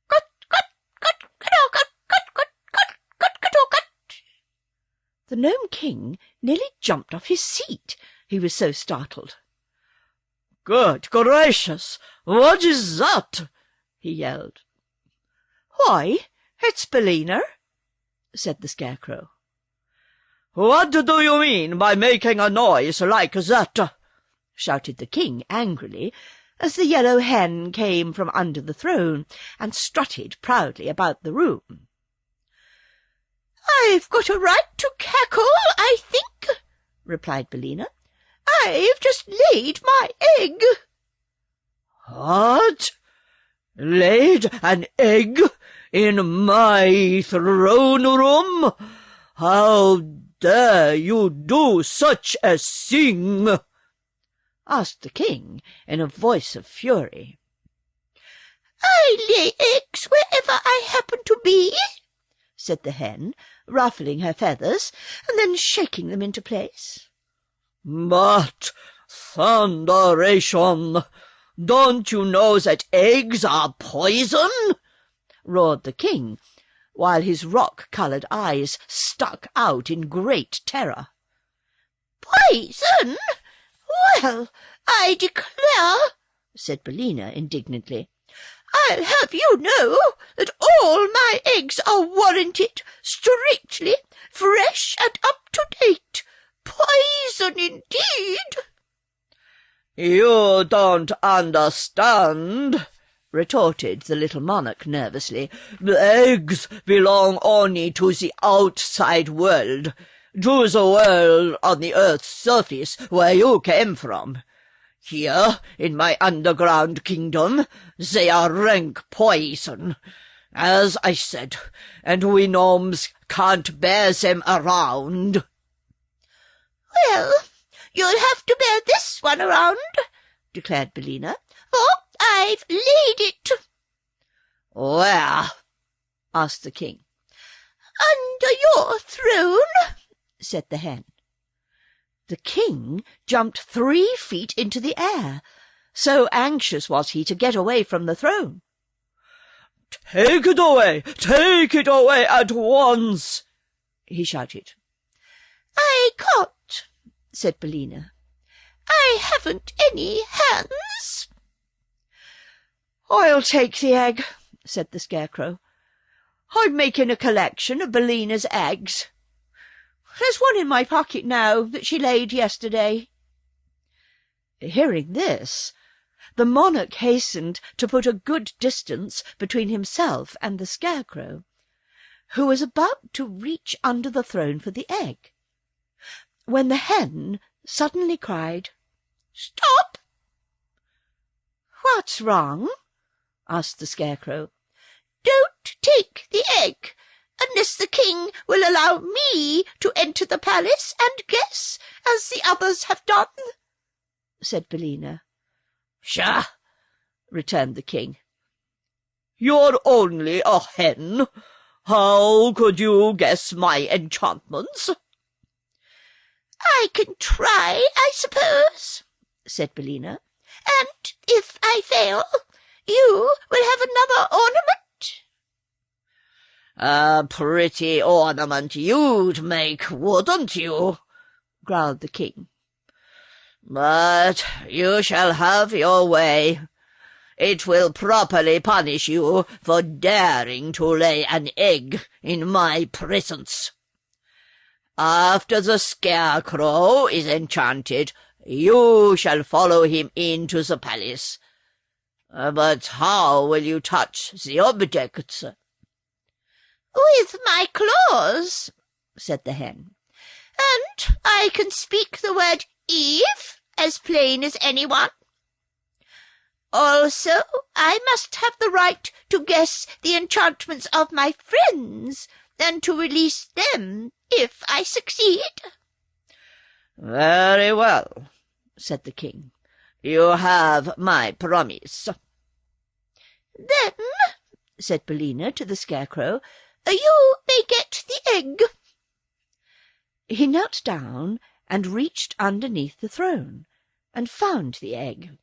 "Cut, cut, cut, cut, cut, cut, cut, cut, cut, cut, cut." The Nome King nearly jumped off his seat, he was so startled. "Good gracious! What is that?" he yelled. "Why, it's Billina," said the Scarecrow. "What do you mean by making a noise like that?" shouted the King angrily, as the Yellow Hen came from under the throne and strutted proudly about the room. "I've got a right to cackle, I think," replied Billina. "I've just laid my egg." "What? Laid an egg in my throne room? How dare you do such a thing?" asked the King in a voice of fury. "I lay eggs wherever I happen to be," said the Hen, ruffling her feathers and then shaking them into place. "But, thunderation! Don't you know that eggs are poison?" roared the King, while his rock-coloured eyes stuck out in great terror. "Poison? Well, I declare," said Billina indignantly. "I'll have you know that all my eggs are warranted, strictly, fresh and up-to-date. Poison indeed!" "You don't understand," retorted the little monarch nervously. "Eggs belong only to the outside world, to the world on the earth's surface where you came from. Here, in my underground kingdom, they are rank poison, as I said, and we gnomes can't bear them around." "Well, you'll have to bear this one around," declared Billina, "for I've laid it." "Where?" asked the King. "Under your throne," said the Hen. The King jumped 3 feet into the air, so anxious was he to get away from the throne. "Take it away! Take it away at once!" he shouted. "I can't," said Billina. "I haven't any hands." "I'll take the egg," said the Scarecrow. "I'm making a collection of Billina's eggs. There's one in my pocket now that she laid yesterday." Hearing this, the monarch hastened to put a good distance between himself and the Scarecrow, who was about to reach under the throne for the egg, when the hen suddenly cried, "Stop!" "What's wrong?" asked the Scarecrow. "Don't take the egg, unless the king will allow me to enter the palace and guess as the others have done," said Billina. "Pshaw!" returned the king. "You're only a hen. How could you guess my enchantments?" "I can try, I suppose," said Billina, "and if I fail, you will have another ornament." "A pretty ornament you'd make, wouldn't you?" growled the king. "But you shall have your way. It will properly punish you for daring to lay an egg in my presence. After the Scarecrow is enchanted, you shall follow him into the palace. But how will you touch the objects?" "With my claws," said the hen, "and I can speak the word Eve as plain as anyone. Also, I must have the right to guess the enchantments of my friends, and to release them if I succeed." "Very well," said the king. "You have my promise." "Then," said Billina to the Scarecrow, "you may get the egg." He knelt down and reached underneath the throne, and found the egg,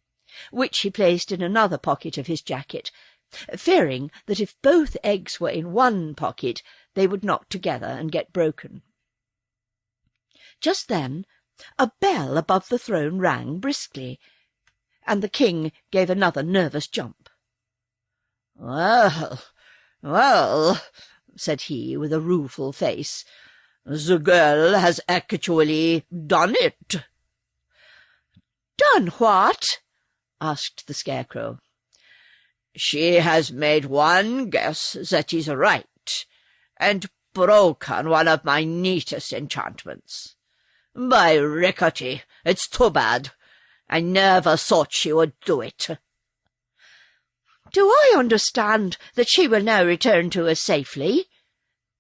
which he placed in another pocket of his jacket, fearing that if both eggs were in one pocket they would knock together and get broken. Just then a bell above the throne rang briskly, and the king gave another nervous jump. "Well, well," said he, with a rueful face, "the girl has actually done it." "Done what?" asked the Scarecrow. "She has made one guess that is right, and broken one of my neatest enchantments. By rickety, it's too bad. I never thought she would do it." "Do I understand that she will now return to us safely?"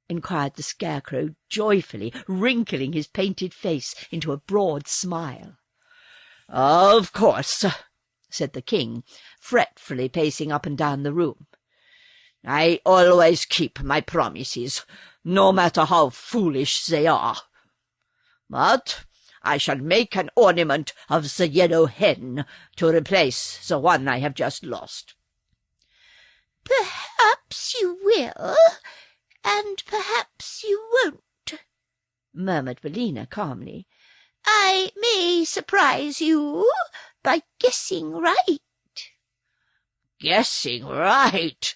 inquired the Scarecrow joyfully, wrinkling his painted face into a broad smile. "Of course," said the king, fretfully pacing up and down the room. "I always keep my promises, no matter how foolish they are. But I shall make an ornament of the Yellow Hen to replace the one I have just lost." "Perhaps you will, and perhaps you won't," murmured Billina calmly. "I may surprise you by guessing right." "Guessing right?"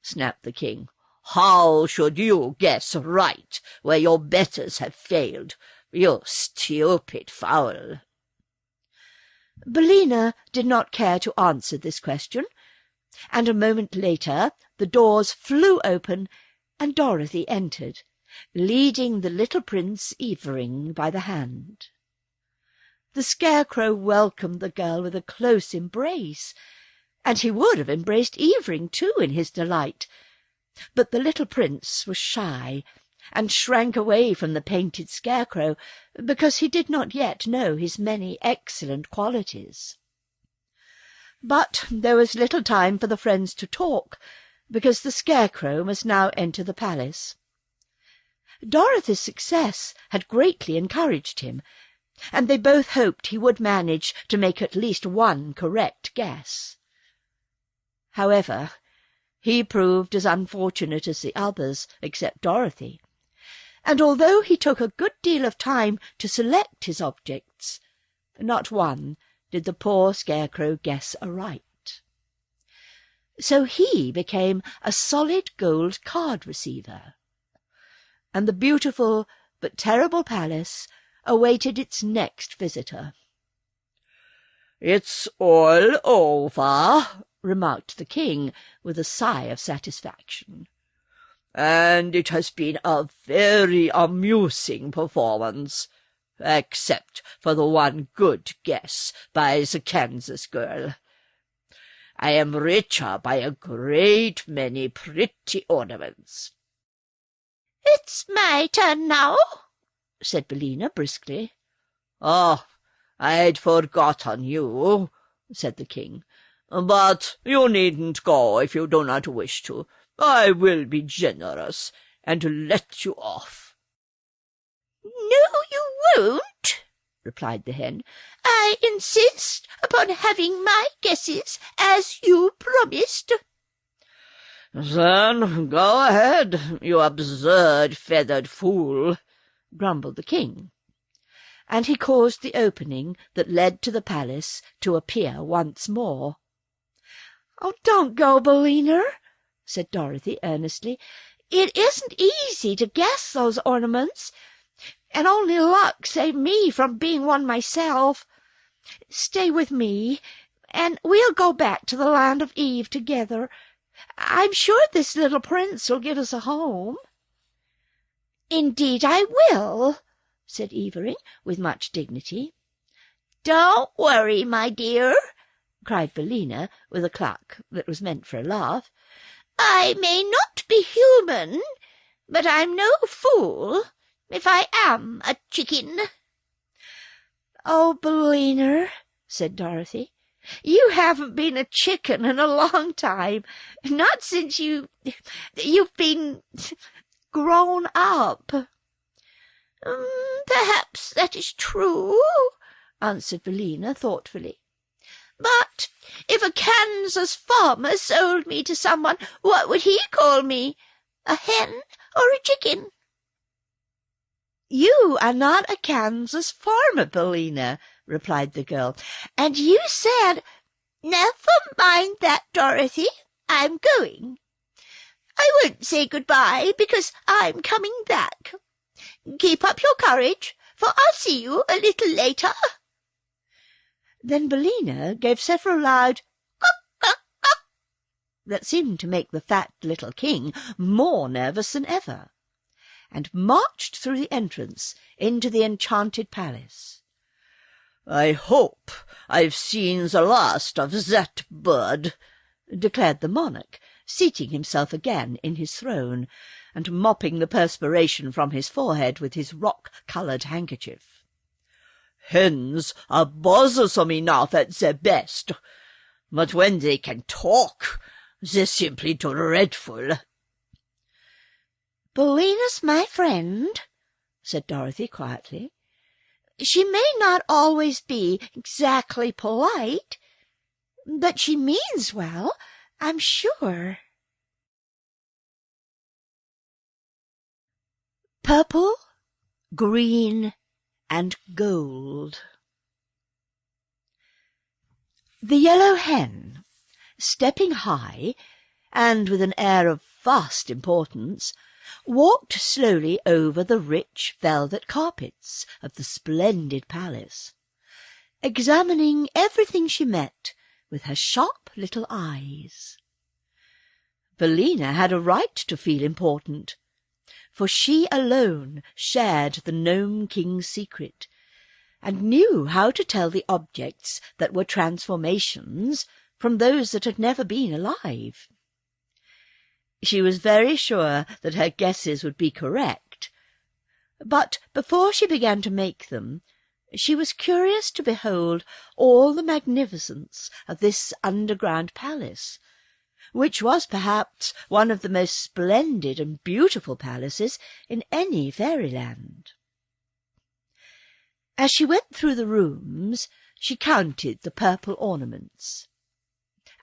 snapped the king. "How should you guess right where your betters have failed, you stupid fowl?" Billina did not care to answer this question, and a moment later the doors flew open and Dorothy entered, leading the little Prince Evering by the hand. The Scarecrow welcomed the girl with a close embrace, and he would have embraced Evering too in his delight, but the little prince was shy and shrank away from the painted Scarecrow because he did not yet know his many excellent qualities. But there was little time for the friends to talk, because the Scarecrow must now enter the palace. Dorothy's success had greatly encouraged him, and they both hoped he would manage to make at least one correct guess. However, he proved as unfortunate as the others, except Dorothy, and although he took a good deal of time to select his objects, not one did the poor Scarecrow guess aright. So he became a solid gold card receiver, and the beautiful but terrible palace awaited its next visitor. "It's all over," remarked the king with a sigh of satisfaction. and it has been a very amusing performance, except for the one good guess by the Kansas girl. I am richer by a great many pretty ornaments." "It's my turn now," said Billina briskly. "Oh, I'd forgotten you," said the king. "But you needn't go if you do not wish to. I will be generous and let you off." "No, you won't," replied the hen. "I insist upon having my guesses, as you promised." "Then go ahead, you absurd feathered fool," grumbled the king. And he caused the opening that led to the palace to appear once more. "Oh, don't go, Billina," said Dorothy earnestly. "It isn't easy to guess those ornaments, and only luck saved me from being one myself. Stay with me, and we'll go back to the land of Eve together. I'm sure this little prince will give us a home." "Indeed I will," said Evering, with much dignity. "Don't worry, my dear," cried Billina, with a cluck that was meant for a laugh. "I may not be human, but I'm no fool, if I am a chicken." "Oh, Billina," said Dorothy, "you haven't been a chicken in a long time, not since you've been grown up." "Perhaps that is true," answered Billina thoughtfully. "But if a Kansas farmer sold me to someone, what would he call me? A hen or a chicken?" "You are not a Kansas farmer, Billina," replied the girl, "and you said—" "Never mind that, Dorothy. I'm going. I won't say good-bye, because I'm coming back. Keep up your courage, for I'll see you a little later." Then Billina gave several loud "cock-cock-cock" that seemed to make the fat little king more nervous than ever, and marched through the entrance into the enchanted palace. "I hope I've seen the last of that bird," declared the monarch, seating himself again in his throne, and mopping the perspiration from his forehead with his rock-coloured handkerchief. "Hens are bothersome enough at their best, but when they can talk, they're simply dreadful." "Billina's my friend," said Dorothy quietly. "She may not always be exactly polite, but she means well, I'm sure." Purple, green, and gold. The Yellow Hen, stepping high, and with an air of vast importance, walked slowly over the rich velvet carpets of the splendid palace, examining everything she met with her sharp little eyes. Billina had a right to feel important, for she alone shared the Nome King's secret, and knew how to tell the objects that were transformations from those that had never been alive. She was very sure that her guesses would be correct, but before she began to make them, she was curious to behold all the magnificence of this underground palace, which was perhaps one of the most splendid and beautiful palaces in any fairyland. As she went through the rooms, she counted the purple ornaments,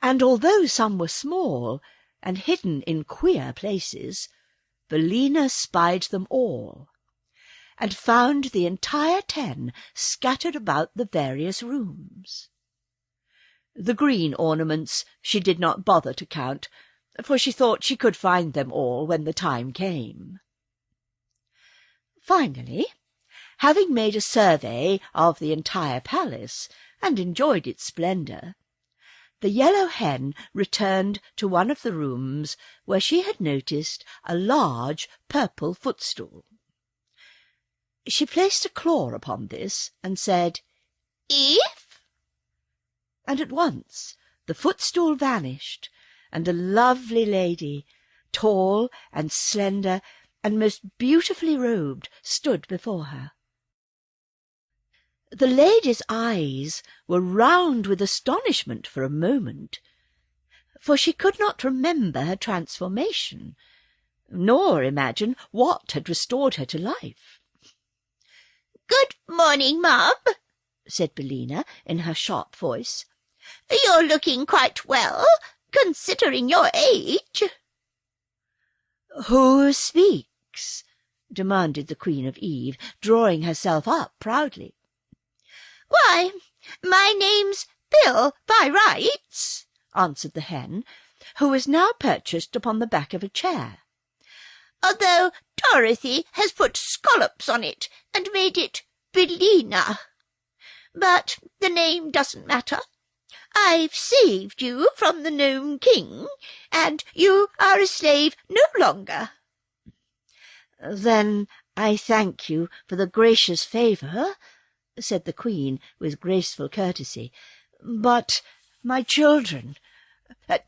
and although some were small and hidden in queer places, Billina spied them all, and found the entire 10 scattered about the various rooms. The green ornaments she did not bother to count, for she thought she could find them all when the time came. Finally, having made a survey of the entire palace and enjoyed its splendour, The Yellow Hen returned to one of the rooms where she had noticed a large purple footstool. She placed a claw upon this and said, "Eve?" And at once the footstool vanished, and a lovely lady, tall and slender and most beautifully robed, stood before her. The lady's eyes were round with astonishment for a moment, for she could not remember her transformation, nor imagine what had restored her to life. "Good morning, Mum," said Billina in her sharp voice. "You're looking quite well, considering your age." "Who speaks?" demanded the Queen of Eve, drawing herself up proudly. "Why, my name's Bill by rights," answered the hen, who was now perched upon the back of a chair, "although Dorothy has put scallops on it and made it Billina. But the name doesn't matter. I've saved you from the Nome King, and you are a slave no longer." "Then I thank you for the gracious favour," said the Queen with graceful courtesy. "But my children?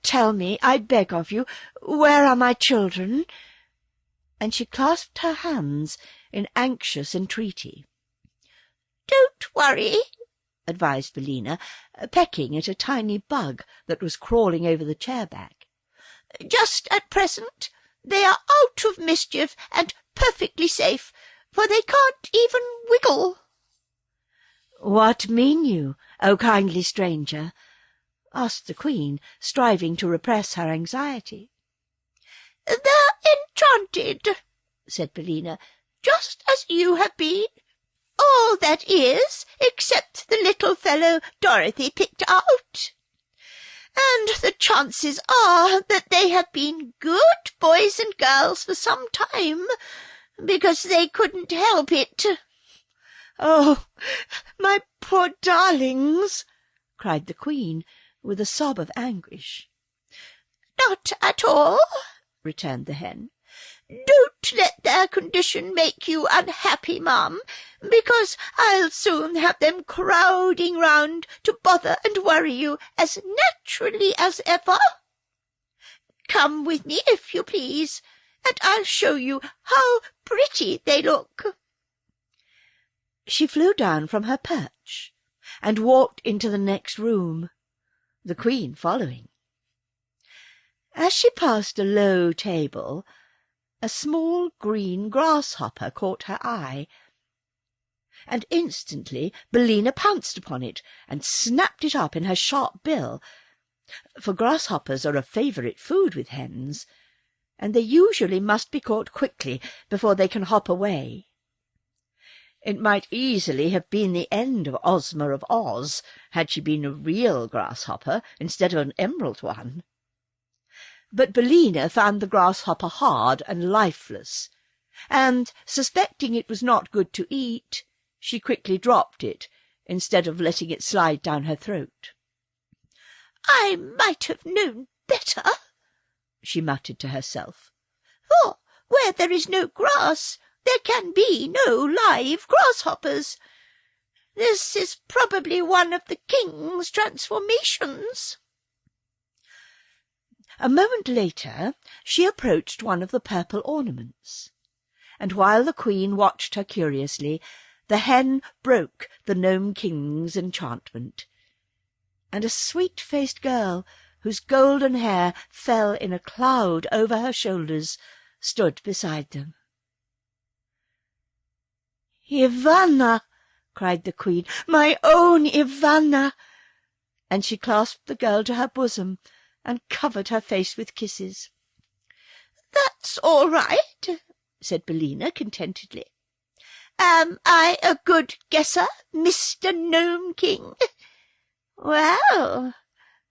Tell me, I beg of you, where are my children?" And she clasped her hands in anxious entreaty. "Don't worry," advised Billina, pecking at a tiny bug that was crawling over the chair back. "Just at present they are out of mischief and perfectly safe, for they can't even wiggle." "What mean you, O kindly stranger?" asked the Queen, striving to repress her anxiety. "They're enchanted," said Billina, "just as you have been. All that is, except the little fellow Dorothy picked out. And the chances are that they have been good boys and girls for some time, because they couldn't help it." "Oh, my poor darlings!" cried the Queen, with a sob of anguish. "Not at all," returned the hen. "Don't let their condition make you unhappy, Mum, because I'll soon have them crowding round to bother and worry you as naturally as ever. Come with me, if you please, and I'll show you how pretty they look." She flew down from her perch and walked into the next room, the Queen following. As she passed a low table, a small green grasshopper caught her eye, and instantly Billina pounced upon it and snapped it up in her sharp bill, for grasshoppers are a favourite food with hens, and they usually must be caught quickly before they can hop away. It might easily have been the end of Ozma of Oz had she been a real grasshopper instead of an emerald one. But Billina found the grasshopper hard and lifeless, and, suspecting it was not good to eat, she quickly dropped it instead of letting it slide down her throat. "I might have known better," she muttered to herself, "for where there is no grass, there can be no live grasshoppers. This is probably one of the king's transformations." A moment later she approached one of the purple ornaments, and while the Queen watched her curiously, the hen broke the Nome King's enchantment, and a sweet-faced girl, whose golden hair fell in a cloud over her shoulders, stood beside them. "Ivana!" cried the Queen, "my own Ivana!" And she clasped the girl to her bosom and covered her face with kisses. "That's all right," said Billina contentedly. "Am I a good guesser, Mr. Nome King? Well,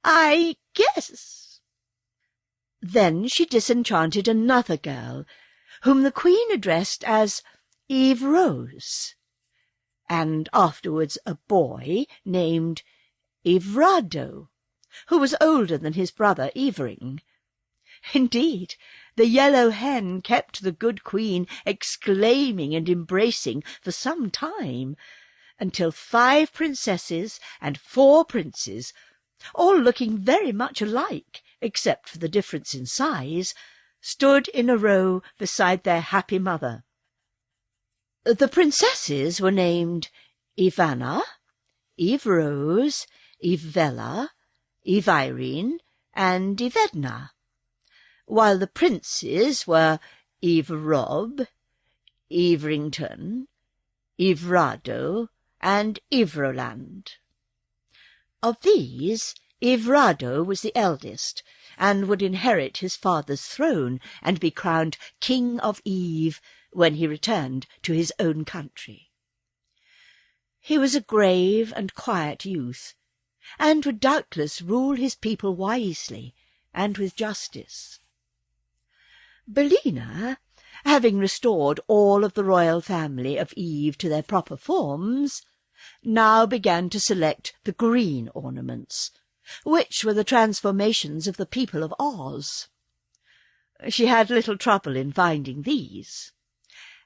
I guess." Then she disenchanted another girl, whom the Queen addressed as Eve Rose, and afterwards a boy named Evrado, who was older than his brother Evering. Indeed, the Yellow Hen kept the good queen exclaiming and embracing for some time, until 5 princesses and 4 princes, all looking very much alike, except for the difference in size, stood in a row beside their happy mother. The princesses were named Ivana, Eve-Rose, Eve-Vella, Eve-Irene, and Eve-Edna, while the princes were Eve-Rob, Everington, Evrado, and Evroland. Of these, Evrado was the eldest, and would inherit his father's throne and be crowned King of Eve when he returned to his own country. He was a grave and quiet youth, and would doubtless rule his people wisely and with justice. Billina, having restored all of the royal family of Eve to their proper forms, now began to select the green ornaments, which were the transformations of the people of Oz. She had little trouble in finding these,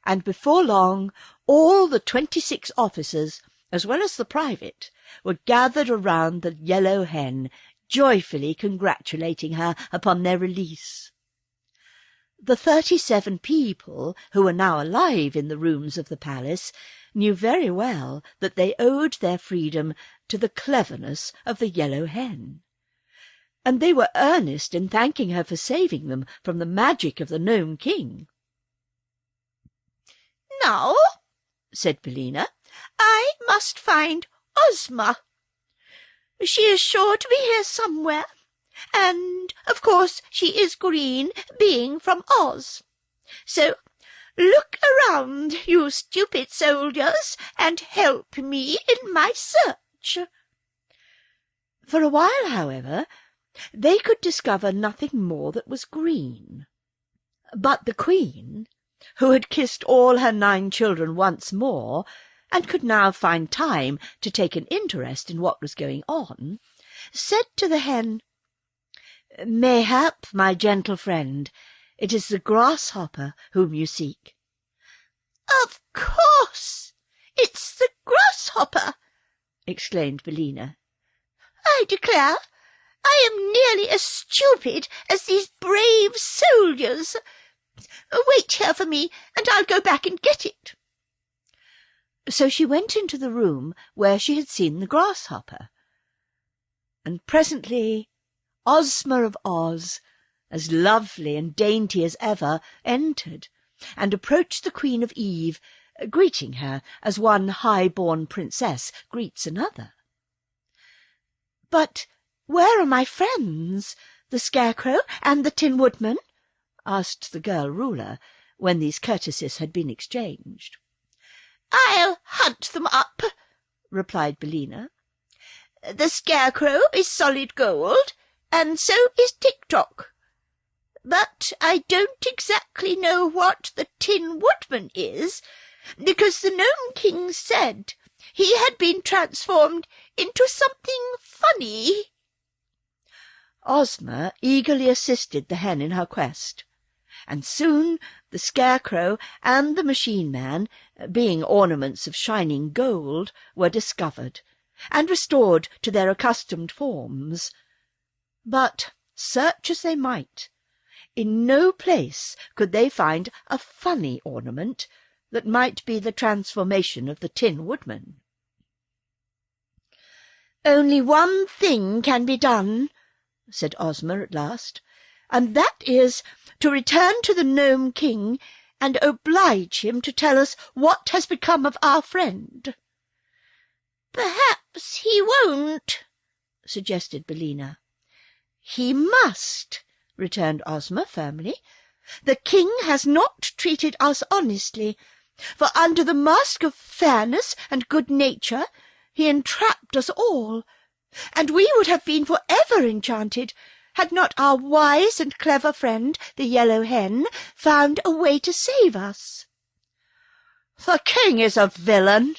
and before long all the 26 officers, as well as the private, were gathered around the Yellow Hen, joyfully congratulating her upon their release. The 37 people who were now alive in the rooms of the palace knew very well that they owed their freedom to the cleverness of the Yellow Hen, and they were earnest in thanking her for saving them from the magic of the Nome King. "Now," said Billina, "I must find Ozma. She is sure to be here somewhere, and, of course, she is green, being from Oz. So look around, you stupid soldiers, and help me in my search." For a while, however, they could discover nothing more that was green. But the queen, who had kissed all her 9 children once more, and could now find time to take an interest in what was going on, said to the hen, "Mayhap, my gentle friend, it is the grasshopper whom you seek." "Of course, it's the grasshopper," exclaimed Billina. "I declare, I am nearly as stupid as these brave soldiers. Wait here for me, and I'll go back and get it." So she went into the room where she had seen the grasshopper, and presently Ozma of Oz, as lovely and dainty as ever, entered, and approached the Queen of Eve, greeting her as one high-born princess greets another. "But where are my friends, the Scarecrow and the Tin Woodman?" asked the girl ruler, when these courtesies had been exchanged. "I'll hunt them up," replied Billina. "The Scarecrow is solid gold, and so is Tik-Tok. But I don't exactly know what the Tin Woodman is, because the Nome King said he had been transformed into something funny." Ozma eagerly assisted the hen in her quest, and soon the Scarecrow and the Machine Man, being ornaments of shining gold, were discovered, and restored to their accustomed forms. But, search as they might, in no place could they find a funny ornament that might be the transformation of the Tin Woodman. "Only one thing can be done," said Ozma at last, "and that is to return to the Nome King and oblige him to tell us what has become of our friend." "Perhaps he won't," suggested Billina. "He must," returned Ozma firmly. "The king has not treated us honestly, for under the mask of fairness and good nature he entrapped us all, and we would have been for ever enchanted had not our wise and clever friend, the Yellow Hen, found a way to save us." "The king is a villain,"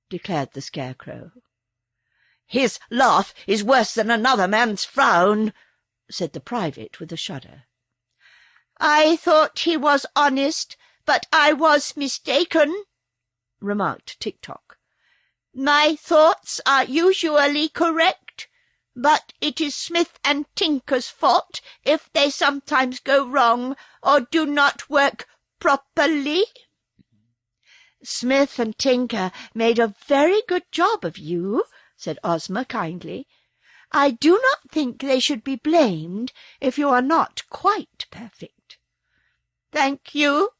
declared the Scarecrow. "His laugh is worse than another man's frown," said the private with a shudder. "I thought he was honest, but I was mistaken," remarked Tik-Tok. "My thoughts are usually correct, but it is Smith and Tinker's fault if they sometimes go wrong or do not work properly." "Smith and Tinker made a very good job of you," said Ozma kindly. "I do not think they should be blamed if you are not quite perfect." "Thank you,"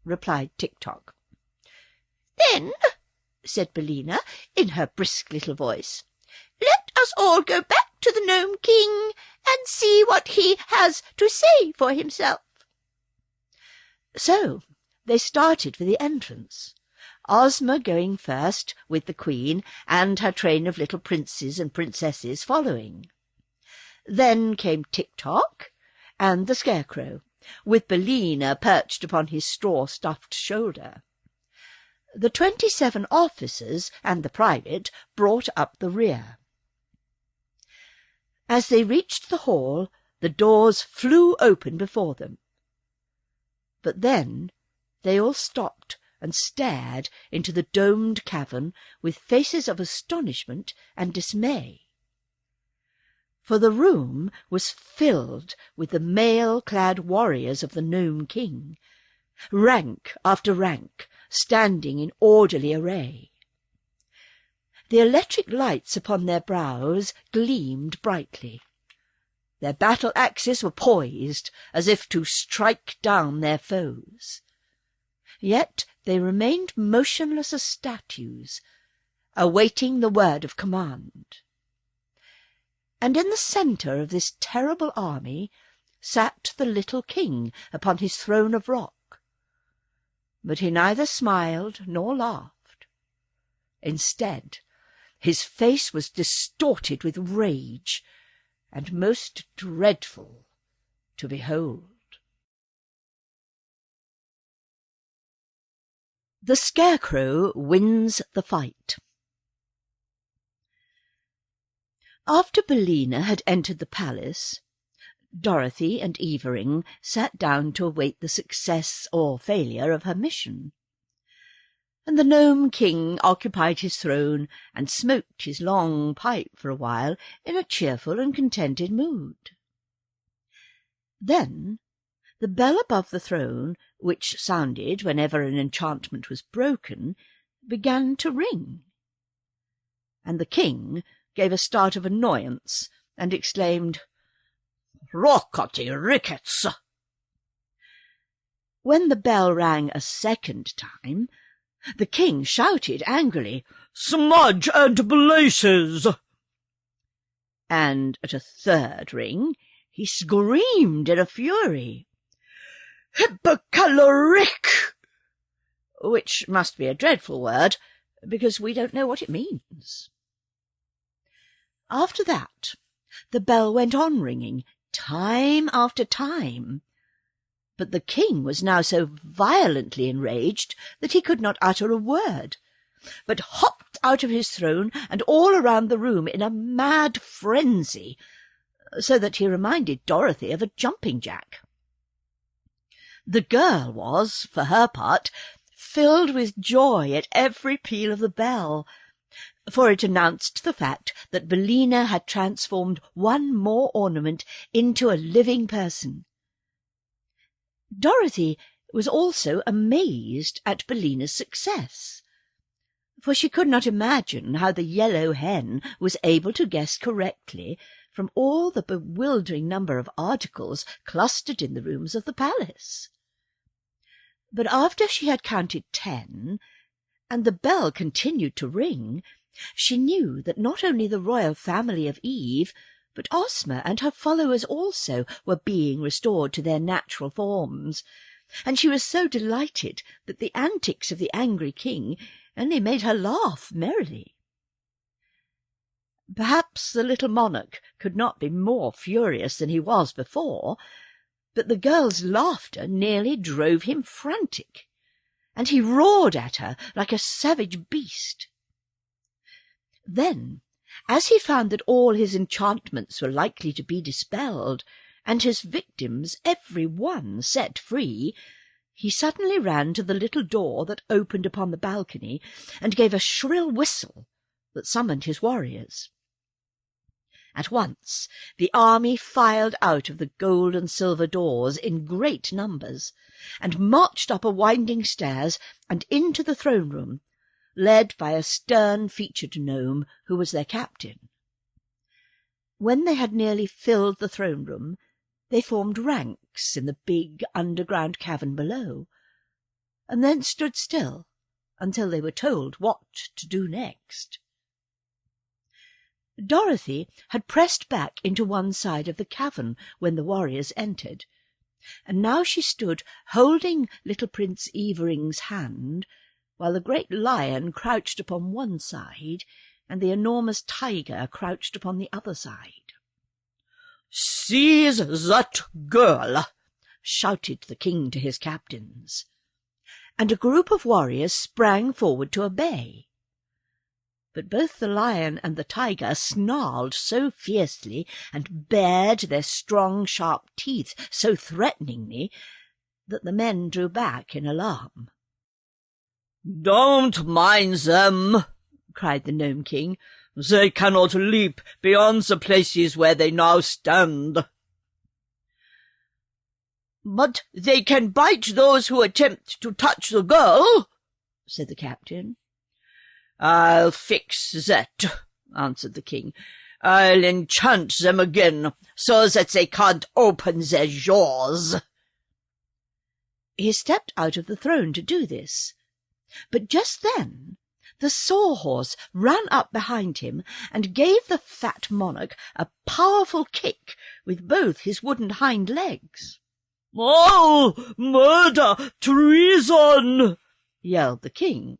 replied Tik-Tok. "Then," said Billina in her brisk little voice, "let us all go back to the Nome King and see what he has to say for himself." So they started for the entrance, Ozma going first with the Queen and her train of little princes and princesses following. Then came Tik-Tok and the Scarecrow, with Billina perched upon his straw-stuffed shoulder. The 27 officers and the private brought up the rear. As they reached the hall, the doors flew open before them. But then they all stopped and stared into the domed cavern with faces of astonishment and dismay. For the room was filled with the mail-clad warriors of the Nome King, rank after rank, standing in orderly array. The electric lights upon their brows gleamed brightly. Their battle-axes were poised as if to strike down their foes. Yet they remained motionless as statues, awaiting the word of command. And in the centre of this terrible army sat the little king upon his throne of rock. But he neither smiled nor laughed. Instead, his face was distorted with rage, and most dreadful to behold. The Scarecrow wins the fight. After Billina had entered the palace, Dorothy and Evering sat down to await the success or failure of her mission, and the Nome King occupied his throne and smoked his long pipe for a while in a cheerful and contented mood. Then the bell above the throne, which sounded whenever an enchantment was broken, began to ring, and the king gave a start of annoyance and exclaimed, "Rockety rickets!" When the bell rang a second time, the king shouted angrily, "Smudge and blazes!" And at a third ring he screamed in a fury, "Hypercaloric!" which must be a dreadful word, because we don't know what it means. After that, the bell went on ringing, time after time, but the king was now so violently enraged that he could not utter a word, but hopped out of his throne and all around the room in a mad frenzy, so that he reminded Dorothy of a jumping-jack. The girl was, for her part, filled with joy at every peal of the bell, for it announced the fact that Billina had transformed one more ornament into a living person. Dorothy was also amazed at Billina's success, for she could not imagine how the Yellow Hen was able to guess correctly from all the bewildering number of articles clustered in the rooms of the palace. But after she had counted 10, and the bell continued to ring, she knew that not only the royal family of Eve, but Ozma and her followers also were being restored to their natural forms, and she was so delighted that the antics of the angry king only made her laugh merrily. Perhaps the little monarch could not be more furious than he was before, but the girl's laughter nearly drove him frantic, and he roared at her like a savage beast. Then, As he found that all his enchantments were likely to be dispelled, and his victims every one set free, he suddenly ran to the little door that opened upon the balcony and gave a shrill whistle that summoned his warriors. At once the army filed out of the gold and silver doors in great numbers, and marched up a winding stairs and into the throne-room, led by a stern-featured gnome who was their captain. When they had nearly filled the throne-room, they formed ranks in the big underground cavern below, and then stood still until they were told what to do next. Dorothy had pressed back into one side of the cavern when the warriors entered, and now she stood holding little Prince Evering's hand, while the great lion crouched upon one side and the enormous tiger crouched upon the other side. "Seize that girl!" shouted the king to his captains, and a group of warriors sprang forward to obey. But both the lion and the tiger snarled so fiercely and bared their strong, sharp teeth so threateningly that the men drew back in alarm. "Don't mind them," cried the Nome King. "They cannot leap beyond the places where they now stand." "But they can bite those who attempt to touch the girl," said the captain. "I'll fix that," answered the king. "I'll enchant them again, so that they can't open their jaws." He stepped out of the throne to do this, but just then the Sawhorse ran up behind him and gave the fat monarch a powerful kick with both his wooden hind legs. "Oh, murder! Treason!" yelled the king,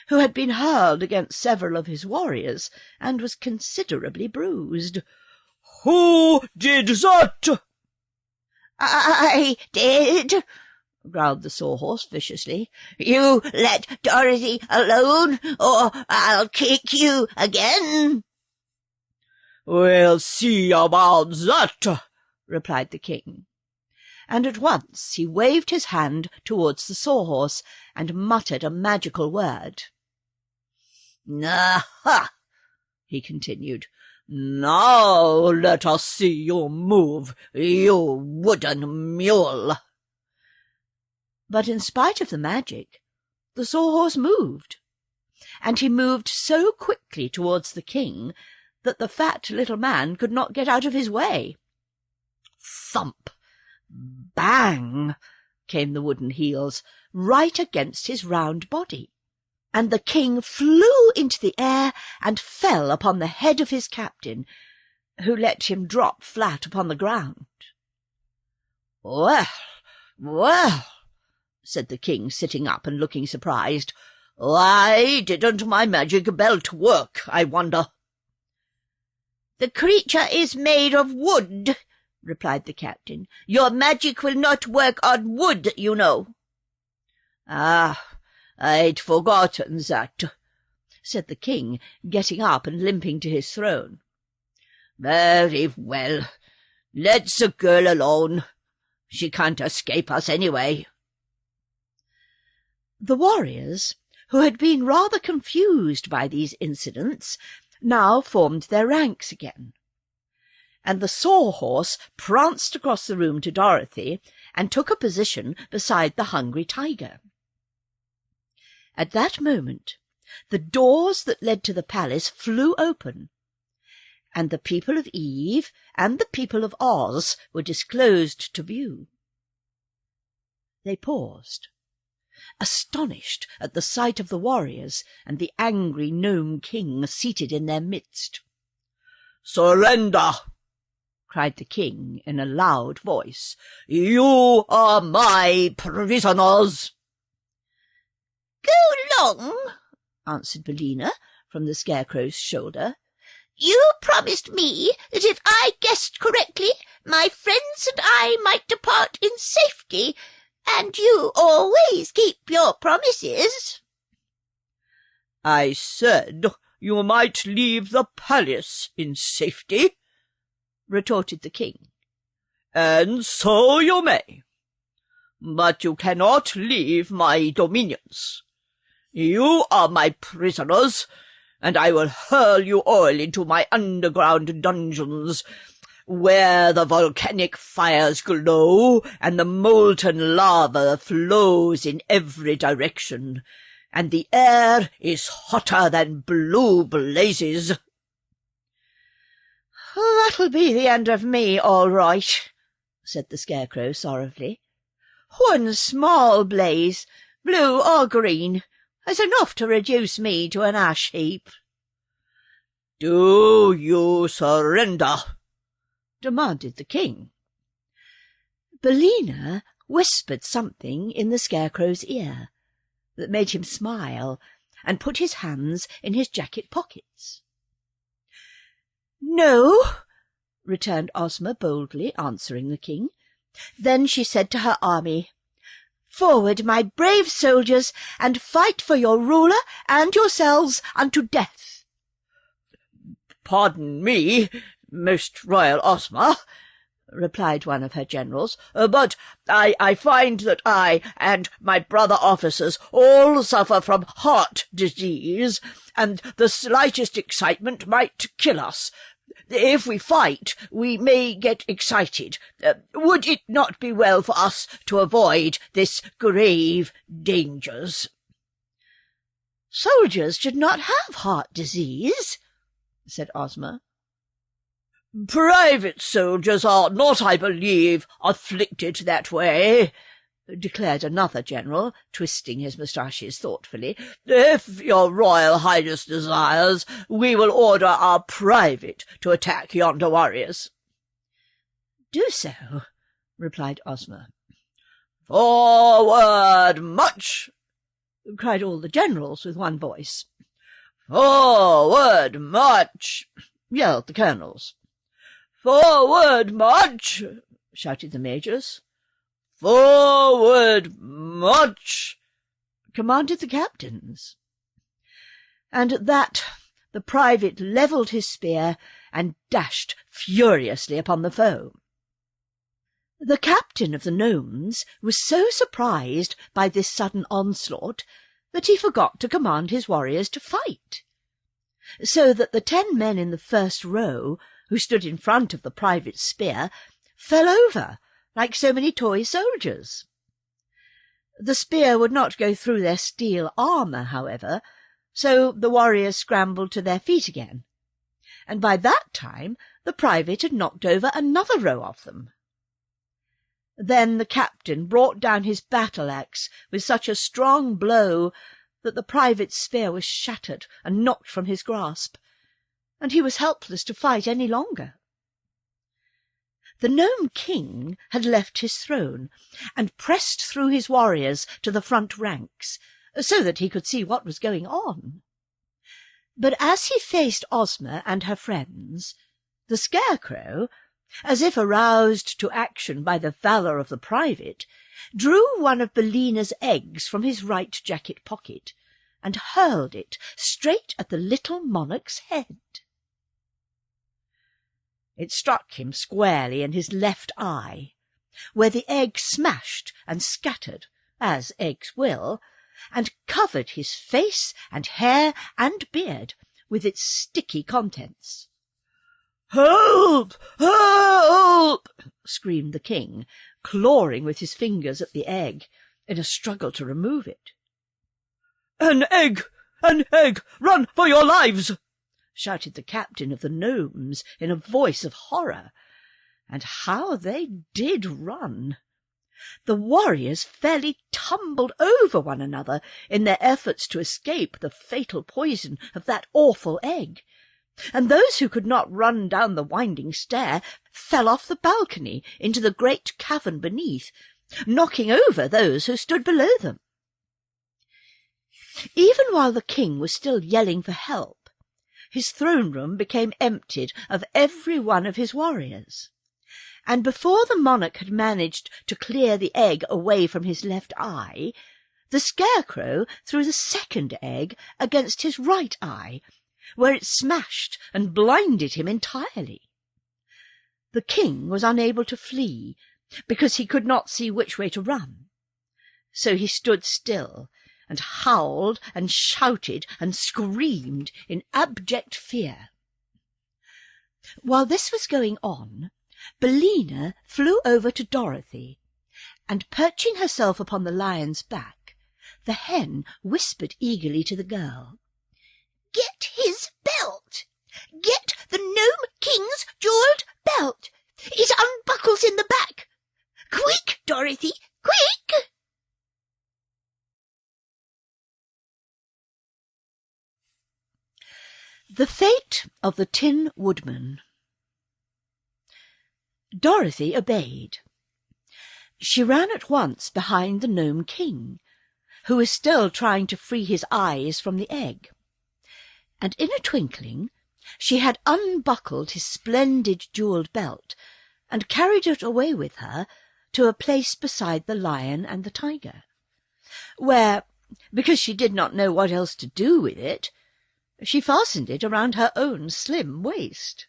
who had been hurled against several of his warriors and was considerably bruised. "Who did that?" "I did," growled the Sawhorse viciously. "You let Dorothy alone, or I'll kick you again." "We'll see about that," replied the king. And at once he waved his hand towards the Sawhorse and muttered a magical word. "Aha!" he continued. "Now let us see you move, you wooden mule." But in spite of the magic, the Sawhorse moved, and he moved so quickly towards the king that the fat little man could not get out of his way. Thump! Bang! came the wooden heels right against his round body, and the king flew into the air and fell upon the head of his captain, who let him drop flat upon the ground. "Well, well," said the king, sitting up and looking surprised. "Why didn't my magic belt work, I wonder?" "The creature is made of wood," replied the captain. "Your magic will not work on wood, you know." "Ah, I'd forgotten that," said the king, getting up and limping to his throne. "Very well. Let the girl alone. She can't escape us anyway." The warriors, who had been rather confused by these incidents, now formed their ranks again, and the Sawhorse pranced across the room to Dorothy and took a position beside the hungry tiger. At that moment the doors that led to the palace flew open, and the people of Eve and the people of Oz were disclosed to view. They paused, astonished at the sight of the warriors and the angry Nome King seated in their midst. "Surrender!" cried the king in a loud voice. "You are my prisoners." "Go long," answered Billina from the Scarecrow's shoulder. "You promised me that if I guessed correctly, my friends and I might depart in safety, and you always keep your promises." "I said you might leave the palace in safety," retorted the king. "And so you may. But you cannot leave my dominions. You are my prisoners, and I will hurl you all into my underground dungeons, where the volcanic fires glow and the molten lava flows in every direction, and the air is hotter than blue blazes." "That'll be the end of me, all right," said the Scarecrow sorrowfully. "One small blaze, blue or green, is enough to reduce me to an ash heap." "Do you surrender?" demanded the king. Billina whispered something in the Scarecrow's ear that made him smile and put his hands in his jacket pockets. "No," returned Ozma boldly, answering the king. Then she said to her army, "Forward, my brave soldiers, and fight for your ruler and yourselves unto death." "Pardon me, most royal Ozma," replied one of her generals, "but I find that I and my brother officers all suffer from heart disease, and the slightest excitement might kill us. If we fight, we may get excited. Would it not be well for us to avoid this grave dangers?" "Soldiers should not have heart disease," said Ozma. "Private soldiers are not, I believe, afflicted that way," declared another general, twisting his moustaches thoughtfully. "If your Royal Highness desires, we will order our private to attack yonder warriors." "Do so," replied Ozma. "Forward, march!" cried all the generals with one voice. "Forward, march!" yelled the colonels. "Forward, march!" shouted the majors. "Forward, march!" commanded the captains. And at that the private levelled his spear and dashed furiously upon the foe. The captain of the gnomes was so surprised by this sudden onslaught that he forgot to command his warriors to fight, so that the 10 men in the first row, who stood in front of the private's spear, fell over like so many toy soldiers. The spear would not go through their steel armour, however, so the warriors scrambled to their feet again, and by that time the private had knocked over another row of them. Then the captain brought down his battle-axe with such a strong blow that the private's spear was shattered and knocked from his grasp, and he was helpless to fight any longer. The Nome King had left his throne and pressed through his warriors to the front ranks, so that he could see what was going on. But as he faced Ozma and her friends, the Scarecrow, as if aroused to action by the valour of the private, drew one of Billina's eggs from his right jacket pocket and hurled it straight at the little monarch's head. It struck him squarely in his left eye, where the egg smashed and scattered, as eggs will, and covered his face and hair and beard with its sticky contents. "Help! Help!" screamed the king, clawing with his fingers at the egg in a struggle to remove it. "An egg! An egg! Run for your lives!" shouted the captain of the gnomes in a voice of horror. And how they did run! The warriors fairly tumbled over one another in their efforts to escape the fatal poison of that awful egg, and those who could not run down the winding stair fell off the balcony into the great cavern beneath, knocking over those who stood below them. Even while the king was still yelling for help, his throne-room became emptied of every one of his warriors, and before the monarch had managed to clear the egg away from his left eye, the Scarecrow threw the second egg against his right eye, where it smashed and blinded him entirely. The king was unable to flee, because he could not see which way to run. So he stood still, and howled and shouted and screamed in abject fear. While this was going on, Billina flew over to Dorothy, and perching herself upon the lion's back, the hen whispered eagerly to the girl, "Get his belt! Get the Nome King's jewelled belt! It unbuckles in the back! Quick, Dorothy, quick!" The Fate of the Tin Woodman. Dorothy obeyed. She ran at once behind the Nome King, who was still trying to free his eyes from the egg, and in a twinkling she had unbuckled his splendid jewelled belt and carried it away with her to a place beside the lion and the tiger, where, because she did not know what else to do with it, she fastened it around her own slim waist.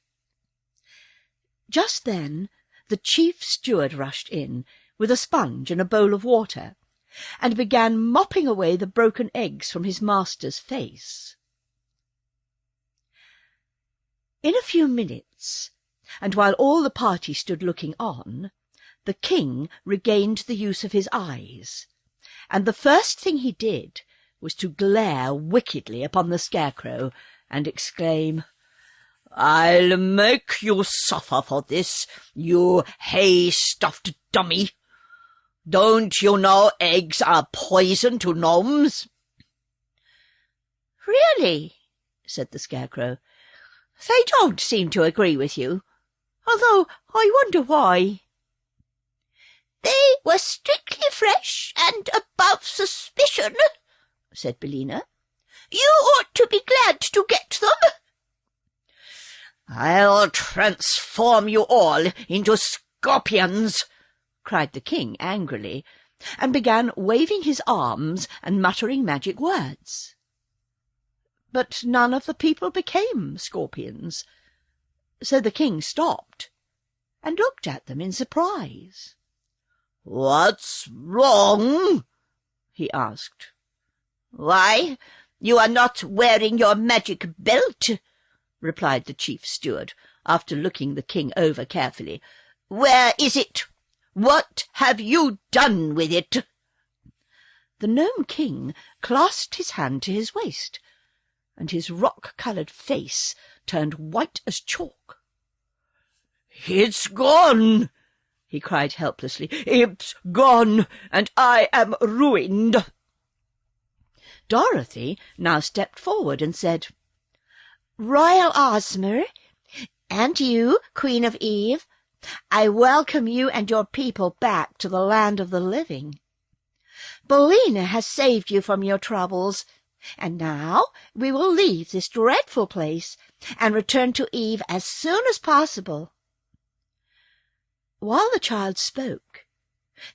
Just then the chief steward rushed in with a sponge and a bowl of water, and began mopping away the broken eggs from his master's face. In a few minutes, and while all the party stood looking on, the king regained the use of his eyes, and the first thing he did was to glare wickedly upon the Scarecrow and exclaim, "I'll make you suffer for this, you hay-stuffed dummy! Don't you know eggs are poison to gnomes?" "Really," said the Scarecrow, "they don't seem to agree with you, although I wonder why." "They were strictly fresh and above suspicion," said Billina. "You ought to be glad to get them." "I'll transform you all into scorpions," cried the king angrily, and began waving his arms and muttering magic words. But none of the people became scorpions, so the king stopped and looked at them in surprise. "What's wrong?" he asked. "Why, you are not wearing your magic belt," replied the chief steward, after looking the king over carefully. "Where is it? What have you done with it?" The Nome King clasped his hand to his waist, and his rock-coloured face turned white as chalk. "It's gone!" he cried helplessly. "It's gone, and I am ruined." Dorothy now stepped forward and said, "Royal Ozma, and you, Queen of Eve, I welcome you and your people back to the land of the living. Billina has saved you from your troubles, and now we will leave this dreadful place and return to Eve as soon as possible." While the child spoke,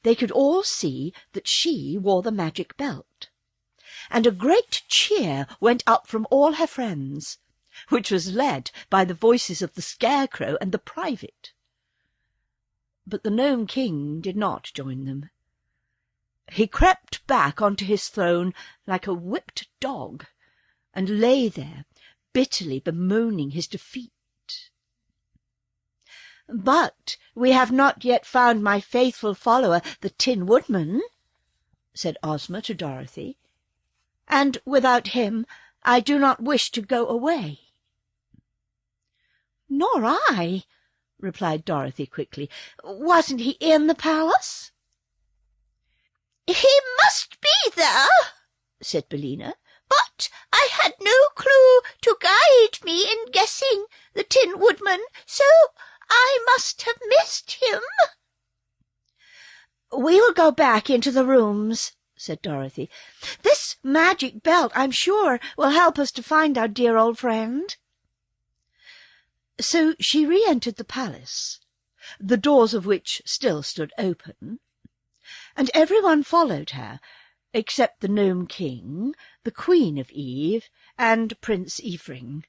they could all see that she wore the magic belt, and a great cheer went up from all her friends, which was led by the voices of the Scarecrow and the private. But the Nome King did not join them. He crept back onto his throne like a whipped dog, and lay there, bitterly bemoaning his defeat. "But we have not yet found my faithful follower, the Tin Woodman," said Ozma to Dorothy, "and without him I do not wish to go away." "Nor I," replied Dorothy quickly. "Wasn't he in the palace?" "He must be there," said Billina, "but I had no clue to guide me in guessing the Tin Woodman, so I must have missed him." "We will go back into the rooms," said Dorothy. "This magic belt, I'm sure, will help us to find our dear old friend." So she re-entered the palace, the doors of which still stood open, and everyone followed her, except the Nome King, the Queen of Eve, and Prince Ephraim,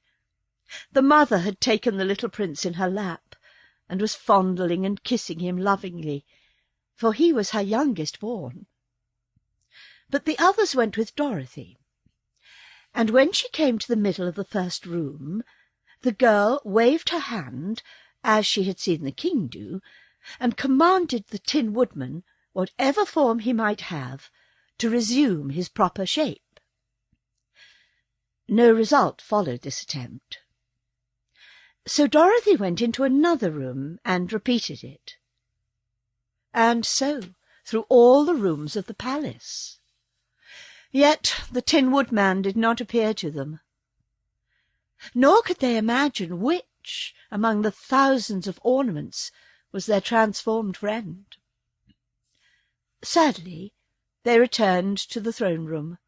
The mother had taken the little prince in her lap, and was fondling and kissing him lovingly, for he was her youngest born. But the others went with Dorothy, and when she came to the middle of the first room, the girl waved her hand, as she had seen the king do, and commanded the Tin Woodman, whatever form he might have, to resume his proper shape. No result followed this attempt. So Dorothy went into another room and repeated it. And so through all the rooms of the palace. Yet the Tin Woodman did not appear to them. Nor could they imagine which, among the thousands of ornaments, was their transformed friend. Sadly, they returned to the throne-room,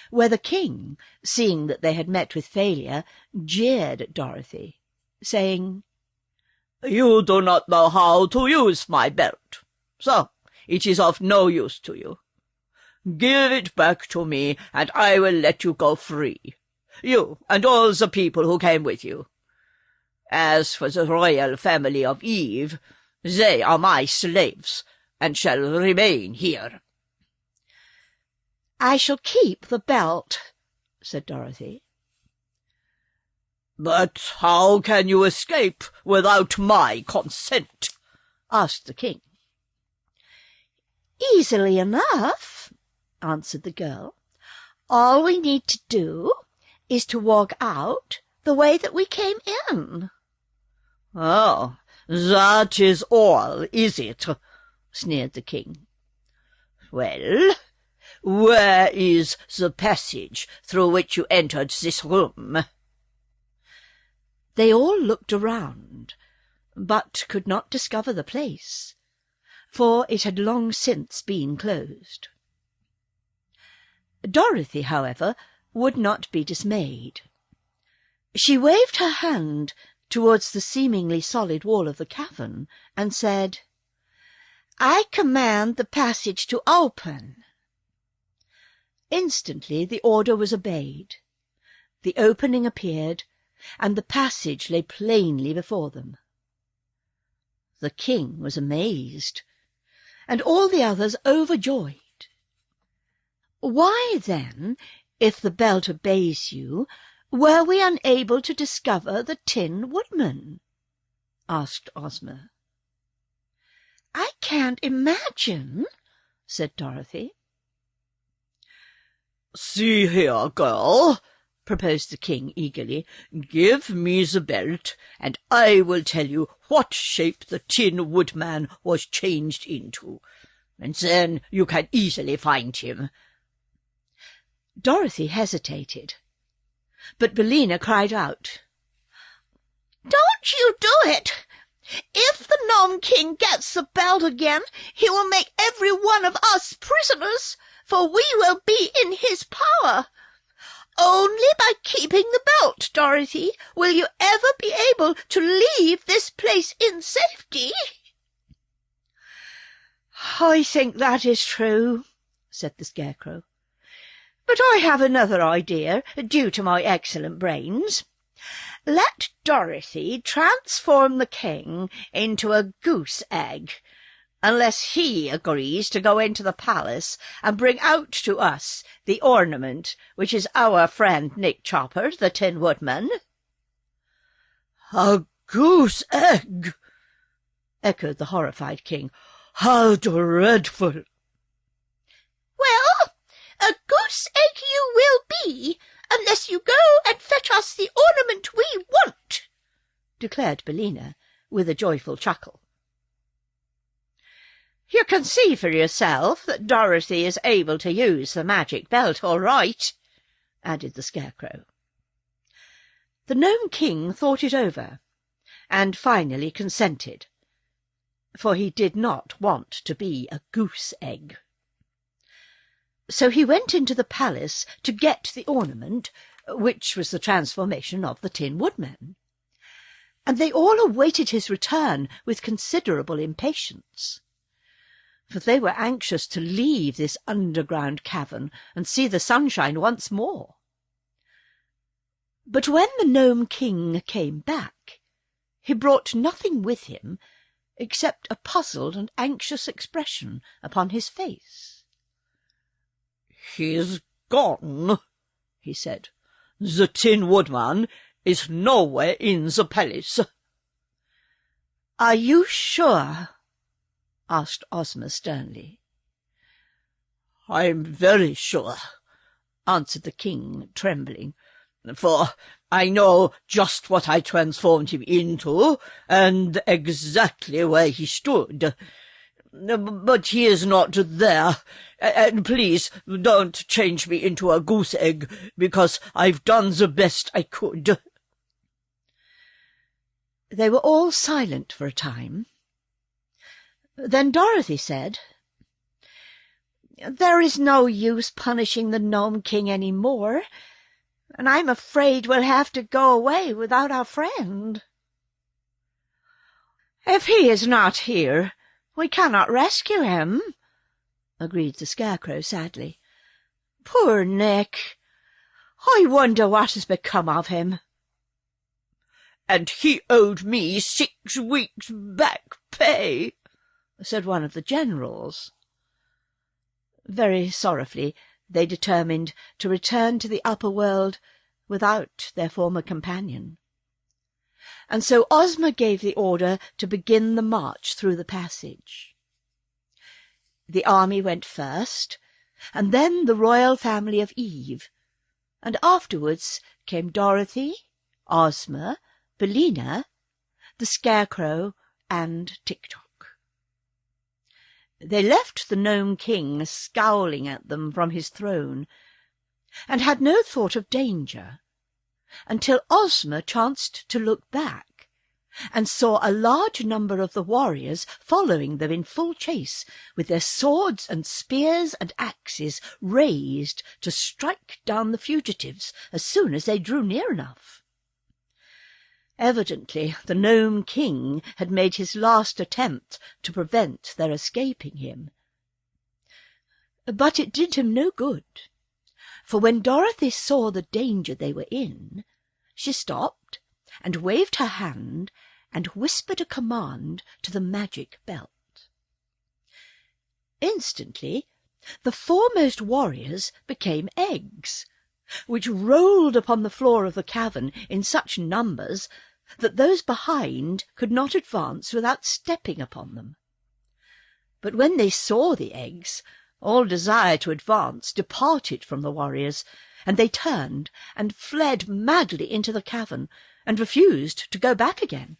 where the king, seeing that they had met with failure, jeered at Dorothy, saying, "You do not know how to use my belt, so it is of no use to you. Give it back to me, and I will let you go free, you and all the people who came with you. As for the royal family of Eve, they are my slaves, and shall remain here." "I shall keep the belt," said Dorothy. "But how can you escape without my consent?" asked the king. "Easily enough," answered the girl. "All we need to do is to walk out the way that we came in." "Oh, that is all, is it?" sneered the king. "Well, where is the passage through which you entered this room?" They all looked around, but could not discover the place, for it had long since been closed. Dorothy, however, would not be dismayed. She waved her hand towards the seemingly solid wall of the cavern, and said, "I command the passage to open." Instantly the order was obeyed. The opening appeared, and the passage lay plainly before them. The king was amazed, and all the others overjoyed. "Why, then, if the belt obeys you, were we unable to discover the Tin Woodman?" asked Ozma. "I can't imagine," said Dorothy. "See here, girl," proposed the king eagerly. "Give me the belt, and I will tell you what shape the Tin Woodman was changed into, and then you can easily find him." Dorothy hesitated, but Billina cried out, "Don't you do it! If the Nome King gets the belt again, he will make every one of us prisoners, for we will be in his power. Only by keeping the belt, Dorothy, will you ever be able to leave this place in safety." "I think that is true," said the Scarecrow. "But I have another idea, due to my excellent brains. Let Dorothy transform the king into a goose egg, unless he agrees to go into the palace and bring out to us the ornament which is our friend Nick Chopper, the Tin Woodman." "A goose egg!" echoed the horrified king. "How dreadful!" "Well, a goose egg you will be, unless you go and fetch us the ornament we want," declared Billina, with a joyful chuckle. "You can see for yourself that Dorothy is able to use the magic belt all right," added the Scarecrow. The Nome King thought it over, and finally consented, for he did not want to be a goose egg. So he went into the palace to get the ornament, which was the transformation of the Tin Woodman, and they all awaited his return with considerable impatience, for they were anxious to leave this underground cavern and see the sunshine once more. But when the Nome King came back, he brought nothing with him except a puzzled and anxious expression upon his face. "He's gone," he said. "The Tin Woodman is nowhere in the palace." "Are you sure?" asked Ozma sternly. "I'm very sure," answered the king, trembling, "for I know just what I transformed him into, and exactly where he stood. But he is not there, and please don't change me into a goose egg, because I've done the best I could." They were all silent for a time. Then Dorothy said, "There is no use punishing the Nome King any more, and I'm afraid we'll have to go away without our friend." "If he is not here, we cannot rescue him," agreed the Scarecrow sadly. "Poor Nick! I wonder what has become of him." "And he owed me 6 weeks' back pay," said one of the generals. Very sorrowfully they determined to return to the upper world without their former companion. And so Ozma gave the order to begin the march through the passage. The army went first, and then the royal family of Eve, and afterwards came Dorothy, Ozma, Billina, the Scarecrow, and Tik-Tok. They left the Nome King scowling at them from his throne, and had no thought of danger, until Ozma chanced to look back, and saw a large number of the warriors following them in full chase, with their swords and spears and axes raised to strike down the fugitives as soon as they drew near enough. Evidently the Nome King had made his last attempt to prevent their escaping him. But it did him no good, for when Dorothy saw the danger they were in, she stopped and waved her hand and whispered a command to the magic belt. Instantly the foremost warriors became eggs, which rolled upon the floor of the cavern in such numbers that those behind could not advance without stepping upon them. But when they saw the eggs, all desire to advance departed from the warriors, and they turned and fled madly into the cavern, and refused to go back again.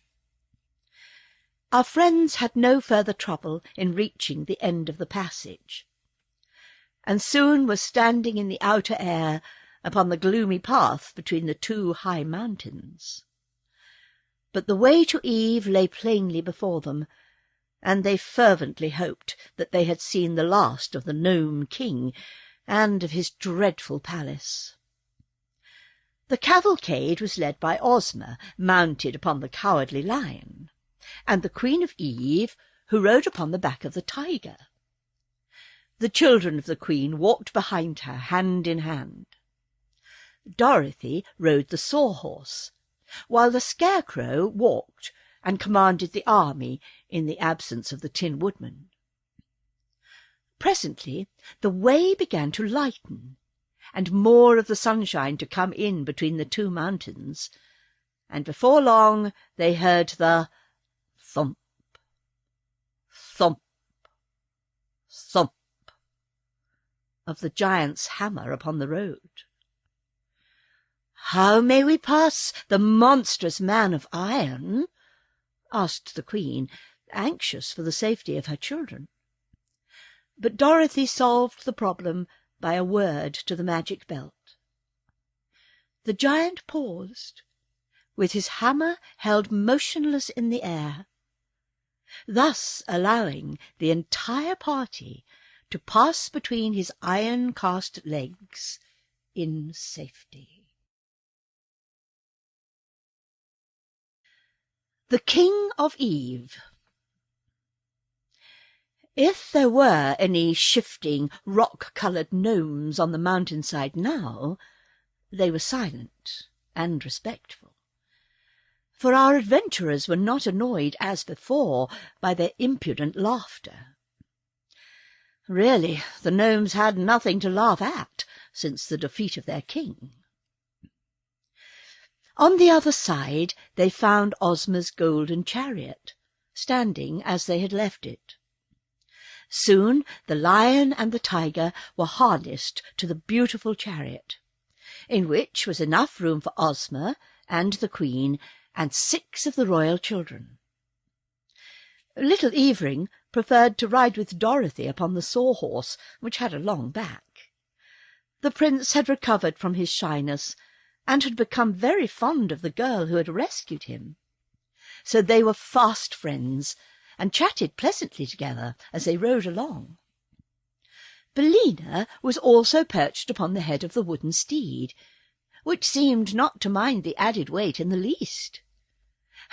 Our friends had no further trouble in reaching the end of the passage, and soon were standing in the outer air upon the gloomy path between the 2 high mountains. But the way to Eve lay plainly before them, and they fervently hoped that they had seen the last of the Nome King and of his dreadful palace. The cavalcade was led by Ozma, mounted upon the Cowardly Lion, and the Queen of Eve, who rode upon the back of the tiger. The children of the Queen walked behind her, hand in hand. Dorothy rode the Sawhorse, while the Scarecrow walked and commanded the army in the absence of the Tin Woodman. Presently the way began to lighten, and more of the sunshine to come in between the 2 mountains, and before long they heard the thump, thump, thump of the giant's hammer upon the road. "How may we pass the monstrous man of iron?" asked the Queen, anxious for the safety of her children. But Dorothy solved the problem by a word to the magic belt. The giant paused, with his hammer held motionless in the air, thus allowing the entire party to pass between his iron-cast legs in safety. The King of Eve. If there were any shifting, rock-coloured gnomes on the mountainside now, they were silent. and respectful, for our adventurers were not annoyed as before by their impudent laughter. Really, the gnomes had nothing to laugh at since the defeat of their king. On the other side they found Ozma's golden chariot, standing as they had left it. Soon the lion and the tiger were harnessed to the beautiful chariot, in which was enough room for Ozma and the Queen and 6 of the royal children. Little Evering preferred to ride with Dorothy upon the sawhorse, which had a long back. The prince had recovered from his shyness, and had become very fond of the girl who had rescued him. So they were fast friends, and chatted pleasantly together as they rode along. Billina was also perched upon the head of the wooden steed, which seemed not to mind the added weight in the least.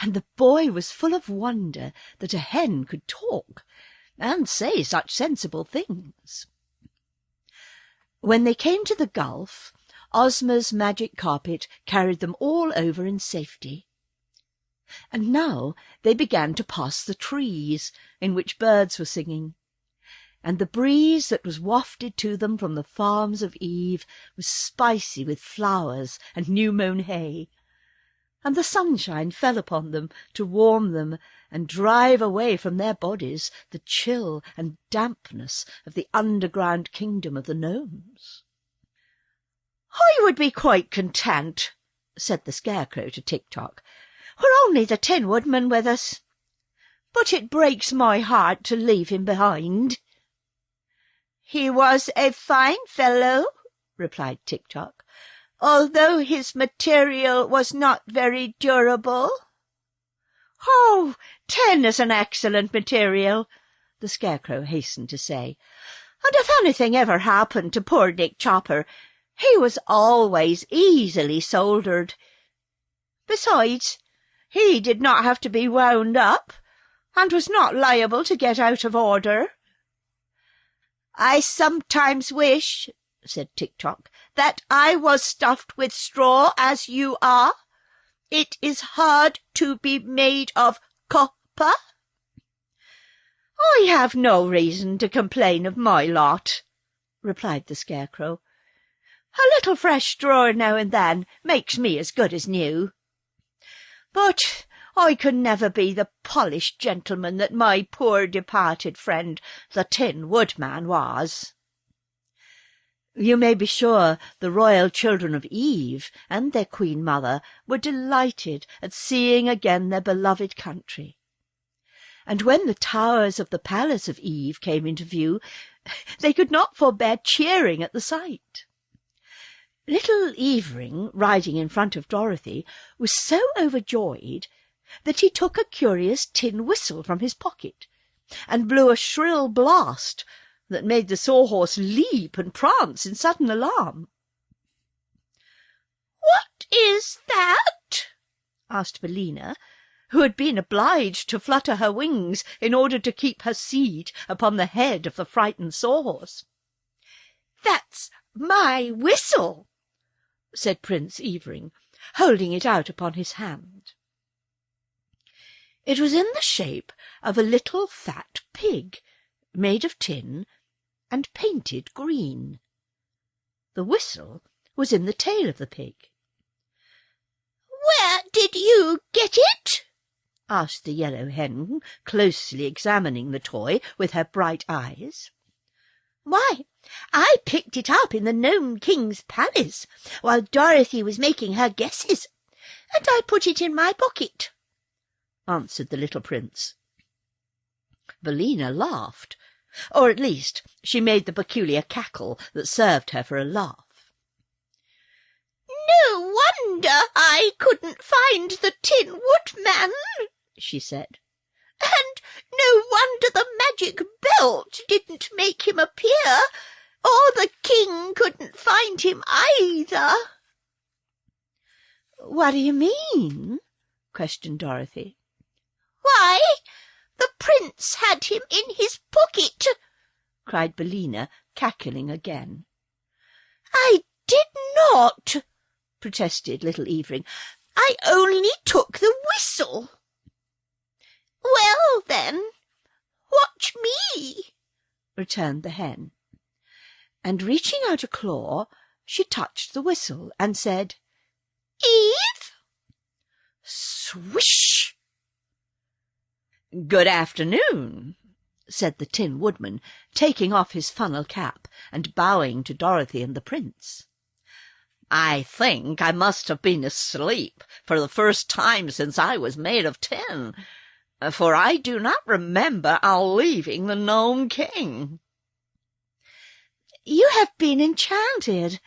And the boy was full of wonder that a hen could talk and say such sensible things. When they came to the gulf, Ozma's magic carpet carried them all over in safety. And now they began to pass the trees in which birds were singing, and the breeze that was wafted to them from the farms of Eve was spicy with flowers and new-mown hay, and the sunshine fell upon them to warm them and drive away from their bodies the chill and dampness of the underground kingdom of the gnomes. "I would be quite content," said the Scarecrow to Tik-Tok, "were only the Tin Woodman with us. But it breaks my heart to leave him behind." "He was a fine fellow," replied Tik-Tok, "although his material was not very durable." "Oh, tin is an excellent material," the Scarecrow hastened to say, "and if anything ever happened to poor Nick Chopper, he was always easily soldered. Besides, he did not have to be wound up, and was not liable to get out of order." "I sometimes wish," said Tik-Tok, "that I was stuffed with straw as you are. It is hard to be made of copper." "I have no reason to complain of my lot," replied the Scarecrow. "A little fresh straw now and then makes me as good as new. But I could never be the polished gentleman that my poor departed friend the Tin Woodman was." You may be sure the royal children of Eve and their Queen Mother were delighted at seeing again their beloved country. And when the towers of the palace of Eve came into view, they could not forbear cheering at the sight. Little Evering, riding in front of Dorothy, was so overjoyed that he took a curious tin whistle from his pocket and blew a shrill blast that made the sawhorse leap and prance in sudden alarm. "What is that?" asked Billina, who had been obliged to flutter her wings in order to keep her seat upon the head of the frightened sawhorse. "That's my whistle," said Prince Evering, holding it out upon his hand. It was in the shape of a little fat pig, made of tin and painted green. The whistle was in the tail of the pig. "Where did you get it?" asked the Yellow Hen, closely examining the toy with her bright eyes. "Why, I picked it up in the Nome King's palace while Dorothy was making her guesses, and I put it in my pocket," answered the little prince. Billina laughed, or at least she made the peculiar cackle that served her for a laugh. "No wonder I couldn't find the Tin Woodman," she said. "And no wonder the magic belt didn't make him appear, or the king couldn't find him either." "What do you mean?" questioned Dorothy. "Why, the prince had him in his pocket," cried Billina, cackling again. "I did not," protested little Evelyn. "I only took the whistle." "Well, then, watch me," returned the hen. And reaching out a claw, she touched the whistle and said, "Eve." "Swish!" "Good afternoon," said the Tin Woodman, taking off his funnel cap and bowing to Dorothy and the Prince. "I think I must have been asleep for the first time since I was made of tin, for I do not remember our leaving the Nome King." "You have been enchanted,"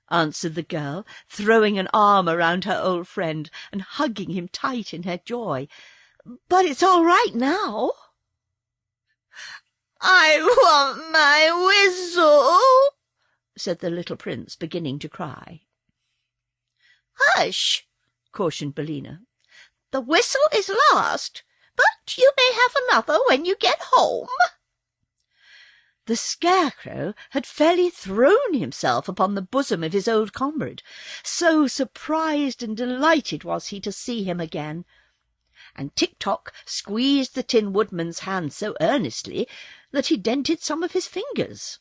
answered the girl, throwing an arm around her old friend and hugging him tight in her joy. "But it's all right now." "I want my whistle," said the little Prince, beginning to cry. "Hush," cautioned Billina. "The whistle is lost, "but you may have another when you get home." The Scarecrow had fairly thrown himself upon the bosom of his old comrade, so surprised and delighted was he to see him again. And Tik-Tok squeezed the Tin Woodman's hand so earnestly that he dented some of his fingers.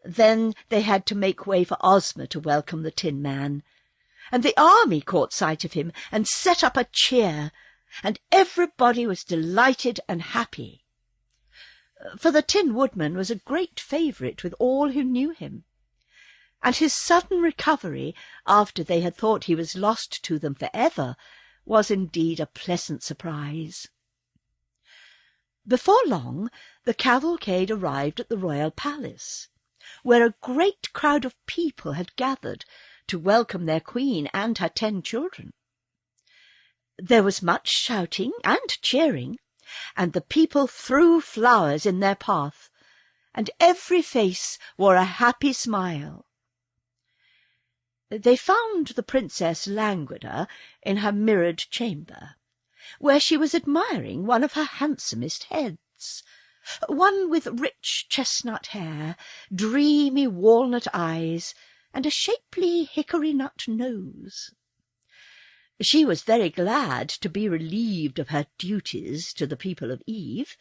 Then they had to make way for Ozma to welcome the Tin Man, and the army caught sight of him and set up a cheer, and everybody was delighted and happy. For the Tin Woodman was a great favourite with all who knew him, and his sudden recovery, after they had thought he was lost to them for ever, was indeed a pleasant surprise. Before long the cavalcade arrived at the royal palace, where a great crowd of people had gathered to welcome their queen and her 10 children. There was much shouting and cheering, and the people threw flowers in their path, and every face wore a happy smile. They found the Princess Langwidere in her mirrored chamber, where she was admiring one of her handsomest heads, one with rich chestnut hair, dreamy walnut eyes, and a shapely hickory-nut nose. She was very glad to be relieved of her duties to the people of Eve,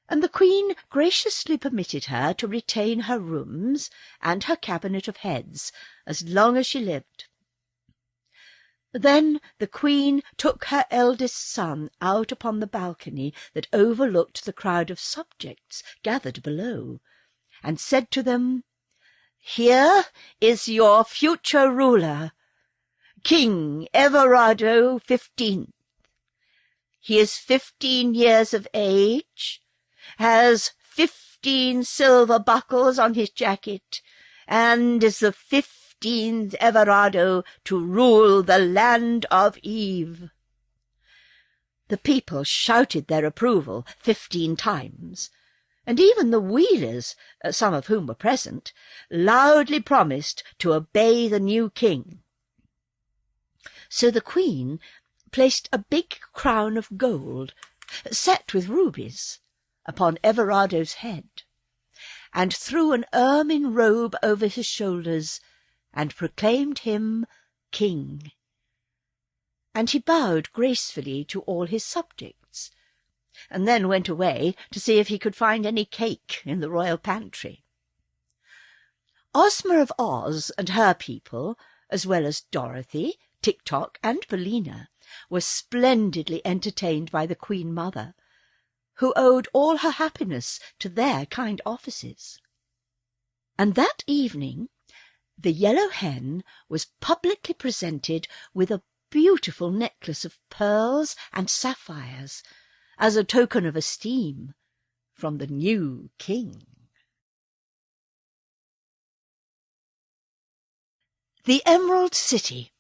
and the Queen graciously permitted her to retain her rooms and her cabinet of heads as long as she lived. Then the Queen took her eldest son out upon the balcony that overlooked the crowd of subjects gathered below, and said to them, "Here is your future ruler, King Everardo 15th. He is 15 years of age, has 15 silver buckles on his jacket, and is the 15th Everardo to rule the land of Eve." The people shouted their approval 15 times, and even the Wheelers, some of whom were present, loudly promised to obey the new king. So the Queen placed a big crown of gold, set with rubies, upon Everardo's head, and threw an ermine robe over his shoulders, and proclaimed him king. And he bowed gracefully to all his subjects, and then went away to see if he could find any cake in the royal pantry. Ozma of Oz and her people, as well as Dorothy, Tik-Tok, and Billina, were splendidly entertained by the Queen Mother, who owed all her happiness to their kind offices. And that evening the Yellow Hen was publicly presented with a beautiful necklace of pearls and sapphires as a token of esteem from the new king. The Emerald City.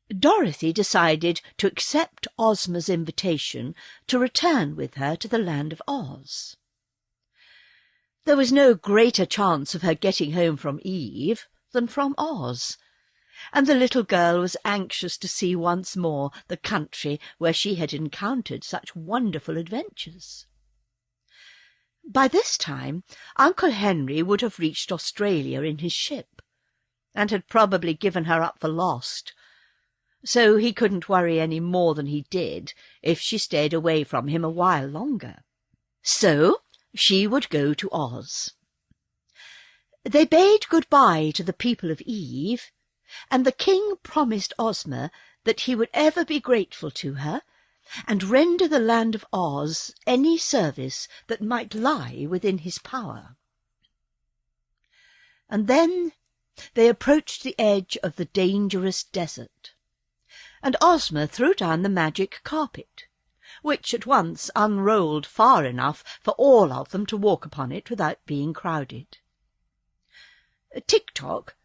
Dorothy decided to accept Ozma's invitation to return with her to the land of Oz. There was no greater chance of her getting home from Eve than from Oz, and the little girl was anxious to see once more the country where she had encountered such wonderful adventures. By this time Uncle Henry would have reached Australia in his ship, and had probably given her up for lost. So he couldn't worry any more than he did if she stayed away from him a while longer. So she would go to Oz. They bade good-bye to the people of Eve, and the king promised Ozma that he would ever be grateful to her and render the land of Oz any service that might lie within his power. And then they approached the edge of the dangerous desert, and Ozma threw down the magic carpet, which at once unrolled far enough for all of them to walk upon it without being crowded. Tik-Tok,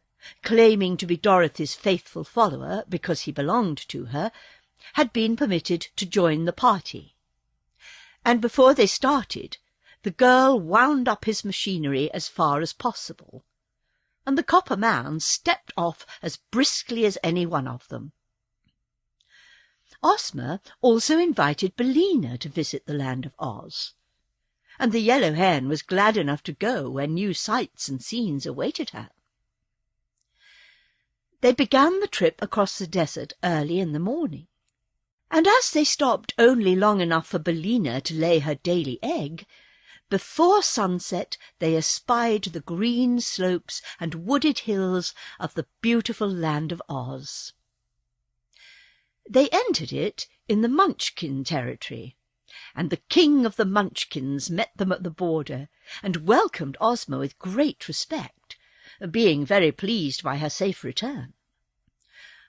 claiming to be Dorothy's faithful follower because he belonged to her, had been permitted to join the party, and before they started the girl wound up his machinery as far as possible, and the copper man stepped off as briskly as any one of them. Ozma also invited Billina to visit the land of Oz, and the Yellow Hen was glad enough to go where new sights and scenes awaited her. They began the trip across the desert early in the morning, and as they stopped only long enough for Billina to lay her daily egg, before sunset they espied the green slopes and wooded hills of the beautiful land of Oz. They entered it in the Munchkin territory, and the king of the Munchkins met them at the border and welcomed Ozma with great respect, being very pleased by her safe return.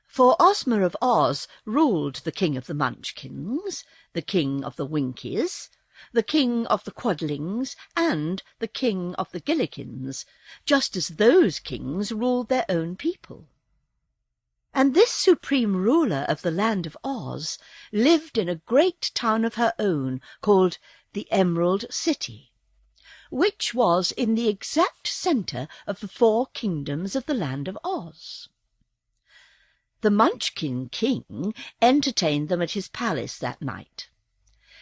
For Ozma of Oz ruled the king of the Munchkins, the king of the Winkies, the king of the Quadlings, and the king of the Gillikins, just as those kings ruled their own people. And this supreme ruler of the land of Oz lived in a great town of her own called the Emerald City, which was in the exact centre of the 4 kingdoms of the land of Oz. The Munchkin king entertained them at his palace that night,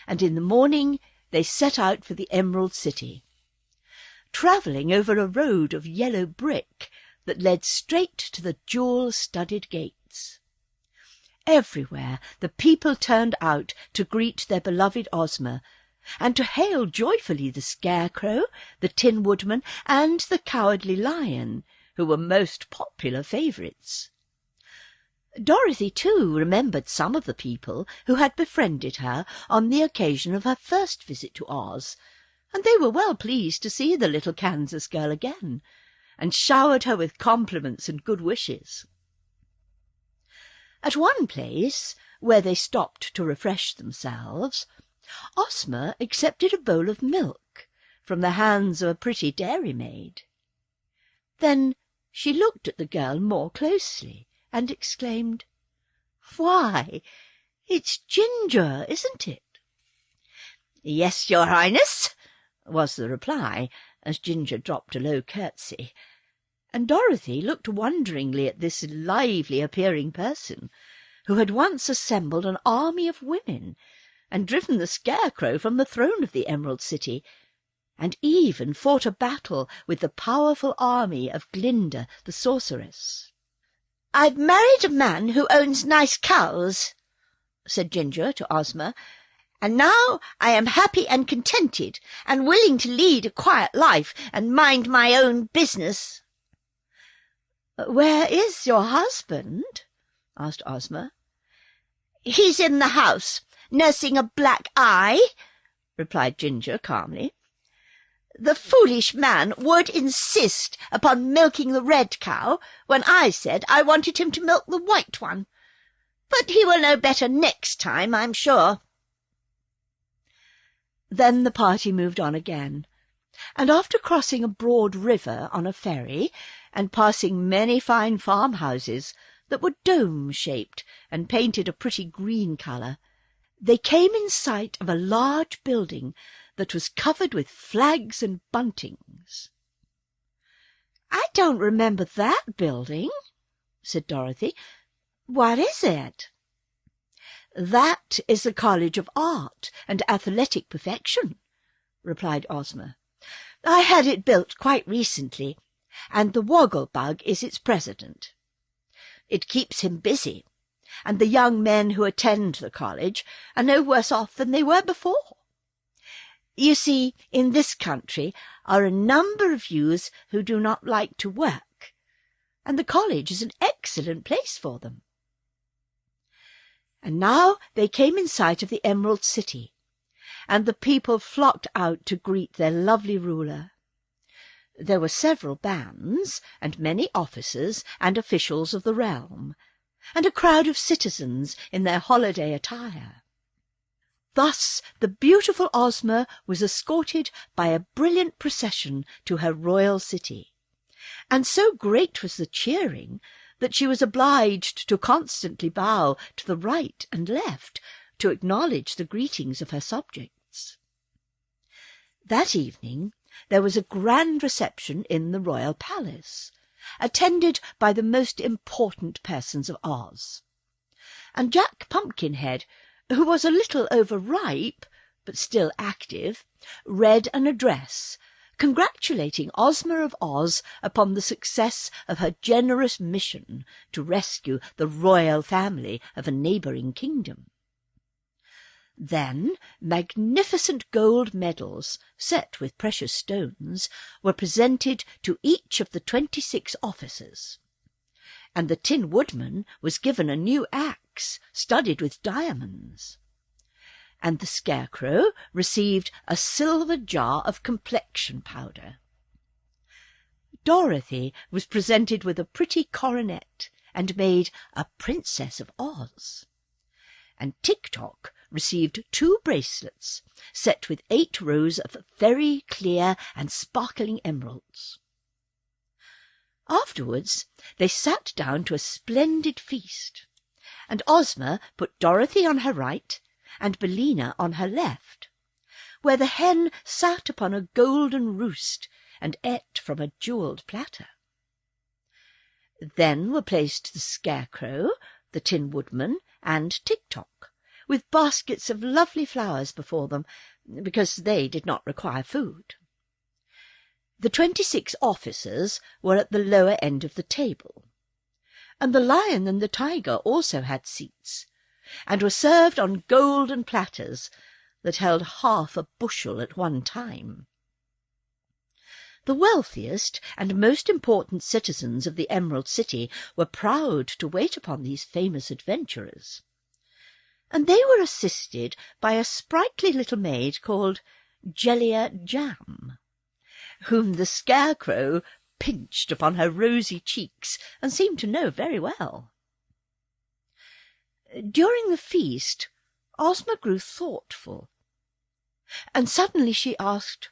and in the morning they set out for the Emerald City, travelling over a road of yellow brick that led straight to the jewel-studded gates. Everywhere the people turned out to greet their beloved Ozma, and to hail joyfully the Scarecrow, the Tin Woodman, and the Cowardly Lion, who were most popular favourites. Dorothy, too, remembered some of the people who had befriended her on the occasion of her first visit to Oz, and they were well pleased to see the little Kansas girl again, and showered her with compliments and good wishes. At one place, where they stopped to refresh themselves, Ozma accepted a bowl of milk from the hands of a pretty dairymaid. Then she looked at the girl more closely and exclaimed, "Why, it's Ginger, isn't it?" "Yes, Your Highness," was the reply, as Ginger dropped a low curtsy, and Dorothy looked wonderingly at this lively-appearing person, who had once assembled an army of women and driven the Scarecrow from the throne of the Emerald City, and even fought a battle with the powerful army of Glinda the sorceress. "I've married a man who owns nice cows," said Ginger to Ozma, "and now I am happy and contented, and willing to lead a quiet life and mind my own business." "Where is your husband?" asked Ozma. "He's in the house, nursing a black eye," replied Ginger calmly. "The foolish man would insist upon milking the red cow when I said I wanted him to milk the white one. But he will know better next time, I'm sure." Then the party moved on again, and after crossing a broad river on a ferry and passing many fine farmhouses that were dome-shaped and painted a pretty green colour, they came in sight of a large building that was covered with flags and buntings. "I don't remember that building," said Dorothy. "What is it?" "That is the College of Art and Athletic Perfection," replied Ozma. "I had it built quite recently, and the Woggle-Bug is its president. It keeps him busy, and the young men who attend the college are no worse off than they were before. You see, in this country are a number of youths who do not like to work, and the college is an excellent place for them. And now they came in sight of the Emerald City, and the people flocked out to greet their lovely ruler. There were several bands, and many officers and officials of the realm, and a crowd of citizens in their holiday attire. Thus the beautiful Ozma was escorted by a brilliant procession to her royal city, and so great was the cheering that she was obliged to constantly bow to the right and left to acknowledge the greetings of her subjects. That evening there was a grand reception in the royal palace, attended by the most important persons of Oz. And Jack Pumpkinhead, who was a little overripe, but still active, read an address congratulating Ozma of Oz upon the success of her generous mission to rescue the royal family of a neighbouring kingdom. Then magnificent gold medals, set with precious stones, were presented to each of the 26 officers, and the Tin Woodman was given a new axe studded with diamonds, and the Scarecrow received a silver jar of complexion powder. Dorothy was presented with a pretty coronet and made a Princess of Oz, and Tik-Tok received 2 bracelets set with 8 rows of very clear and sparkling emeralds. Afterwards they sat down to a splendid feast, and Ozma put Dorothy on her right and Billina on her left, where the hen sat upon a golden roost and ate from a jewelled platter. Then were placed the Scarecrow, the Tin Woodman, and Tik-Tok, with baskets of lovely flowers before them, because they did not require food. The 26 officers were at the lower end of the table, and the lion and the tiger also had seats, and were served on golden platters that held half a bushel at one time. The wealthiest and most important citizens of the Emerald City were proud to wait upon these famous adventurers, and they were assisted by a sprightly little maid called Jellia Jam, whom the Scarecrow pinched upon her rosy cheeks and seemed to know very well. During the feast, Ozma grew thoughtful, and suddenly she asked,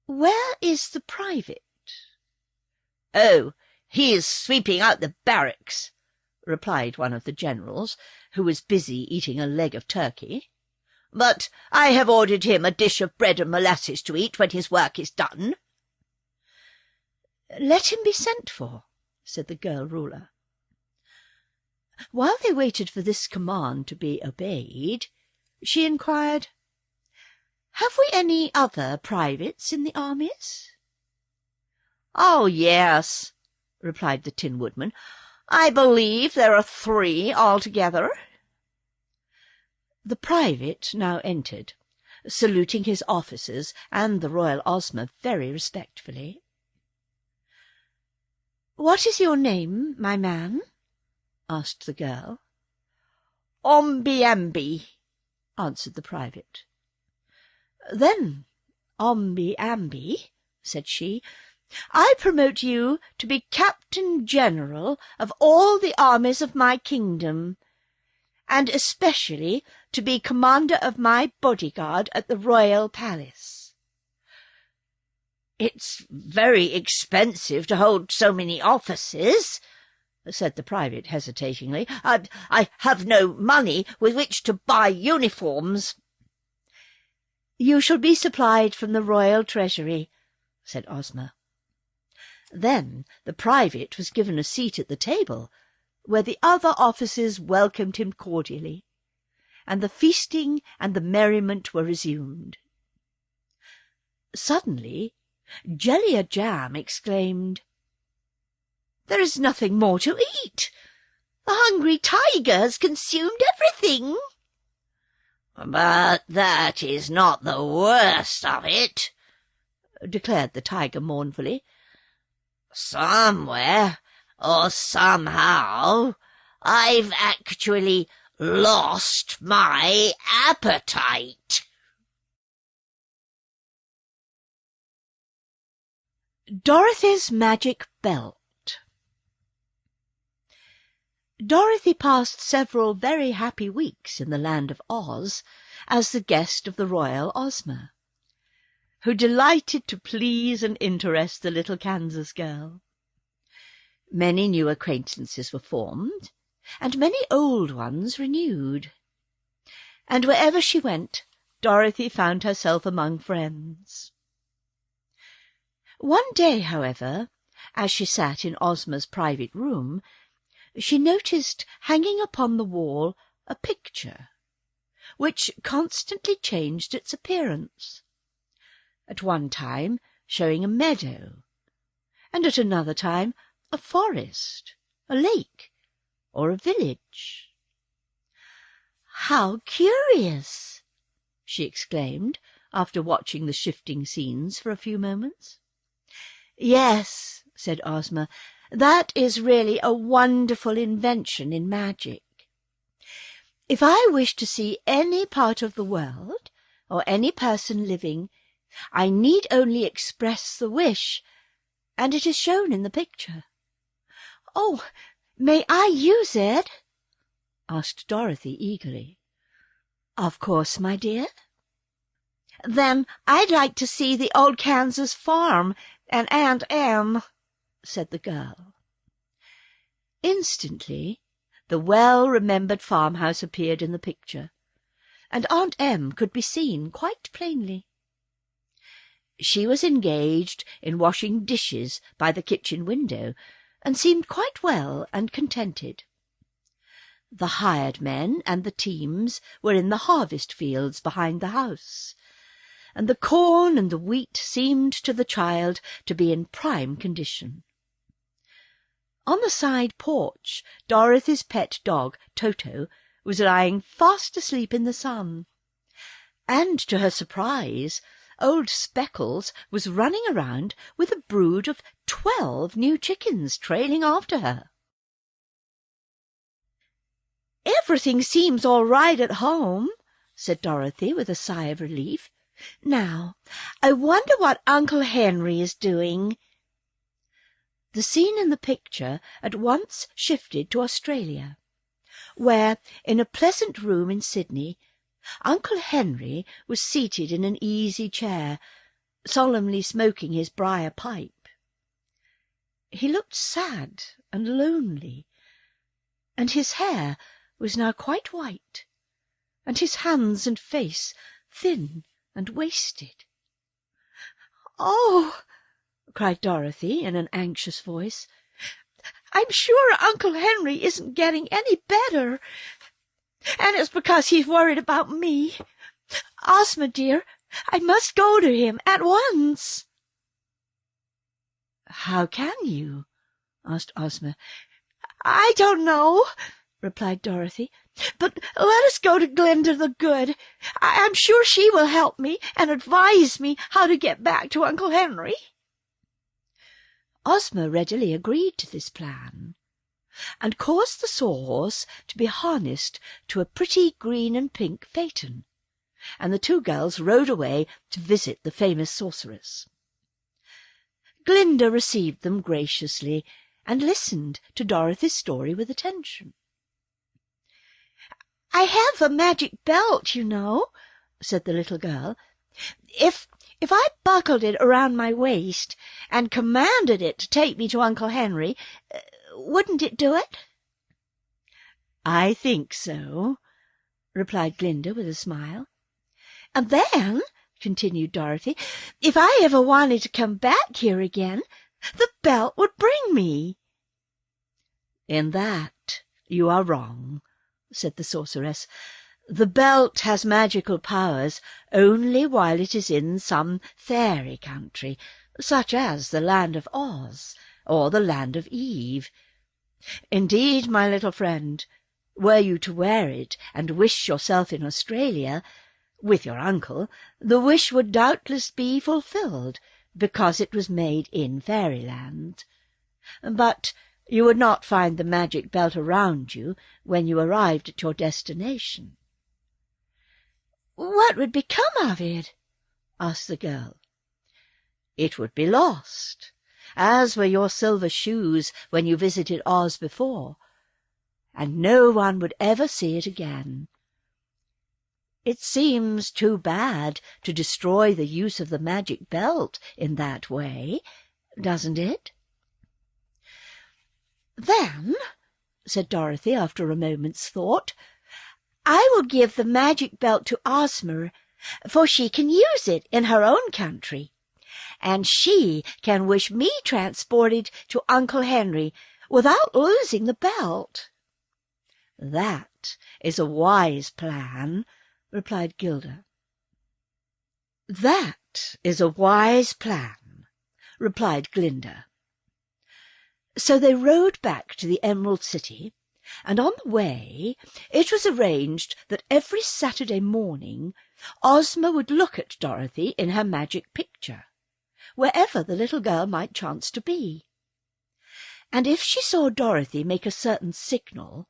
"Where is the private?" "Oh, he is sweeping out the barracks," replied one of the generals, who was busy eating a leg of turkey. "But I have ordered him a dish of bread and molasses to eat when his work is done." "Let him be sent for," said the girl ruler. While they waited for this command to be obeyed, she inquired, "Have we any other privates in the armies?" "Oh, yes," replied the Tin Woodman. "I believe there are 3 altogether." The private now entered, saluting his officers and the royal Ozma very respectfully. "What is your name, my man?" asked the girl. "Omby-Amby," answered the private. "Then, Omby-Amby," said she, "I promote you to be Captain General of all the armies of my kingdom, and especially to be commander of my bodyguard at the royal palace." "It's very expensive to hold so many offices," said the private hesitatingly. I have no money with which to buy uniforms." "You shall be supplied from the royal treasury," said Ozma. Then the private was given a seat at the table, where the other officers welcomed him cordially, and the feasting and the merriment were resumed. Suddenly Jelly-a-Jam exclaimed, "There is nothing more to eat. The hungry tiger has consumed everything." "But that is not the worst of it," declared the tiger mournfully. "Somewhere, or somehow, I've actually lost my appetite." Dorothy's Magic Belt. Dorothy passed several very happy weeks in the land of Oz as the guest of the royal Ozma, who delighted to please and interest the little Kansas girl. Many new acquaintances were formed, and many old ones renewed. And wherever she went, Dorothy found herself among friends. One day, however, as she sat in Ozma's private room, she noticed hanging upon the wall a picture, which constantly changed its appearance, at one time showing a meadow, and at another time a forest, a lake, or a village. "How curious!" she exclaimed, after watching the shifting scenes for a few moments. "Yes," said Ozma, "that is really a wonderful invention in magic. If I wish to see any part of the world, or any person living, I need only express the wish, and it is shown in the picture." "Oh, may I use it?" asked Dorothy eagerly. "Of course, my dear." "Then I'd like to see the old Kansas farm and Aunt Em," said the girl. Instantly the well-remembered farmhouse appeared in the picture, and Aunt Em could be seen quite plainly. She was engaged in washing dishes by the kitchen window, and seemed quite well and contented. The hired men and the teams were in the harvest fields behind the house, and the corn and the wheat seemed to the child to be in prime condition. On the side porch, Dorothy's pet dog, Toto, was lying fast asleep in the sun, and to her surprise, old Speckles was running around with a brood of 12 new chickens trailing after her. "Everything seems all right at home," said Dorothy with a sigh of relief. "Now, I wonder what Uncle Henry is doing." The scene in the picture at once shifted to Australia, where, in a pleasant room in Sydney, Uncle Henry was seated in an easy chair, solemnly smoking his briar pipe. He looked sad and lonely, and his hair was now quite white, and his hands and face thin and wasted. "Oh!" cried Dorothy in an anxious voice, "I'm sure Uncle Henry isn't getting any better, and it's because he's worried about me. Ozma, dear, I must go to him at once." "How can you?" asked Ozma. "I don't know," replied Dorothy, "but let us go to Glinda the Good. I'm sure she will help me and advise me how to get back to Uncle Henry." Ozma readily agreed to this plan, and caused the Sawhorse to be harnessed to a pretty green and pink phaeton, and the two girls rode away to visit the famous sorceress. Glinda received them graciously, and listened to Dorothy's story with attention. "I have a magic belt, you know," said the little girl. If I buckled it around my waist and commanded it to take me to Uncle Henry, wouldn't it do it?" "I think so," replied Glinda with a smile. "And then," continued Dorothy, "if I ever wanted to come back here again, the belt would bring me." "In that you are wrong," said the sorceress. "The belt has magical powers only while it is in some fairy country, such as the land of Oz or the land of Eve. Indeed, my little friend, were you to wear it and wish yourself in Australia, with your uncle, the wish would doubtless be fulfilled, because it was made in fairyland. But you would not find the magic belt around you when you arrived at your destination. What would become of it? Asked the girl. It would be lost, as were your silver shoes when you visited Oz before, and no one would ever see it again. It seems too bad to destroy the use of the magic belt in that way, doesn't it? Then, said Dorothy after a moment's thought, I will give the magic belt to Ozma, for she can use it in her own country, and she can wish me transported to Uncle Henry without losing the belt. That is a wise plan, replied Gilda. That is a wise plan, replied Glinda. So they rode back to the Emerald City, and on the way it was arranged that every Saturday morning Ozma would look at Dorothy in her magic picture, wherever the little girl might chance to be. And if she saw Dorothy make a certain signal,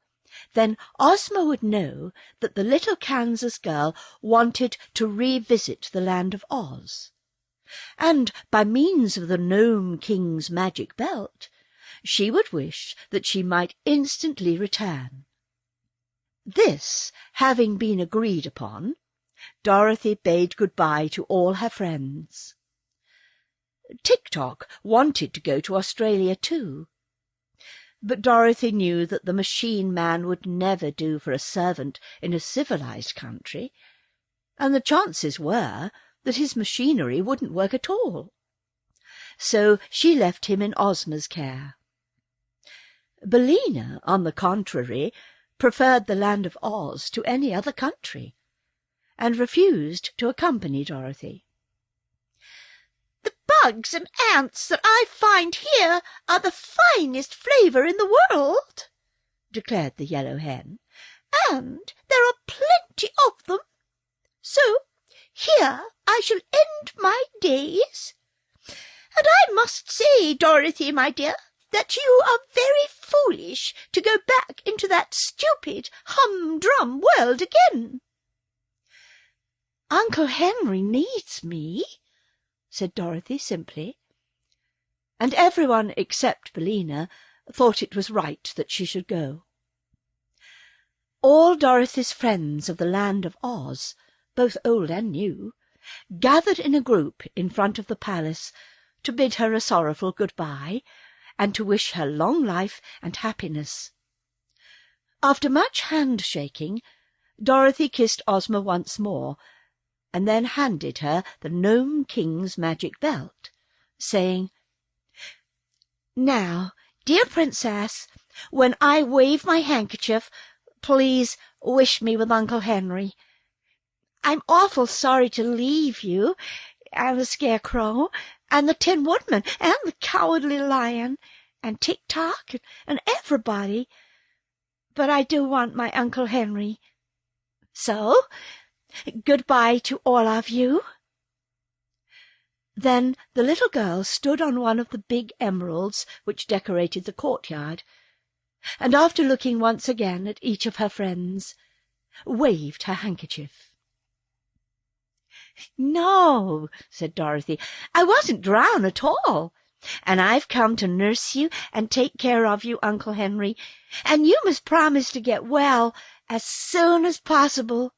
then Ozma would know that the little Kansas girl wanted to revisit the land of Oz, and by means of the Nome King's magic belt, she would wish that she might instantly return. This having been agreed upon, Dorothy bade good-bye to all her friends. Tik-Tok wanted to go to Australia too, but Dorothy knew that the machine man would never do for a servant in a civilized country, and the chances were that his machinery wouldn't work at all. So she left him in Ozma's care. Billina, on the contrary, preferred the land of Oz to any other country, and refused to accompany Dorothy. The bugs and ants that I find here are the finest flavour in the world, declared the Yellow Hen, and there are plenty of them. So here I shall end my days. And I must say, Dorothy, my dear, that you are very foolish to go back into that stupid, humdrum world again. Uncle Henry needs me, said Dorothy simply, and everyone except Billina thought it was right that she should go. All Dorothy's friends of the land of Oz, both old and new, gathered in a group in front of the palace to bid her a sorrowful good-bye, and to wish her long life and happiness. After much hand-shaking, Dorothy kissed Ozma once more, and then handed her the Nome King's magic belt, saying, "Now, dear Princess, when I wave my handkerchief, please wish me with Uncle Henry. I'm awful sorry to leave you, and the Scarecrow, and the Tin Woodman, and the Cowardly Lion, and Tik-Tok, and everybody, but I do want my Uncle Henry. So, good-bye to all of you." Then the little girl stood on one of the big emeralds which decorated the courtyard, and after looking once again at each of her friends, waved her handkerchief. "No," said Dorothy, "I wasn't drowned at all, and I've come to nurse you and take care of you, Uncle Henry, and you must promise to get well as soon as possible."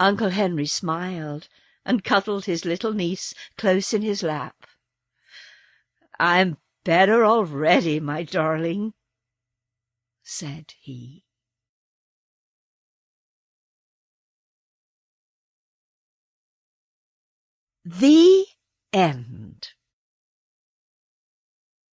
Uncle Henry smiled and cuddled his little niece close in his lap. "I'm better already, my darling," said he. The end.